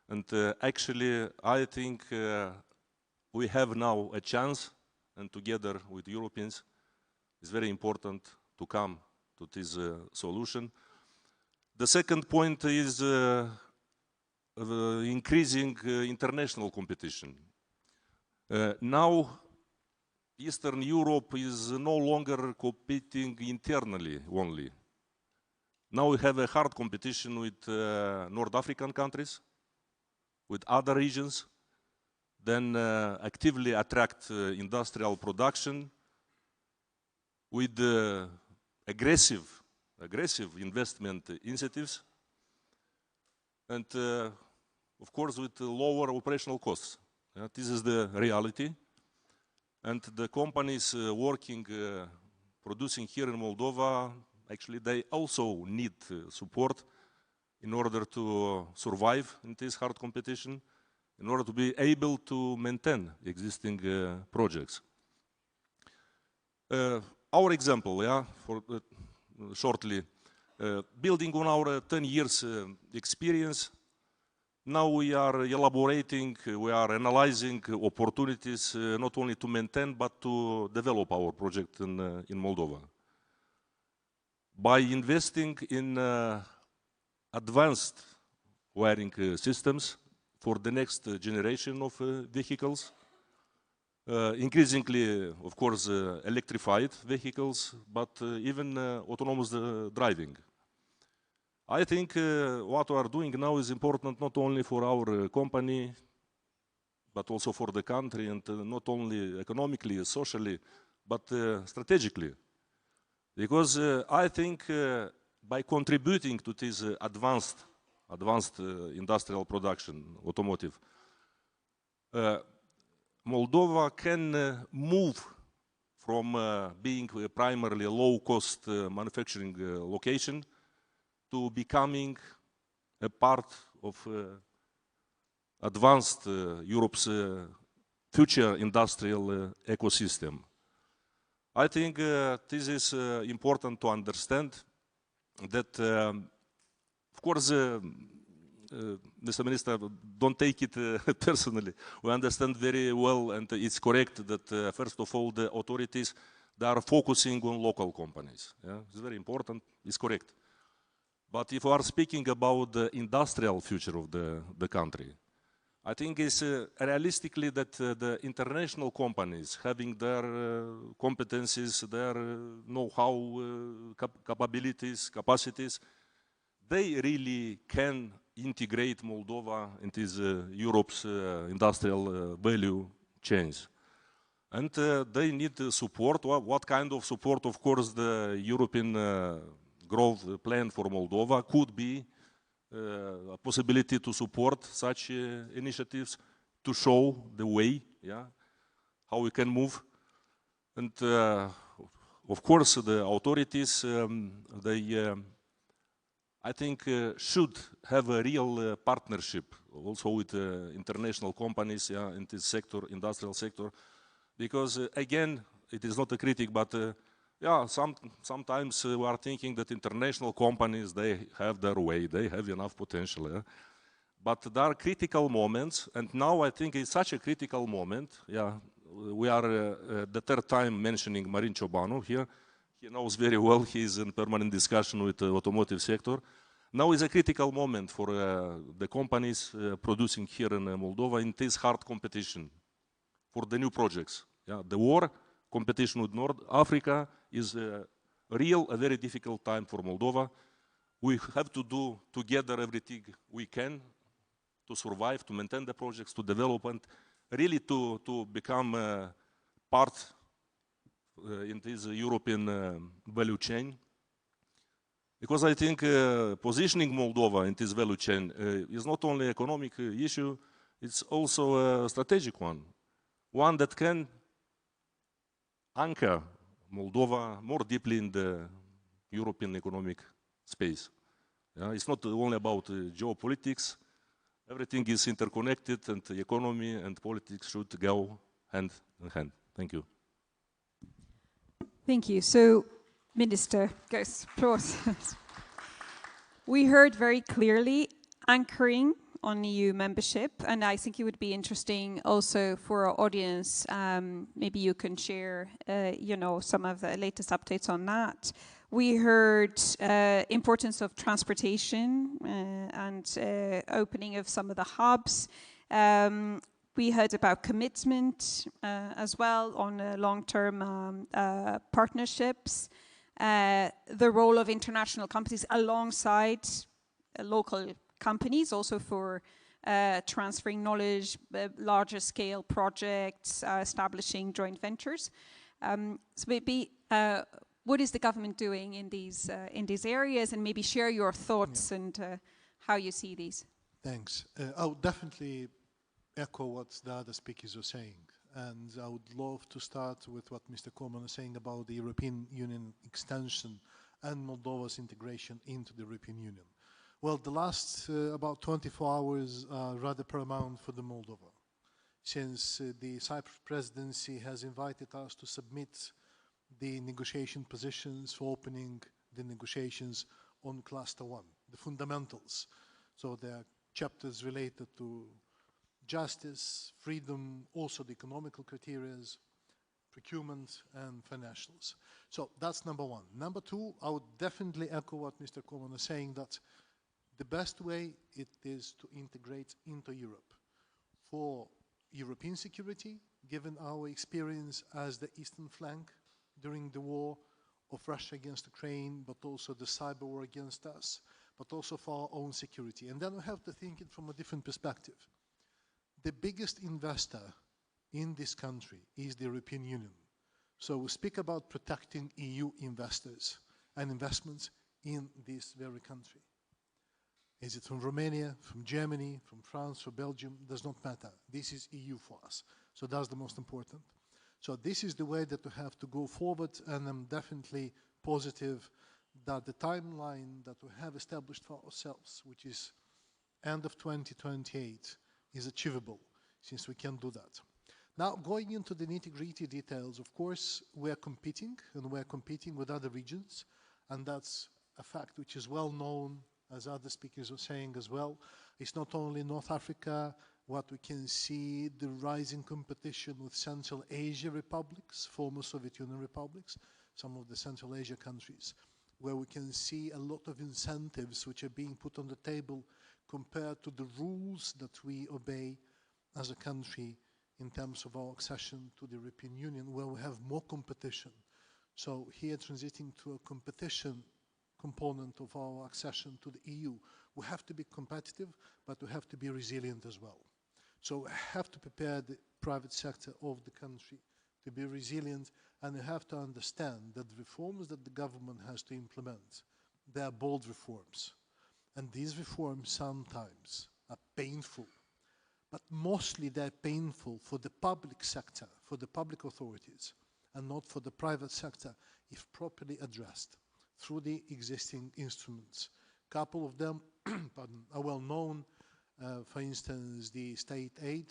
And actually, I think we have now a chance, and together with Europeans, it's very important to come to this solution. The second point is increasing international competition. Now, Eastern Europe is no longer competing internally only. Now we have a hard competition with North African countries, with other regions, then actively attract industrial production with aggressive investment incentives, and of course with lower operational costs. This is the reality. And the companies working, producing here in Moldova, actually they also need support in order to survive in this hard competition, in order to be able to maintain existing projects. Our example, shortly, building on our 10 years experience, now we are elaborating, we are analyzing opportunities not only to maintain but to develop our project in Moldova. By investing in advanced wiring systems for the next generation of vehicles, increasingly, of course, electrified vehicles, but even autonomous driving. I think what we are doing now is important not only for our company, but also for the country, and not only economically, socially, but strategically. Because I think by contributing to this advanced industrial production, automotive, Moldova can move from being primarily a low-cost manufacturing location to becoming a part of advanced Europe's future industrial ecosystem. I think this is important to understand that, of course, Mr. Minister, don't take it personally. We understand very well, and it's correct that first of all, the authorities, they are focusing on local companies. Yeah? It's very important, it's correct. But if we are speaking about the industrial future of the country, I think it's realistically that the international companies having their competencies, their know-how, capabilities, capacities, they really can integrate Moldova into Europe's industrial value chains. And they need support. What kind of support? Of course, the European growth plan for Moldova could be a possibility to support such initiatives, to show the way, yeah, how we can move. And of course, the authorities, I think, should have a real partnership also with international companies, yeah, in this sector, industrial sector, because again, it is not a critic, but yeah, sometimes we are thinking that international companies, they have their way, they have enough potential. Yeah? But there are critical moments, and now I think it's such a critical moment. Yeah, we are the third time mentioning Marin Ciobanu here. He knows very well, he is in permanent discussion with the automotive sector. Now is a critical moment for the companies producing here in Moldova in this hard competition for the new projects. Yeah, the war, competition with North Africa is a very difficult time for Moldova. We have to do together everything we can to survive, to maintain the projects, to develop, and really to become part in this European value chain. Because I think positioning Moldova in this value chain is not only an economic issue, it's also a strategic one. One that can anchor Moldova more deeply in the European economic space. Yeah, it's not only about geopolitics. Everything is interconnected, and the economy and politics should go hand in hand. Thank you. Thank you. So, Minister goes first. We heard very clearly anchoring on EU membership, and I think it would be interesting also for our audience. Maybe you can share, some of the latest updates on that. We heard importance of transportation and opening of some of the hubs. We heard about commitment as well on long-term partnerships. The role of international companies alongside local companies, also for transferring knowledge, larger scale projects, establishing joint ventures. So maybe what is the government doing in these areas, and maybe share your thoughts and how you see these. Thanks. I would definitely echo what the other speakers are saying. And I would love to start with what Mr. Coleman is saying about the European Union extension and Moldova's integration into the European Union. Well, the last about 24 hours are rather paramount for the Moldova, since the Cyprus presidency has invited us to submit the negotiation positions for opening the negotiations on Cluster 1, the fundamentals. So there are chapters related to justice, freedom, also the economical criteria, procurement, and financials. So that's number one. Number two, I would definitely echo what Mr. Coleman is saying, that the best way it is to integrate into Europe for European security, given our experience as the eastern flank during the war of Russia against Ukraine, but also the cyber war against us, but also for our own security. And then we have to think it from a different perspective. The biggest investor in this country is the European Union. So we speak about protecting EU investors and investments in this very country. Is it from Romania, from Germany, from France, or Belgium? Does not matter. This is EU for us. So that's the most important. So this is the way that we have to go forward, and I'm definitely positive that the timeline that we have established for ourselves, which is end of 2028, is achievable, since we can do that. Now, going into the nitty-gritty details, of course, we're competing, and we're competing with other regions, and that's a fact which is well known, as other speakers were saying as well. It's not only North Africa, what we can see, the rising competition with Central Asia republics, former Soviet Union republics, some of the Central Asia countries, where we can see a lot of incentives which are being put on the table compared to the rules that we obey as a country in terms of our accession to the European Union, where we have more competition. So here, transiting to a competition component of our accession to the EU, we have to be competitive, but we have to be resilient as well. So we have to prepare the private sector of the country to be resilient, and we have to understand that the reforms that the government has to implement, they are bold reforms. And these reforms sometimes are painful, but mostly they're painful for the public sector, for the public authorities, and not for the private sector if properly addressed through the existing instruments. A couple of them are well known, for instance, the state aid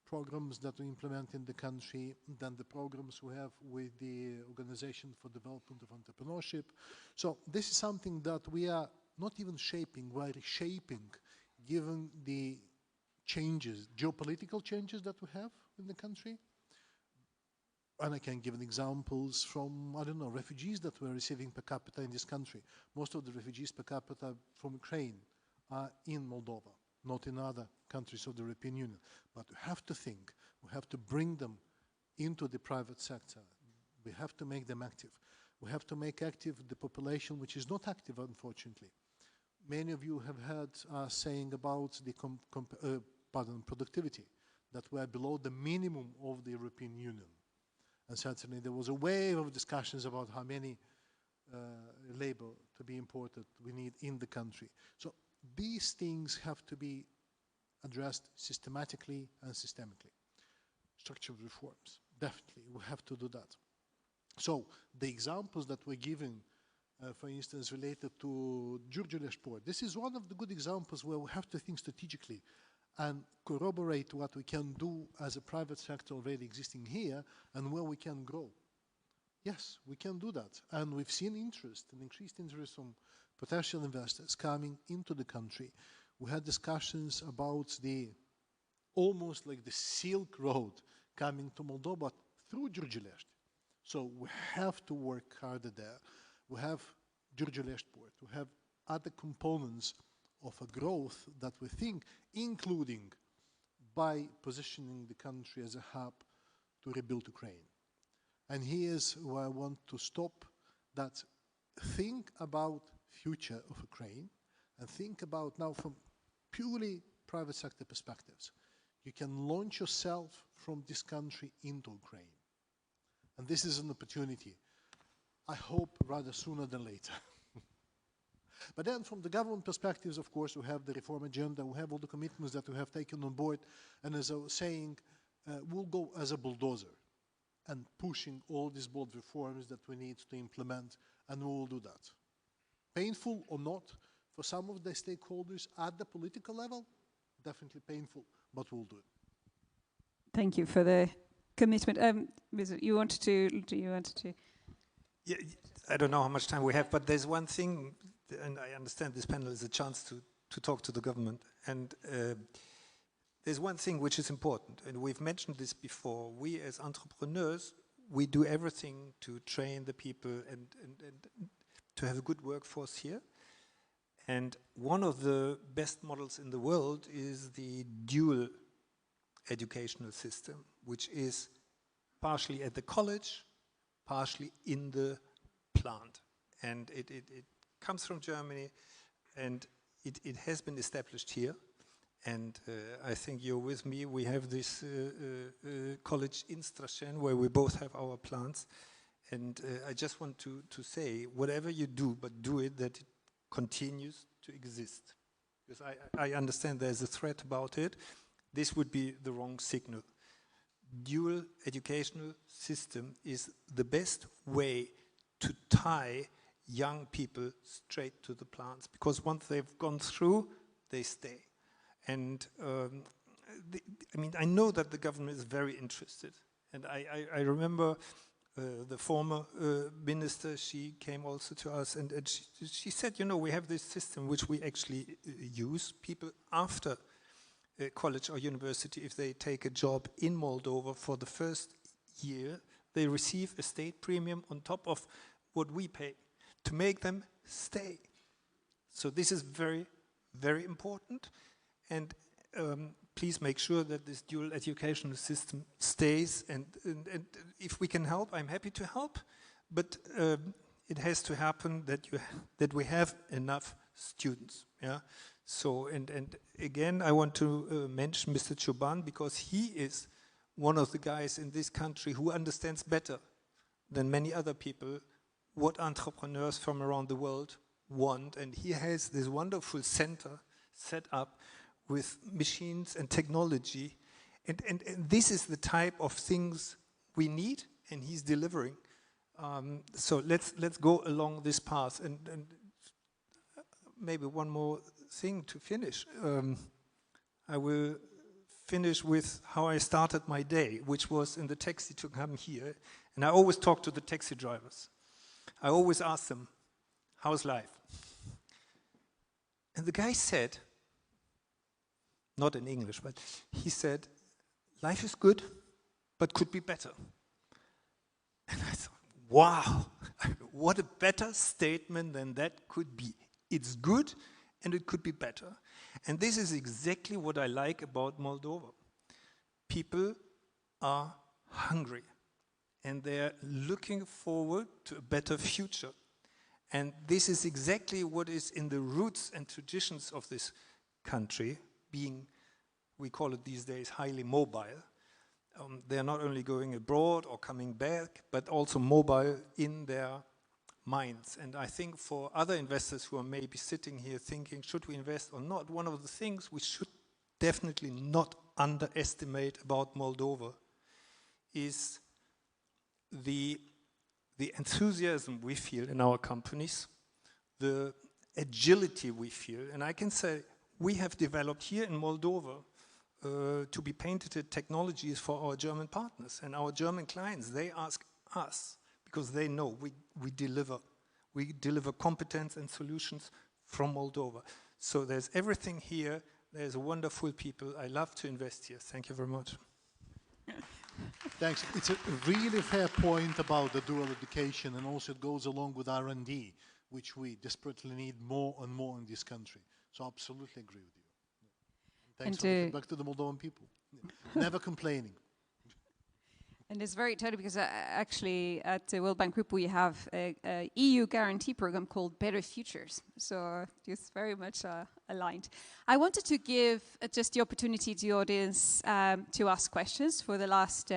programs that we implement in the country, then the programs we have with the Organization for Development of Entrepreneurship. So this is something that we are not even shaping, we are reshaping, given the changes, geopolitical changes that we have in the country. And I can give examples from, I don't know, refugees that we're receiving per capita in this country. Most of the refugees per capita from Ukraine are in Moldova, not in other countries of the European Union. But we have to think, we have to bring them into the private sector. We have to make them active. We have to make active the population which is not active, unfortunately. Many of you have heard us saying about the productivity, that we are below the minimum of the European Union. And certainly there was a wave of discussions about how many labor to be imported we need in the country. So these things have to be addressed systematically and systemically. Structural reforms, definitely, we have to do that. So the examples that we're giving, for instance, related to Giurgiuleș port, this is one of the good examples where we have to think strategically and corroborate what we can do as a private sector already existing here and where we can grow. Yes, we can do that. And we've seen interest, an increased interest from potential investors coming into the country. We had discussions about almost like the Silk Road coming to Moldova through Giurgiuleș. So we have to work harder there. We have Giurgiuleș port, we have other components of a growth that we think, including by positioning the country as a hub to rebuild Ukraine. And here's where I want to stop, that think about future of Ukraine and think about now from purely private sector perspectives. You can launch yourself from this country into Ukraine. And this is an opportunity, I hope rather sooner than later. But then from the government perspectives, of course, we have the reform agenda, we have all the commitments that we have taken on board, and as I was saying, we'll go as a bulldozer and pushing all these bold reforms that we need to implement, and we will do that. Painful or not, for some of the stakeholders at the political level, definitely painful, but we'll do it. Thank you for the commitment. Do you wanted to? Yeah, I don't know how much time we have, but there's one thing, and I understand this panel is a chance to talk to the government, and there's one thing which is important, and we've mentioned this before. We as entrepreneurs, we do everything to train the people and to have a good workforce here. And one of the best models in the world is the dual educational system, which is partially at the college, partially in the plant. And it comes from Germany, and it has been established here. And I think you're with me. We have this college in Strassen where we both have our plants. And I just want to say, whatever you do, but do it that it continues to exist. Because I understand there's a threat about it. This would be the wrong signal. dual educational system is the best way to tie young people straight to the plants, because once they've gone through, they stay. And I mean, I know that the government is very interested. And I remember the former minister, she came also to us and she said, you know, we have this system which we actually use. People after college or university, if they take a job in Moldova for the first year, they receive a state premium on top of what we pay to make them stay. So this is very, very important. And please make sure that this dual educational system stays. And if we can help, I'm happy to help. But it has to happen that we have enough students. Yeah. So and again, I want to mention Mr. Choban, because he is one of the guys in this country who understands better than many other people what entrepreneurs from around the world want. And he has this wonderful center set up with machines and technology. And this is the type of things we need, and he's delivering. So let's go along this path. And maybe one more thing to finish. I will finish with how I started my day, which was in the taxi to come here. And I always talk to the taxi drivers. I always ask them, how's life? And the guy said, not in English, but he said, life is good, but could be better. And I thought, wow, what a better statement than that could be. It's good, and it could be better. And this is exactly what I like about Moldova. People are hungry, and they're looking forward to a better future. And this is exactly what is in the roots and traditions of this country, being, we call it these days, highly mobile. They're not only going abroad or coming back, but also mobile in their minds. And I think for other investors who are maybe sitting here thinking, should we invest or not, one of the things we should definitely not underestimate about Moldova is the enthusiasm we feel in our companies, the agility we feel. And I can say we have developed here in Moldova to be patented technologies for our German partners. And our German clients, they ask us, because they know we deliver competence and solutions from Moldova. So there's everything here. There's wonderful people. I love to invest here. Thank you very much. Thanks. It's a really fair point about the dual education, and also it goes along with R&D, which we desperately need more and more in this country. So I absolutely agree with you. Thanks for the feedback to the Moldovan people. Never complaining. And it's very exciting because actually at the World Bank Group we have a EU guarantee program called Better Futures. So it's very much aligned. I wanted to give just the opportunity to the audience to ask questions for the last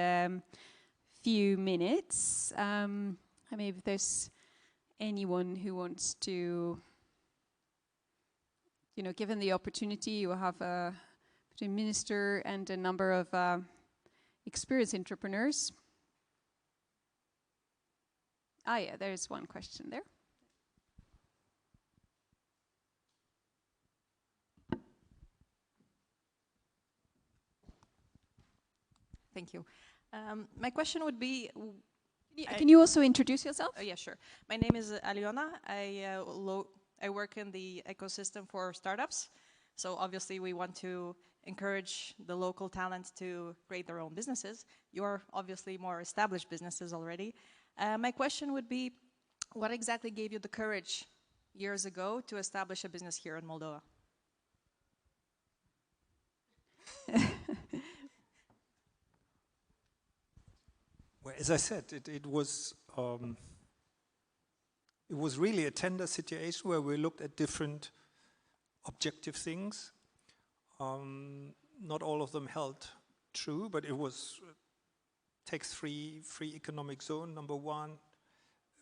few minutes. Maybe if there's anyone who wants to, you know, given the opportunity, you have a minister and a number of experienced entrepreneurs. Ah, yeah, there's one question there. Thank you. My question would be... Can you also introduce yourself? Yeah, sure. My name is Aliona. I work in the ecosystem for startups. So obviously we want to encourage the local talent to create their own businesses. You're obviously more established businesses already. My question would be, what exactly gave you the courage years ago to establish a business here in Moldova? Well, as I said, it was really a tender situation where we looked at different objective things. Not all of them held true, but it was tax-free, free economic zone, number one.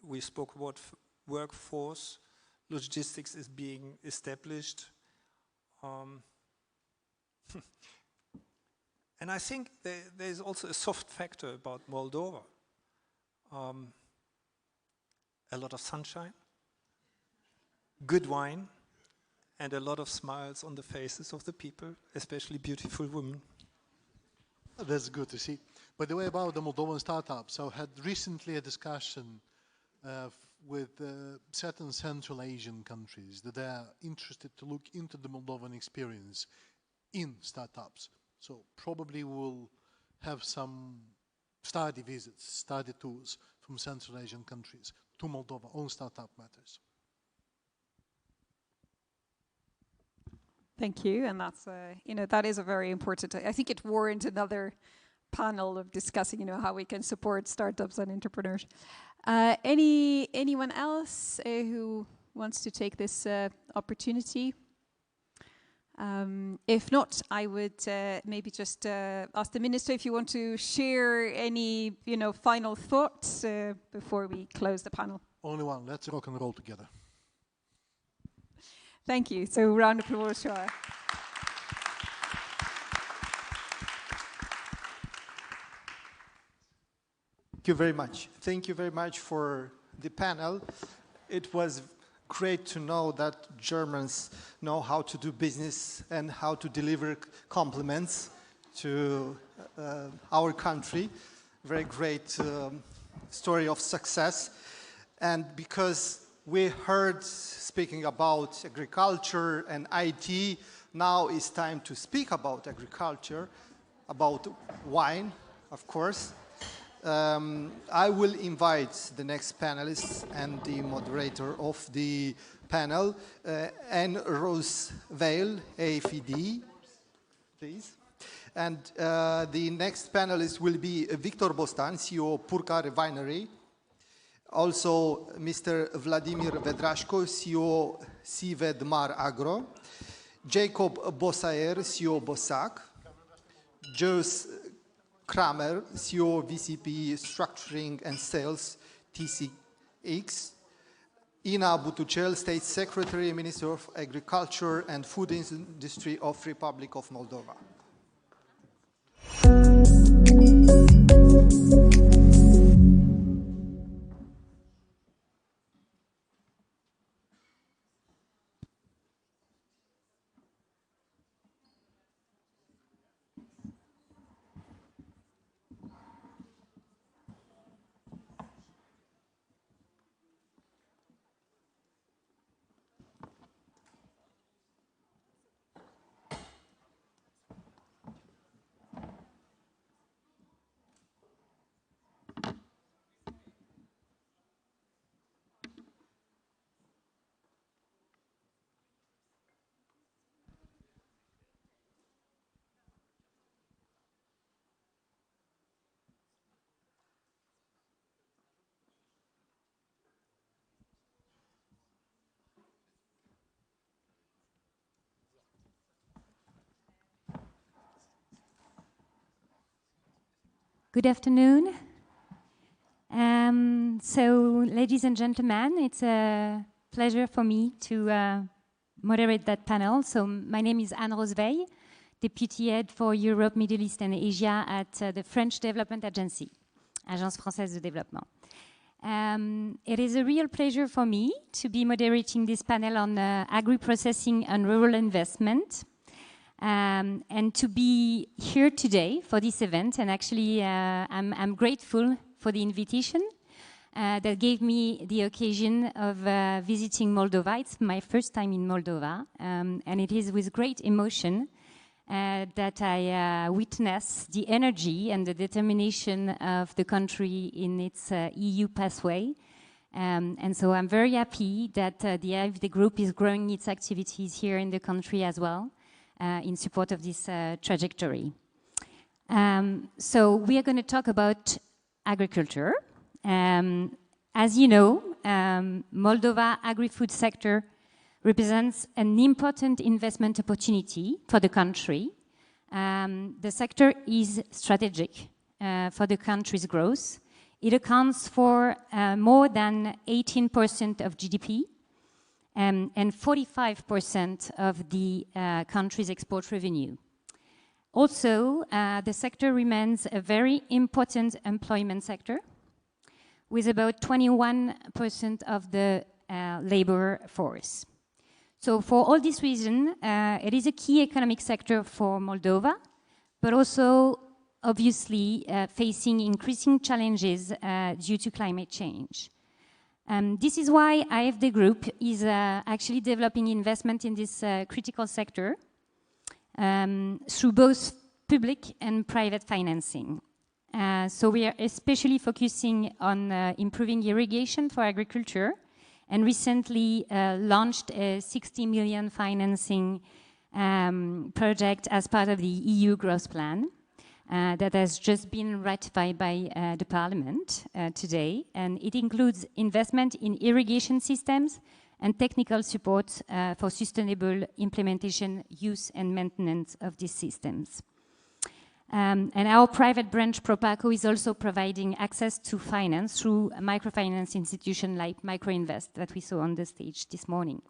We spoke about workforce. Logistics is being established. And I think there's also a soft factor about Moldova. A lot of sunshine, good wine, and a lot of smiles on the faces of the people, especially beautiful women. That's good to see. By the way, about the Moldovan startups, I had recently a discussion with certain Central Asian countries that they are interested to look into the Moldovan experience in startups. So probably we'll have some study visits, study tours from Central Asian countries to Moldova on startup matters. Thank you, and that's that is a very important. I think it warrants another panel of discussing how we can support startups and entrepreneurs. Anyone else who wants to take this opportunity? If not, I would maybe just ask the minister if you want to share any final thoughts before we close the panel. Only one. Let's rock and roll together. Thank you. So round of applause. Thank you very much. Thank you very much for the panel. It was great to know that Germans know how to do business and how to deliver compliments to our country. Very great story of success. And because we heard speaking about agriculture and IT, now it's time to speak about agriculture, about wine, of course. I will invite the next panelists and the moderator of the panel, Anne Rose Veil, AFD, please. And the next panelist will be Victor Bostan, CEO Purca Refinery. Also, Mr. Vladimir Vedrashko, CEO Sived Mar Agro. Jacob Bossaer, CEO Bosac. Jos Kramer, CEO VCP Structuring and Sales, TCX. Ina Butucel, State Secretary, Minister of Agriculture and Food Industry of Republic of Moldova. Good afternoon. So, ladies and gentlemen, it's a pleasure for me to moderate that panel. So, my name is Anne Rose Veil, Deputy Head for Europe, Middle East and Asia at the French Development Agency, Agence Française de Développement. It is a real pleasure for me to be moderating this panel on agri-processing and rural investment. And to be here today for this event, and actually I'm grateful for the invitation that gave me the occasion of visiting Moldova. It's my first time in Moldova, and it is with great emotion that I witness the energy and the determination of the country in its EU pathway. And so I'm very happy that the AFD group is growing its activities here in the country as well. In support of this trajectory. So we are going to talk about agriculture. As you know, Moldova agri-food sector represents an important investment opportunity for the country. The sector is strategic for the country's growth. It accounts for more than 18% of GDP. And 45% of the country's export revenue. Also, the sector remains a very important employment sector, with about 21% of the labor force. So for all these reasons, it is a key economic sector for Moldova, but also obviously facing increasing challenges due to climate change. This is why AFD Group is actually developing investment in this critical sector through both public and private financing. So we are especially focusing on improving irrigation for agriculture, and recently launched a 60 million financing project as part of the EU growth plan that has just been ratified by the Parliament today. And it includes investment in irrigation systems and technical support for sustainable implementation, use and maintenance of these systems. And our private branch, Propaco, is also providing access to finance through a microfinance institution like Microinvest that we saw on the stage this morning.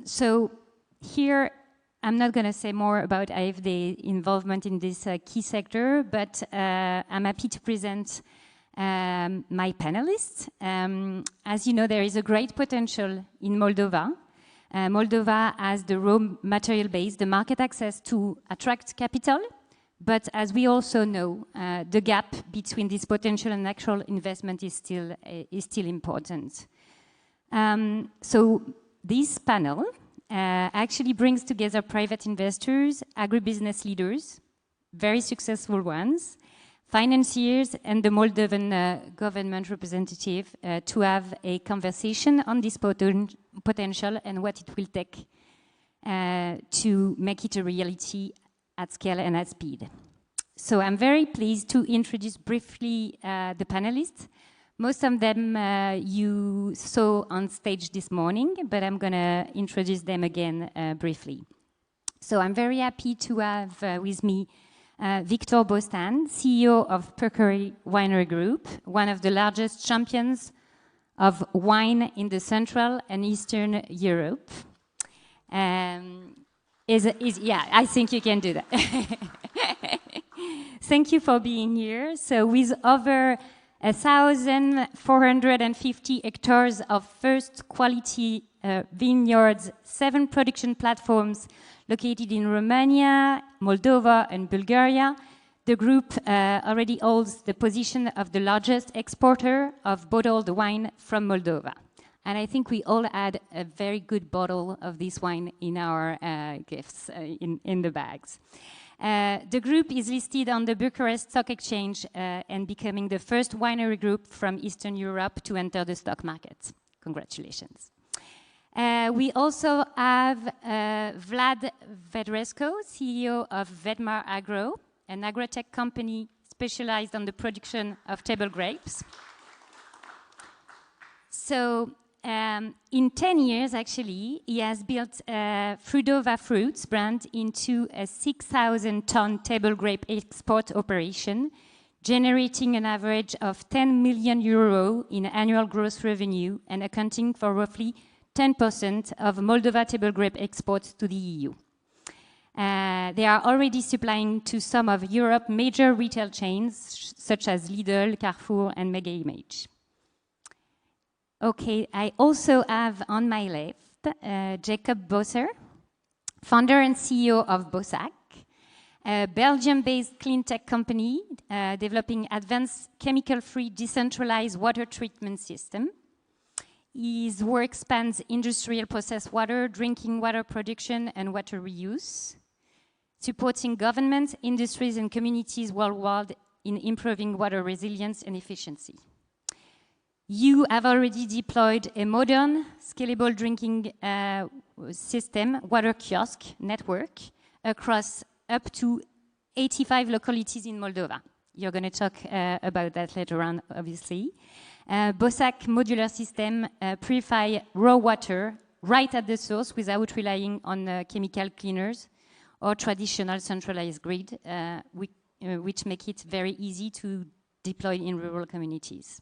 So here, I'm not going to say more about AFD involvement in this key sector, but I'm happy to present my panelists. As you know, there is a great potential in Moldova. Moldova has the raw material base, the market access to attract capital. But as we also know, the gap between this potential and actual investment is still important. So this panel actually brings together private investors, agribusiness leaders, very successful ones, financiers, and the Moldovan government representative to have a conversation on this potential and what it will take to make it a reality at scale and at speed. So I'm very pleased to introduce briefly the panelists. Most of them you saw on stage this morning, but I'm going to introduce them again briefly. So I'm very happy to have with me Victor Bostan, CEO of Percary Winery Group, one of the largest champions of wine in the Central and Eastern Europe. Yeah, I think you can do that. Thank you for being here. So with over 1,450 hectares of first quality vineyards, 7 production platforms located in Romania, Moldova and Bulgaria, the group already holds the position of the largest exporter of bottled wine from Moldova. And I think we all had a very good bottle of this wine in our gifts, in the bags. The group is listed on the Bucharest Stock Exchange and becoming the first winery group from Eastern Europe to enter the stock market. Congratulations. We also have Vlad Vedrescu, CEO of Vedmar Agro, an agrotech company specialized on the production of table grapes. So in 10 years, actually, he has built Frudova Fruits brand into a 6,000-ton table grape export operation, generating an average of 10 million euro in annual gross revenue and accounting for roughly 10% of Moldova table grape exports to the EU. They are already supplying to some of Europe's major retail chains, such as Lidl, Carrefour, and Mega Image. Okay, I also have on my left Jacob Bosser, founder and CEO of Bosac, a Belgium-based clean tech company developing advanced chemical-free decentralized water treatment system. His work spans industrial processed water, drinking water production, and water reuse, supporting governments, industries, and communities worldwide in improving water resilience and efficiency. You have already deployed a modern, scalable drinking system, water kiosk network, across up to 85 localities in Moldova. You're going to talk about that later on, obviously. Bosac modular system purify raw water right at the source without relying on chemical cleaners or traditional centralized grid, which make it very easy to deploy in rural communities.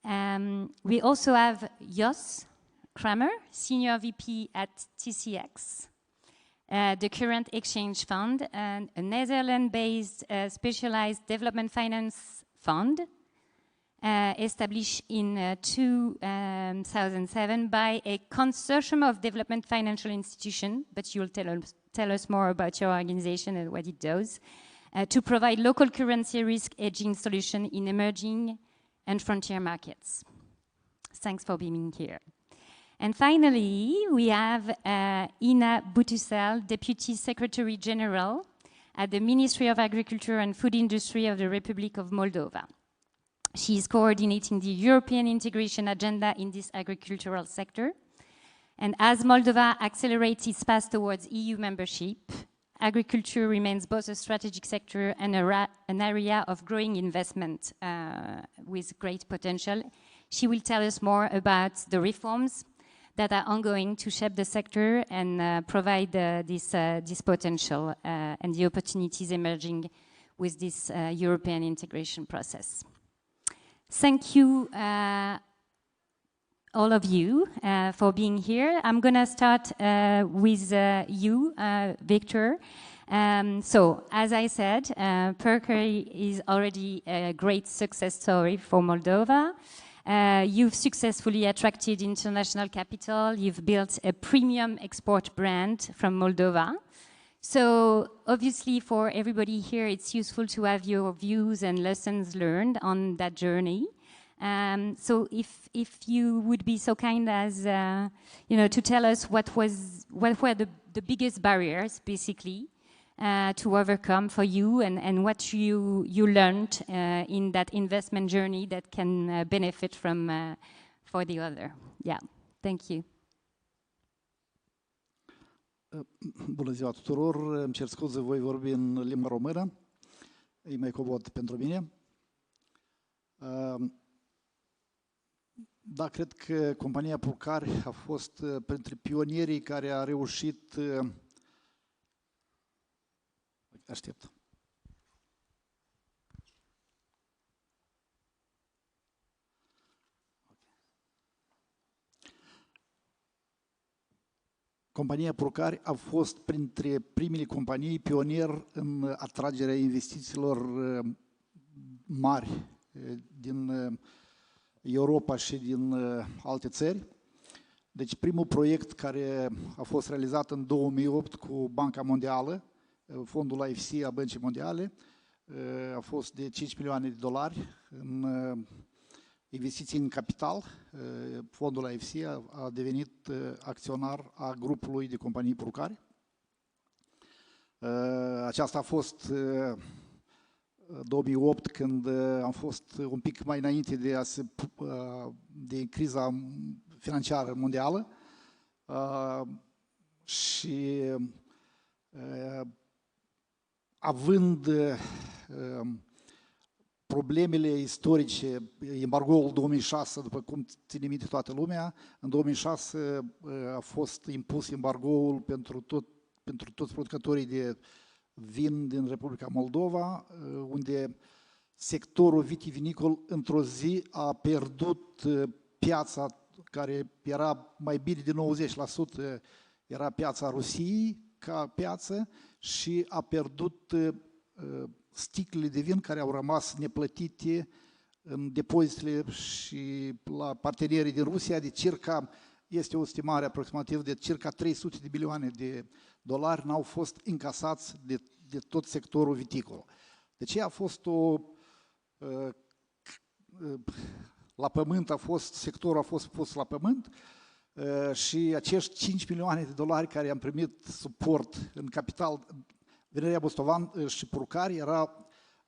We also have Jos Kramer, Senior VP at TCX, the current exchange fund, and a Netherlands-based specialized development finance fund established in 2007 by a consortium of development financial institutions, but you'll tell us more about your organization and what it does, to provide local currency risk hedging solution in emerging and frontier markets. Thanks for being here. And finally, we have Ina Butusel, Deputy Secretary General at the Ministry of Agriculture and Food Industry of the Republic of Moldova. She is coordinating the European integration agenda in this agricultural sector. And as Moldova accelerates its path towards EU membership, agriculture remains both a strategic sector and an area of growing investment with great potential. She will tell us more about the reforms that are ongoing to shape the sector and provide this potential and the opportunities emerging with this European integration process. Thank you, all of you, for being here. I'm going to start with you, Victor. So, as I said, Perker is already a great success story for Moldova. You've successfully attracted international capital. You've built a premium export brand from Moldova. So obviously for everybody here, it's useful to have your views and lessons learned on that journey. So if you would be so kind as to tell us what were the biggest barriers basically to overcome for you, and what you learned in that investment journey that can benefit from for the other. Yeah, thank you. Bună ziua tuturor, îmi cer scuze, voi vorbi în limba română, e mai comod pentru mine. Da, cred că compania Purcari a fost printre pionierii care a reușit. Aștept. Compania Purcari a fost printre primele companii pionier în atragerea investițiilor mari din Europa și din alte țări. Deci primul proiect care a fost realizat în 2008 cu Banca Mondială, fondul AFC a Băncii Mondiale, a fost de 5 milioane de dolari în investiții în capital. Fondul AFC a devenit acționar a grupului de companii Purcari. Aceasta a fost 2008, când am fost un pic mai înainte de criza financiară mondială și având problemele istorice, embargoul 2006, după cum ține minte toată lumea, în 2006 a fost impus embargoul pentru toți producătorii de vin din Republica Moldova, unde sectorul vitivinicol într-o zi a pierdut piața care era mai bine de 90%, era piața Rusiei ca piață, și a pierdut sticlele de vin care au rămas neplătite în depozitele și la partenerii din Rusia, de circa, este o estimare aproximativ de circa 300 de milioane de dolari n-au fost încasați de tot sectorul viticol. Deci a fost la pământ sectorul a fost pus la pământ și acești 5 milioane de dolari care am primit suport în capital, Vinerea Bostovan și Purcari,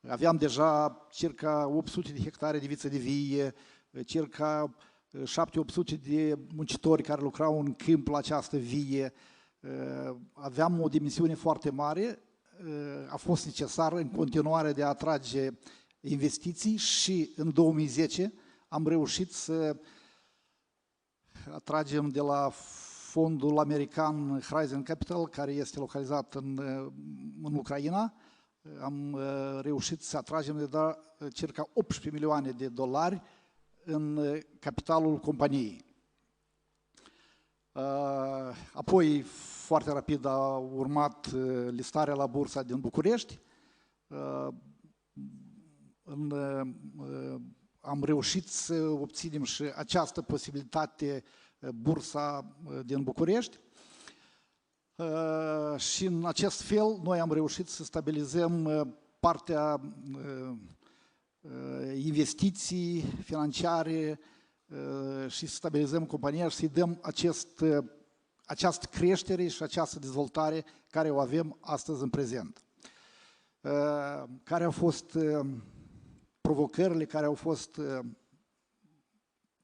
aveam deja circa 800 de hectare de viță de vie, circa 700-800 de muncitori care lucrau în câmp la această vie. Aveam o dimensiune foarte mare, a fost necesar în continuare de a atrage investiții și în 2010 am reușit să atragem de la fondul american Horizon Capital, care este localizat în Ucraina. Am reușit să atragem de circa 18 milioane de dolari în capitalul companiei. Apoi, foarte rapid, a urmat listarea la bursa din București. Am reușit să obținem și această posibilitate, bursa din București. Și în acest fel noi am reușit să stabilizăm partea investiții financiare și să stabilizăm compania și să-i dăm această creștere și această dezvoltare care o avem astăzi în prezent. Care au fost provocările, care au fost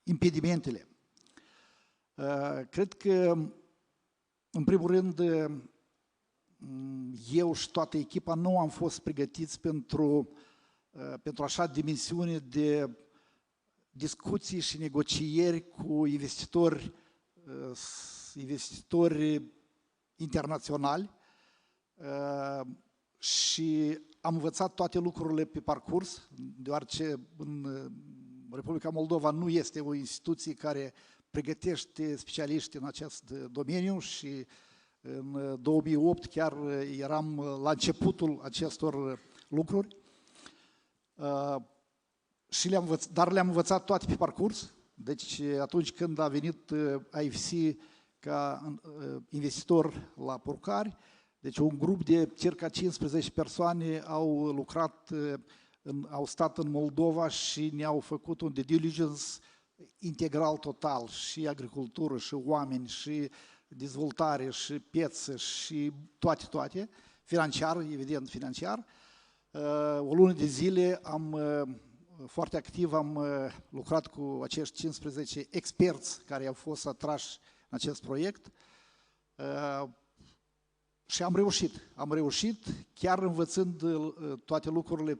impedimentele? Cred că, în primul rând, eu și toată echipa nu am fost pregătiți pentru așa dimensiune de discuții și negocieri cu investitori internaționali și am învățat toate lucrurile pe parcurs, deoarece în Republica Moldova nu este o instituție care pregătește specialiști în acest domeniu și în 2008 chiar eram la începutul acestor lucruri. Dar le-am învățat toate pe parcurs. Deci atunci când a venit AFC ca investitor la Purcari, deci un grup de circa 15 persoane au lucrat, au stat în Moldova și ne-au făcut un due diligence integral total, și agricultură, și oameni, și dezvoltare, și piețe, și toate, financiar, evident financiar. O lună de zile foarte activ am lucrat cu acești 15 experți care au fost atrași în acest proiect și am reușit chiar învățând toate lucrurile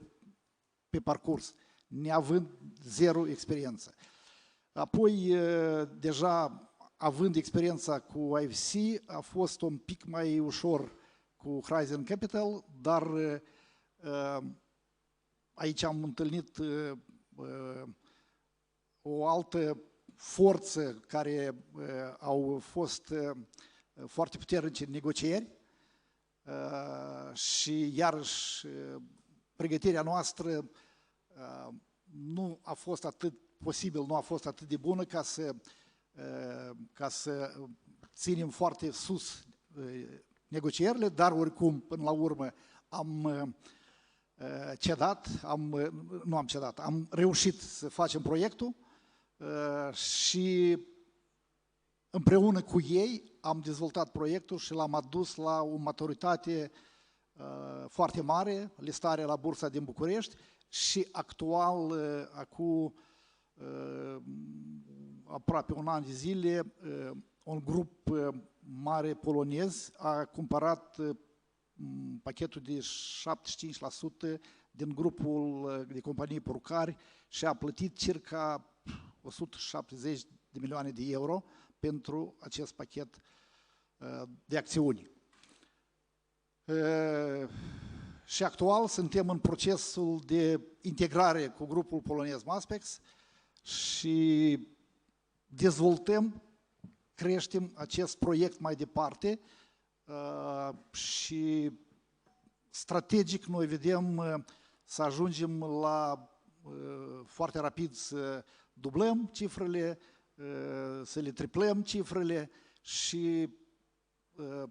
pe parcurs, neavând zero experiență. Apoi, deja având experiența cu AFC, a fost un pic mai ușor cu Horizon Capital, dar aici am întâlnit o altă forță care au fost foarte puternice în negocieri și iarăși pregătirea noastră nu a fost atât posibil, nu a fost atât de bună ca să ținem foarte sus negocierile, dar oricum, până la urmă, am reușit să facem proiectul și împreună cu ei am dezvoltat proiectul și l-am adus la o maturitate foarte mare, listare la bursa din București și actual, acum aproape un an de zile, un grup mare polonez a cumpărat pachetul de 75% din grupul de companii Purcari și a plătit circa 170 de milioane de euro pentru acest pachet de acțiuni. Și actual suntem în procesul de integrare cu grupul polonez Maspex și dezvoltăm, creștem acest proiect mai departe și strategic noi vedem să ajungem la foarte rapid să dublăm cifrele, să le triplăm cifrele și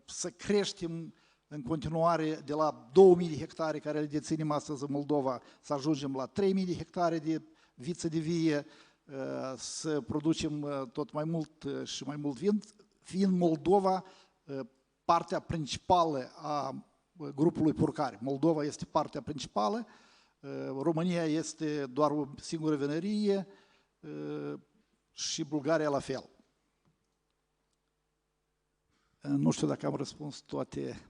să creștem în continuare de la 2000 de hectare care le deținem astăzi în Moldova, să ajungem la 3000 de hectare de viță de vie, să producem tot mai mult și mai mult vin, fiind Moldova partea principală a grupului Purcari. Moldova este partea principală, România este doar o singură vinărie și Bulgaria la fel. Nu știu dacă am răspuns toate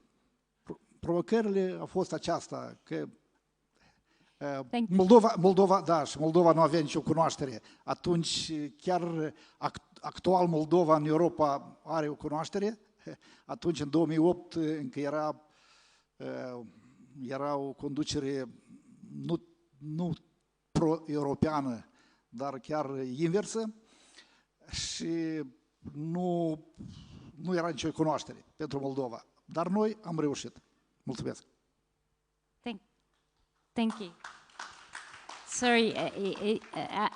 provocările, a fost aceasta, că Moldova nu avea nicio cunoaștere. Atunci, chiar actual Moldova în Europa are o cunoaștere. Atunci, în 2008, încă era o conducere nu pro-europeană, dar chiar inversă. Și nu era nicio cunoaștere pentru Moldova. Dar noi am reușit. Mulțumesc. Thank you. Sorry,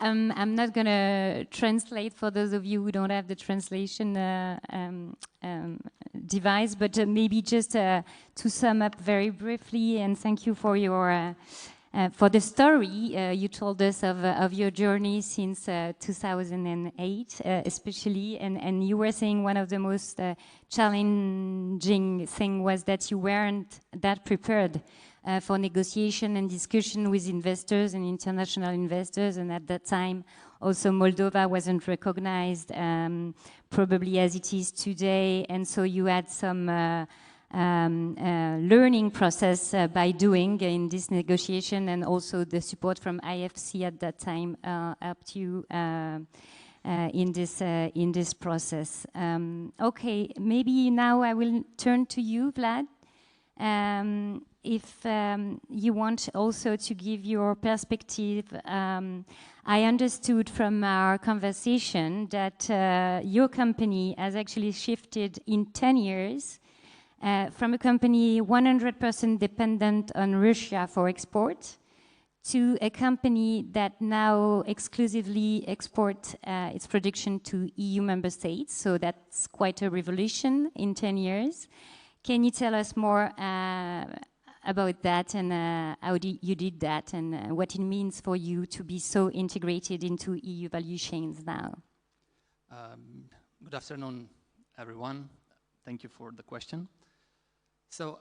I'm not going to translate for those of you who don't have the translation device, but maybe just to sum up very briefly, and thank you for your for the story you told us of your journey since 2008, especially, and you were saying one of the most challenging thing was that you weren't that prepared for negotiation and discussion with investors and international investors, and at that time also Moldova wasn't recognized probably as it is today, and so you had some learning process by doing in this negotiation, and also the support from IFC at that time helped you in this process. Okay, maybe now I will turn to you, Vlad. If you want also to give your perspective, I understood from our conversation that your company has actually shifted in 10 years from a company 100% dependent on Russia for export to a company that now exclusively exports its production to EU member states. So that's quite a revolution in 10 years. Can you tell us more about that, and how you did that, and what it means for you to be so integrated into EU value chains now? Good afternoon, everyone. Thank you for the question. So,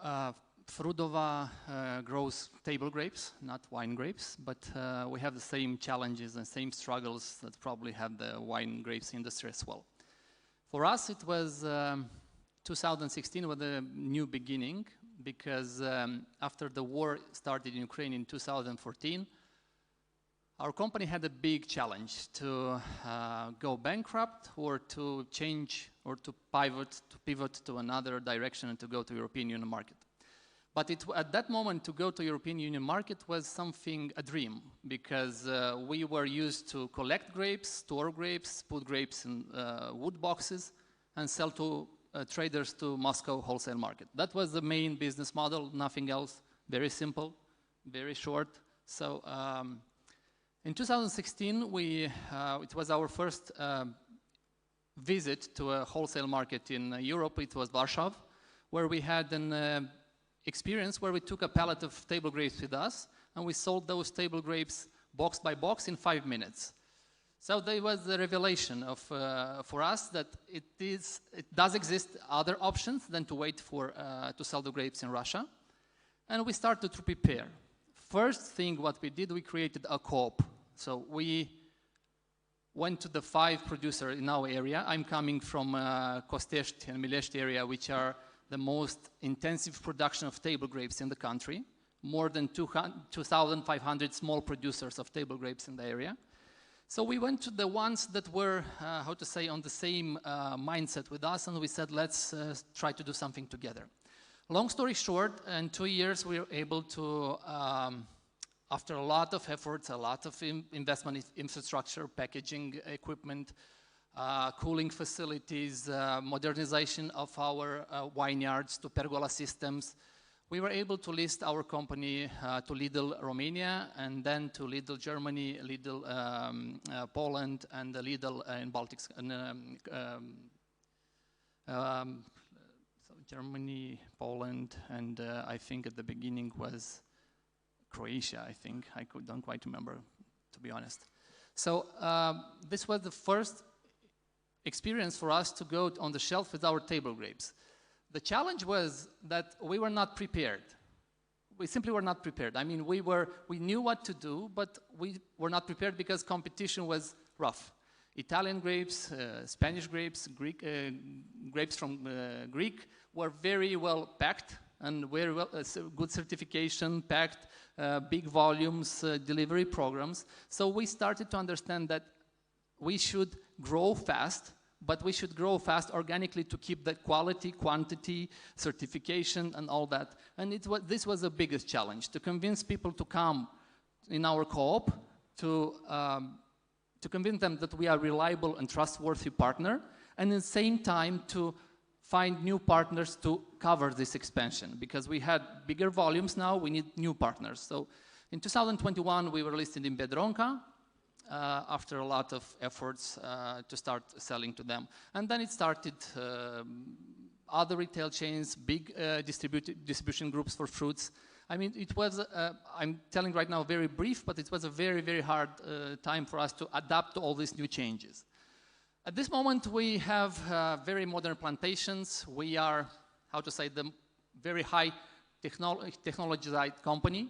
Frudova grows table grapes, not wine grapes, but we have the same challenges and same struggles that probably have the wine grapes industry as well. For us, it was 2016 was a new beginning, because after the war started in Ukraine in 2014, our company had a big challenge to go bankrupt, or to change, or to pivot to another direction and to go to European Union market. But at that moment, to go to European Union market was something, a dream, because we were used to collect grapes, store grapes, put grapes in wood boxes, and sell to traders to Moscow wholesale market. That was the main business model, nothing else. Very simple, very short. So in 2016, it was our first visit to a wholesale market in Europe. It was Warsaw, where we had an experience where we took a pallet of table grapes with us, and we sold those table grapes box by box in 5 minutes. So there was the revelation of, for us, that it does exist other options than to wait for to sell the grapes in Russia, and we started to prepare. First thing what we did, we created a co-op. So we went to the 5 producers in our area. I'm coming from Costești and Milești area, which are the most intensive production of table grapes in the country. More than 2,500 small producers of table grapes in the area. So we went to the ones that were, how to say, on the same mindset with us, and we said, let's try to do something together. Long story short, in 2 years we were able to, after a lot of efforts, a lot of investment in infrastructure, packaging equipment, cooling facilities, modernization of our vineyards to pergola systems, we were able to list our company to Lidl Romania, and then to Lidl Germany, Lidl Poland, and Lidl in Baltics. So Germany, Poland, and I think at the beginning was Croatia, I think. I don't quite remember, to be honest. So this was the first experience for us to go on the shelf with our table grapes. The challenge was that we were not prepared. We simply were not prepared. I mean, we knew what to do, but we were not prepared because competition was rough. Italian grapes, Spanish grapes, grapes from Greek were very well packed and very well, good certification, packed, big volumes, delivery programs. So we started to understand that we should grow fast, but we should grow fast organically to keep that quality, quantity, certification, and all that. And this was the biggest challenge, to convince people to come in our co-op, to convince them that we are a reliable and trustworthy partner, and at the same time to find new partners to cover this expansion, because we had bigger volumes now, we need new partners. So in 2021, we were listed in Biedronka after a lot of efforts to start selling to them. And then it started other retail chains, big distribution groups for fruits. I mean, it was, I'm telling right now very brief, but it was a very, very hard time for us to adapt to all these new changes. At this moment, we have very modern plantations. We are, how to say, the very high technologized company.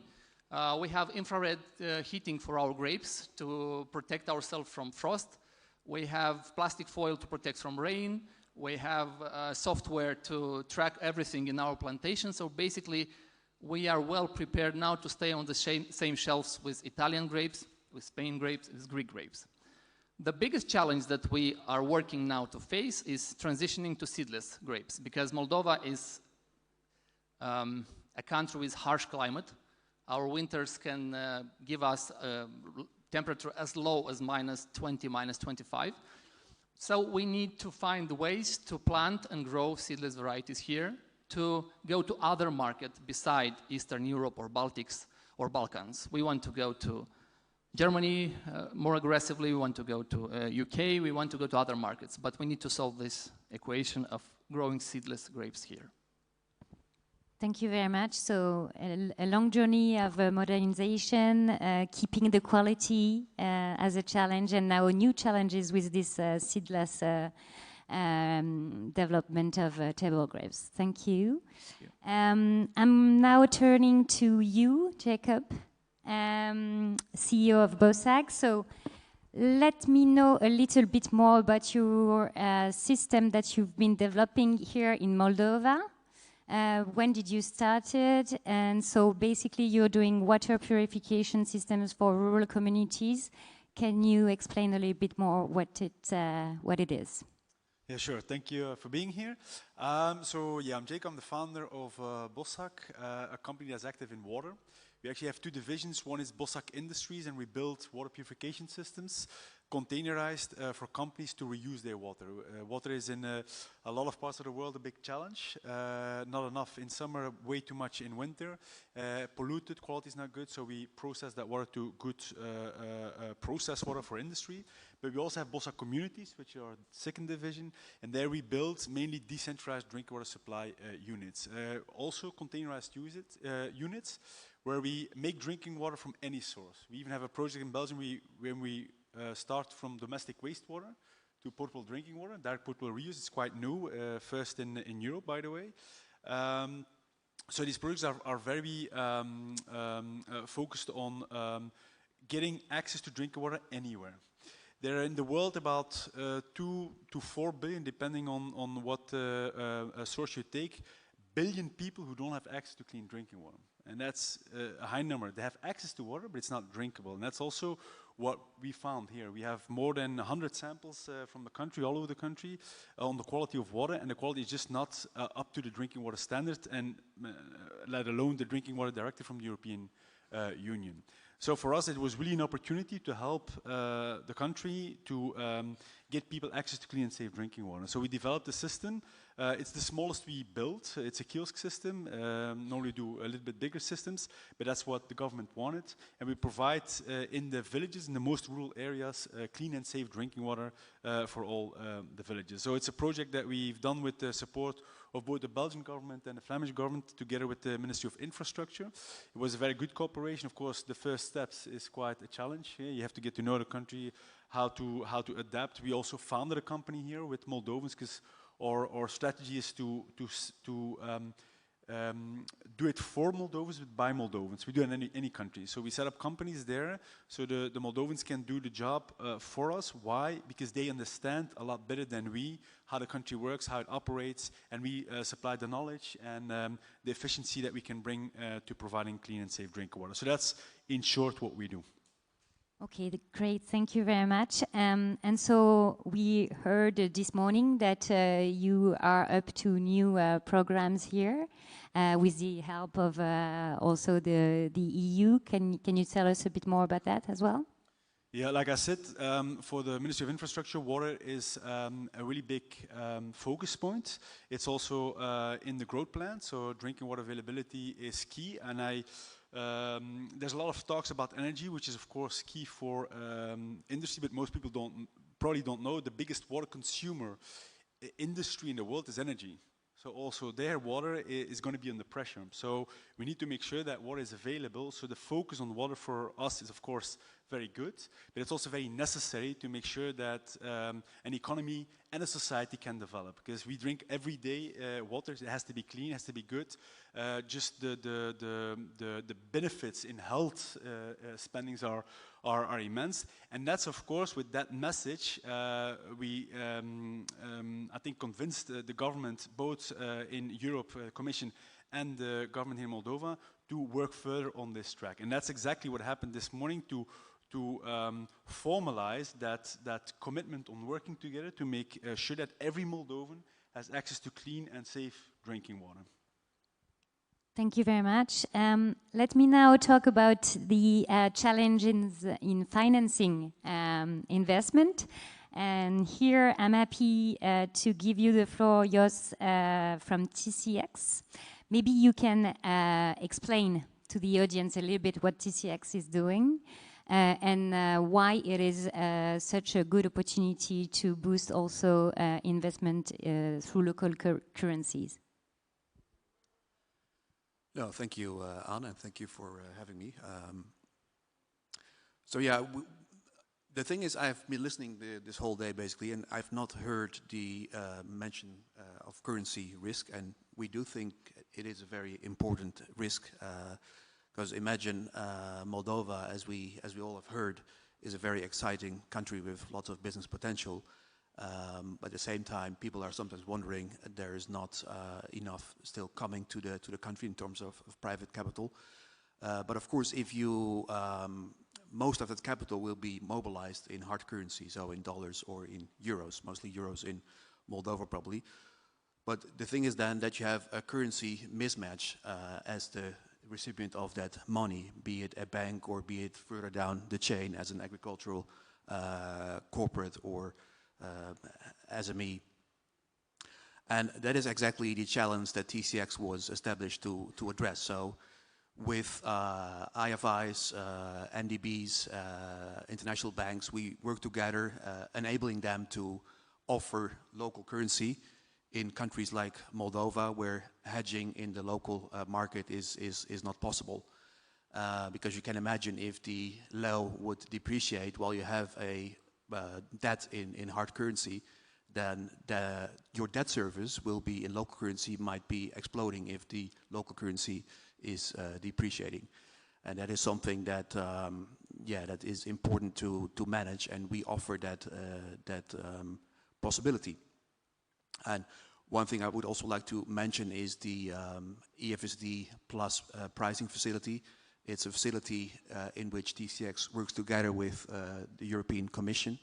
We have infrared heating for our grapes to protect ourselves from frost. We have plastic foil to protect from rain. We have software to track everything in our plantation. So basically, we are well prepared now to stay on the same shelves with Italian grapes, with Spain grapes, with Greek grapes. The biggest challenge that we are working now to face is transitioning to seedless grapes, because Moldova is a country with harsh climate. Our winters can give us temperature as low as -20, -25. So we need to find ways to plant and grow seedless varieties here to go to other markets beside Eastern Europe or Baltics or Balkans. We want to go to Germany more aggressively, we want to go to UK, we want to go to other markets, but we need to solve this equation of growing seedless grapes here. Thank you very much. So a long journey of modernization, keeping the quality as a challenge, and now new challenges with this seedless development of table grapes. Thank you. I'm now turning to you, Jacob, CEO of BOSAG. So let me know a little bit more about your system that you've been developing here in Moldova. When did you start it? And so basically you're doing water purification systems for rural communities. Can you explain a little bit more what it is? Yeah, sure. Thank you for being here. So yeah, I'm Jacob. I'm the founder of BOSAG, a company that's active in water. We actually have two divisions. One is BOSAG Industries, and we build water purification systems containerized for companies to reuse their water. Water is in a lot of parts of the world a big challenge. Not enough in summer, way too much in winter. Polluted, quality is not good, so we process that water to good processed water for industry. But we also have BOSAG Communities, which are the second division, and there we build mainly decentralized drinking water supply units. Also containerized units, where we make drinking water from any source. We even have a project in Belgium when we start from domestic wastewater to potable drinking water. Direct potable reuse is quite new, first in Europe, by the way. So these projects are very focused on getting access to drinking water anywhere. There are in the world about 2 to 4 billion, depending on what source you take, billion people who don't have access to clean drinking water. And that's a high number. They have access to water, but it's not drinkable. And that's also what we found here. We have more than 100 samples from the country, all over the country, on the quality of water. And the quality is just not up to the drinking water standard, and let alone the drinking water directive from the European Union. So for us, it was really an opportunity to help the country to get people access to clean and safe drinking water. So we developed a system. It's the smallest we built. It's a kiosk system. Normally do a little bit bigger systems, but that's what the government wanted. And we provide in the villages, in the most rural areas, clean and safe drinking water for all the villages. So it's a project that we've done with the support of both the Belgian government and the Flemish government, together with the Ministry of Infrastructure. It was a very good cooperation. Of course, the first steps is quite a challenge. You have to get to know the country, how to adapt. We also founded a company here with Moldovans, because our strategy is to do it for Moldovans, but by Moldovans. We do it in any country. So we set up companies there, so the Moldovans can do the job for us. Why? Because they understand a lot better than we how the country works, how it operates, and we supply the knowledge and the efficiency that we can bring to providing clean and safe drinking water. So that's, in short, what we do. Okay, great. Thank you very much. And so we heard this morning that you are up to new programs here with the help of also the EU. Can you tell us a bit more about that as well? Yeah, like I said, for the Ministry of Infrastructure, water is a really big focus point. It's also in the growth plan, so drinking water availability is key. And there's a lot of talks about energy, which is of course key for industry, but most people probably don't know the biggest water consumer industry in the world is energy. So also their water is going to be under pressure. So we need to make sure that water is available. So the focus on water for us is of course very good, but it's also very necessary to make sure that an economy and a society can develop. Because we drink every day water, it has to be clean, it has to be good. Just the benefits in health spendings are immense. And that's of course with that message we I think convinced the government both in Europe Commission and the government here in Moldova to work further on this track. And that's exactly what happened this morning to formalize that commitment on working together to make sure that every Moldovan has access to clean and safe drinking water. Thank you very much. Let me now talk about the challenges in financing investment. And here I'm happy to give you the floor, Jos, from TCX. Maybe you can explain to the audience a little bit what TCX is doing and why it is such a good opportunity to boost also investment through local currencies. No, thank you, Anne, and thank you for having me. So yeah, the thing is, I've been listening this whole day basically, and I've not heard the mention of currency risk, and we do think it is a very important risk because imagine Moldova, as we all have heard, is a very exciting country with lots of business potential. But at the same time, people are sometimes wondering there is not enough still coming to the country in terms of private capital. But of course, if you most of that capital will be mobilized in hard currency, so in dollars or in euros, mostly euros in Moldova probably. But the thing is then that you have a currency mismatch as the recipient of that money, be it a bank or be it further down the chain as an agricultural corporate or SME. And that is exactly the challenge that TCX was established to address. So with IFIs, NDBs, international banks, we work together, enabling them to offer local currency in countries like Moldova, where hedging in the local market is not possible. Because you can imagine if the leu would depreciate while you have a debt in hard currency, then your debt service will be in local currency, might be exploding if the local currency is depreciating. And that is something that, that is important to manage, and we offer that possibility. And one thing I would also like to mention is the EFSD Plus pricing facility. It's a facility in which TCX works together with the European Commission,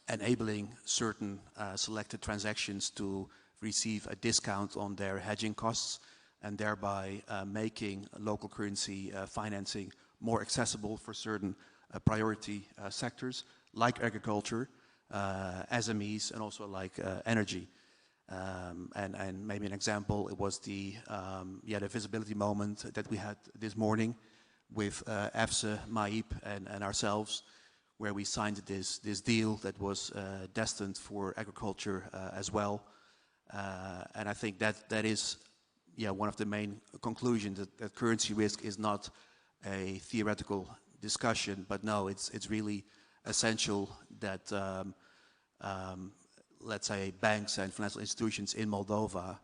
enabling certain selected transactions to receive a discount on their hedging costs, and thereby making local currency financing more accessible for certain priority sectors like agriculture, SMEs, and also like energy. And maybe an example, it was the visibility moment that we had this morning with EFSA, MAIP, and ourselves, where we signed this deal that was destined for agriculture as well. And I think that is one of the main conclusions, that currency risk is not a theoretical discussion, but no, it's really essential that let's say banks and financial institutions in Moldova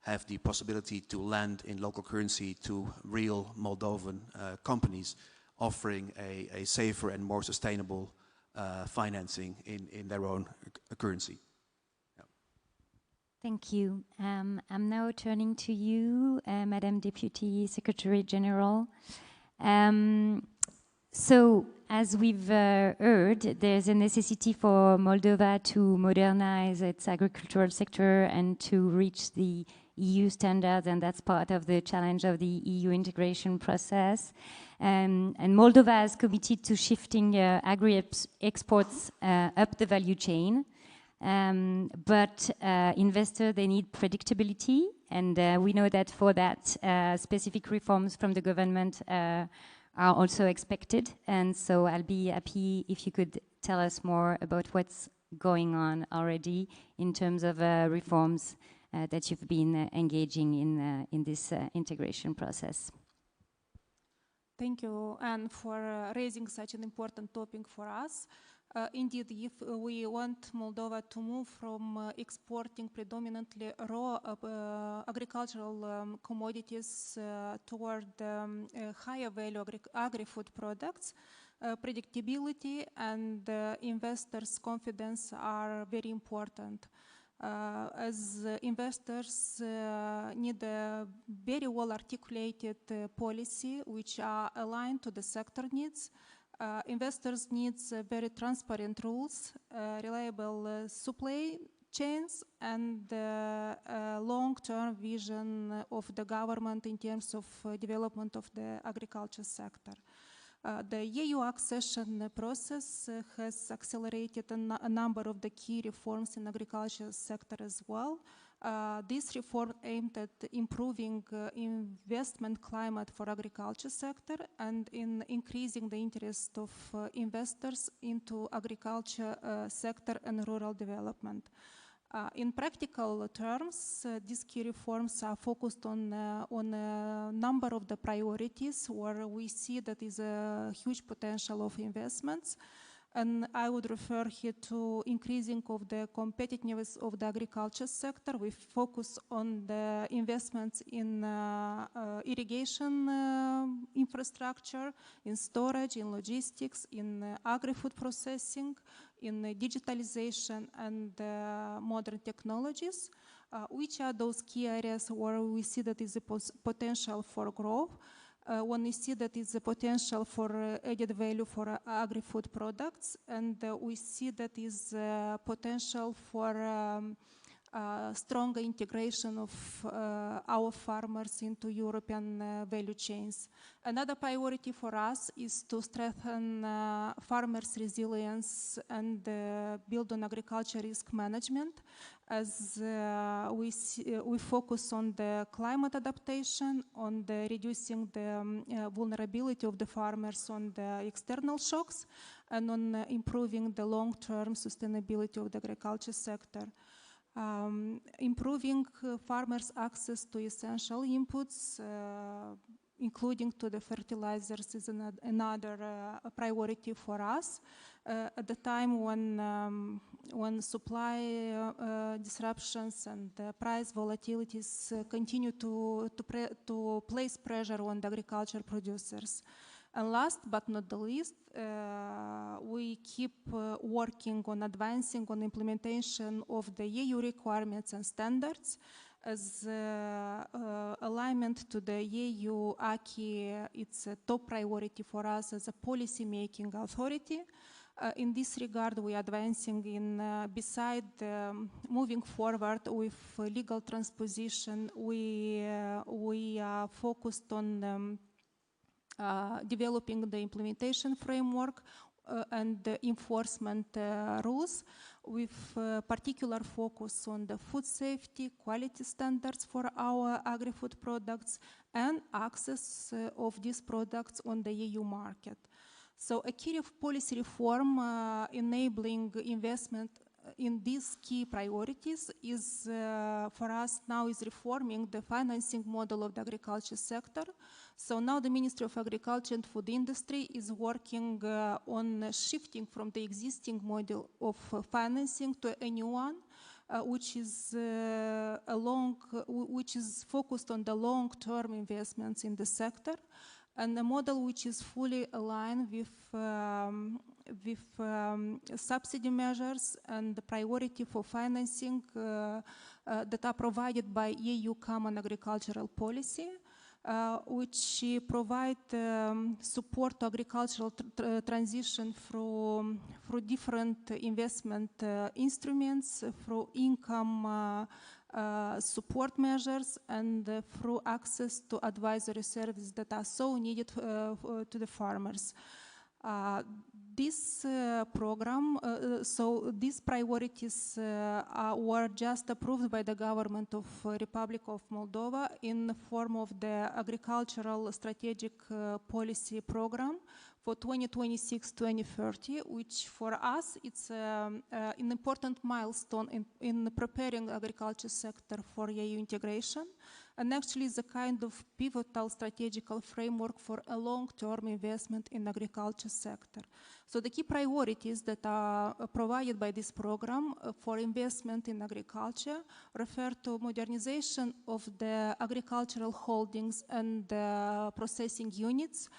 have the possibility to lend in local currency to real Moldovan companies, offering a safer and more sustainable financing in their own currency. Yeah. Thank you. I'm now turning to you, Madam Deputy Secretary General. So, as we've heard, there's a necessity for Moldova to modernize its agricultural sector and to reach the EU standards, and that's part of the challenge of the EU integration process. And Moldova has committed to shifting agri-exports up the value chain. But investors, they need predictability, and we know that for that, specific reforms from the government are also expected. And so I'll be happy if you could tell us more about what's going on already in terms of reforms that you've been engaging in this integration process. Thank you, Anne, for raising such an important topic for us. Indeed, if we want Moldova to move from exporting predominantly raw agricultural commodities toward higher value agri-food products, predictability and investors' confidence are very important. As investors need a very well articulated policy which are aligned to the sector needs. Investors need very transparent rules, reliable supply chains, and long-term vision of the government in terms of development of the agriculture sector. The EU accession process has accelerated a number of the key reforms in agriculture sector as well. This reform aimed at improving investment climate for agriculture sector and in increasing the interest of investors into agriculture sector and rural development. In practical terms, these key reforms are focused on a number of the priorities where we see that is a huge potential of investments. And I would refer here to increasing of the competitiveness of the agriculture sector. We focus on the investments in irrigation infrastructure, in storage, in logistics, in agri-food processing, in digitalization and modern technologies, which are those key areas where we see that is a potential for growth. When we see that is a potential for added value for agri-food products, and we see that is potential for stronger integration of our farmers into European value chains. Another priority for us is to strengthen farmers' resilience and build on agriculture risk management, as we focus on the climate adaptation, on the reducing the vulnerability of the farmers on the external shocks, and on improving the long-term sustainability of the agriculture sector. Improving farmers' access to essential inputs, including to the fertilizers, is another priority for us. At the time when supply disruptions and price volatilities continue to place pressure on the agriculture producers. And last but not the least, we keep working on advancing on implementation of the EU requirements and standards, as alignment to the EU acquis. It's a top priority for us as a policy-making authority. In this regard, we are advancing in, beside moving forward with legal transposition, we are focused on developing the implementation framework and the enforcement rules, with particular focus on the food safety, quality standards for our agri-food products, and access of these products on the EU market. So a key policy reform enabling investment in these key priorities is, for us now, is reforming the financing model of the agriculture sector. So now the Ministry of Agriculture and Food Industry is working on shifting from the existing model of financing to a new one, which is which is focused on the long-term investments in the sector, and a model which is fully aligned with subsidy measures and the priority for financing that are provided by EU Common Agricultural Policy, which provide support to agricultural transition through different investment instruments, through income support measures and through access to advisory services that are so needed to the farmers. This program, so these priorities were just approved by the government of Republic of Moldova in the form of the agricultural strategic policy program for 2026-2030, which for us it's an important milestone in preparing the agriculture sector for EU integration, and actually is a kind of pivotal strategical framework for a long-term investment in the agriculture sector. So the key priorities that are provided by this program for investment in agriculture refer to modernization of the agricultural holdings and processing units,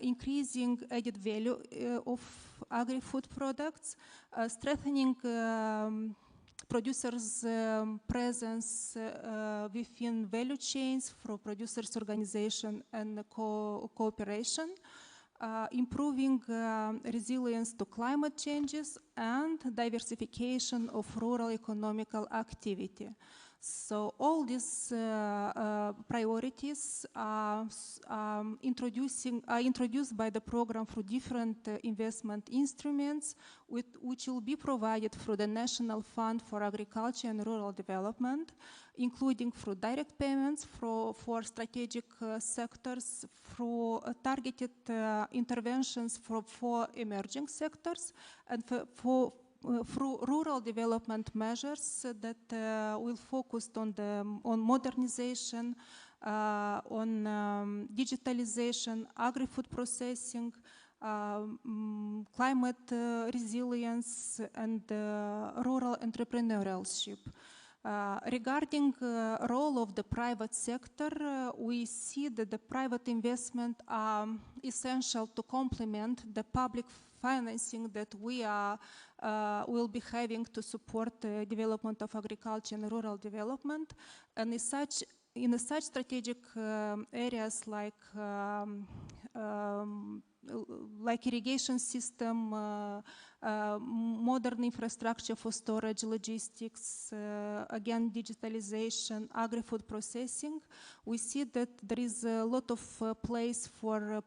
increasing added value of agri-food products, strengthening producers' presence within value chains through producers' organization and cooperation, improving resilience to climate changes, and diversification of rural economical activity. So all these priorities are introduced by the program through different investment instruments, which will be provided through the National Fund for Agriculture and Rural Development, including through direct payments for strategic sectors, through targeted interventions for emerging sectors, and through rural development measures that will focus on modernization, on digitalization, agri-food processing, climate resilience, and rural entrepreneurship. Regarding role of the private sector, we see that the private investment are essential to complement the public financing that we will be having to support the development of agriculture and rural development, and in such strategic areas like irrigation system, modern infrastructure for storage, logistics, again digitalization, agri-food processing, we see that there is a lot of place for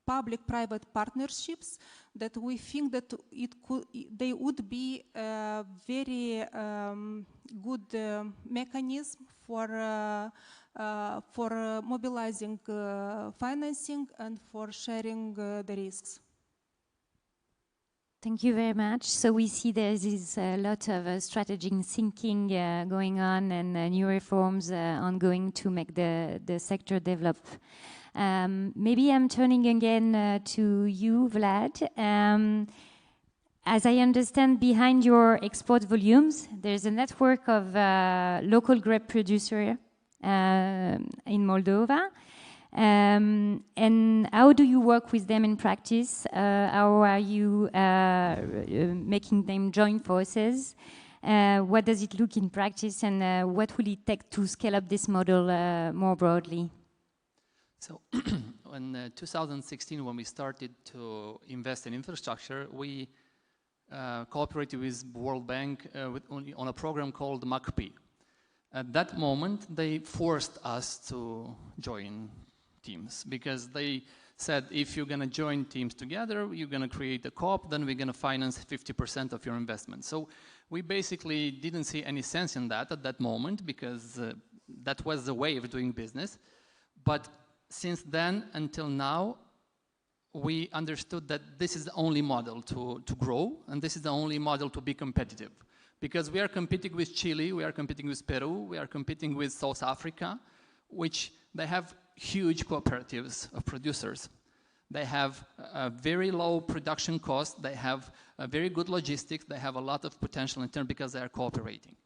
public-private partnerships that we think that they would be a very good mechanism for mobilizing financing and for sharing the risks. Thank you very much. So we see there is a lot of strategic thinking going on and new reforms ongoing to make the sector develop. Maybe I'm turning again to you, Vlad. As I understand, behind your export volumes, there's a network of local grape producers in Moldova. And how do you work with them in practice? How are you making them join forces? What does it look in practice, and what will it take to scale up this model more broadly? So in 2016, when we started to invest in infrastructure, we cooperated with World Bank on a program called MACP. At that moment, they forced us to join teams because they said, if you're going to join teams together, you're going to create a co-op, then we're going to finance 50% of your investment. So we basically didn't see any sense in that at that moment because that was the way of doing business. But since then until now, we understood that this is the only model to grow, and this is the only model to be competitive. Because we are competing with Chile, we are competing with Peru, we are competing with South Africa, which they have huge cooperatives of producers. They have a very low production cost, they have a very good logistics, they have a lot of potential in turn because they are cooperating.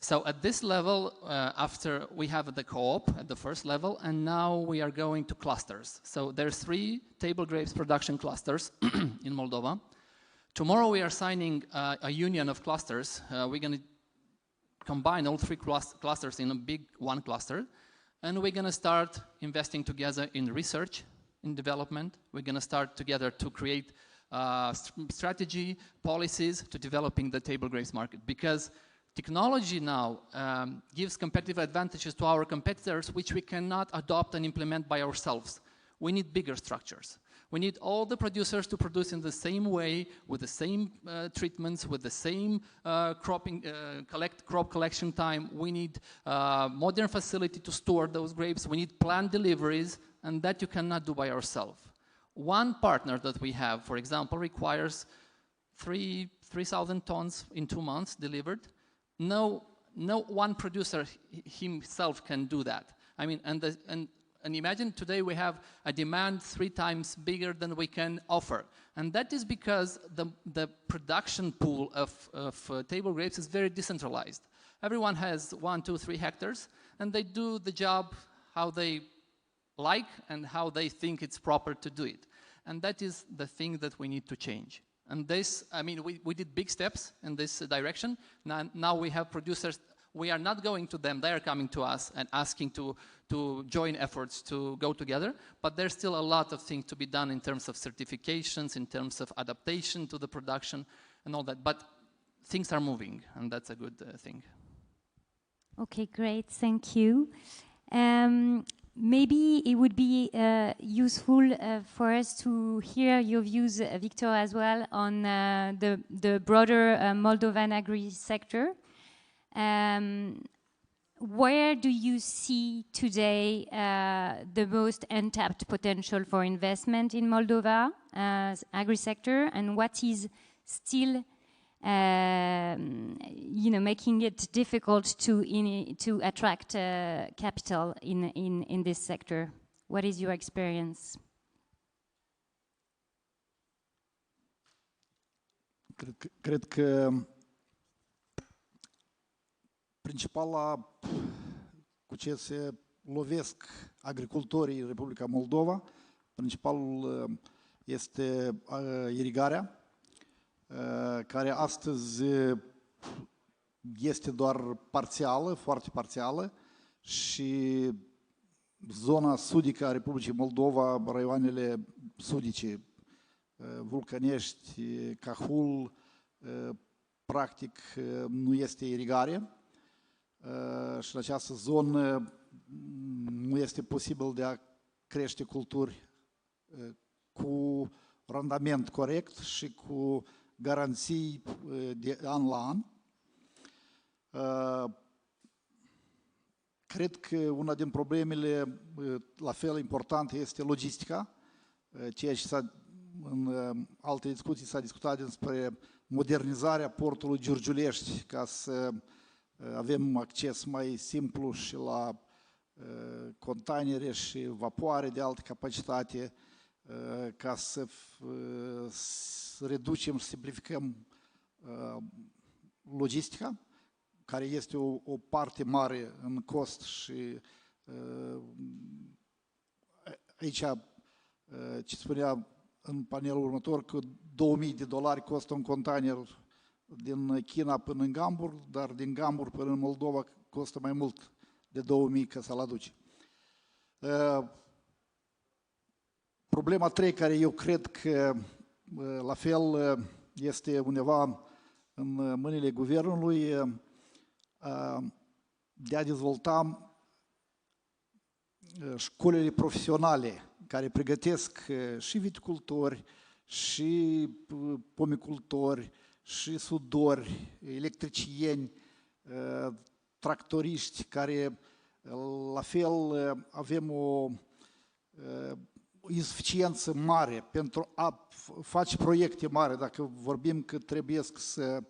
So at this level, after we have the co-op at the first level, and now we are going to clusters. So there's 3 table grapes production clusters in Moldova. Tomorrow we are signing a union of clusters. We're going to combine all 3 clusters in a big one cluster, and we're going to start investing together in research, in development. We're going to start together to create strategy, policies to developing the table grapes market, because technology now gives competitive advantages to our competitors, which we cannot adopt and implement by ourselves. We need bigger structures. We need all the producers to produce in the same way, with the same treatments, with the same crop collection time. We need modern facility to store those grapes. We need planned deliveries, and that you cannot do by yourself. One partner that we have, for example, requires 3,000 tons in 2 months delivered. No one producer himself can do that. I mean, and imagine today we have a demand 3 times bigger than we can offer. And that is because the production pool of table grapes is very decentralized. Everyone has 1, 2, 3 hectares, and they do the job how they like and how they think it's proper to do it. And that is the thing that we need to change. And this, I mean, we did big steps in this direction. Now we have producers. We are not going to them, they are coming to us and asking to join efforts to go together, but there's still a lot of things to be done in terms of certifications, in terms of adaptation to the production and all that, but things are moving, and that's a good thing. Okay, great, thank you. Maybe it would be useful for us to hear your views, Victor, as well, on the broader Moldovan agri-sector. Where do you see today the most untapped potential for investment in Moldova agri-sector, and what is still making it difficult to attract capital in this sector? What is your experience? Cred că principala cu ce se lovesc agricultorii în Republica Moldova, principalul este irigarea, care astăzi este doar parțială, foarte parțială, și zona sudică a Republicii Moldova, raioanele sudice, Vulcănești, Cahul, practic nu este irigare. Și în această zonă nu este posibil de a crește culturi cu randament corect și cu garanții de an la an. Cred că una din problemele la fel importante este logistica, ceea ce în alte discuții s-a discutat despre modernizarea portului Giurgiulești ca să avem acces mai simplu și la containere și vapoare de altă capacitate, ca să reducem și simplificăm logistica, care este o parte mare în cost și aici ce spunea în panelul următor că $2.000 costă un container din China până în Hamburg, dar din Hamburg până în Moldova costă mai mult de 2.000 ca să-l aduci. Problema 3, care eu cred că la fel este undeva în mâinile guvernului, de a dezvolta școlile profesionale care pregătesc și viticultori, și pomicultori, și sudori, electricieni, tractoriști, care la fel avem o insuficiență mare pentru a face proiecte mari. Dacă vorbim că trebuie să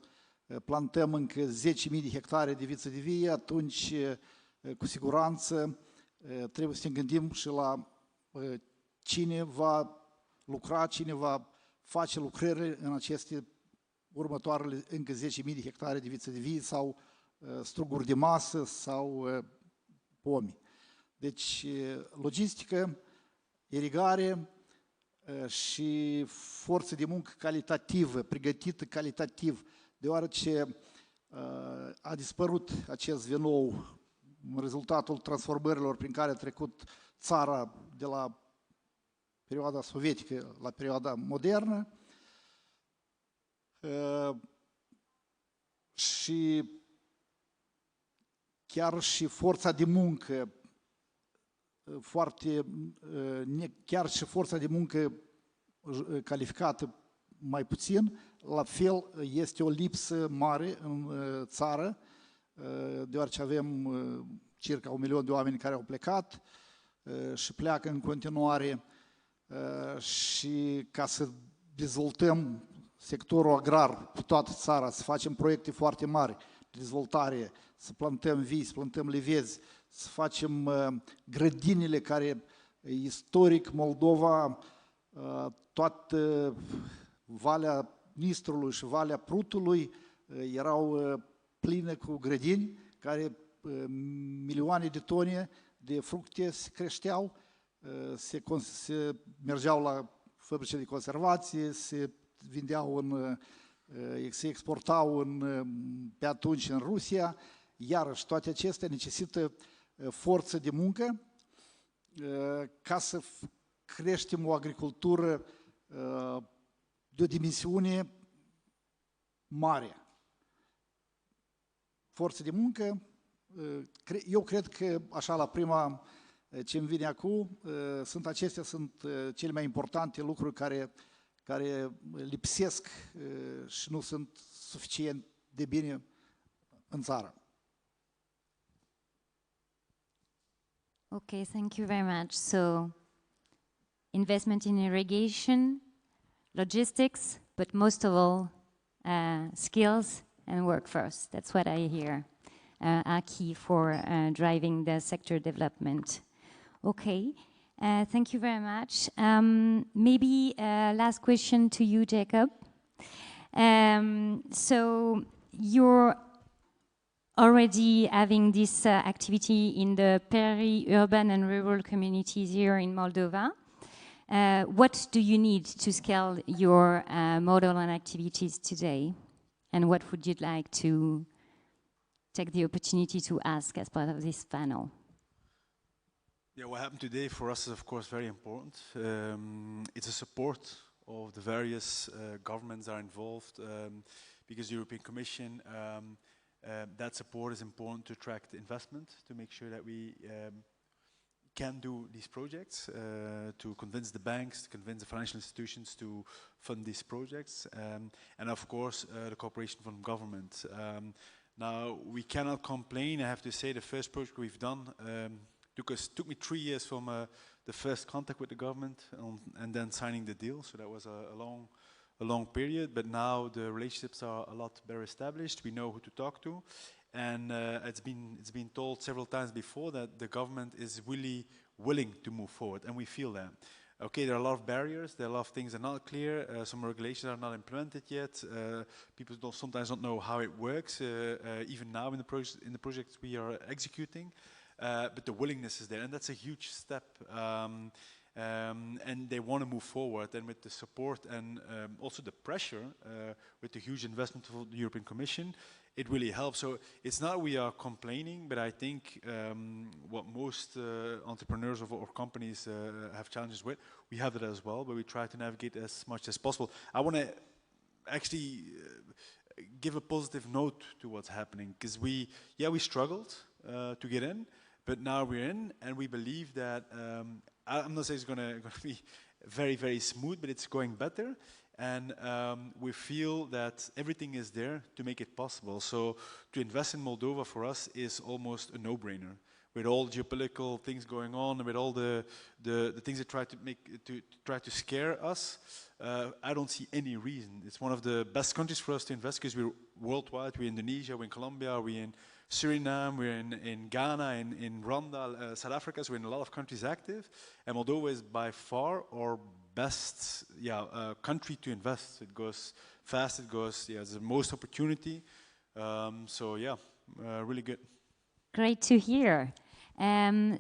plantăm încă 10.000 de hectare de viță de vie, atunci cu siguranță trebuie să ne gândim și la cine va lucra, cine va face lucrări în aceste următoarele încă 10.000 de hectare de viță de vie sau struguri de masă sau pomi. Deci logistică, irigare și forță de muncă calitativă, pregătită calitativ, deoarece a dispărut acest vinou, rezultatul transformărilor prin care a trecut țara de la perioada sovietică la perioada modernă. Și chiar și forța de muncă chiar și forța de muncă calificată mai puțin, la fel este o lipsă mare în țară, deoarece avem circa 1 milion de oameni care au plecat și pleacă în continuare, și ca să dezvoltăm sectorul agrar pe toată țara, să facem proiecte foarte mari de dezvoltare, să plantăm vii, să plantăm livezi, să facem grădinile care, istoric, Moldova, toată Valea Nistrului și Valea Prutului erau pline cu grădini, care milioane de tone de fructe se creșteau, se mergeau la fabrice de conservație, se vindeau se exportau pe atunci în Rusia. Iarăși, toate acestea necesită forță de muncă ca să creștem o agricultură de o dimensiune mare. Forță de muncă, eu cred că, așa la prima ce îmi vine acum, acestea sunt cele mai importante lucruri care lipsesc și nu sunt suficient de bine în țară. Okay, thank you very much. So, investment in irrigation, logistics, but most of all, skills and workforce. That's what I hear are key for driving the sector development. Okay, thank you very much. Maybe last question to you, Jacob. So, you're already having this activity in the peri-urban and rural communities here in Moldova. What do you need to scale your model and activities today? And what would you like to take the opportunity to ask as part of this panel? Yeah, what happened today for us is, of course, very important. It's a support of the various governments that are involved, because the European Commission, that support is important to attract investment, to make sure that we can do these projects, to convince the banks, to convince the financial institutions to fund these projects, and of course the cooperation from government. Now, we cannot complain. I have to say the first project we've done took me 3 years from the first contact with the government and then signing the deal, so that was a long period, but now the relationships are a lot better established. We know who to talk to, and it's been told several times before that the government is really willing to move forward, and we feel that. Okay, there are a lot of barriers, there are a lot of things that are not clear, some regulations are not implemented yet, people sometimes don't know how it works, even now in the projects we are executing, but the willingness is there, and that's a huge step. And they want to move forward, and with the support and also the pressure, with the huge investment of the European Commission, it really helps. So it's not we are complaining, but I think what most entrepreneurs or companies have challenges with, we have it as well, but we try to navigate as much as possible. I want to actually give a positive note to what's happening, because we struggled to get in, but now we're in, and we believe that I'm not saying it's going to be very, very smooth, but it's going better. And we feel that everything is there to make it possible. So to invest in Moldova for us is almost a no-brainer. With all geopolitical things going on, with all the things that try to scare us, I don't see any reason. It's one of the best countries for us to invest, because we're worldwide. We're in Indonesia, we're in Colombia, we're in Suriname, we're in Ghana, in Rwanda, South Africa, so we're in a lot of countries active, and Moldova is by far our best country to invest. It goes fast, there's the most opportunity, so really good. Great to hear. Ina,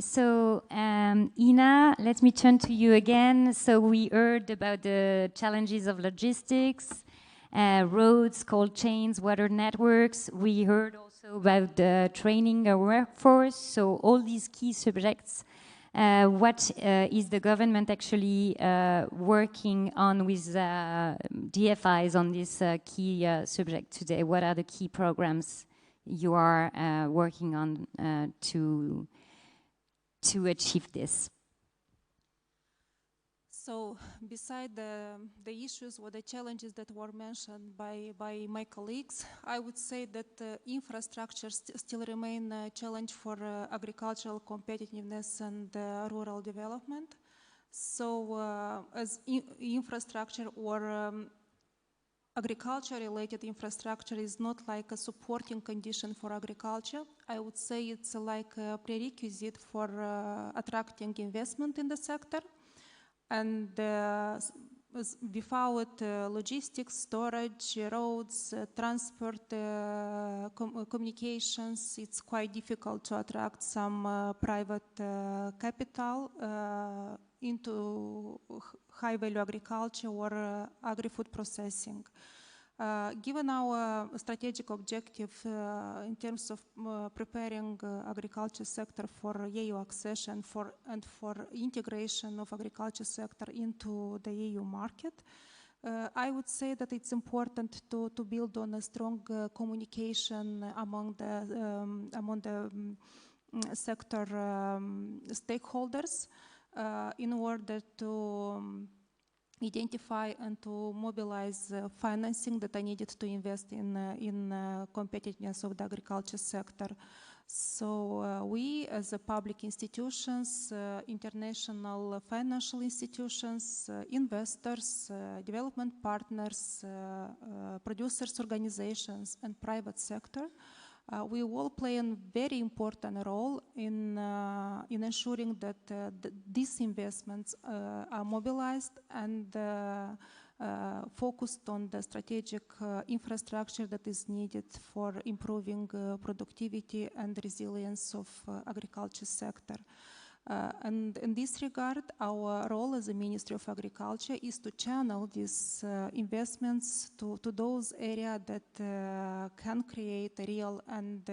let me turn to you again. So we heard about the challenges of logistics, roads, cold chains, water networks. We heard also about the training a workforce. So all these key subjects, what is the government actually working on with DFIs on this key subject today? What are the key programs you are working on to achieve this? So, beside the issues or the challenges that were mentioned by my colleagues, I would say that infrastructure still remain a challenge for agricultural competitiveness and rural development. So, as infrastructure or agriculture-related infrastructure is not like a supporting condition for agriculture. I would say it's like a prerequisite for attracting investment in the sector. And without logistics, storage, roads, transport, communications, it's quite difficult to attract some private capital into high-value agriculture or agri-food processing. Given our strategic objective in terms of preparing agriculture sector for EU accession and for integration of agriculture sector into the EU market, I would say that it's important to build on a strong communication among the sector stakeholders in order to identify and to mobilize financing that are needed to invest in competitiveness of the agriculture sector. So we as a public institutions, international financial institutions, investors, development partners, producers organizations and private sector, we all play a very important role in ensuring that these investments are mobilized and focused on the strategic infrastructure that is needed for improving productivity and resilience of agriculture sector. And in this regard, our role as a Ministry of Agriculture is to channel these investments to those areas that can create a real and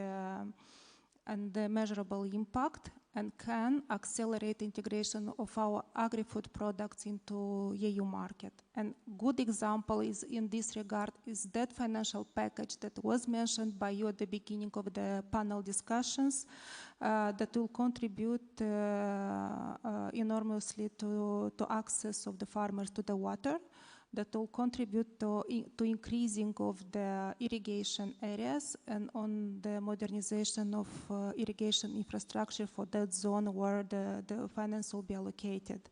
measurable impact and can accelerate integration of our agri-food products into EU market. And good example is in this regard is that financial package that was mentioned by you at the beginning of the panel discussions that will contribute enormously to access of the farmers to the water, that will contribute to increasing of the irrigation areas and on the modernization of irrigation infrastructure for that zone where the finance will be allocated.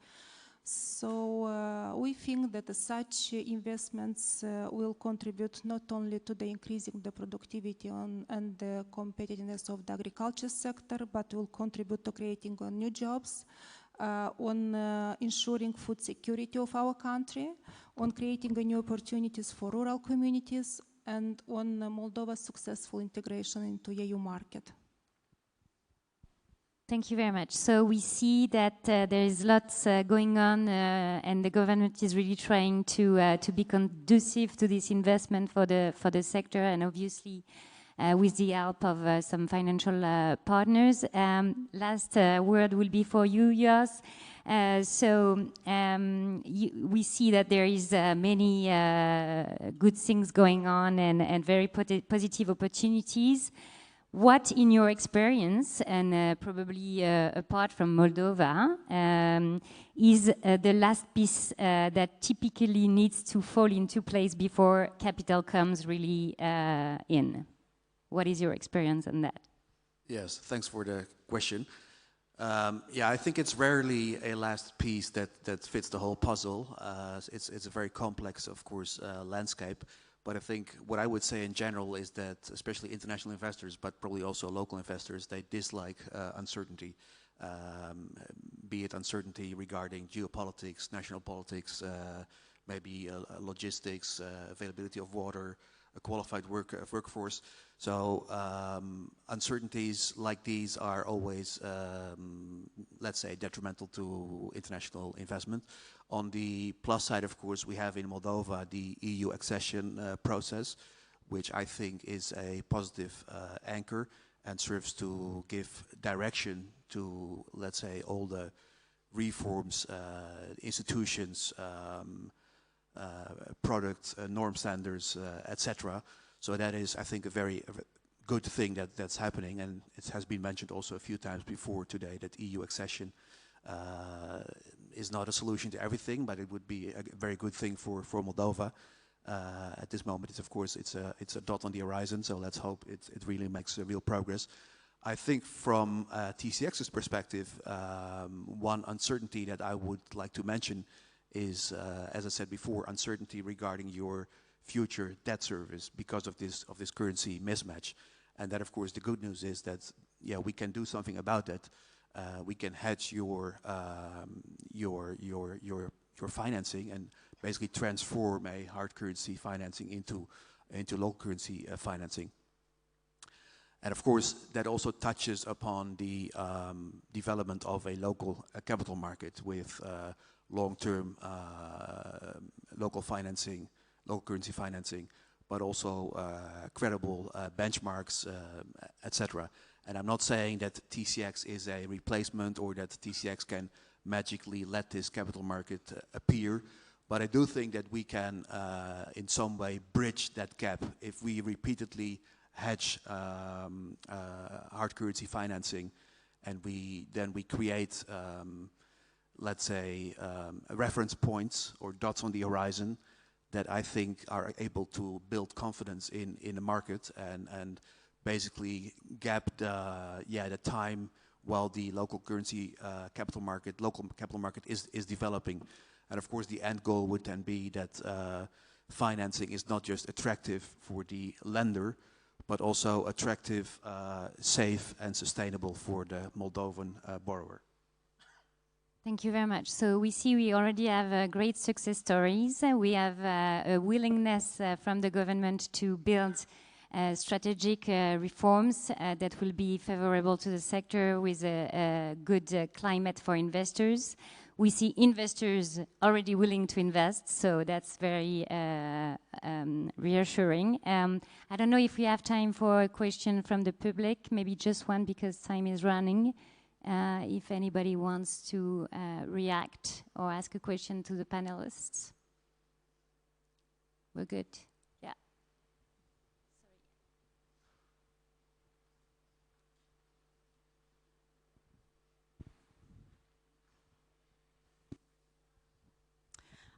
So we think that such investments will contribute not only to the increasing the productivity and the competitiveness of the agriculture sector, but will contribute to creating new jobs, on ensuring food security of our country, on creating new opportunities for rural communities, and on Moldova's successful integration into EU market. Thank you very much. So we see that there is lots going on and the government is really trying to be conducive to this investment for the sector, and obviously with the help of some financial partners. Last word will be for you, Jos. We see that there is many good things going on and very positive opportunities. What, in your experience, and probably apart from Moldova, is the last piece that typically needs to fall into place before capital comes really in? What is your experience on that? Yes, thanks for the question. Yeah, I think it's rarely a last piece that fits the whole puzzle. It's a very complex, of course, landscape. But I think what I would say in general is that, especially international investors, but probably also local investors, they dislike uncertainty, be it uncertainty regarding geopolitics, national politics, maybe logistics, availability of water, a qualified workforce. So uncertainties like these are always, let's say, detrimental to international investment. On the plus side, of course, we have in Moldova the EU accession process, which I think is a positive anchor and serves to give direction to, let's say, all the reforms, institutions, products, norm standards, etc. So that is, I think, a very good thing that's happening, and it has been mentioned also a few times before today that EU accession is not a solution to everything, but it would be a very good thing for Moldova. At this moment, it's a dot on the horizon, so let's hope it really makes real progress. I think from TCX's perspective, one uncertainty that I would like to mention is, as I said before, uncertainty regarding your future debt service because of this currency mismatch. And that, of course, the good news is that we can do something about that. We can hedge your financing and basically transform a hard currency financing into local currency financing. And of course, that also touches upon the development of a local capital market with long-term local financing, local currency financing, but also credible benchmarks, etc. And I'm not saying that TCX is a replacement or that TCX can magically let this capital market appear, but I do think that we can in some way bridge that gap if we repeatedly hedge hard currency financing, and then we create, let's say, reference points or dots on the horizon that I think are able to build confidence in the market and basically gap the time while the local currency capital market is developing. And of course, the end goal would then be that financing is not just attractive for the lender, but also attractive, safe, and sustainable for the Moldovan borrower. Thank you very much. So we see we already have great success stories. We have a willingness from the government to build strategic reforms that will be favorable to the sector with a good climate for investors. We see investors already willing to invest, so that's very reassuring. I don't know if we have time for a question from the public, maybe just one because time is running. If anybody wants to react or ask a question to the panelists. We're good. Yeah.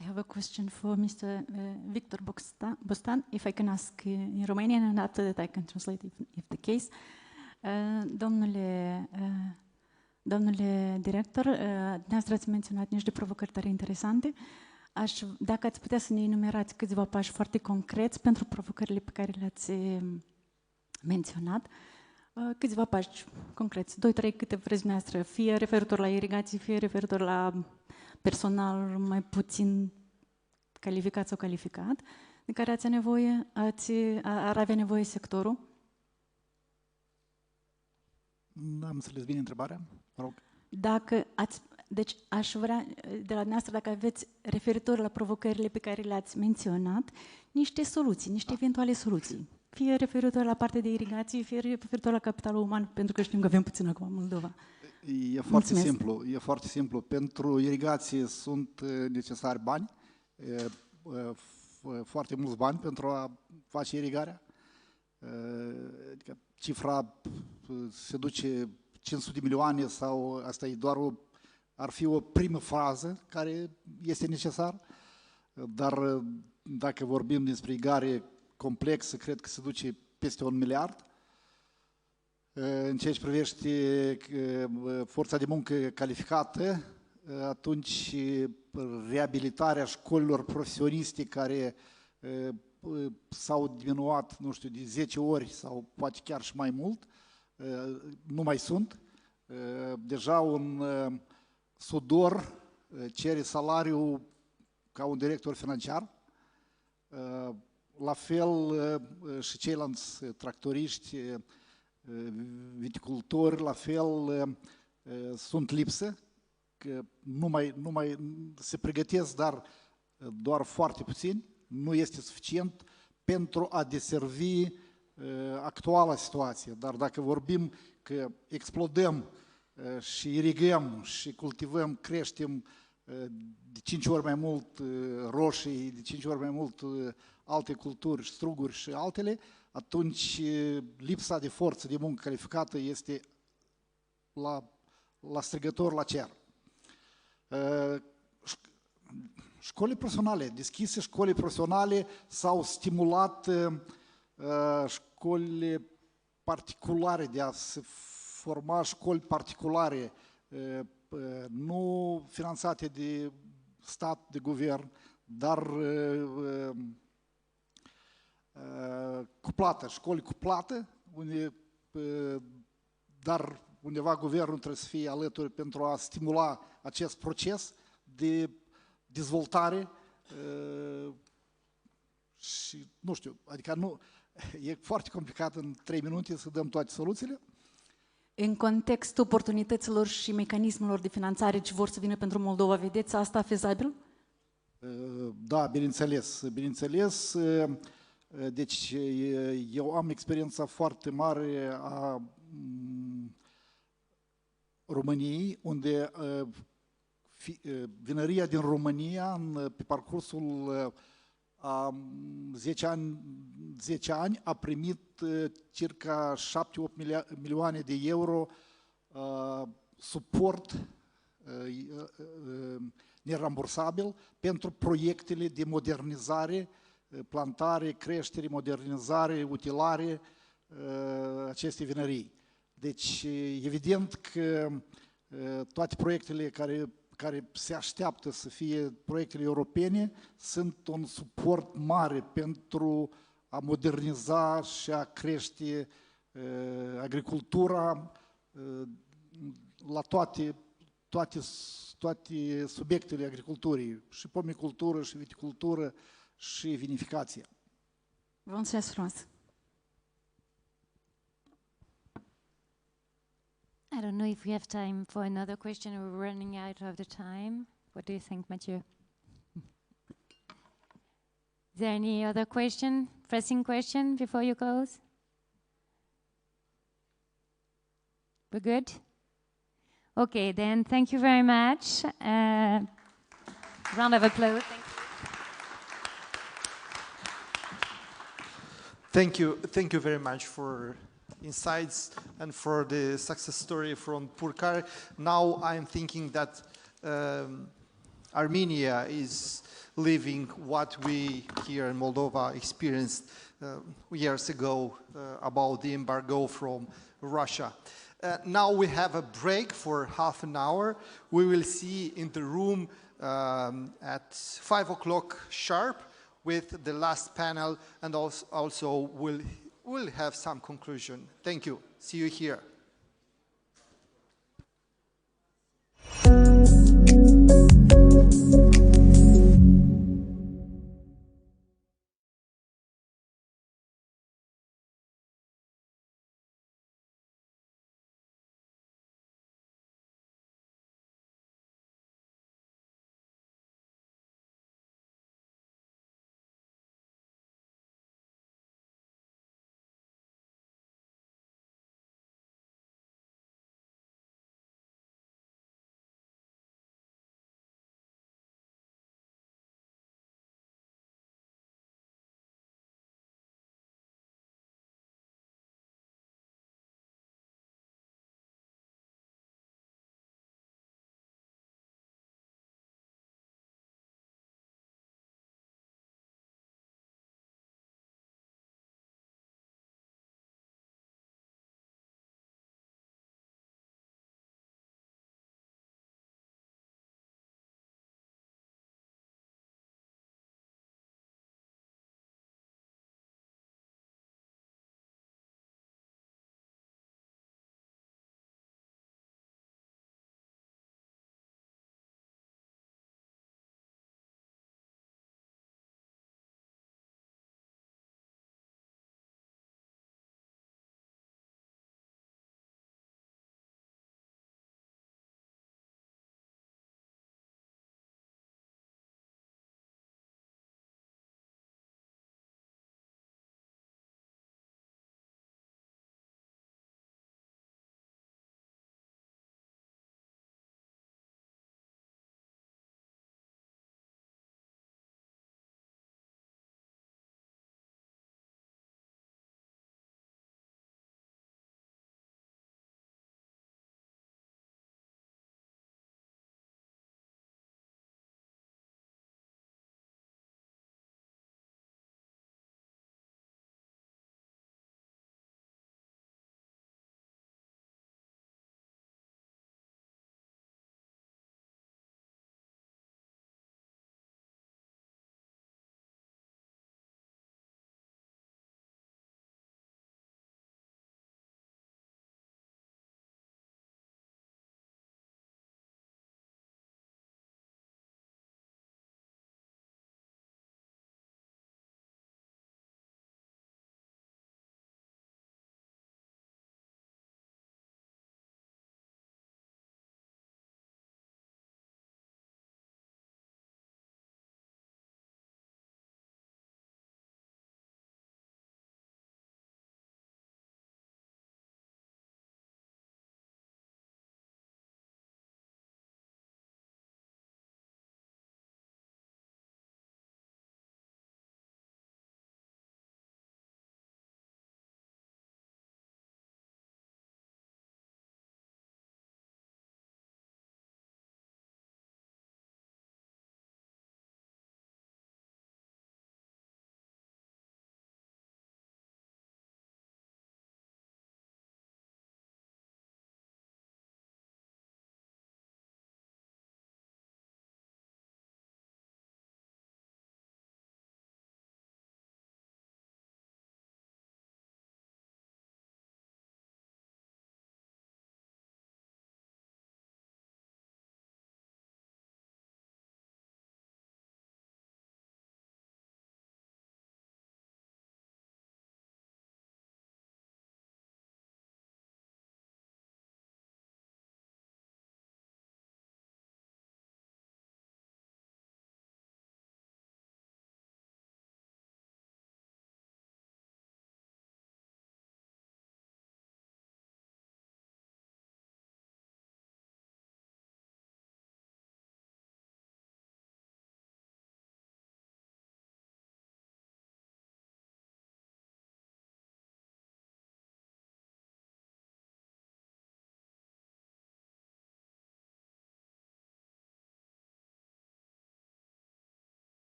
I have a question for Mr. Victor Bostan, if I can ask in Romanian, and after that I can translate if the case. Domnule director, dumneavoastră ați menționat niște provocări tare interesante. Dacă ați putea să ne enumerați câțiva pași foarte concreți pentru provocările pe care le-ați menționat, câțiva pași concreți, 2-3 câte vreți dumneavoastră, fie referitor la irigații, fie referitor la personal mai puțin calificat sau calificat, de care ar avea nevoie sectorul? N-am înțeles bine întrebarea, mă rog. Deci aș vrea de la dumneavoastră, dacă aveți referitor la provocările pe care le-ați menționat, niște soluții, niște eventuale soluții. Fie referitor la partea de irigație, fie referitor la capitalul uman, pentru că știm că avem puțin acum în Moldova. E foarte simplu. Pentru irigație sunt necesari bani, foarte mulți bani pentru a face irigarea. Adică cifra se duce 500 de milioane sau asta e doar ar fi o primă fază care este necesar, dar dacă vorbim despre irigare complexă, cred că se duce peste 1 miliard. În ceea ce privește forța de muncă calificată, atunci reabilitarea școlilor profesioniste care s-au diminuat, nu știu, de 10 ori sau poate chiar și mai mult, nu mai sunt. Deja un sudor cere salariul ca un director financiar. La fel și ceilalți tractoriști, viticultori, la fel sunt lipsă, că nu mai se pregătesc, dar doar foarte puțini. Nu este suficient pentru a deservi actuala situație. Dar dacă vorbim că explodăm și irigăm și cultivăm, creștem de 5 ori mai mult roșii, de 5 ori mai mult alte culturi, struguri și altele, atunci lipsa de forță de muncă calificată este la strigător la cer. Școlile profesionale, deschise școlile profesionale, s-au stimulat școlile particulare, de a se forma școli particulare, nu finanțate de stat, de guvern, dar cu plată, școli cu plată, dar undeva guvernul trebuie să fie alături pentru a stimula acest proces de dezvoltare și nu știu, adică nu, e foarte complicat în 3 minute să dăm toate soluțiile. În contextul oportunităților și mecanismelor de finanțare ce vor să vină pentru Moldova, vedeți asta fezabil? Da, bineînțeles, bineînțeles. Deci eu am experiența foarte mare a României, unde vinăria din România pe parcursul a 10 ani a primit circa 7-8 milioane de euro suport nerambursabil pentru proiectele de modernizare, plantare, creștere, modernizare, utilare acestei vinării. Deci, evident că toate proiectele care se așteaptă să fie proiectele europene sunt un suport mare pentru a moderniza și a crește agricultura la toate subiectele agriculturii, și pomicultură, și viticultură, și vinificație. Vă mulțumesc frumos! I don't know if we have time for another question. We're running out of the time. What do you think, Mathieu? Is there any other question, pressing question before you close? We're good? Okay, then thank you very much. Round of applause. Thank you very much for insights and for the success story from Purcari. Now I'm thinking that Armenia is living what we here in Moldova experienced years ago about the embargo from Russia. Now we have a break for half an hour. We will see in the room at 5 o'clock sharp with the last panel, and also we'll have some conclusion. Thank you. See you here.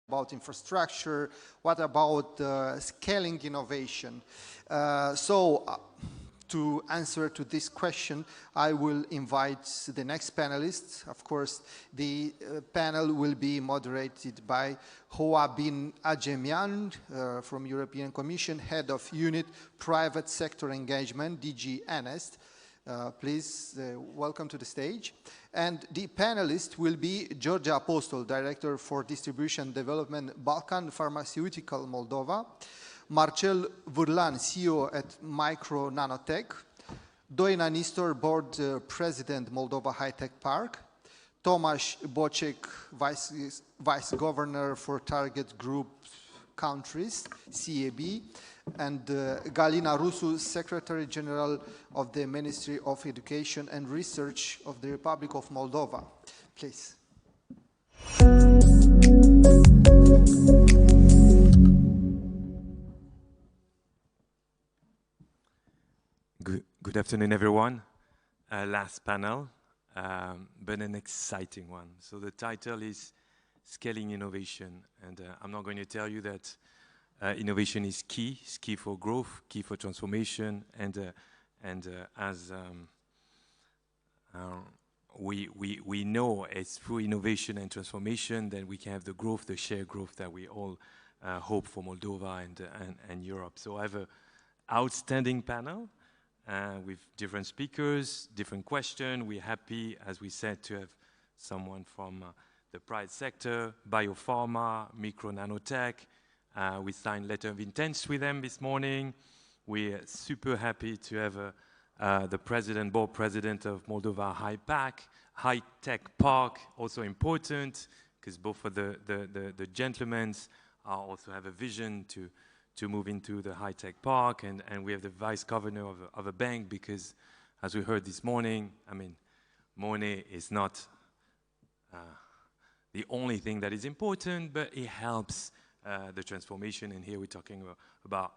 about infrastructure, what about scaling innovation? To answer to this question, I will invite the next panelists. Of course, the panel will be moderated by Hoa Bin Ajemian from European Commission, Head of Unit Private Sector Engagement, DG NST. Please welcome to the stage. And the panelist will be Georgia Apostol, Director for Distribution Development, Balkan Pharmaceutical Moldova, Marcel Vârlan, CEO at Micro Nanotech, Doina Nistor, Board President, Moldova High Tech Park, Tomasz Bocek, Vice Governor for Target Group Countries, CAB, and Galina Rusu, Secretary General of the Ministry of Education and Research of the Republic of Moldova. Please. Good afternoon, everyone. Last panel, but an exciting one. So the title is Scaling Innovation, and I'm not going to tell you that innovation is key. It's key for growth, key for transformation, and as we know, it's through innovation and transformation that we can have the growth, the shared growth that we all hope for Moldova and Europe. So I have an outstanding panel. With different speakers, different questions. We're happy, as we said, to have someone from the private sector, biopharma, micro nanotech. We signed letter of intent with them this morning. We're super happy to have the board president of Moldova High Tech Park, also important, because both of the gentlemen also have a vision to move into the high-tech park, and we have the vice governor of a bank, because as we heard this morning, I mean, money is not the only thing that is important, but it helps the transformation, and here we're talking about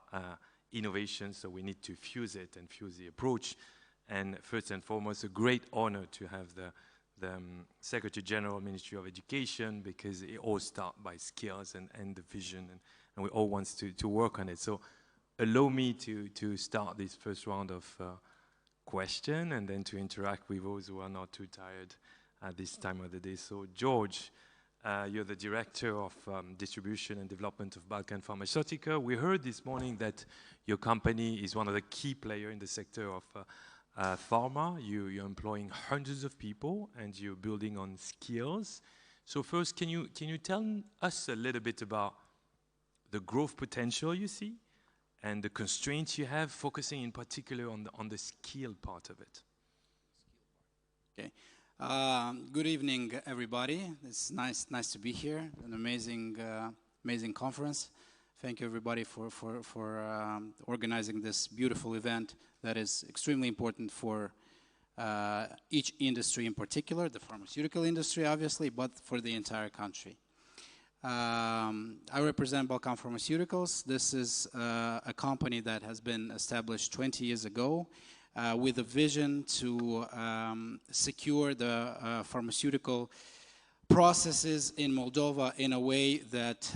innovation, so we need to fuse it and fuse the approach. And first and foremost, a great honor to have the Secretary General Ministry of Education, because it all starts by skills and the vision, and we all want to work on it. So allow me to start this first round of questions and then to interact with those who are not too tired at this time of the day. So George, you're the Director of Distribution and Development of Balkan Pharmaceutical. We heard this morning that your company is one of the key players in the sector of pharma. You're employing hundreds of people and you're building on skills. So first, can you tell us a little bit about the growth potential you see and the constraints you have, focusing in particular on the skill part of it? Okay. Good evening, everybody. It's nice to be here. An amazing conference. Thank you, everybody, for organizing this beautiful event that is extremely important for each industry in particular, the pharmaceutical industry, obviously, but for the entire country. I represent Balkan Pharmaceuticals. This is a company that has been established 20 years ago with a vision to secure the pharmaceutical processes in Moldova in a way that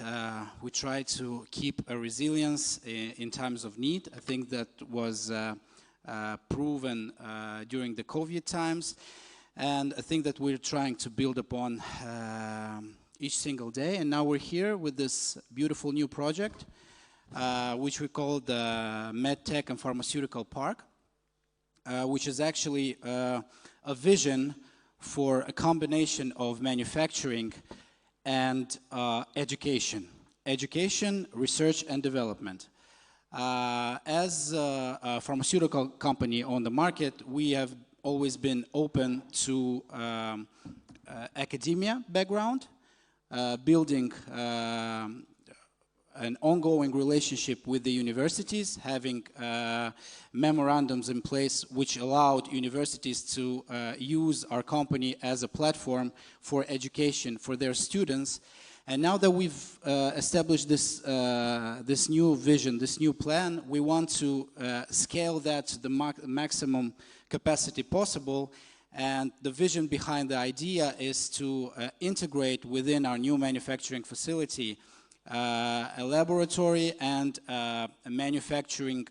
we try to keep a resilience in times of need. I think that was proven during the COVID times, and I think that we're trying to build upon each single day. And now we're here with this beautiful new project, which we call the MedTech and Pharmaceutical Park, which is actually a vision for a combination of manufacturing and education, research, and development. As a pharmaceutical company on the market, we have always been open to academia background, building an ongoing relationship with the universities, having memorandums in place which allowed universities to use our company as a platform for education for their students. And now that we've established this new vision, this new plan, we want to scale that to the maximum capacity possible And the vision behind the idea is to integrate within our new manufacturing facility a laboratory and a manufacturing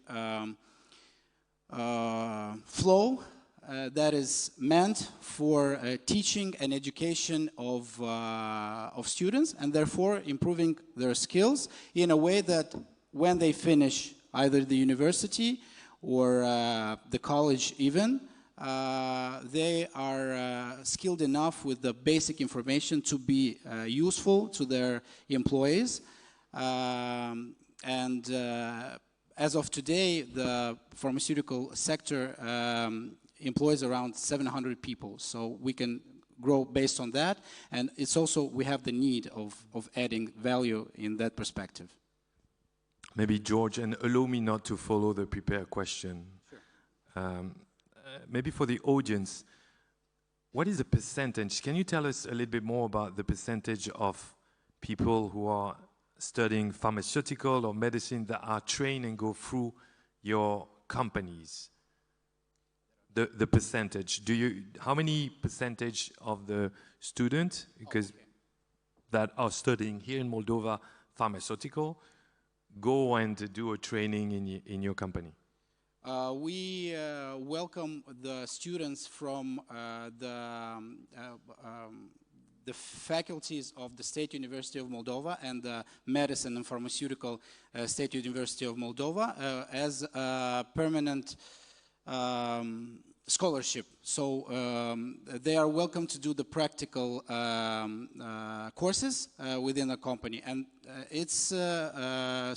flow that is meant for teaching and education of students, and therefore improving their skills in a way that when they finish either the university or the college even, they are skilled enough with the basic information to be useful to their employees. As of today, the pharmaceutical sector employs around 700 people, so we can grow based on that, and it's also, we have the need of adding value in that perspective. Maybe George, and allow me not to follow the prepared question. Sure. Maybe for the audience, what is the percentage? Can you tell us a little bit more about the percentage of people who are studying pharmaceutical or medicine that are trained and go through your companies? The percentage. How many percentage of the students that are studying here in Moldova pharmaceutical go and do a training in your company? We welcome the students from the faculties of the State University of Moldova and the Medicine and Pharmaceutical State University of Moldova as a permanent scholarship. So they are welcome to do the practical courses within the company. And it's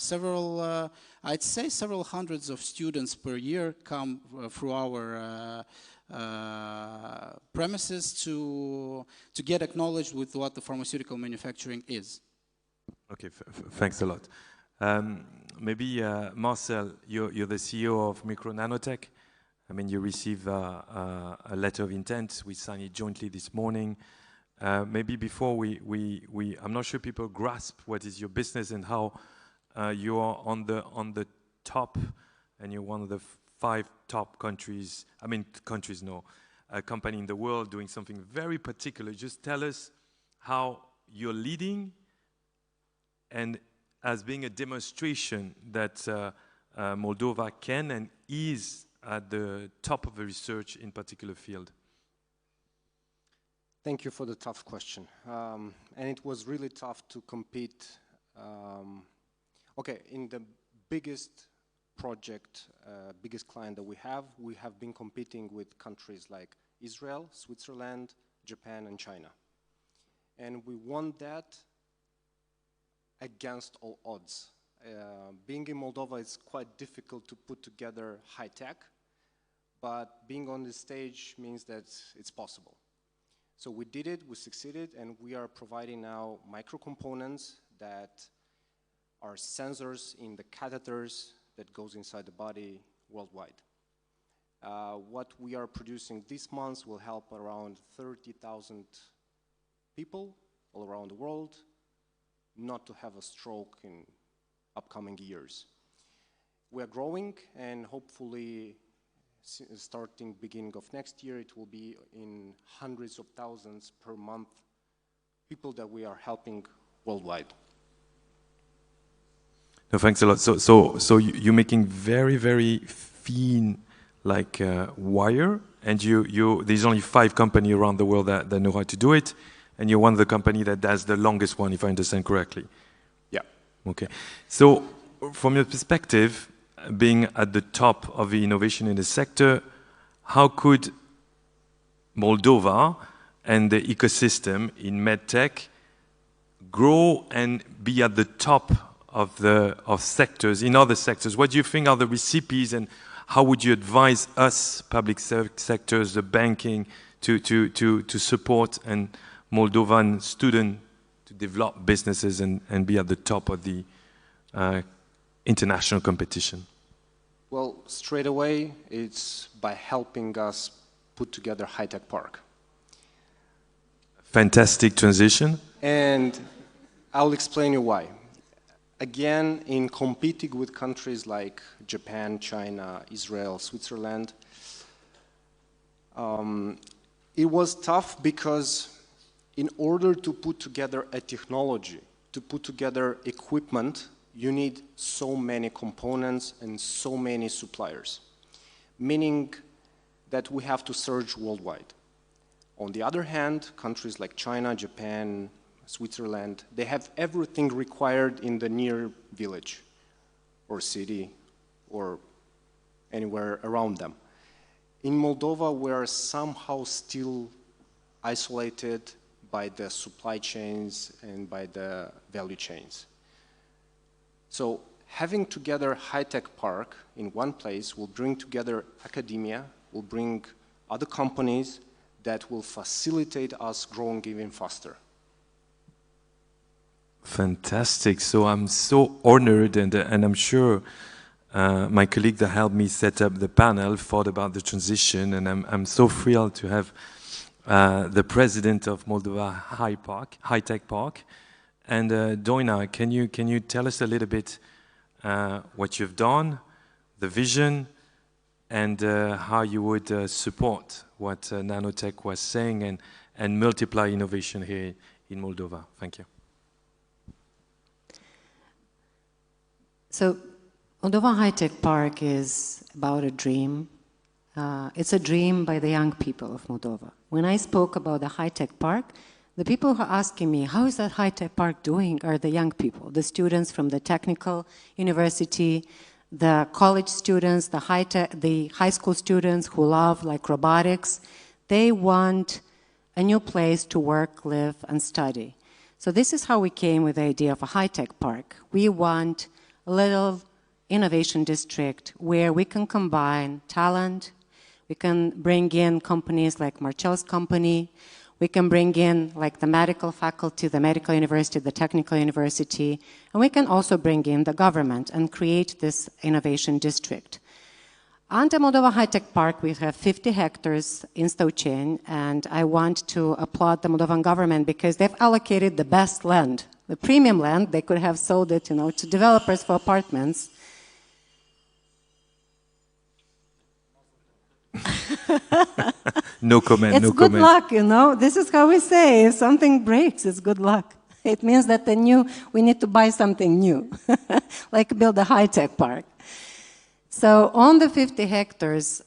several, I'd say several hundreds of students per year come through our premises to get acknowledged with what the pharmaceutical manufacturing is. Okay, thanks a lot. Maybe Marcel, you're the CEO of Micro Nanotech. I mean, you received a letter of intent. We signed it jointly this morning. Maybe before I'm not sure people grasp what is your business and how you are on the top, and you're one of the 5 top countries. I mean, countries, no, a company in the world doing something very particular. Just tell us how you're leading, and as being a demonstration that Moldova can and is at the top of the research in particular field. Thank you for the tough question. And it was really tough to compete. Okay, in the biggest project, biggest client that we have been competing with countries like Israel, Switzerland, Japan, and China. And we won that against all odds. Being in Moldova, it's quite difficult to put together high tech, but being on this stage means that it's possible. So we did it, we succeeded, and we are providing now micro components that are sensors in the catheters that goes inside the body worldwide. What we are producing this month will help around 30,000 people all around the world not to have a stroke in upcoming years. We are growing, and hopefully starting beginning of next year, it will be in hundreds of thousands per month, people that we are helping worldwide. No, thanks a lot. So you're making very, very thin, like wire, and there's only 5 companies around the world that know how to do it, and you're one of the companies that does the longest one, if I understand correctly. Yeah. Okay. So from your perspective, being at the top of the innovation in the sector, how could Moldova and the ecosystem in medtech grow and be at the top of sectors, in other sectors? What do you think are the recipes, and how would you advise us, public sectors, the banking, to support and Moldovan students to develop businesses and be at the top of the international competition? Well, straight away, it's by helping us put together high-tech park. Fantastic transition. And I'll explain you why. Again, in competing with countries like Japan, China, Israel, Switzerland, It was tough because in order to put together a technology, to put together equipment, you need so many components and so many suppliers, meaning that we have to search worldwide. On the other hand, countries like China, Japan, Switzerland, they have everything required in the near village or city or anywhere around them. In Moldova, we are somehow still isolated by the supply chains and by the value chains. So having together high-tech park in one place will bring together academia, will bring other companies that will facilitate us growing even faster. Fantastic. So I'm so honored, and I'm sure my colleague that helped me set up the panel thought about the transition, and I'm so thrilled to have the president of Moldova High Tech Park. And Doina, can you tell us a little bit what you've done, the vision, and how you would support what Nanotech was saying and multiply innovation here in Moldova? Thank you. So Moldova High Tech Park is about a dream. It's a dream by the young people of Moldova. When I spoke about the high tech park, the people who are asking me, how is that high tech park doing, are the young people, the students from the technical university, the college students, the high school students who love like robotics. They want a new place to work, live, and study. So this is how we came with the idea of a high tech park. We want a little innovation district where we can combine talent. We can bring in companies like Marcel's company. We can bring in like the medical faculty, the medical university, the technical university, and we can also bring in the government and create this innovation district. On the Moldova High Tech Park, we have 50 hectares in Staucheni, and I want to applaud the Moldovan government because they've allocated the best land, the premium land. They could have sold it, to developers for apartments. No comment, it's no good comment. luck, This is how we say, if something breaks, it's good luck. It means that we need to buy something new, like build a high-tech park. So on the 50 hectares,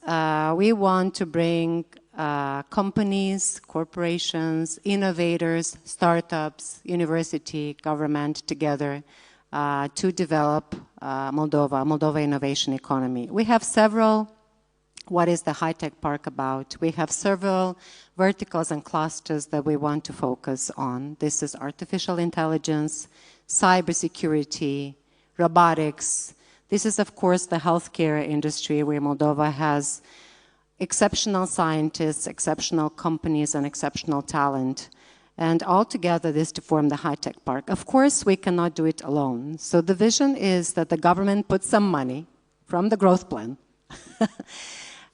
we want to bring companies, corporations, innovators, startups, university, government together to develop Moldova innovation economy. We have several. What is the high-tech park about? We have several verticals and clusters that we want to focus on. This is artificial intelligence, cybersecurity, robotics. This is, of course, the healthcare industry where Moldova has exceptional scientists, exceptional companies, and exceptional talent. And all together, this to form the high-tech park. Of course, we cannot do it alone. So the vision is that the government puts some money from the growth plan.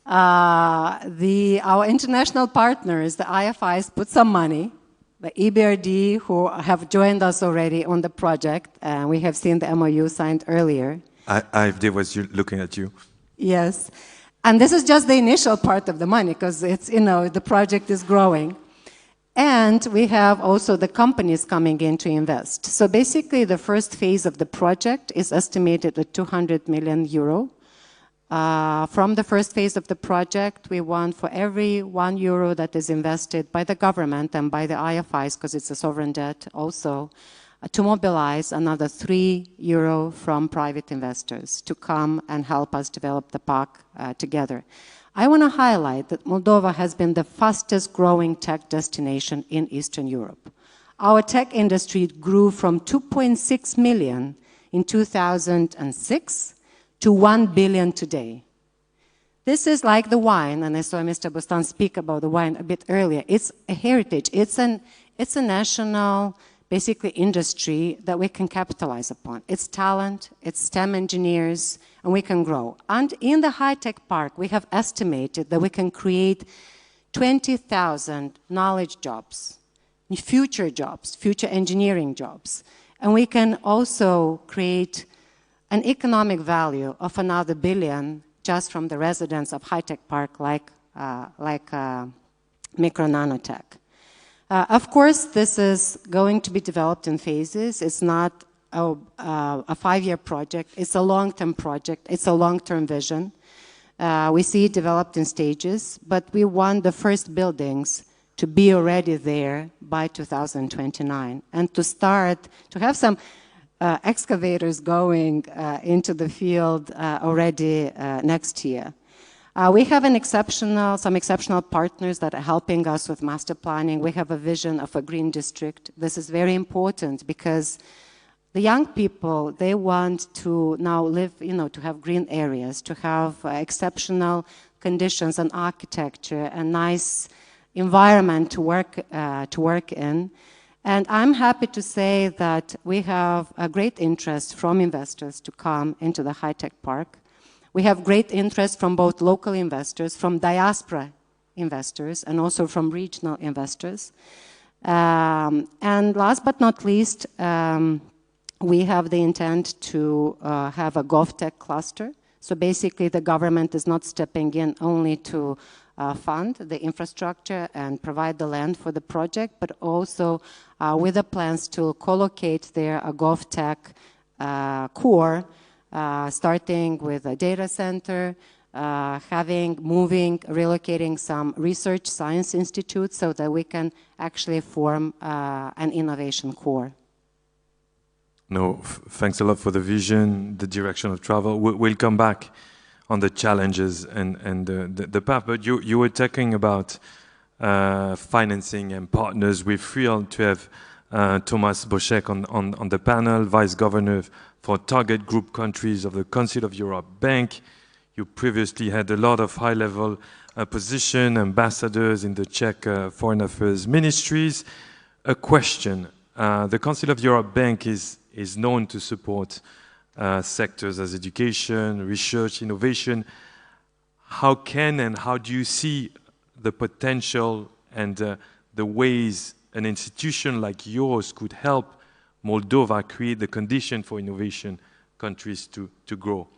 Our international partners, the IFIs, put some money. The EBRD, who have joined us already on the project, and we have seen the MOU signed earlier. IFD was looking at you. Yes. And this is just the initial part of the money, because it's, the project is growing. And we have also the companies coming in to invest. So basically, the first phase of the project is estimated at 200 million euro. From the first phase of the project, we want for every €1 that is invested by the government and by the IFIs, because it's a sovereign debt also, to mobilize another €3 from private investors to come and help us develop the park together. I want to highlight that Moldova has been the fastest growing tech destination in Eastern Europe. Our tech industry grew from 2.6 million in 2006 to 1 billion today. This is like the wine, and I saw Mr. Bostan speak about the wine a bit earlier. It's a heritage. It's a national, basically, industry that we can capitalize upon. It's talent, it's STEM engineers, and we can grow. And in the high-tech park, we have estimated that we can create 20,000 knowledge jobs, future engineering jobs. And we can also create an economic value of another $1 billion just from the residents of high-tech park, like nanotech. Of course, this is going to be developed in phases. It's not a 5-year project. It's a long-term project. It's a long-term vision. We see it developed in stages, but we want the first buildings to be already there by 2029 and to have some excavators going into the field already next year. We have some exceptional partners that are helping us with master planning. We have a vision of a green district. This is very important because the young people, they want to now live, to have green areas, to have exceptional conditions and architecture, a nice environment to work in. And I'm happy to say that we have a great interest from investors to come into the high-tech park. We have great interest from both local investors, from diaspora investors, and also from regional investors. And last but not least, we have the intent to have a GovTech cluster. So basically, the government is not stepping in only to fund the infrastructure and provide the land for the project, but also with the plans to co-locate there a GovTech core, starting with a data center, relocating some research science institutes so that we can actually form an innovation core. No, thanks a lot for the vision, the direction of travel. We'll come back on the challenges and the path, but you were talking about financing and partners. We're thrilled to have Thomas Boschek on the panel, Vice Governor for Target Group Countries of the Council of Europe Bank. You previously had a lot of high-level position, ambassadors in the Czech Foreign Affairs Ministries. A question, the Council of Europe Bank is known to support sectors as education, research, innovation. How can and how do you see the potential and the ways an institution like yours could help Moldova create the condition for innovation countries to grow?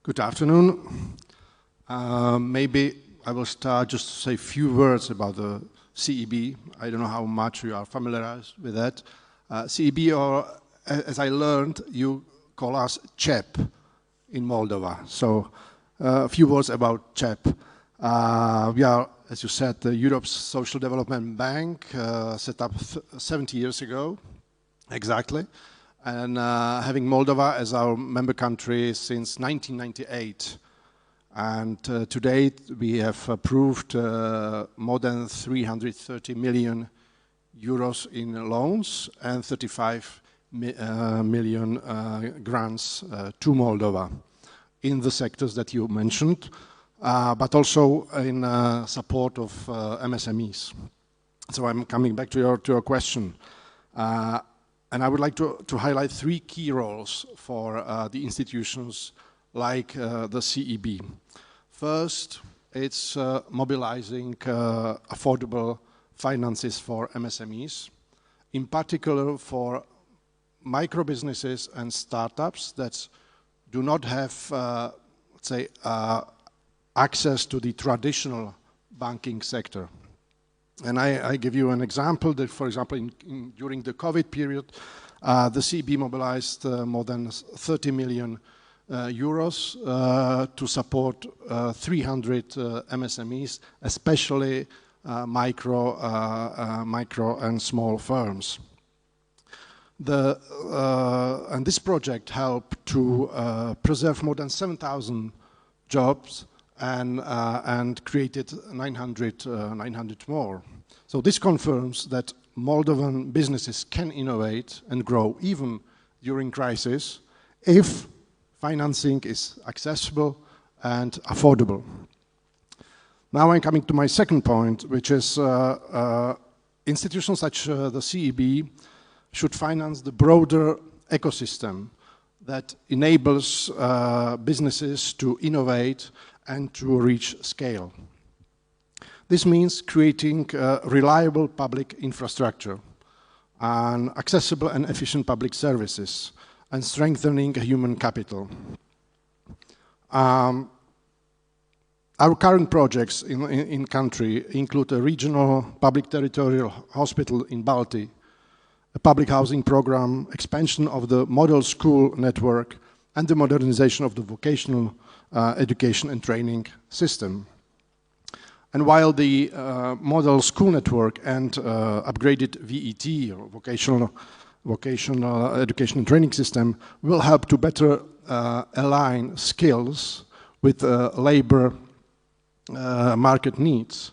Good afternoon. Maybe I will start just to say a few words about the CEB. I don't know how much you are familiarized with that. CEB, or as I learned, you call us CEP in Moldova. So a few words about CEP. We are, as you said, Europe's Social Development Bank, set up 70 years ago, exactly, and having Moldova as our member country since 1998. And to date, we have approved more than 330 million euros in loans and 35 million grants to Moldova in the sectors that you mentioned, but also in support of MSMEs. So I'm coming back to your question. And I would like to highlight 3 key roles for the institutions like the CEB. First, it's mobilizing affordable finances for MSMEs, in particular for micro businesses and startups that do not have, let's say, access to the traditional banking sector. And I give you an example that, for example, during the COVID period, the CEB mobilized more than 30 million euros to support 300 MSMEs, especially micro and small firms. And this project helped to preserve more than 7,000 jobs and created 900 more. So this confirms that Moldovan businesses can innovate and grow even during crisis if financing is accessible and affordable. Now I'm coming to my second point, which is institutions such as the CEB should finance the broader ecosystem that enables businesses to innovate and to reach scale. This means creating reliable public infrastructure and accessible and efficient public services and strengthening human capital. Our current projects in country include a regional public territorial hospital in Balti, a public housing program, expansion of the model school network, and the modernization of the vocational education and training system. And while the model school network and upgraded VET, or vocational education and training system, will help to better align skills with labor market needs,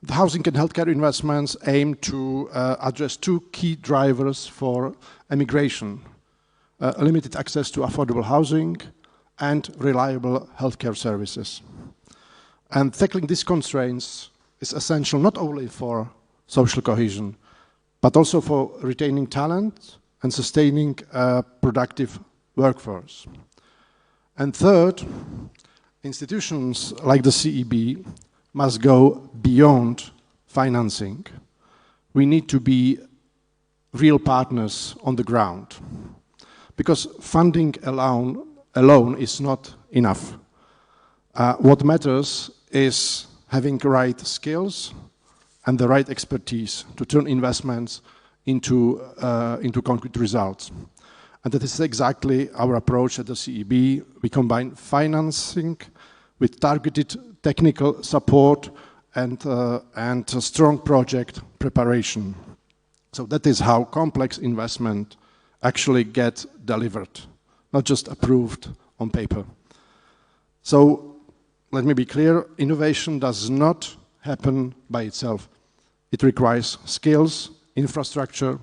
the housing and healthcare investments aim to address two key drivers for emigration: limited access to affordable housing and reliable healthcare services. And tackling these constraints is essential not only for social cohesion, but also for retaining talent and sustaining a productive workforce. And third, institutions like the CEB must go beyond financing. We need to be real partners on the ground, because funding alone is not enough. What matters is having the right skills and the right expertise to turn investments into concrete results. And that is exactly our approach at the CEB. We combine financing with targeted technical support and strong project preparation. So that is how complex investment actually get delivered, not just approved on paper. So let me be clear, innovation does not happen by itself. It requires skills, infrastructure,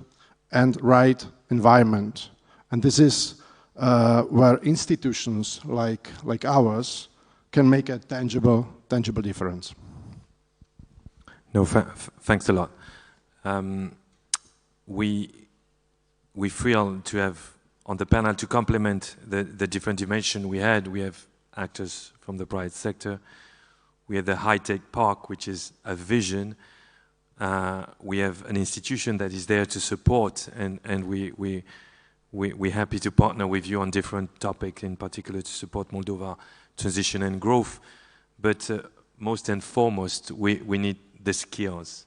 and right environment. And this is where institutions like ours can make a tangible difference. No, thanks a lot. We feel to have on the panel to complement the different dimensions we had. We have actors from the private sector. We have the high-tech park, which is a vision. We have an institution that is there to support, and we're happy to partner with you on different topics, in particular to support Moldova transition and growth. But most and foremost, we need the skills.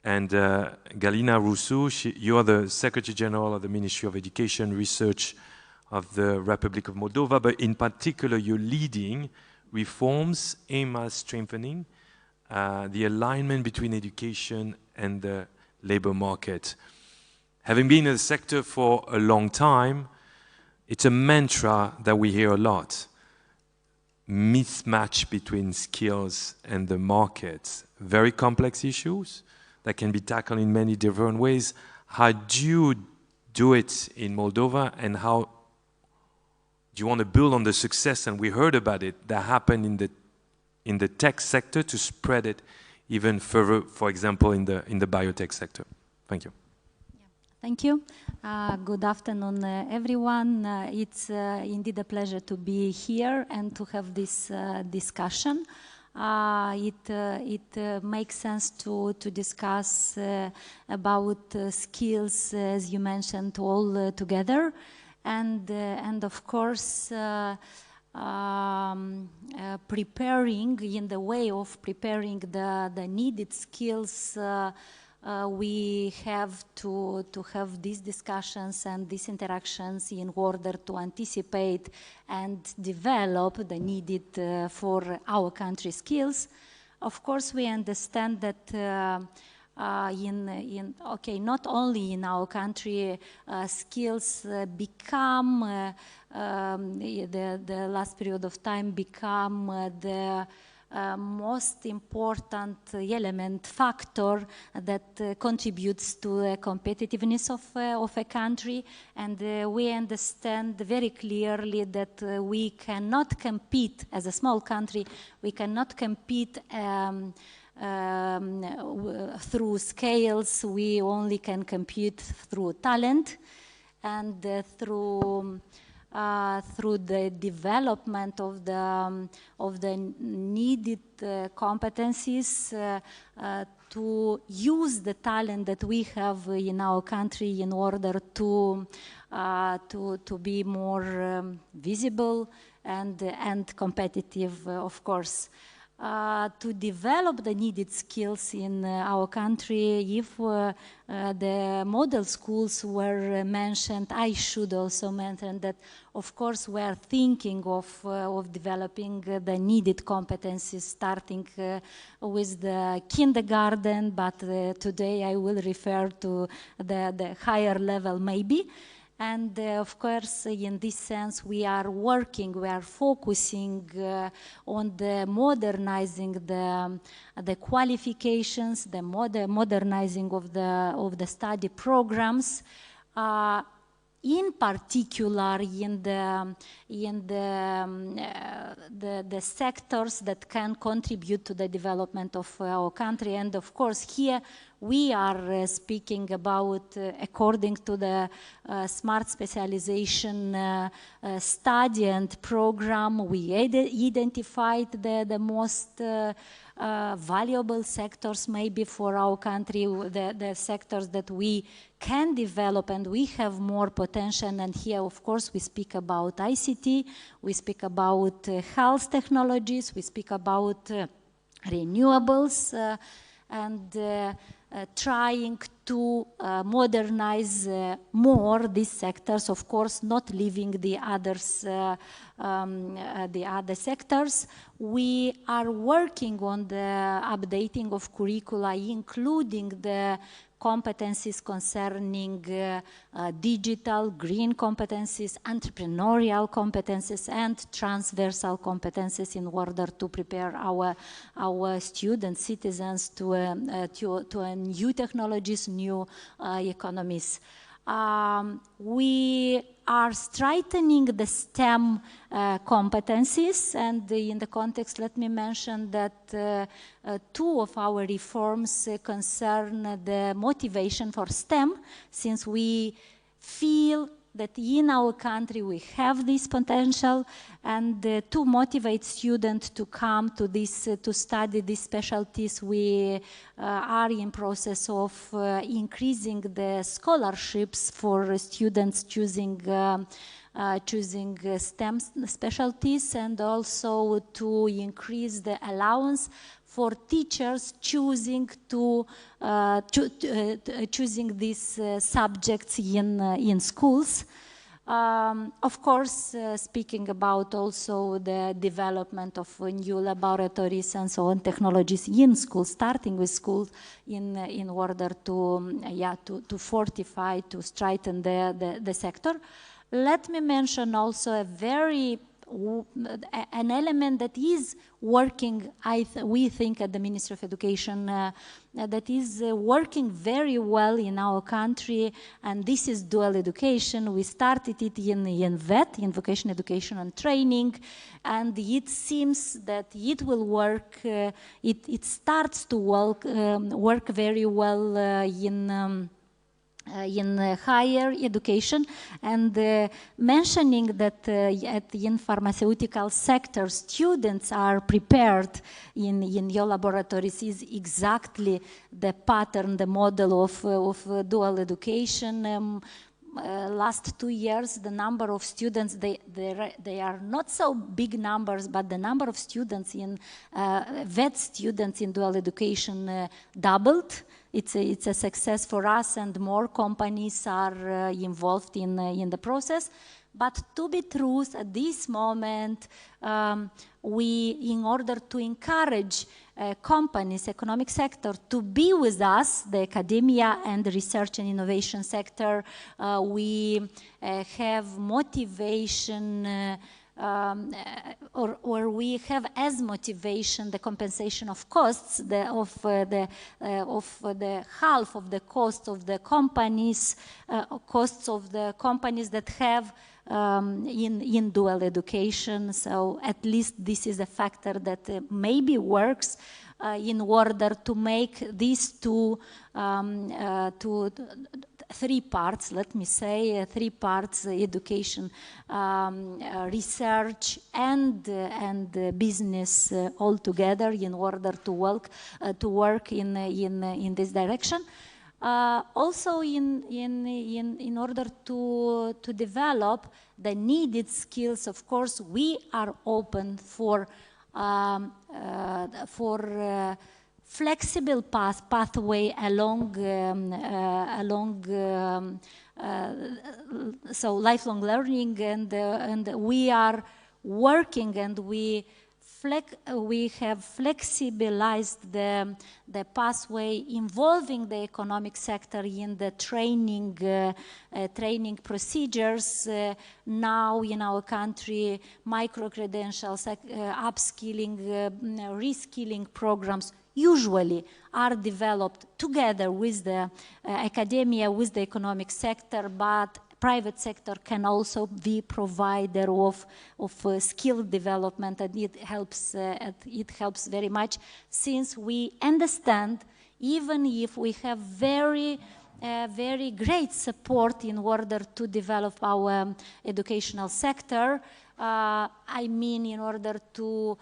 And Galina Rusu, you are the Secretary General of the Ministry of Education Research of the Republic of Moldova, but in particular you're leading reforms aimed at strengthening the alignment between education and the labor market. Having been in the sector for a long time, it's a mantra that we hear a lot. Mismatch between skills and the market. Very complex issues that can be tackled in many different ways. How do you do it in Moldova, and how do you want to build on the success, and we heard about it, that happened in the tech sector, to spread it even further, for example, in the biotech sector? Thank you. Thank you. Good afternoon, everyone. It's indeed a pleasure to be here and to have this discussion. It makes sense to discuss about skills, as you mentioned, all together, and of course preparing, in the way of preparing the needed skills. We have to have these discussions and these interactions in order to anticipate and develop the needed for our country skills. Of course, we understand that not only in our country skills become the last period of time become the most important element, factor that contributes to the competitiveness of a country, and we understand very clearly that we cannot compete as a small country. We cannot compete through scales. We only can compete through talent and through the development of the needed competencies to use the talent that we have in our country in order to be more visible and competitive, of course. to develop the needed skills in our country. If the model schools were mentioned, I should also mention that, of course, we are thinking of developing the needed competencies, starting with the kindergarten, but today I will refer to the higher level maybe. And of course, in this sense, we are working, we are focusing on the modernizing the qualifications, the modernizing of the study programs. In particular, in the sectors that can contribute to the development of our country. And of course, here we are speaking about, according to the smart specialization study and program, we identified the most valuable sectors maybe for our country, the sectors that we can develop and we have more potential. And here, of course, we speak about ICT, we speak about health technologies, we speak about renewables, and trying to modernize more these sectors, of course, not leaving the others, the other sectors. We are working on the updating of curricula, including the competencies concerning digital, green competencies, entrepreneurial competencies, and transversal competencies in order to prepare our students, citizens to new technologies, new economies. We are strengthening the STEM competencies, and in the context, let me mention that two of our reforms concern the motivation for STEM, since we feel that in our country we have this potential, and to motivate students to come to this, to study these specialties, we are in process of increasing the scholarships for students choosing STEM specialties, and also to increase the allowance for teachers choosing choosing these subjects in schools. Of course, speaking about also the development of new laboratories and so on, technologies in schools, starting with schools, in order to fortify, to strengthen the sector. Let me mention also an element that is working, we think at the Ministry of Education, that is working very well in our country, and this is dual education. We started it in VET, in Vocational Education and Training, and it seems that it will work, it starts to work very well in higher education, and mentioning that in pharmaceutical sector students are prepared in your laboratories is exactly the pattern, the model of dual education. Last 2 years, the number of students, they are not so big numbers, but the number of students in VET students in dual education doubled. It's a success for us, and more companies are involved in the process. But to be true, at this moment, in order to encourage companies, economic sector, to be with us, the academia and the research and innovation sector, we have motivation, or we have as motivation the compensation of costs, of the half of the cost of the companies, costs of the companies that have in dual education. So at least this is a factor that maybe works in order to make these three parts, let me say, 3 parts: education, research, and business all together, in order to work in this direction. Also, in order to develop the needed skills, of course, we are open for flexible pathway along so lifelong learning, and we are working, and we have flexibilized the pathway involving the economic sector in the training procedures. Now in our country, micro-credentials, upskilling, reskilling programs usually are developed together with the academia, with the economic sector, but private sector can also be provider of skill development, and it helps very much, since we understand, even if we have very great support in order to develop our educational sector, I mean in order to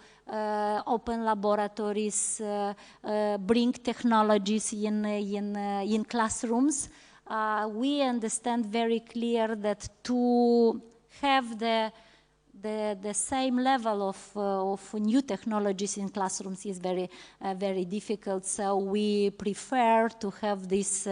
open laboratories, bring technologies in classrooms, we understand very clear that to have the same level of new technologies in classrooms is very difficult. So we prefer to have these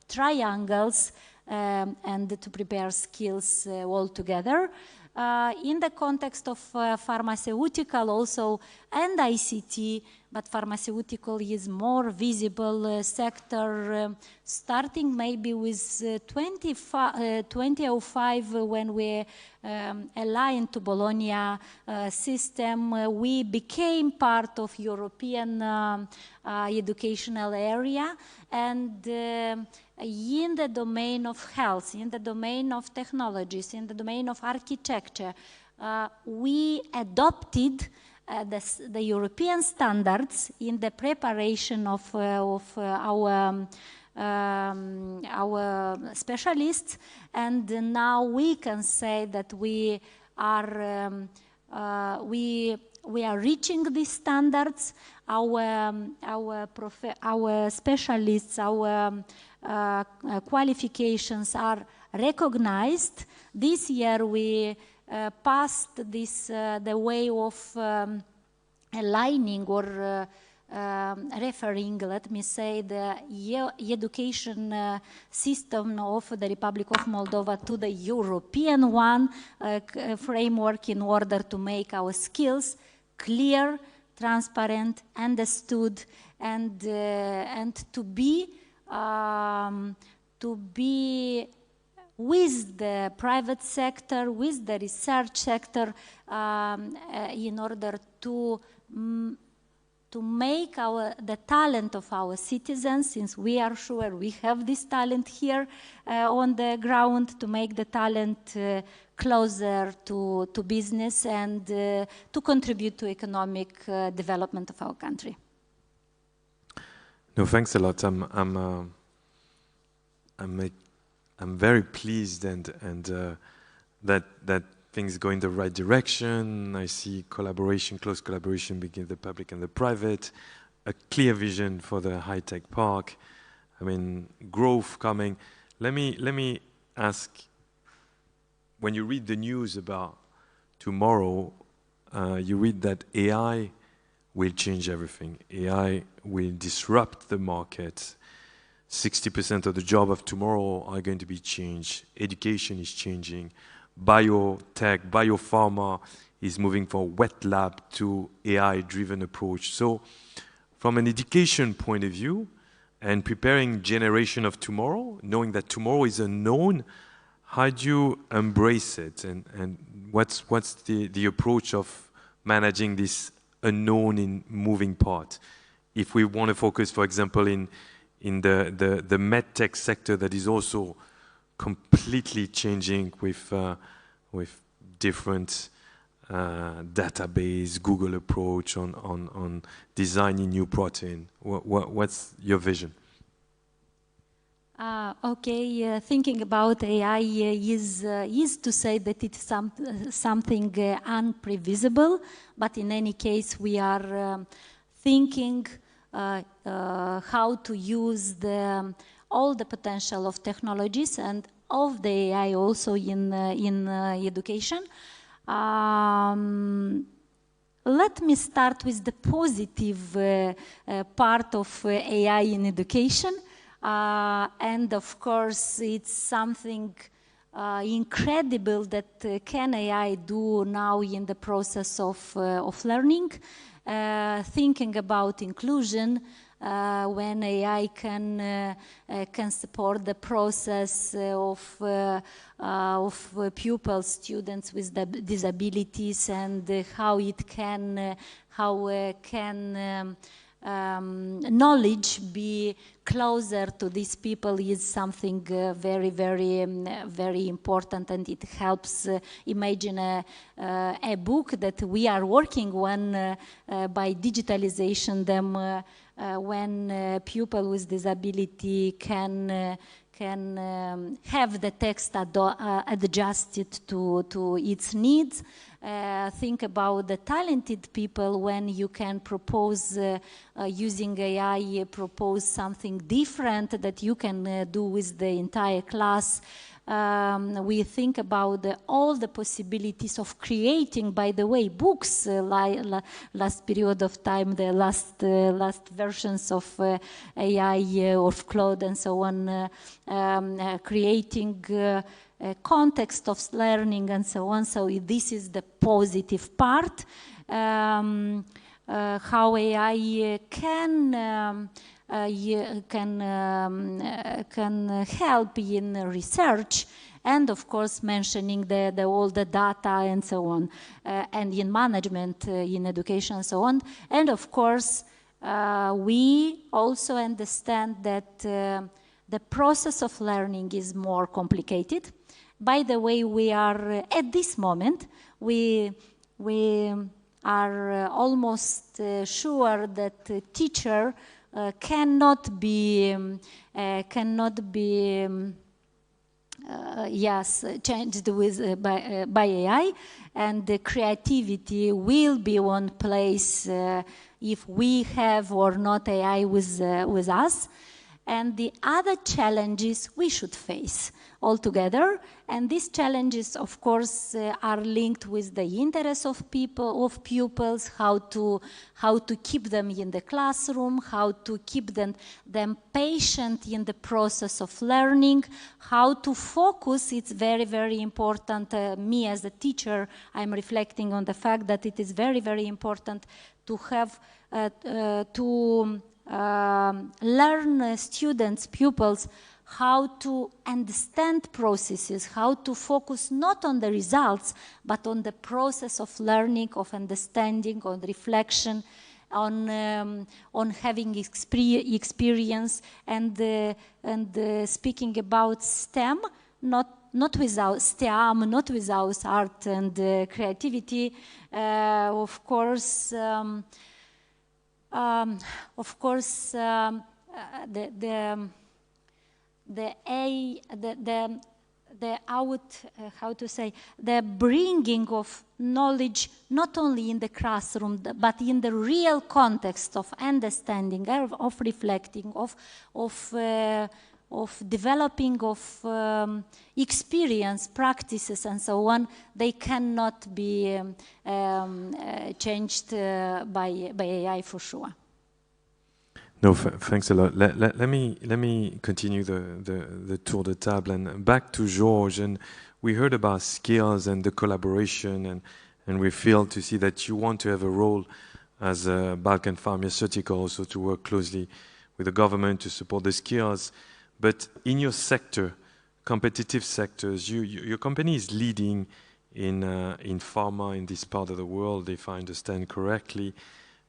triangles and to prepare skills all together. In the context of pharmaceutical also and ICT, but pharmaceutical is more visible sector, starting maybe with 2005 when we aligned to Bologna system, we became part of European educational area, and in the domain of health, in the domain of technologies, in the domain of architecture, we adopted the European standards in the preparation of our specialists, and now we can say that we are reaching these standards. Our specialists, our qualifications are recognized. This year we passed the way of aligning or referring, let me say, the education system of the Republic of Moldova to the European one framework, in order to make our skills clear, transparent, understood, and to be with the private sector, with the research sector, in order to make the talent of our citizens, since we are sure we have this talent here on the ground, to make the talent closer to business and to contribute to economic development of our country. No, thanks a lot. I'm very pleased and that things go in the right direction. I see collaboration, close collaboration between the public and the private, a clear vision for the high-tech park. I mean, growth coming. Let me ask, when you read the news about tomorrow, you read that AI will change everything. AI will disrupt the market. 60% of the jobs of tomorrow are going to be changed. Education is changing. Biotech, biopharma is moving from wet lab to AI-driven approach. So from an education point of view and preparing generation of tomorrow, knowing that tomorrow is unknown, how do you embrace it? And what's the approach of managing this unknown in moving part? If we want to focus, for example, in the medtech sector that is also completely changing with different database, Google approach on designing new protein. What's your vision? Okay, thinking about AI is to say that it's something unprevisible, but in any case we are thinking how to use all the potential of technologies and of the AI also in education. let me start with the positive part of AI in education. And of course, it's something incredible that can AI do now in the process of learning. Thinking about inclusion, when AI can support the process of pupils, students with disabilities, and how it can knowledge be closer to these people is something very, very, very important, and it helps. Imagine a book that we are working on by digitalization them when people with disability can have the text adjusted to its needs. Think about the talented people when you can propose, using AI, propose something different that you can do with the entire class. We think about all the possibilities of creating, by the way, books. Last period of time, the last versions of AI, of Claude and so on, creating context of learning and so on. So this is the positive part. How AI can help in research, and of course mentioning all the data and so on, and in management, in education and so on. And of course, we also understand that the process of learning is more complicated. By the way, we are at this moment, we are almost sure that the teacher cannot be changed by AI, and the creativity will be one place if we have or not AI with us. And the other challenges we should face altogether, and these challenges, of course, are linked with the interests of pupils, how to keep them in the classroom, how to keep them patient in the process of learning, how to focus. It's very, very important. Me as a teacher, I'm reflecting on the fact that it is very, very important to have learn students, pupils, how to understand processes, how to focus not on the results, but on the process of learning, of understanding, on reflection, on having experience, and speaking about STEM, not without STEM, not without art and creativity, of course. The bringing of knowledge not only in the classroom but in the real context of understanding, of reflecting, of developing, of experience, practices, and so on, they cannot be changed by AI for sure. No, thanks a lot. Let me continue the tour de table, and back to George. And we heard about skills and the collaboration, and we feel to see that you want to have a role as a Balkan Pharmaceutical, also to work closely with the government to support the skills. But in your sector, competitive sectors, your company is leading in pharma in this part of the world, if I understand correctly.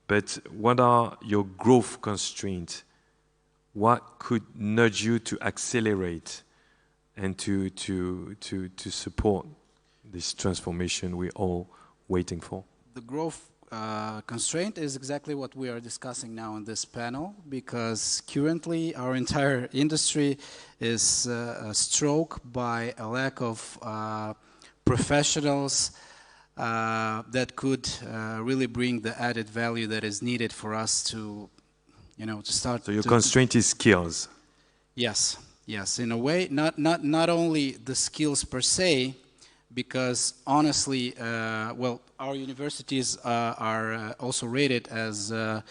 But what are your growth constraints? What could nudge you to accelerate and to support this transformation we're all waiting for? The growth constraint is exactly what we are discussing now in this panel, because currently our entire industry is struck by a lack of professionals that could really bring the added value that is needed for us to start. So your constraint is skills. Yes, in a way, not only the skills per se, because honestly, well, our universities are also rated as the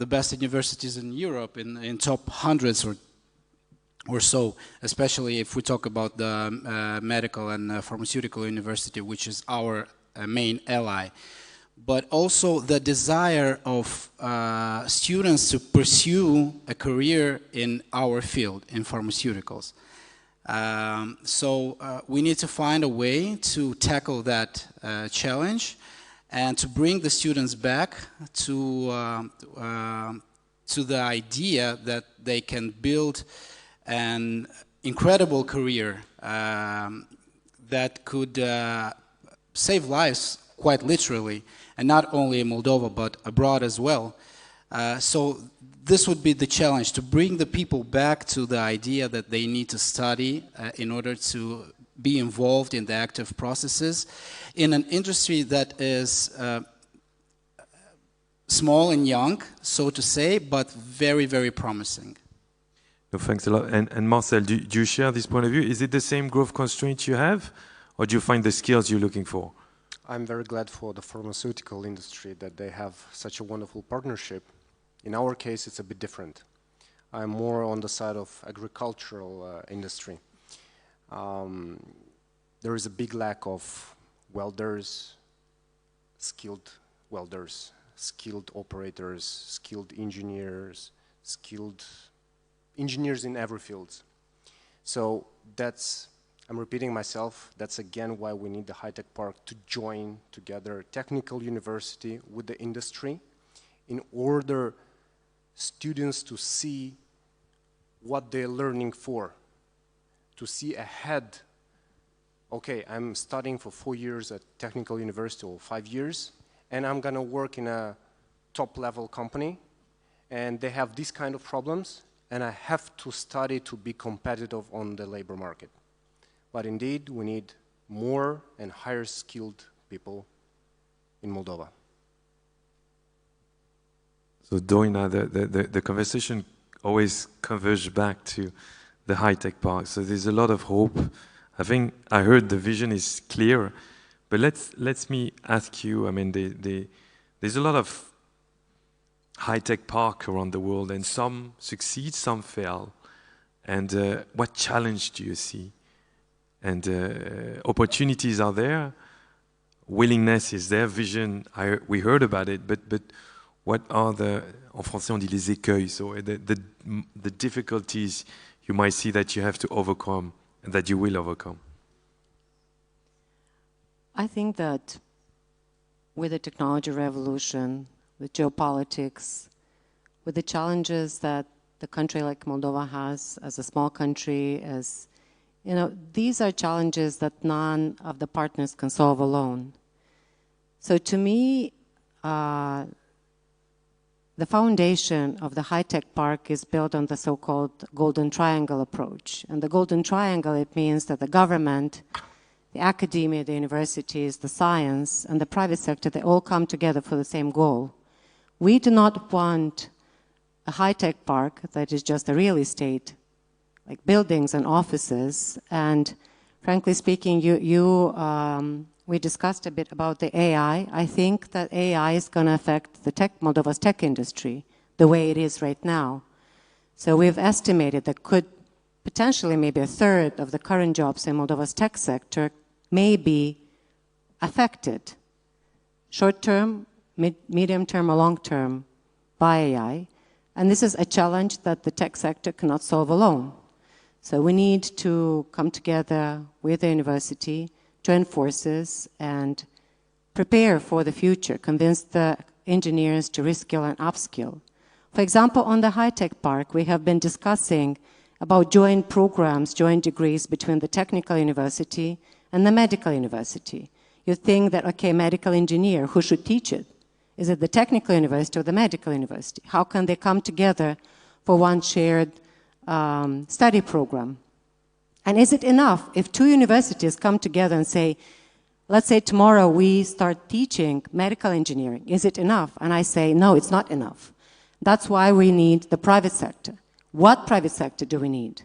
best universities in Europe in top hundreds or so, especially if we talk about the medical and pharmaceutical university, which is our main ally. But also the desire of students to pursue a career in our field, in pharmaceuticals. So we need to find a way to tackle that challenge and to bring the students back to the idea that they can build an incredible career that could save lives quite literally, and not only in Moldova but abroad as well. So this would be the challenge, to bring the people back to the idea that they need to study in order to be involved in the active processes in an industry that is small and young, so to say, but very, very promising. No, thanks a lot. And Marcel, do you share this point of view? Is it the same growth constraints you have, or do you find the skills you're looking for? I'm very glad for the pharmaceutical industry that they have such a wonderful partnership. In our case, it's a bit different. I'm more on the side of agricultural industry. There is a big lack of welders, skilled operators, skilled engineers in every field. So that's, I'm repeating myself, that's again why we need the high-tech park to join together technical university with the industry in order students to see what they're learning for, to see ahead. Okay, I'm studying for 4 years at technical university or 5 years, and I'm gonna work in a top-level company, and they have these kind of problems, and I have to study to be competitive on the labor market. But indeed, we need more and higher skilled people in Moldova. So Doina, the conversation always converges back to the high-tech park. So there's a lot of hope. I think I heard the vision is clear, but let me ask you, I mean, there's a lot of high-tech park around the world, and some succeed, some fail. And what challenge do you see? And opportunities are there, willingness is there, vision, we heard about it, but what are the, en français on dit les écueils, so the difficulties you might see that you have to overcome and that you will overcome? I think that with the technology revolution, with geopolitics, with the challenges that the country like Moldova has as a small country, as you know, these are challenges that none of the partners can solve alone. So to me, the foundation of the high-tech park is built on the so-called Golden Triangle approach. And the Golden Triangle, it means that the government, the academia, the universities, the science, and the private sector, they all come together for the same goal. We do not want a high-tech park that is just a real estate, like buildings and offices. And frankly speaking, we discussed a bit about the AI. I think that AI is going to affect the Moldova's tech industry the way it is right now. So we've estimated that could potentially maybe a third of the current jobs in Moldova's tech sector may be affected, short-term, medium-term, or long-term, by AI. And this is a challenge that the tech sector cannot solve alone. So we need to come together with the university, join forces, and prepare for the future, convince the engineers to reskill and upskill. For example, on the high-tech park, we have been discussing about joint programs, joint degrees between the technical university and the medical university. You think that, okay, medical engineer, who should teach it? Is it the technical university or the medical university? How can they come together for one shared study program? And is it enough if two universities come together and say, let's say tomorrow we start teaching medical engineering, is it enough? And I say, no, it's not enough. That's why we need the private sector. What private sector do we need?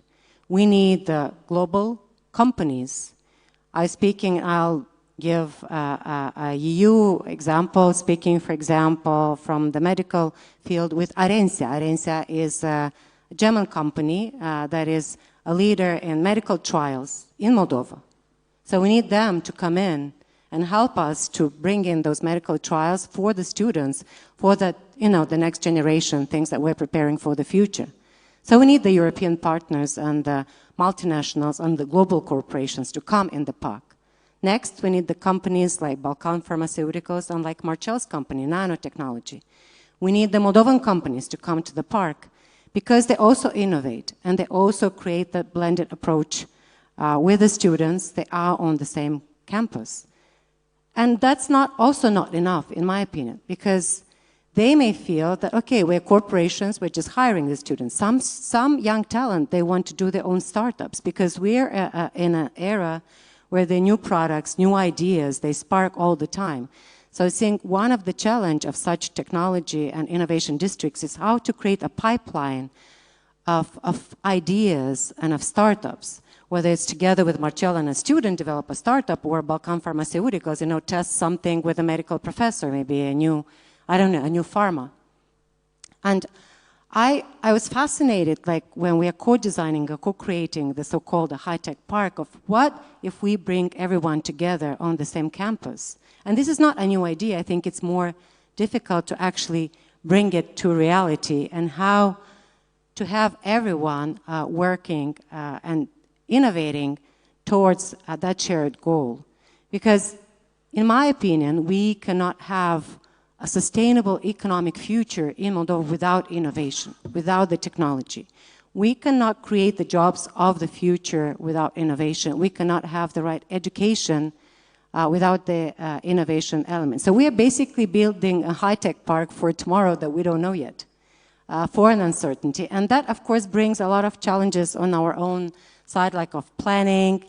We need the global companies, I'll give a EU example, speaking, for example, from the medical field with Arencia. Arencia is a German company that is a leader in medical trials in Moldova. So we need them to come in and help us to bring in those medical trials for the students, for the, the next generation, things that we're preparing for the future. So we need the European partners and the multinationals and the global corporations to come in the park. Next, we need the companies like Balkan Pharmaceuticals and like Marcel's company, nanotechnology. We need the Moldovan companies to come to the park because they also innovate and they also create that blended approach with the students. They are on the same campus. And that's also not enough, in my opinion, because they may feel that, okay, we're corporations, we're just hiring the students. Some young talent, they want to do their own startups because we're in an era where the new products, new ideas, they spark all the time. So I think one of the challenge of such technology and innovation districts is how to create a pipeline of ideas and of startups, whether it's together with Marcel and a student develop a startup or Balkan Pharmaceuticals, test something with a medical professor, maybe a new, a new pharma. And I was fascinated, like when we are co-designing or co-creating the so-called high-tech park, of what if we bring everyone together on the same campus? And this is not a new idea. I think it's more difficult to actually bring it to reality and how to have everyone working and innovating towards that shared goal. Because in my opinion, we cannot have a sustainable economic future in Moldova without innovation, without the technology. We cannot create the jobs of the future without innovation. We cannot have the right education without the innovation element. So we are basically building a high-tech park for tomorrow that we don't know yet, for an uncertainty. And that, of course, brings a lot of challenges on our own side, like of planning,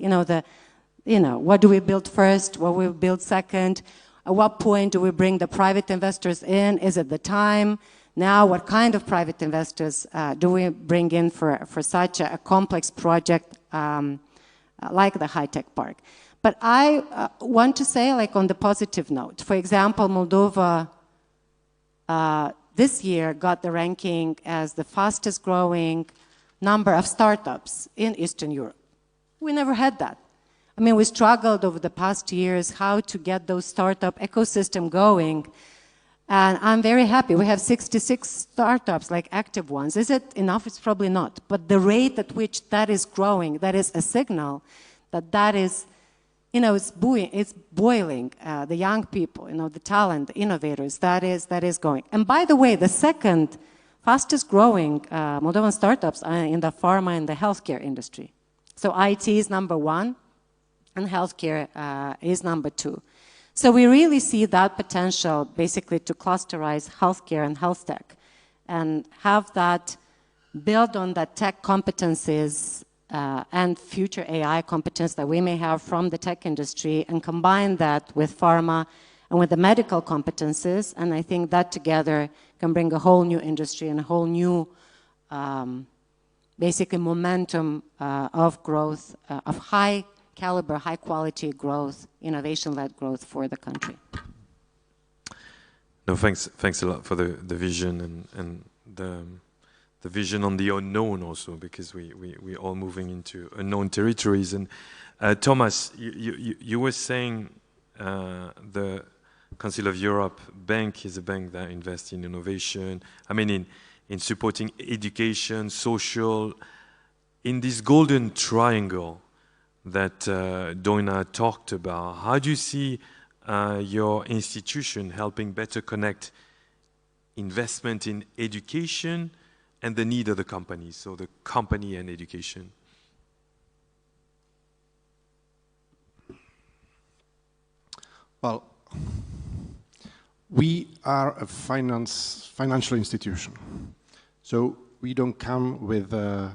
what do we build first, what we build second, at what point do we bring the private investors in? Is it the time? Now, what kind of private investors do we bring in for such a complex project like the high-tech park? But I want to say, like on the positive note, for example, Moldova this year got the ranking as the fastest growing number of startups in Eastern Europe. We never had that. I mean, we struggled over the past years how to get those startup ecosystem going. And I'm very happy. We have 66 startups, like active ones. Is it enough? It's probably not. But the rate at which that is growing, that is a signal that is, it's boiling. The young people, the talent, the innovators, that is going. And by the way, the second fastest growing Moldovan startups are in the pharma and the healthcare industry. So IT is number one. And healthcare is number two. So we really see that potential basically to clusterize healthcare and health tech and have that build on the tech competencies and future AI competence that we may have from the tech industry and combine that with pharma and with the medical competencies. And I think that together can bring a whole new industry and a whole new basically momentum of growth, of high caliber, high quality growth, innovation-led growth for the country. No, thanks a lot for the vision and the vision on the unknown also, because we're all moving into unknown territories. And Thomas, you were saying the Council of Europe bank is a bank that invests in innovation. I mean, in supporting education, social, in this golden triangle that Doina talked about. How do you see your institution helping better connect investment in education and the need of the company, so the company and education? Well, we are a financial institution, so we don't come with the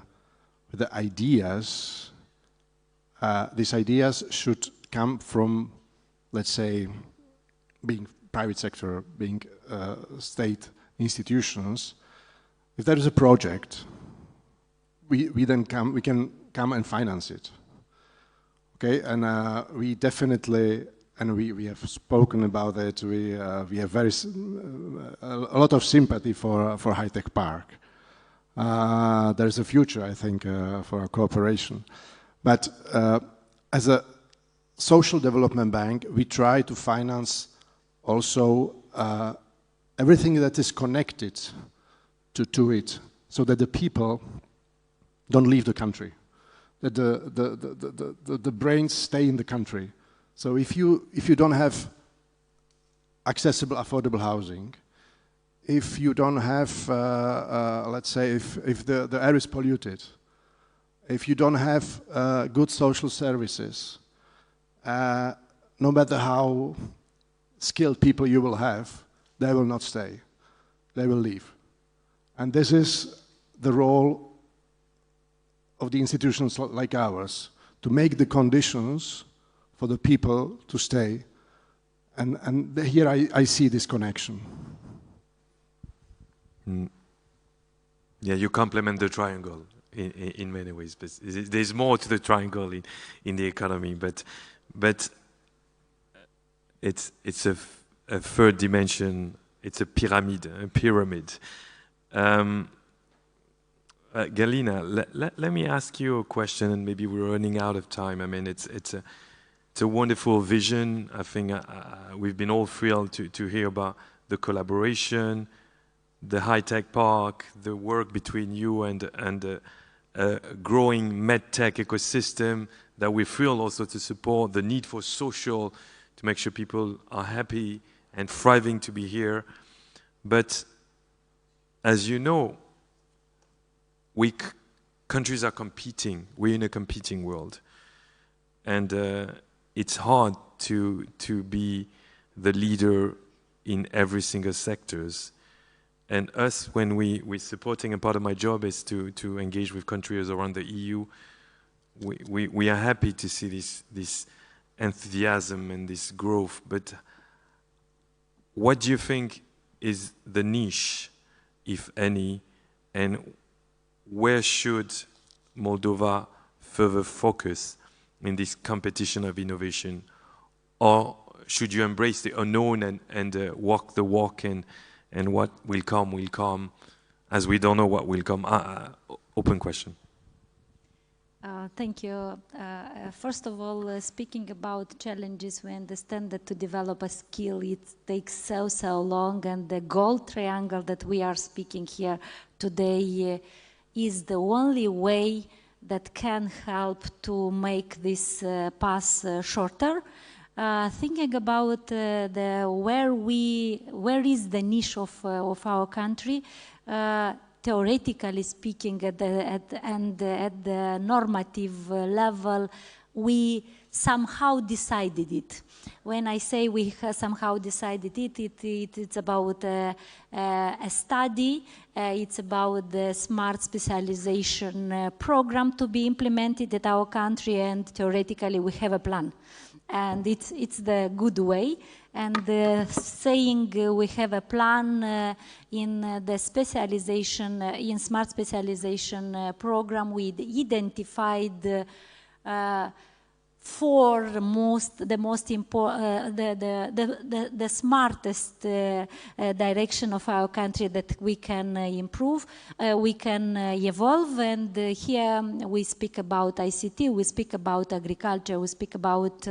ideas. These ideas should come from, let's say, being private sector, being state institutions. If there is a project, we can come and finance it. Okay, and we definitely, and we have spoken about it, we have a lot of sympathy for high-tech park. There's a future, I think, for our cooperation. But as a social development bank, we try to finance also everything that is connected to it, so that the people don't leave the country, that the brains stay in the country. So if you don't have accessible, affordable housing, if you don't have, let's say, if the air is polluted, if you don't have good social services, no matter how skilled people you will have, they will not stay. They will leave. And this is the role of the institutions like ours, to make the conditions for the people to stay. And here I see this connection. Yeah, you complement the triangle in many ways, but there's more to the triangle in the economy, but it's a third dimension. It's a pyramid. Galina, let me ask you a question, and maybe we're running out of time. I mean, it's a wonderful vision. I think we've been all thrilled to hear about the collaboration, the high-tech park, the work between you and a growing medtech ecosystem that we feel also to support the need for social, to make sure people are happy and thriving to be here. But as you know, countries are competing. We're in a competing world. And it's hard to be the leader in every single sectors. And us, when we're supporting, and part of my job is to engage with countries around the EU, we are happy to see this enthusiasm and this growth. But what do you think is the niche, if any, and where should Moldova further focus in this competition of innovation? Or should you embrace the unknown and walk the walk, and what will come, as we don't know what will come? Open question. Thank you. First of all, speaking about challenges, we understand that to develop a skill, it takes so long, and the gold triangle that we are speaking here today is the only way that can help to make this path shorter. Thinking about where is the niche of our country, theoretically speaking, at the normative level, we somehow decided it. When I say we somehow decided it's about a study, it's about the smart specialization program to be implemented at our country, and theoretically we have a plan. And it's the good way. And saying we have a plan in the specialization, in smart specialization program, we identified the smartest direction of our country that we can improve, we can evolve. And here we speak about ICT, we speak about agriculture, we speak about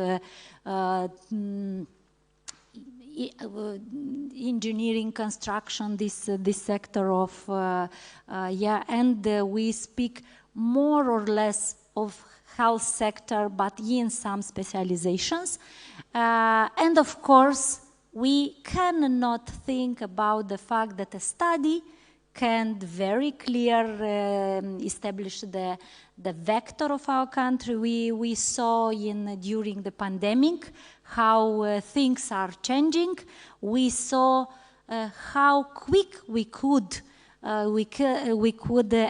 engineering, construction, this sector of and we speak more or less of health sector, but in some specializations. And of course, we cannot think about the fact that a study can very clear establish the vector of our country. We saw during the pandemic how things are changing. We saw how quick we could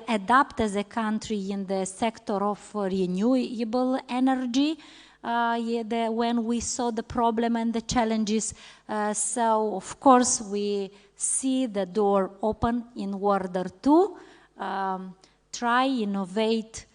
adapt as a country in the sector of renewable energy when we saw the problem and the challenges. So of course we see the door open in order to try, innovate,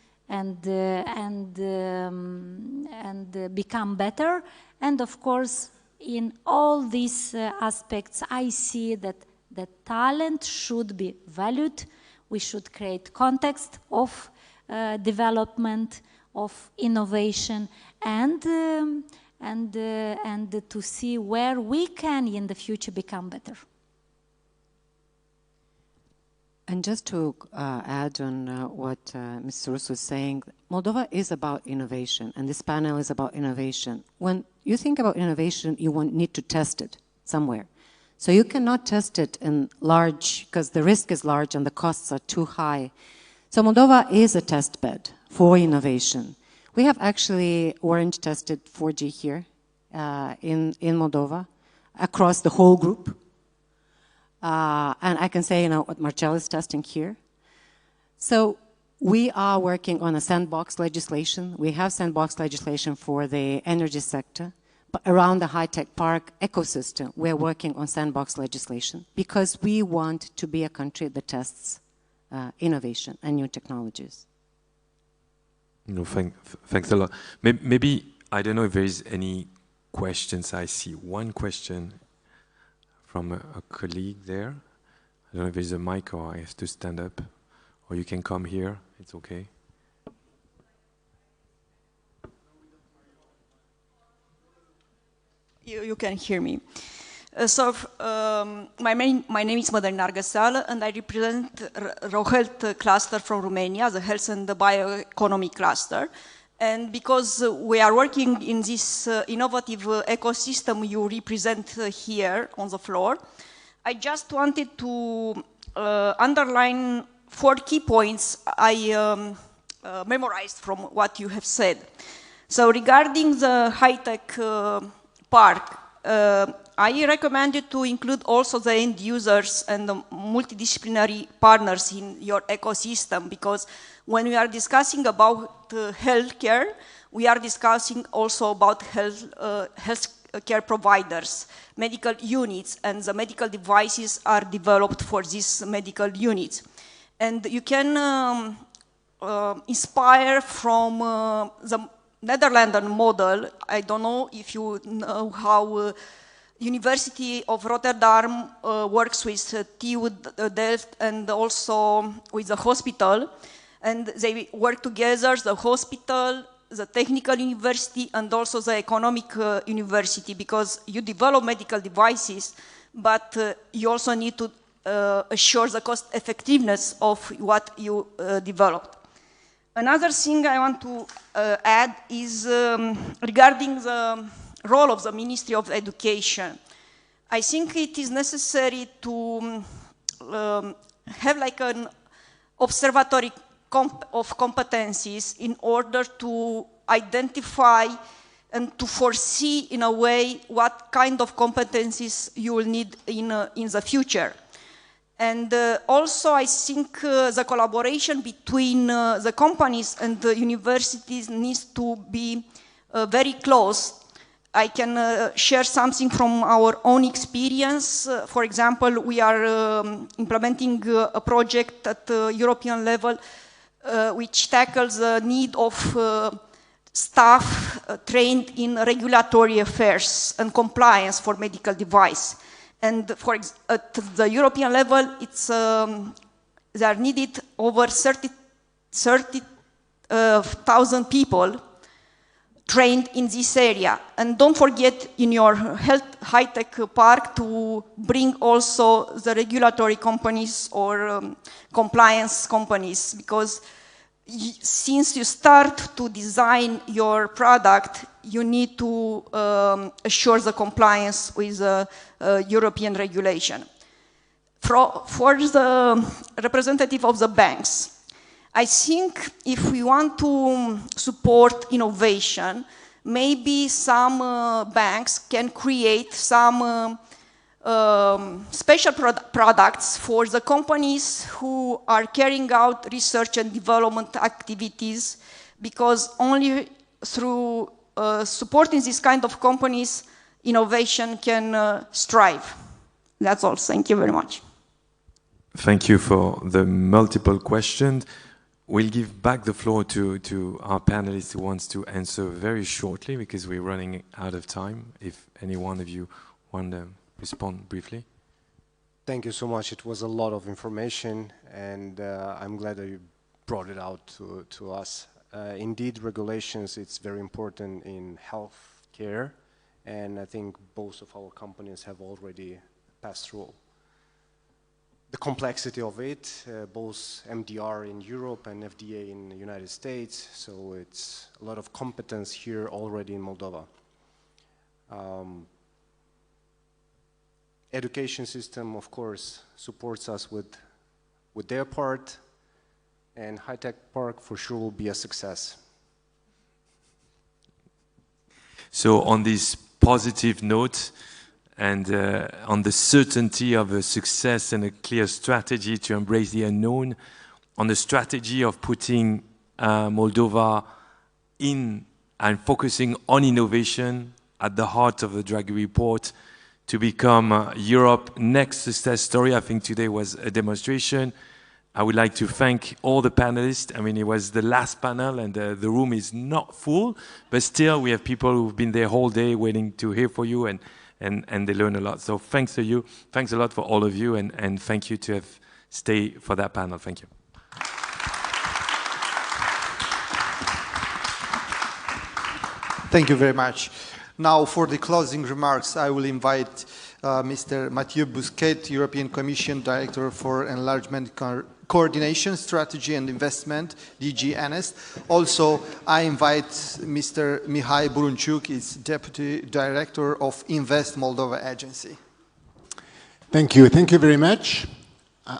become better. And of course, in all these aspects, I see that the talent should be valued. We should create context of development, of innovation, and to see where we can in the future become better. And just to add on what Mr. Russo is saying, Moldova is about innovation, and this panel is about innovation. When you think about innovation, you need to test it somewhere. So you cannot test it in large, because the risk is large and the costs are too high. So Moldova is a test bed for innovation. We have actually orange tested 4G here in Moldova across the whole group. And I can say, what Marcel is testing here. So we are working on a sandbox legislation. We have sandbox legislation for the energy sector. But around the high-tech park ecosystem, we're working on sandbox legislation because we want to be a country that tests innovation and new technologies. No, thanks a lot. Maybe, I don't know if there is any questions. I see one question from a colleague there. I don't know if there's a mic or I have to stand up. Or you can come here, it's okay. You can hear me. My name is Mădălina Argăseală, and I represent RoHealth cluster from Romania, the health and the bioeconomy cluster. And because we are working in this innovative ecosystem you represent here on the floor, I just wanted to underline 4 key points I memorized from what you have said. So regarding the high-tech park, I recommend you to include also the end users and the multidisciplinary partners in your ecosystem, because when we are discussing about healthcare, we are discussing also about healthcare providers, medical units, and the medical devices are developed for these medical units. And you can inspire from the Netherlands model. I don't know if you know how University of Rotterdam works with TU Delft and also with the hospital, and they work together, the hospital, the technical university, and also the economic university, because you develop medical devices, but you also need to assure the cost effectiveness of what you developed. Another thing I want to add is regarding the role of the Ministry of Education. I think it is necessary to have like an observatory of competencies in order to identify and to foresee in a way what kind of competencies you will need in the future. And also I think the collaboration between the companies and the universities needs to be very close. I can share something from our own experience. For example, we are implementing a project at the European level which tackles the need of staff trained in regulatory affairs and compliance for medical device. And at the European level, they are needed over 30,000 people trained in this area. And don't forget in your high-tech park to bring also the regulatory companies or compliance companies, because since you start to design your product, you need to assure the compliance with the European regulation. For the representative of the banks, I think if we want to support innovation, maybe some banks can create some special products for the companies who are carrying out research and development activities, because only through supporting these kind of companies, innovation can strive. That's all. Thank you very much. Thank you for the multiple questions. we'll give back the floor to our panelists who wants to answer very shortly because we're running out of time. If any one of you want to respond briefly. Thank you so much. It was a lot of information, and I'm glad that you brought it out to us. Indeed, regulations, it's very important in health care, and I think both of our companies have already passed through the complexity of it, both MDR in Europe and FDA in the United States, so it's a lot of competence here already in Moldova. Education system, of course, supports us with their part, and high-tech park for sure will be a success. So on this positive note, and on the certainty of a success and a clear strategy to embrace the unknown, on the strategy of putting Moldova in and focusing on innovation at the heart of the Draghi report to become Europe's next success story. I think today was a demonstration. I would like to thank all the panelists. I mean, it was the last panel and the room is not full, but still we have people who've been there all day waiting to hear from you and they learn a lot. So thanks to you. Thanks a lot for all of you and thank you to have stayed for that panel. Thank you. Thank you very much. Now for the closing remarks, I will invite Mr. Mathieu Bousquet, European Commission Director for Enlargement Coordination, Strategy and Investment, DG NS. Also, I invite Mr. Mihai Burunchuk, is Deputy Director of Invest Moldova Agency. Thank you. Thank you very much.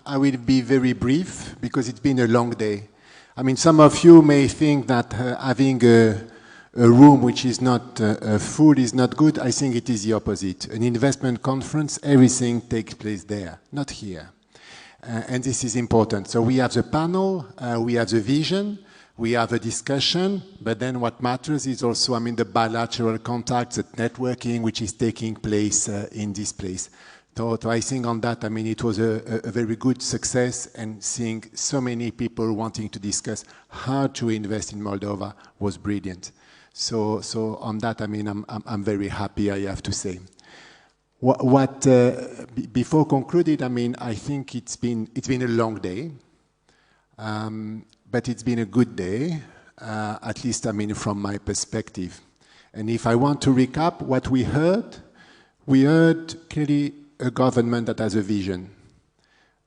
I will be very brief because it's been a long day. I mean, some of you may think that having a room which is not full is not good. I think it is the opposite. An investment conference, everything takes place there, not here. And this is important. So we have the panel, we have the vision, we have a discussion, but then what matters is also, I mean, the bilateral contacts, the networking which is taking place in this place. So I think on that, I mean, it was a very good success, and seeing so many people wanting to discuss how to invest in Moldova was brilliant. So on that, I mean, I'm very happy, I have to say. Before concluding, I mean, I think it's been a long day, but it's been a good day, at least, I mean, from my perspective. And if I want to recap what we heard clearly a government that has a vision,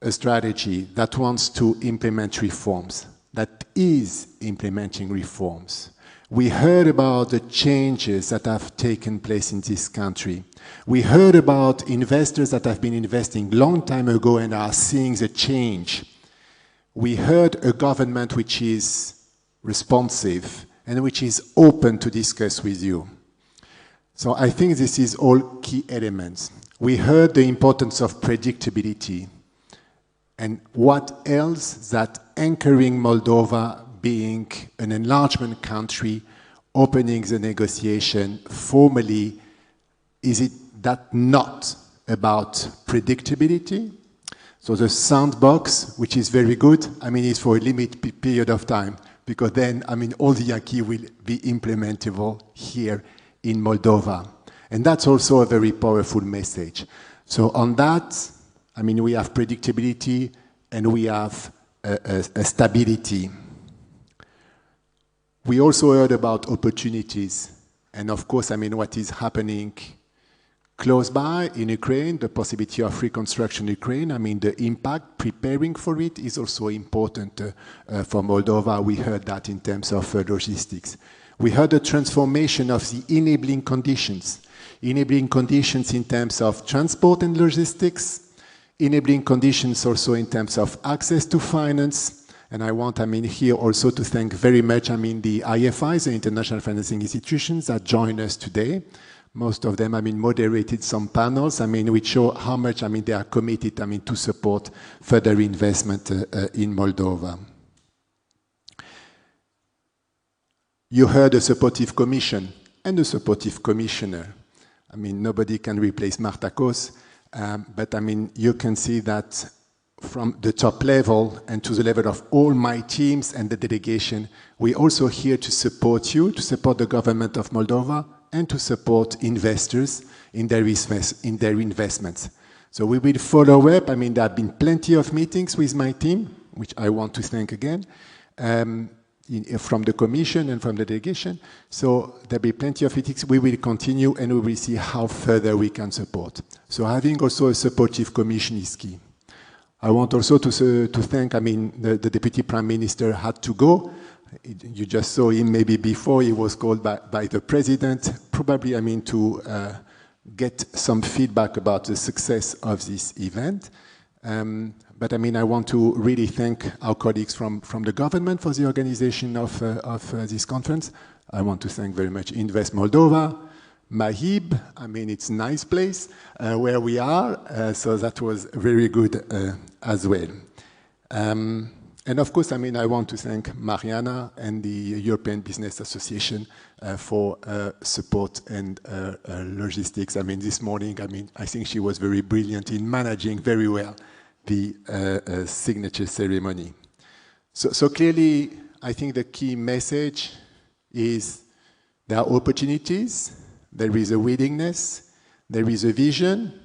a strategy that wants to implement reforms, that is implementing reforms. We heard about the changes that have taken place in this country. We heard about investors that have been investing long time ago and are seeing the change. We heard a government which is responsive and which is open to discuss with you. So I think this is all key elements. We heard the importance of predictability. And what else that anchoring Moldova being an enlargement country, opening the negotiation formally, is it that not about predictability? So the sandbox, which is very good, I mean, it's for a limited period of time, because then, I mean, all the acquis will be implementable here in Moldova. And that's also a very powerful message. So on that, I mean, we have predictability and we have a stability. We also heard about opportunities. And of course, I mean, what is happening close by in Ukraine, the possibility of reconstruction in Ukraine, I mean, the impact, preparing for it is also important for Moldova. We heard that in terms of logistics. We heard the transformation of the enabling conditions in terms of transport and logistics, enabling conditions also in terms of access to finance. And I want, I mean, here also to thank very much, I mean, the IFIs, the international financing institutions that joined us today. Most of them, I mean, moderated some panels, I mean, which show how much, I mean, they are committed, I mean, to support further investment in Moldova. You heard a supportive commission and a supportive commissioner. I mean, nobody can replace Marta Kos, but I mean, you can see that from the top level and to the level of all my teams and the delegation, we're also here to support you, to support the government of Moldova, and to support investors in their investments. So we will follow up. I mean, there have been plenty of meetings with my team, which I want to thank again, from the Commission and from the delegation. So there'll be plenty of meetings. We will continue and we will see how further we can support. So having also a supportive Commission is key. I want also to thank, I mean, the Deputy Prime Minister had to go. You just saw him maybe before he was called by the President, probably, I mean, to get some feedback about the success of this event. But I mean, I want to really thank our colleagues from the government for the organization of this conference. I want to thank very much Invest Moldova, Mahib. I mean, it's a nice place where we are, so that was very good as well. And of course, I mean, I want to thank Mariana and the European Business Association for support and logistics. I mean, this morning, I mean, I think she was very brilliant in managing very well the signature ceremony. So clearly, I think the key message is there are opportunities, there is a willingness, there is a vision,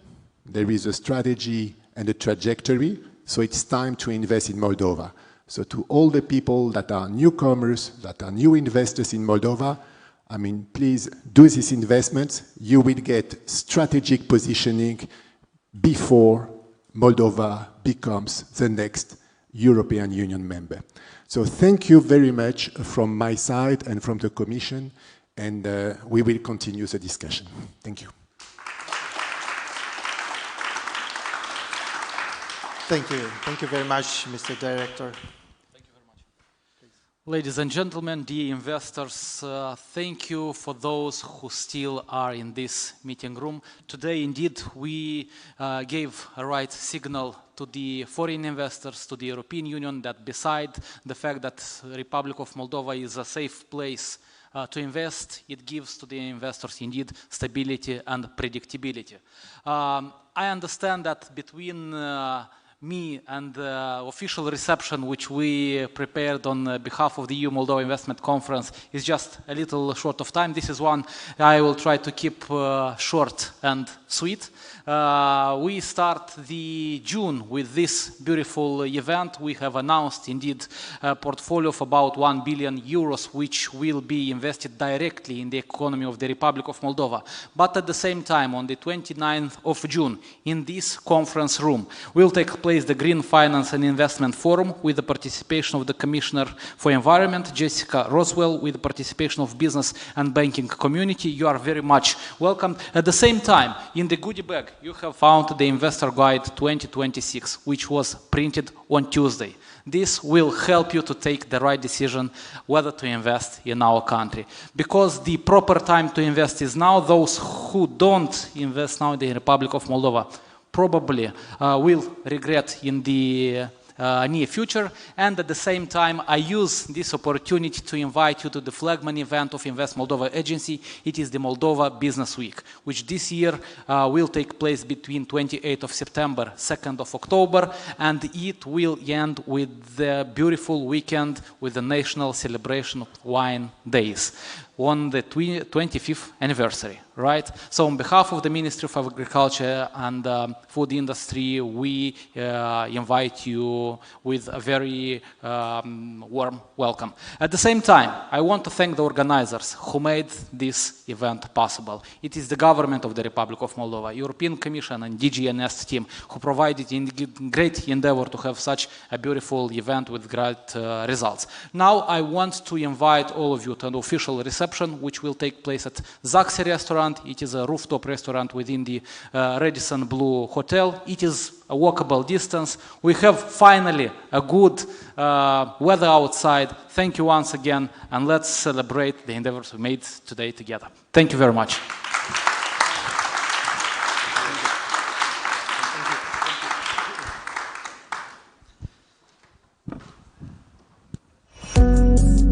there is a strategy and a trajectory. So it's time to invest in Moldova. So to all the people that are newcomers, that are new investors in Moldova, I mean, please do these investments. You will get strategic positioning before Moldova becomes the next European Union member. So thank you very much from my side and from the Commission, and we will continue the discussion. Thank you. Thank you. Thank you very much, Mr. Director. Ladies and gentlemen, dear investors, thank you for those who still are in this meeting room. Today, indeed, we gave a right signal to the foreign investors, to the European Union, that beside the fact that the Republic of Moldova is a safe place to invest, it gives to the investors indeed stability and predictability. I understand that between me and the official reception which we prepared on behalf of the EU-Moldova Investment Conference is just a little short of time. This is one I will try to keep short and sweet. We start the June with this beautiful event. We have announced indeed a portfolio of about 1 billion euros which will be invested directly in the economy of the Republic of Moldova. But at the same time, on the 29th of June, in this conference room, will take place the Green Finance and Investment Forum with the participation of the Commissioner for Environment, Jessica Roswell, with the participation of business and banking community. You are very much welcome. At the same time, in the goodie bag, you have found the Investor Guide 2026, which was printed on Tuesday. This will help you to take the right decision whether to invest in our country. Because the proper time to invest is now. Those who don't invest now in the Republic of Moldova probably will regret in the near future. And at the same time, I use this opportunity to invite you to the flagman event of Invest Moldova agency. It is the Moldova Business Week, which this year will take place between 28th of September, 2nd of October, and it will end with the beautiful weekend with the national celebration of wine days on the 25th anniversary, right? So on behalf of the Ministry of Agriculture and Food Industry, we invite you with a very warm welcome. At the same time, I want to thank the organizers who made this event possible. It is the government of the Republic of Moldova, European Commission and DGNS team who provided in great endeavor to have such a beautiful event with great results. Now I want to invite all of you to an official reception which will take place at Zaxi restaurant. It is a rooftop restaurant within the Radisson Blu Hotel. It is a walkable distance. We have finally a good weather outside. Thank you once again, and let's celebrate the endeavors we made today together. Thank you very much. Thank you.